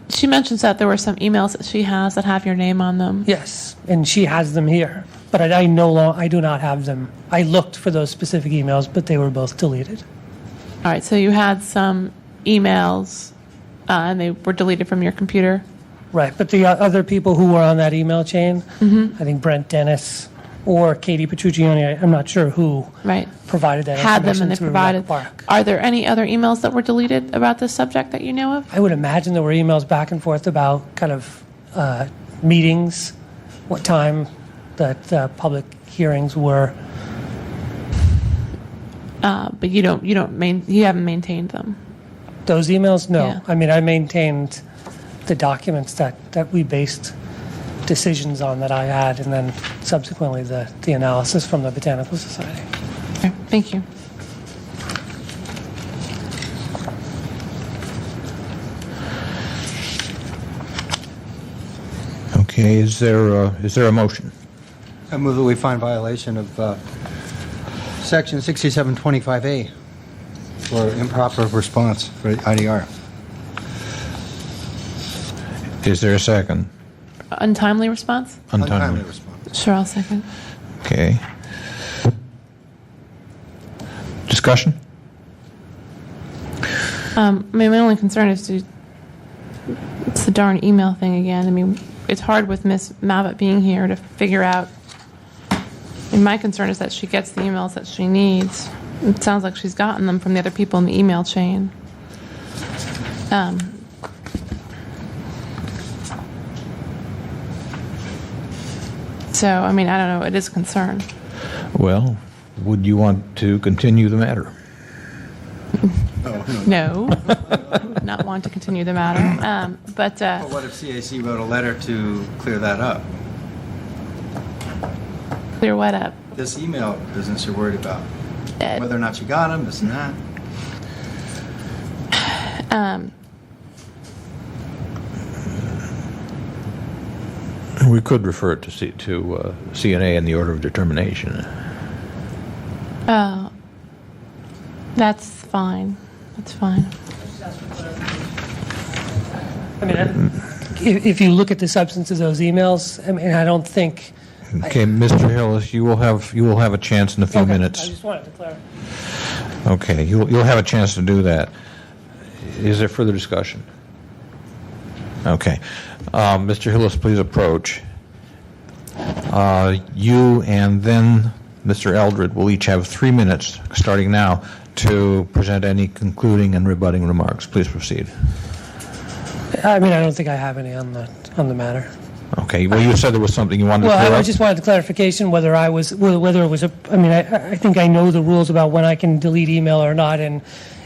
She mentions that there were some emails that she has that have your name on them. Yes, and she has them here, but I do not have them. I looked for those specific emails, but they were both deleted. All right, so you had some emails, and they were deleted from your computer? Right, but the other people who were on that email chain, I think Brent Dennis or Katie Petruccioni, I'm not sure who provided that had them information and they through provided. Rec Park. Are there any other emails that were deleted about this subject that you know of? I would imagine there were emails back and forth about kind of meetings, what time that public hearings were. But you haven't maintained them. Those emails? No. Yeah. I mean, I maintained the documents that we based decisions on that I had, and then subsequently the analysis from the Botanical Society. Okay, thank you. Okay, is there a motion? I move that we find violation of Section 6725A for improper response for IDR. Is there a second? Untimely response? Untimely. response. Sure, I'll second. Okay. Discussion? I mean, my only concern is it's the darn email thing again. I mean, it's hard with Miss Mavitt being here to figure out. And my concern is that she gets the emails that she needs. It sounds like she's gotten them from the other people in the email chain. So, I mean, I don't know. It is a concern. Well, would you want to continue the matter? No, would not want to continue the matter. But Well, what if CAC wrote a letter to clear that up? Clear what up? This email business you're worried about. Whether or not you got them, this and that. We could refer it to CNA in the order of determination. Oh, that's fine. That's fine. I mean, if you look at the substance of those emails, I mean, I don't think. Okay, Mr. Hillis, you will have a chance in a few minutes. I just wanted to clarify. Okay, you'll have a chance to do that. Is there further discussion? Okay. Mr. Hillis, please approach. You and then Mr. Eldred will each have 3 minutes, starting now, to present any concluding and rebutting remarks. Please proceed. I mean, I don't think I have any on the matter. Okay. Well, you said there was something you wanted to clear Well, I up. just wanted clarification whether it was a. I mean, I think I know the rules about when I can delete email or not, and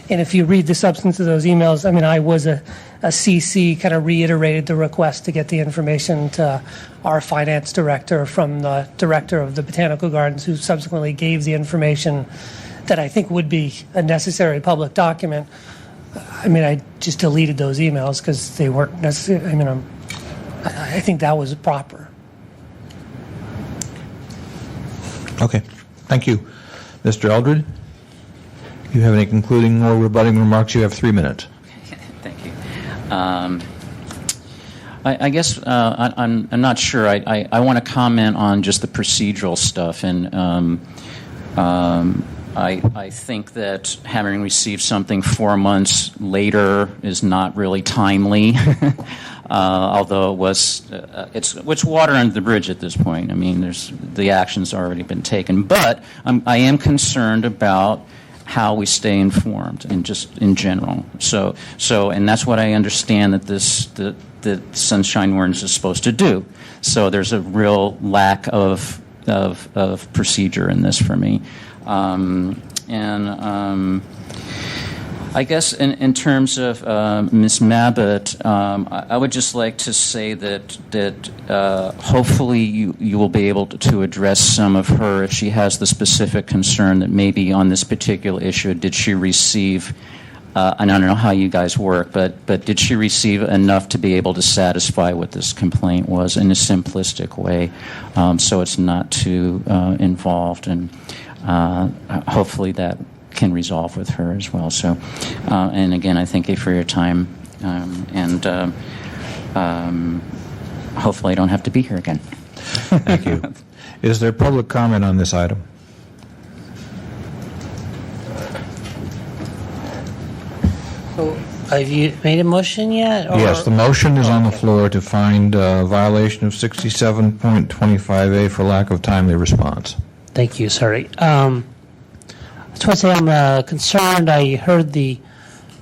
if you read the substance of those emails, I mean, I was a CC, kind of reiterated the request to get the information to our finance director from the director of the Botanical Gardens, who subsequently gave the information that I think would be a necessary public document. I mean, I just deleted those emails because they weren't necessary. I mean, I think that was proper. Okay. Thank you. Mr. Eldred, you have any concluding or rebutting remarks? You have 3 minutes. Thank you. I guess I'm not sure. I want to comment on just the procedural stuff, and I think that having received something 4 months later is not really timely. Although it was, it's water under the bridge at this point. I mean, the action's already been taken, but I am concerned about how we stay informed and just in general. So, and that's what I understand that the Sunshine Ordinance is supposed to do. So there's a real lack of procedure in this for me. I guess in terms of Ms. Mabbott, I would just like to say that hopefully you will be able to address some of her if she has the specific concern that maybe on this particular issue, did she receive, and I don't know how you guys work, but did she receive enough to be able to satisfy what this complaint was in a simplistic way, so it's not too involved, and hopefully that can resolve with her as well. So, and again, I thank you for your time, and hopefully I don't have to be here again. Thank you. Is there public comment on this item? So, have you made a motion yet? Or? Yes, the motion is on the floor to find violation of 67.25A for lack of timely response. Thank you, sorry. I just want to say I'm concerned. I heard the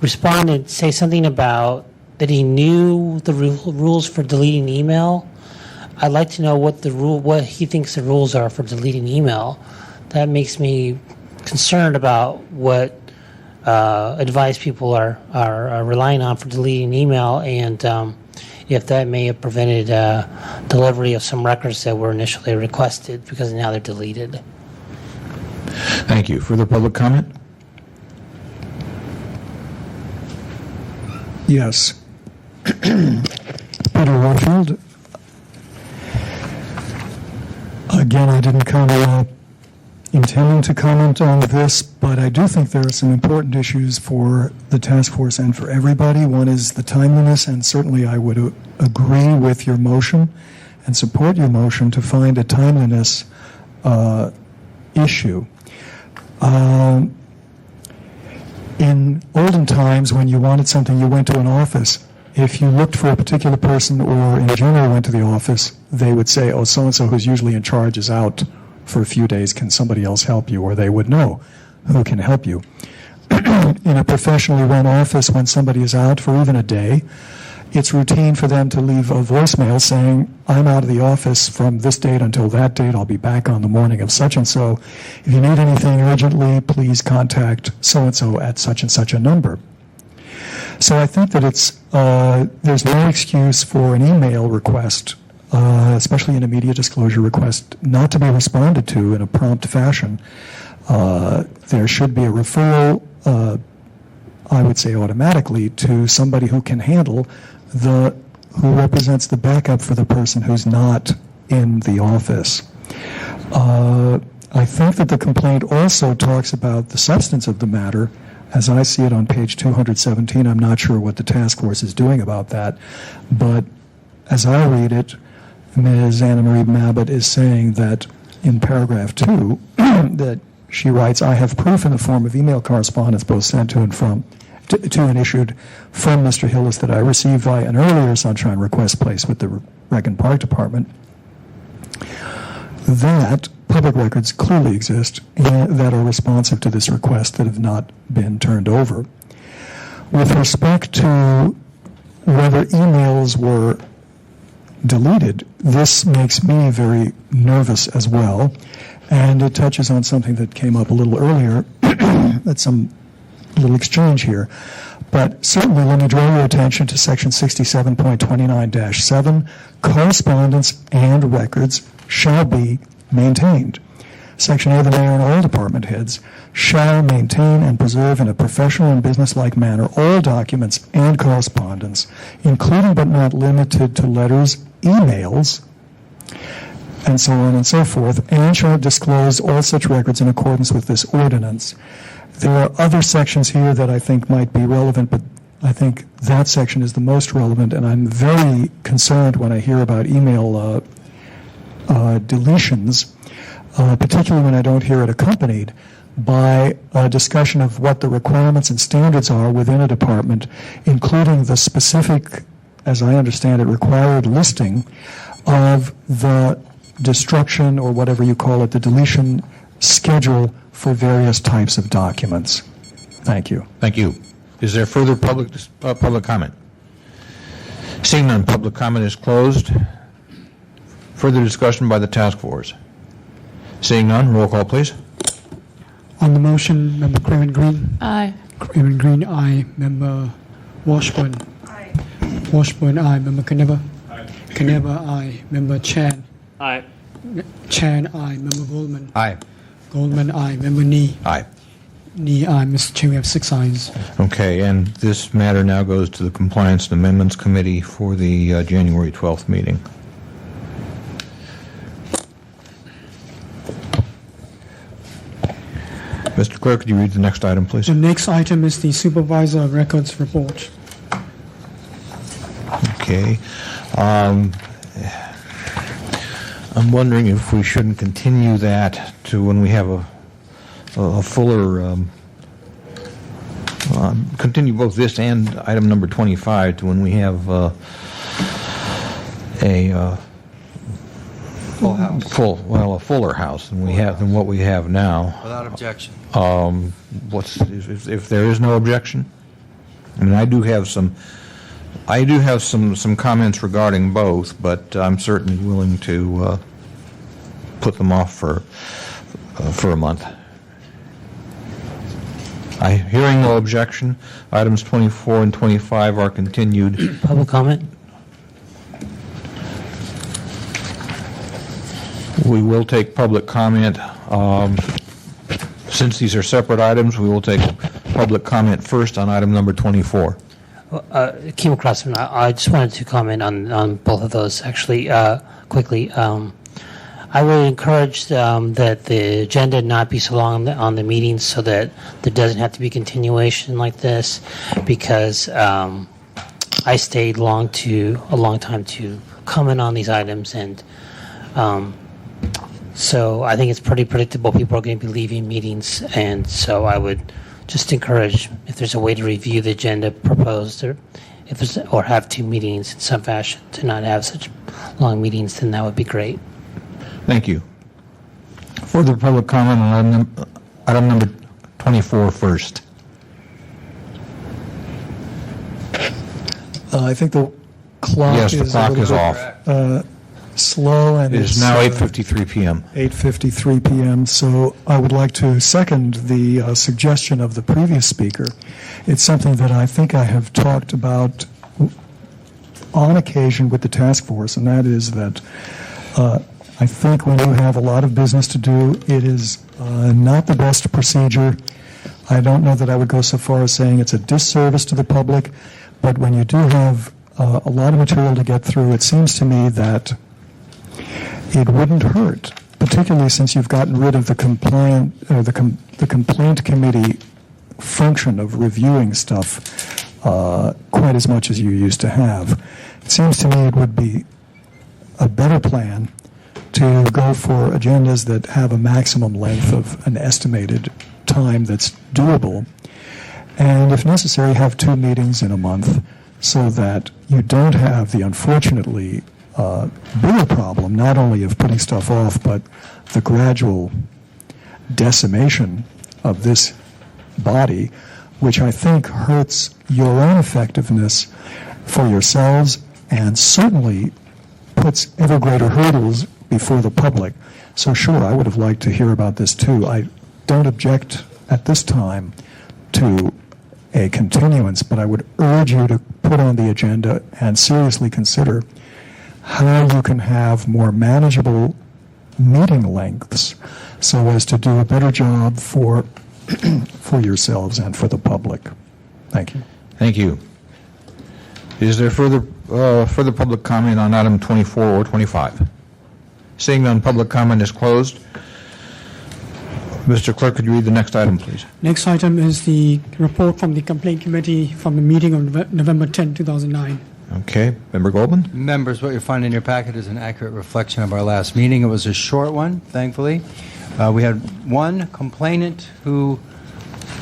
respondent say something about that he knew the rules for deleting email. I'd like to know what he thinks the rules are for deleting email. That makes me concerned about what advice people are relying on for deleting email, and if that may have prevented delivery of some records that were initially requested because now they're deleted. Thank you. Further public comment? Yes. Peter Warfield. Again, I didn't come intending to comment on this, but I do think there are some important issues for the task force and for everybody. One is the timeliness, and certainly I would agree with your motion and support your motion to find a timeliness issue. In olden times, when you wanted something, you went to an office. If you looked for a particular person or in general went to the office, they would say, oh, so-and-so who's usually in charge is out for a few days. Can somebody else help you? Or they would know who can help you. In a professionally run office, when somebody is out for even a day, it's routine for them to leave a voicemail saying, I'm out of the office from this date until that date. I'll be back on the morning of such and so. If you need anything urgently, please contact so-and-so at such and such a number. So I think that there's no excuse for an email request, especially an immediate disclosure request, not to be responded to in a prompt fashion. There should be a referral, I would say automatically, to somebody who can handle who represents the backup for the person who's not in the office. I think that the complaint also talks about the substance of the matter. As I see it on page 217, I'm not sure what the task force is doing about that, but as I read it, Ms. Anna Marie Mabbitt is saying that in paragraph 2, that she writes, I have proof in the form of email correspondence both sent to and issued from Mr. Hillis that I received via an earlier Sunshine request placed with the Rec and Park Department, that public records clearly exist that are responsive to this request that have not been turned over. With respect to whether emails were deleted, this makes me very nervous as well, and it touches on something that came up a little earlier, that's some little exchange here. But certainly let me draw your attention to section 67.29-7, correspondence and records shall be maintained. Section A, the mayor and all department heads shall maintain and preserve in a professional and businesslike manner all documents and correspondence, including but not limited to letters, emails, and so on and so forth, and shall disclose all such records in accordance with this ordinance. There are other sections here that I think might be relevant, but I think that section is the most relevant, and I'm very concerned when I hear about email deletions, particularly when I don't hear it accompanied by a discussion of what the requirements and standards are within a department, including the specific, as I understand it, required listing of the destruction, or whatever you call it, the deletion schedule for various types of documents. Thank you. Thank you. Is there further public comment? Seeing none, public comment is closed. Further discussion by the task force. Seeing none, roll call, please. On the motion, Member Craven Green. Aye. Craven Green, aye. Member Washburn. Aye. Washburn, aye. Member Caneva. Aye. Caneva, aye. Member Chan. Aye. Chan, aye. Member Goldman. Aye. Goldman, aye. Member Nee. Aye. Nee, aye. Mr. Chair, we have 6 ayes. Okay, and this matter now goes to the Compliance and Amendments Committee for the January 12th meeting. Mr. Clerk, could you read the next item, please? The next item is the Supervisor of Records report. Okay. I'm wondering if we shouldn't continue that to when we have a fuller, continue both this and item number 25 to when we have a full house. A fuller house than what we have now. Without objection. If there is no objection? I mean, I do have some comments regarding both, but I'm certainly willing to put them off for a month. Hearing no objection, items 24 and 25 are continued. Public comment? We will take public comment. Since these are separate items, we will take public comment first on item number 24. It came across, and I just wanted to comment on both of those, actually, quickly. I would encourage that the agenda not be so long on the meetings so that there doesn't have to be continuation like this, because I stayed a long time to comment on these items, and so I think it's pretty predictable people are going to be leaving meetings, and so I would just encourage, if there's a way to review the agenda proposed, or have two meetings in some fashion, to not have such long meetings, then that would be great. Thank you. Further public comment on item number 24 first. I think the clock Yes, the clock is off. Slow, and It is now 8:53 p.m. 8:53 p.m. So I would like to second the suggestion of the previous speaker. It's something that I think I have talked about on occasion with the task force, and that is that I think when you have a lot of business to do, it is not the best procedure. I don't know that I would go so far as saying it's a disservice to the public, but when you do have a lot of material to get through, it seems to me that it wouldn't hurt, particularly since you've gotten rid of the complaint committee function of reviewing stuff quite as much as you used to have. It seems to me it would be a better plan to go for agendas that have a maximum length of an estimated time that's doable, and if necessary, have two meetings in a month so that you don't have the unfortunately bigger problem, not only of putting stuff off, but the gradual decimation of this body, which I think hurts your own effectiveness for yourselves and certainly puts ever greater hurdles before the public. So sure, I would have liked to hear about this too. I don't object at this time to a continuance, but I would urge you to put on the agenda and seriously consider how you can have more manageable meeting lengths so as to do a better job for yourselves and for the public. Thank you. Thank you. Is there further public comment on item 24 or 25? Seeing none, public comment is closed. Mr. Clerk, could you read the next item, please? Next item is the report from the Complaint Committee from the meeting of November 10, 2009. Okay. Member Goldman? Members, what you'll find in your packet is an accurate reflection of our last meeting. It was a short one, thankfully. We had one complainant who,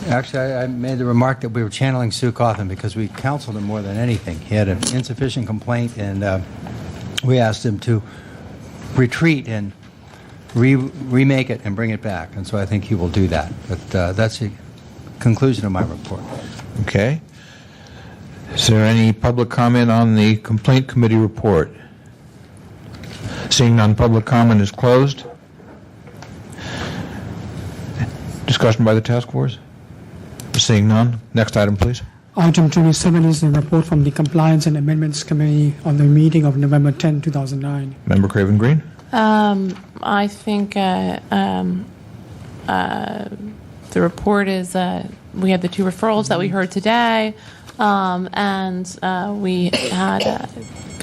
actually, I made the remark that we were channeling Sue Cawthon because we counseled him more than anything. He had an insufficient complaint, and we asked him to retreat and remake it and bring it back. And so I think he will do that. But that's the conclusion of my report. Okay. Is there any public comment on the Complaint Committee report? Seeing none, public comment is closed. Discussion by the task force? Seeing none. Next item, please. Item 27 is the report from the Compliance and Amendments Committee on the meeting of November 10, 2009. Member Craven Green? I think the report is we had the two referrals that we heard today, and we had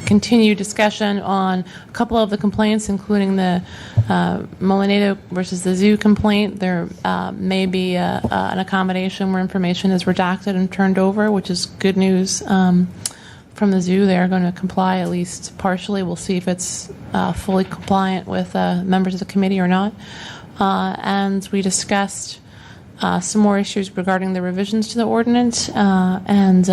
continued discussion on a couple of the complaints, including the Molinado versus the zoo complaint. There may be an accommodation where information is redacted and turned over, which is good news from the zoo. They are going to comply at least partially. We'll see if it's fully compliant with members of the committee or not. And we discussed some more issues regarding the revisions to the ordinance, and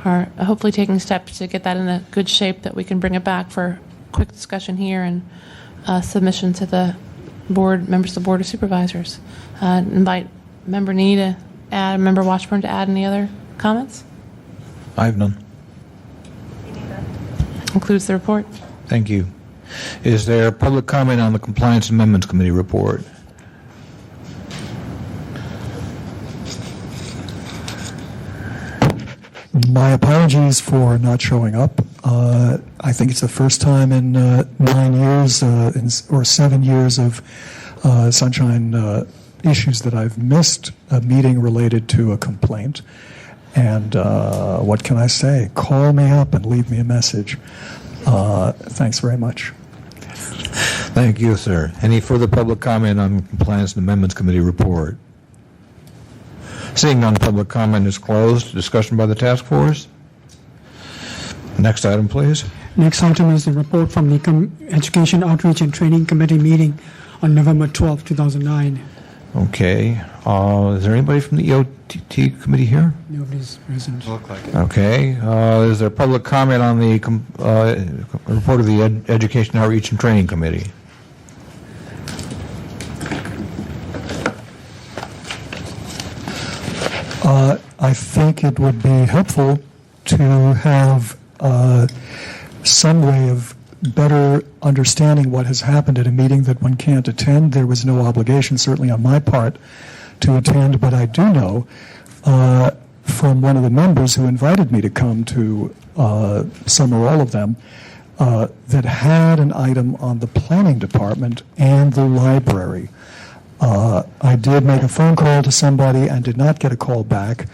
are hopefully taking steps to get that in a good shape that we can bring it back for quick discussion here and submission to the board, members of the Board of Supervisors. Invite Member Nee to add, Member Washburn to add any other comments? I have none. Concludes the report. Thank you. Is there public comment on the Compliance Amendments Committee report? My apologies for not showing up. I think it's the first time in 9 years or 7 years of Sunshine issues that I've missed a meeting related to a complaint. And what can I say? Call me up and leave me a message. Thanks very much. Thank you, sir. Any further public comment on Compliance and Amendments Committee report? Seeing none, public comment is closed. Discussion by the task force. Next item, please. Next item is the report from the Education Outreach and Training Committee meeting on November 12, 2009. Okay. Is there anybody from the EOT committee here? Nobody's present. Look like it. Okay. Is there public comment on the report of the Education Outreach and Training Committee? I think it would be helpful to have some way of better understanding what has happened at a meeting that one can't attend. There was no obligation, certainly on my part, to attend, but I do know from one of the members who invited me to come to some or all of them that had an item on the planning department and the library. I did make a phone call to somebody and did not get a call back,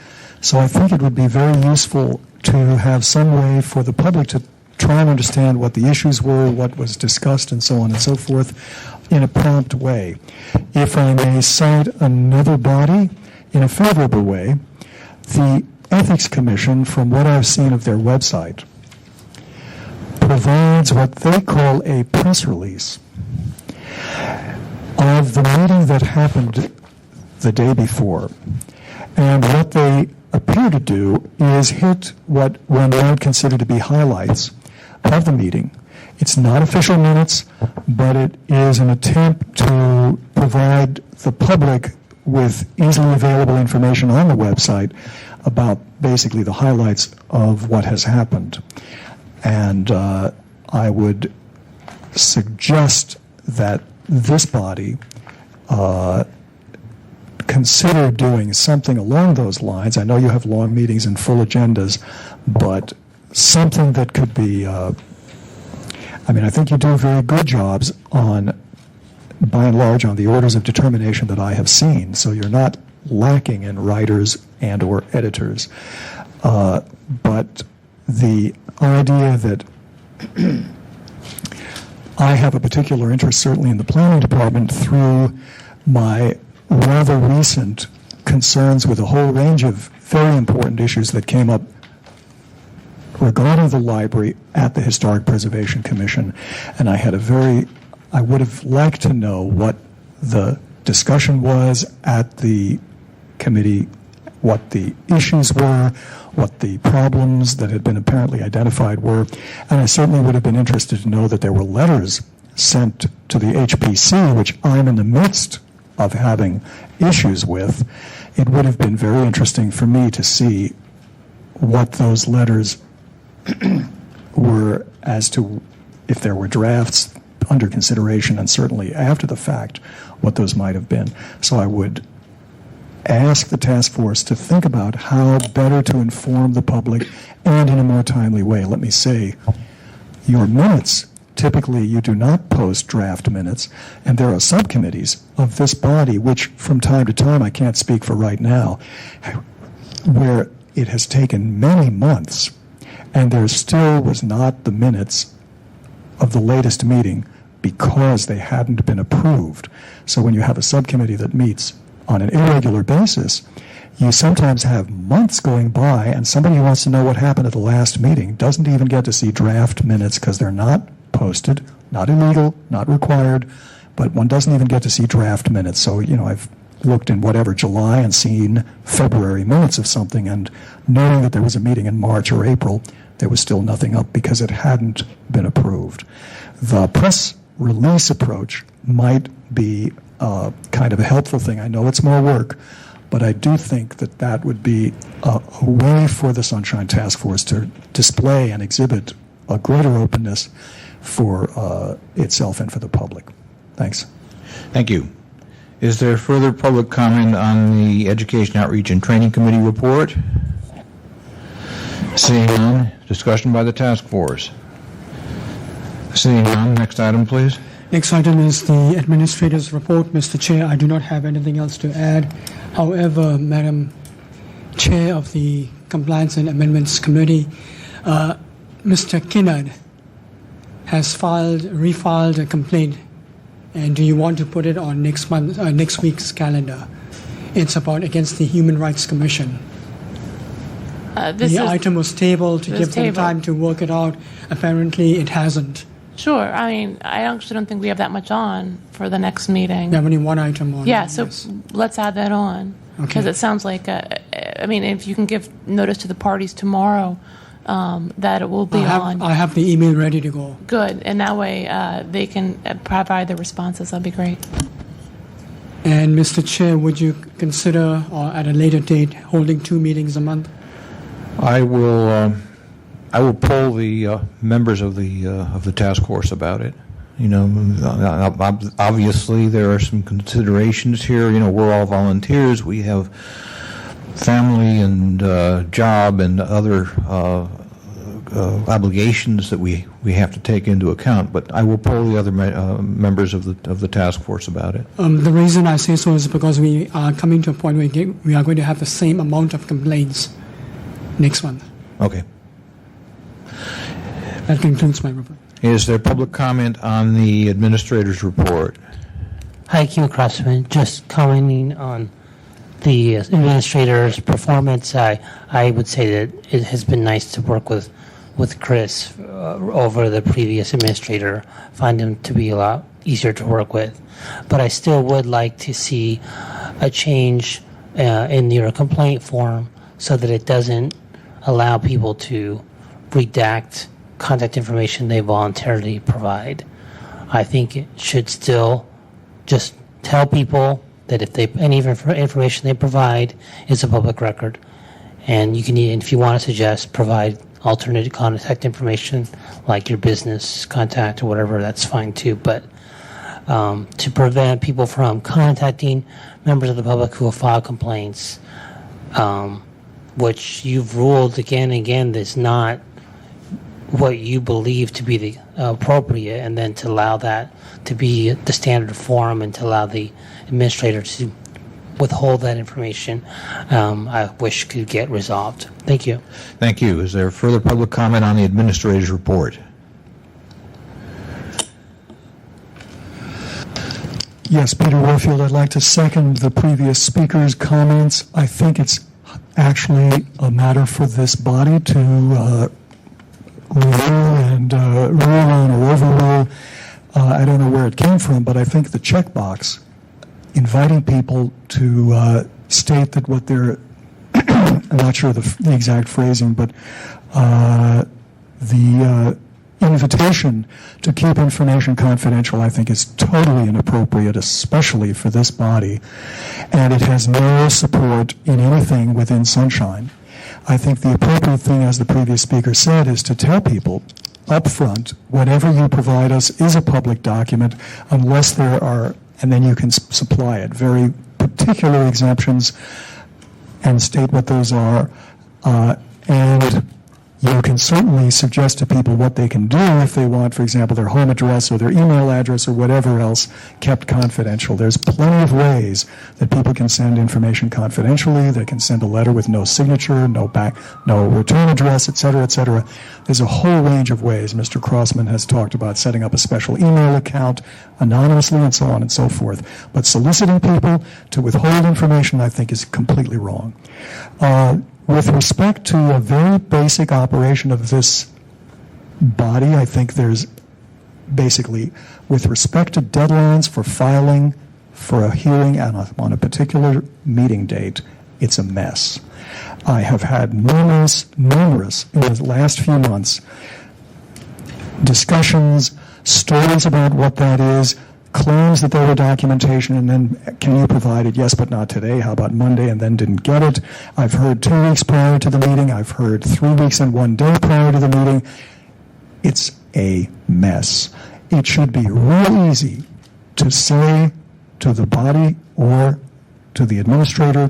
so I think it would be very useful to have some way for the public to try and understand what the issues were, what was discussed, and so on and so forth in a prompt way. If I may cite another body in a favorable way, the Ethics Commission, from what I've seen of their website, provides what they call a press release of the meeting that happened the day before. And what they appear to do is hit what one might consider to be highlights of the meeting. It's not official minutes, but it is an attempt to provide the public with easily available information on the website about basically the highlights of what has happened. And I would suggest that this body consider doing something along those lines. I know you have long meetings and full agendas, but something that could be, I think you do very good jobs on, by and large, on the orders of determination that I have seen, so you're not lacking in writers and or editors. But the idea that I have a particular interest, certainly in the planning department, through my rather recent concerns with a whole range of very important issues that came up regarding the library at the Historic Preservation Commission. And I would have liked to know what the discussion was at the committee, what the issues were, what the problems that had been apparently identified were. And I certainly would have been interested to know that there were letters sent to the HPC, which I'm in the midst of having issues with. It would have been very interesting for me to see what those letters were, as to if there were drafts under consideration, and certainly after the fact, what those might have been. So I would ask the task force to think about how better to inform the public and in a more timely way. Let me say, your minutes, typically you do not post draft minutes, and there are subcommittees of this body which from time to time, I can't speak for right now, where it has taken many months and there still was not the minutes of the latest meeting because they hadn't been approved. So when you have a subcommittee that meets on an irregular basis, you sometimes have months going by, and somebody who wants to know what happened at the last meeting doesn't even get to see draft minutes because they're not posted, not illegal, not required, but one doesn't even get to see draft minutes. So, I've looked in whatever July and seen February minutes of something, and knowing that there was a meeting in March or April, there was still nothing up because it hadn't been approved. The press release approach might be kind of a helpful thing. I know it's more work, but I do think that that would be a way for the Sunshine Task Force to display and exhibit a greater openness for itself and for the public. Thanks. Thank you. Is there further public comment on the Education Outreach and Training Committee report? Seeing none, discussion by the task force. Seeing none, next item, please. Next item is the administrator's report. Mr. Chair, I do not have anything else to add. However, Madam Chair of the Compliance and Amendments Committee, Mr. Kinnard has refiled a complaint. And do you want to put it on next week's calendar? It's about against the Human Rights Commission. The item was tabled to give them time to work it out. Apparently, it hasn't. Sure. I mean, I actually don't think we have that much on for the next meeting. We have only one item on. Yeah, so let's add that on. Because it sounds like, I mean, if you can give notice to the parties tomorrow that it will be on. I have the email ready to go. Good. And that way they can provide the responses. That'd be great. And Mr. Chair, would you consider at a later date holding 2 meetings a month? I will poll the members of the task force about it. You know, obviously there are some considerations here. You know, we're all volunteers. We have family and job and other obligations that we have to take into account. But I will poll the other members of the task force about it. The reason I say so is because we are coming to a point where we are going to have the same amount of complaints next month. Okay. That concludes my report. Is there public comment on the administrator's report? Hi, Kim Crossman. Just commenting on the administrator's performance. I would say that it has been nice to work with Chris over the previous administrator. Find him to be a lot easier to work with. But I still would like to see a change in your complaint form so that it doesn't allow people to redact contact information they voluntarily provide. I think it should still just tell people that if any information they provide is a public record, and you can, if you want to suggest, provide alternate contact information like your business contact or whatever, that's fine too. But to prevent people from contacting members of the public who have filed complaints, which you've ruled again and again is not what you believe to be the appropriate, and then to allow that to be the standard form and to allow the administrator to withhold that information, I wish could get resolved. Thank you. Thank you. Is there further public comment on the administrator's report? Yes, Peter Warfield, I'd like to second the previous speaker's comments. I think it's actually a matter for this body to review and rule on or overrule. I don't know where it came from, but I think the checkbox inviting people to state that what they're, I'm not sure the exact phrasing, but the invitation to keep information confidential, I think, is totally inappropriate, especially for this body, and it has no support in anything within Sunshine. I think the appropriate thing, as the previous speaker said, is to tell people up front, whatever you provide us is a public document unless there are, and then you can supply it, very particular exemptions and state what those are. And you can certainly suggest to people what they can do if they want, for example, their home address or their email address or whatever else kept confidential. There's plenty of ways that people can send information confidentially. They can send a letter with no signature, no return address, et cetera, et cetera. There's a whole range of ways. Mr. Crossman has talked about setting up a special email account anonymously and so on and so forth. But soliciting people to withhold information, I think, is completely wrong. With respect to a very basic operation of this body, I think there's basically, with respect to deadlines for filing for a hearing on a particular meeting date, it's a mess. I have had numerous, in the last few months, discussions, stories about what that is, claims that there were documentation, and then can you provide it? Yes, but not today. How about Monday? And then didn't get it. I've heard 2 weeks prior to the meeting. I've heard 3 weeks and 1 day prior to the meeting. It's a mess. It should be real easy to say to the body or to the administrator,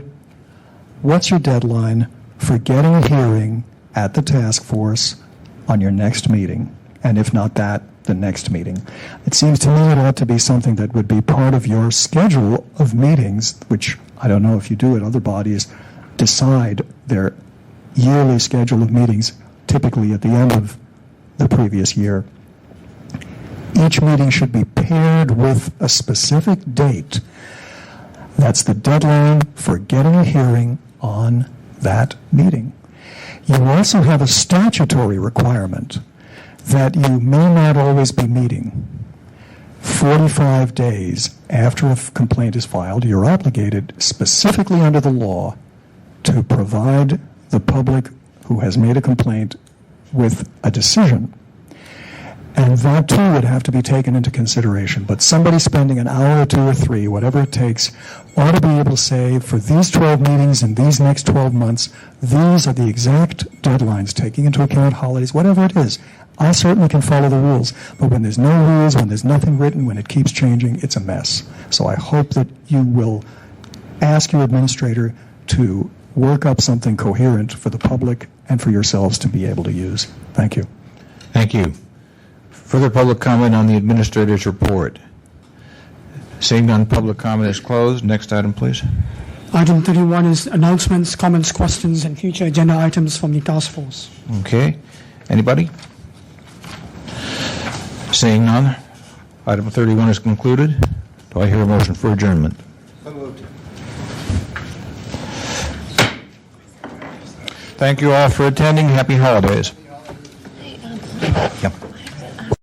what's your deadline for getting a hearing at the task force on your next meeting, and if not that, the next meeting. It seems to me it ought to be something that would be part of your schedule of meetings, which I don't know if you do it. Other bodies decide their yearly schedule of meetings, typically at the end of the previous year. Each meeting should be paired with a specific date. That's the deadline for getting a hearing on that meeting. You also have a statutory requirement that you may not always be meeting. 45 days after a complaint is filed, you're obligated specifically under the law to provide the public who has made a complaint with a decision. And that too would have to be taken into consideration. But somebody spending an hour or 2 or 3, whatever it takes, ought to be able to say, for these 12 meetings in these next 12 months, these are the exact deadlines, taking into account holidays, whatever it is. I certainly can follow the rules, but when there's no rules, when there's nothing written, when it keeps changing, it's a mess. So I hope that you will ask your administrator to work up something coherent for the public and for yourselves to be able to use. Thank you. Thank you. Further public comment on the administrator's report? Seeing none, public comment is closed. Next item, please. Item 31 is announcements, comments, questions, and future agenda items from the task force. Okay. Anybody? Seeing none, item 31 is concluded. Do I hear a motion for adjournment? So moved. Thank you all for attending. Happy holidays. Yep.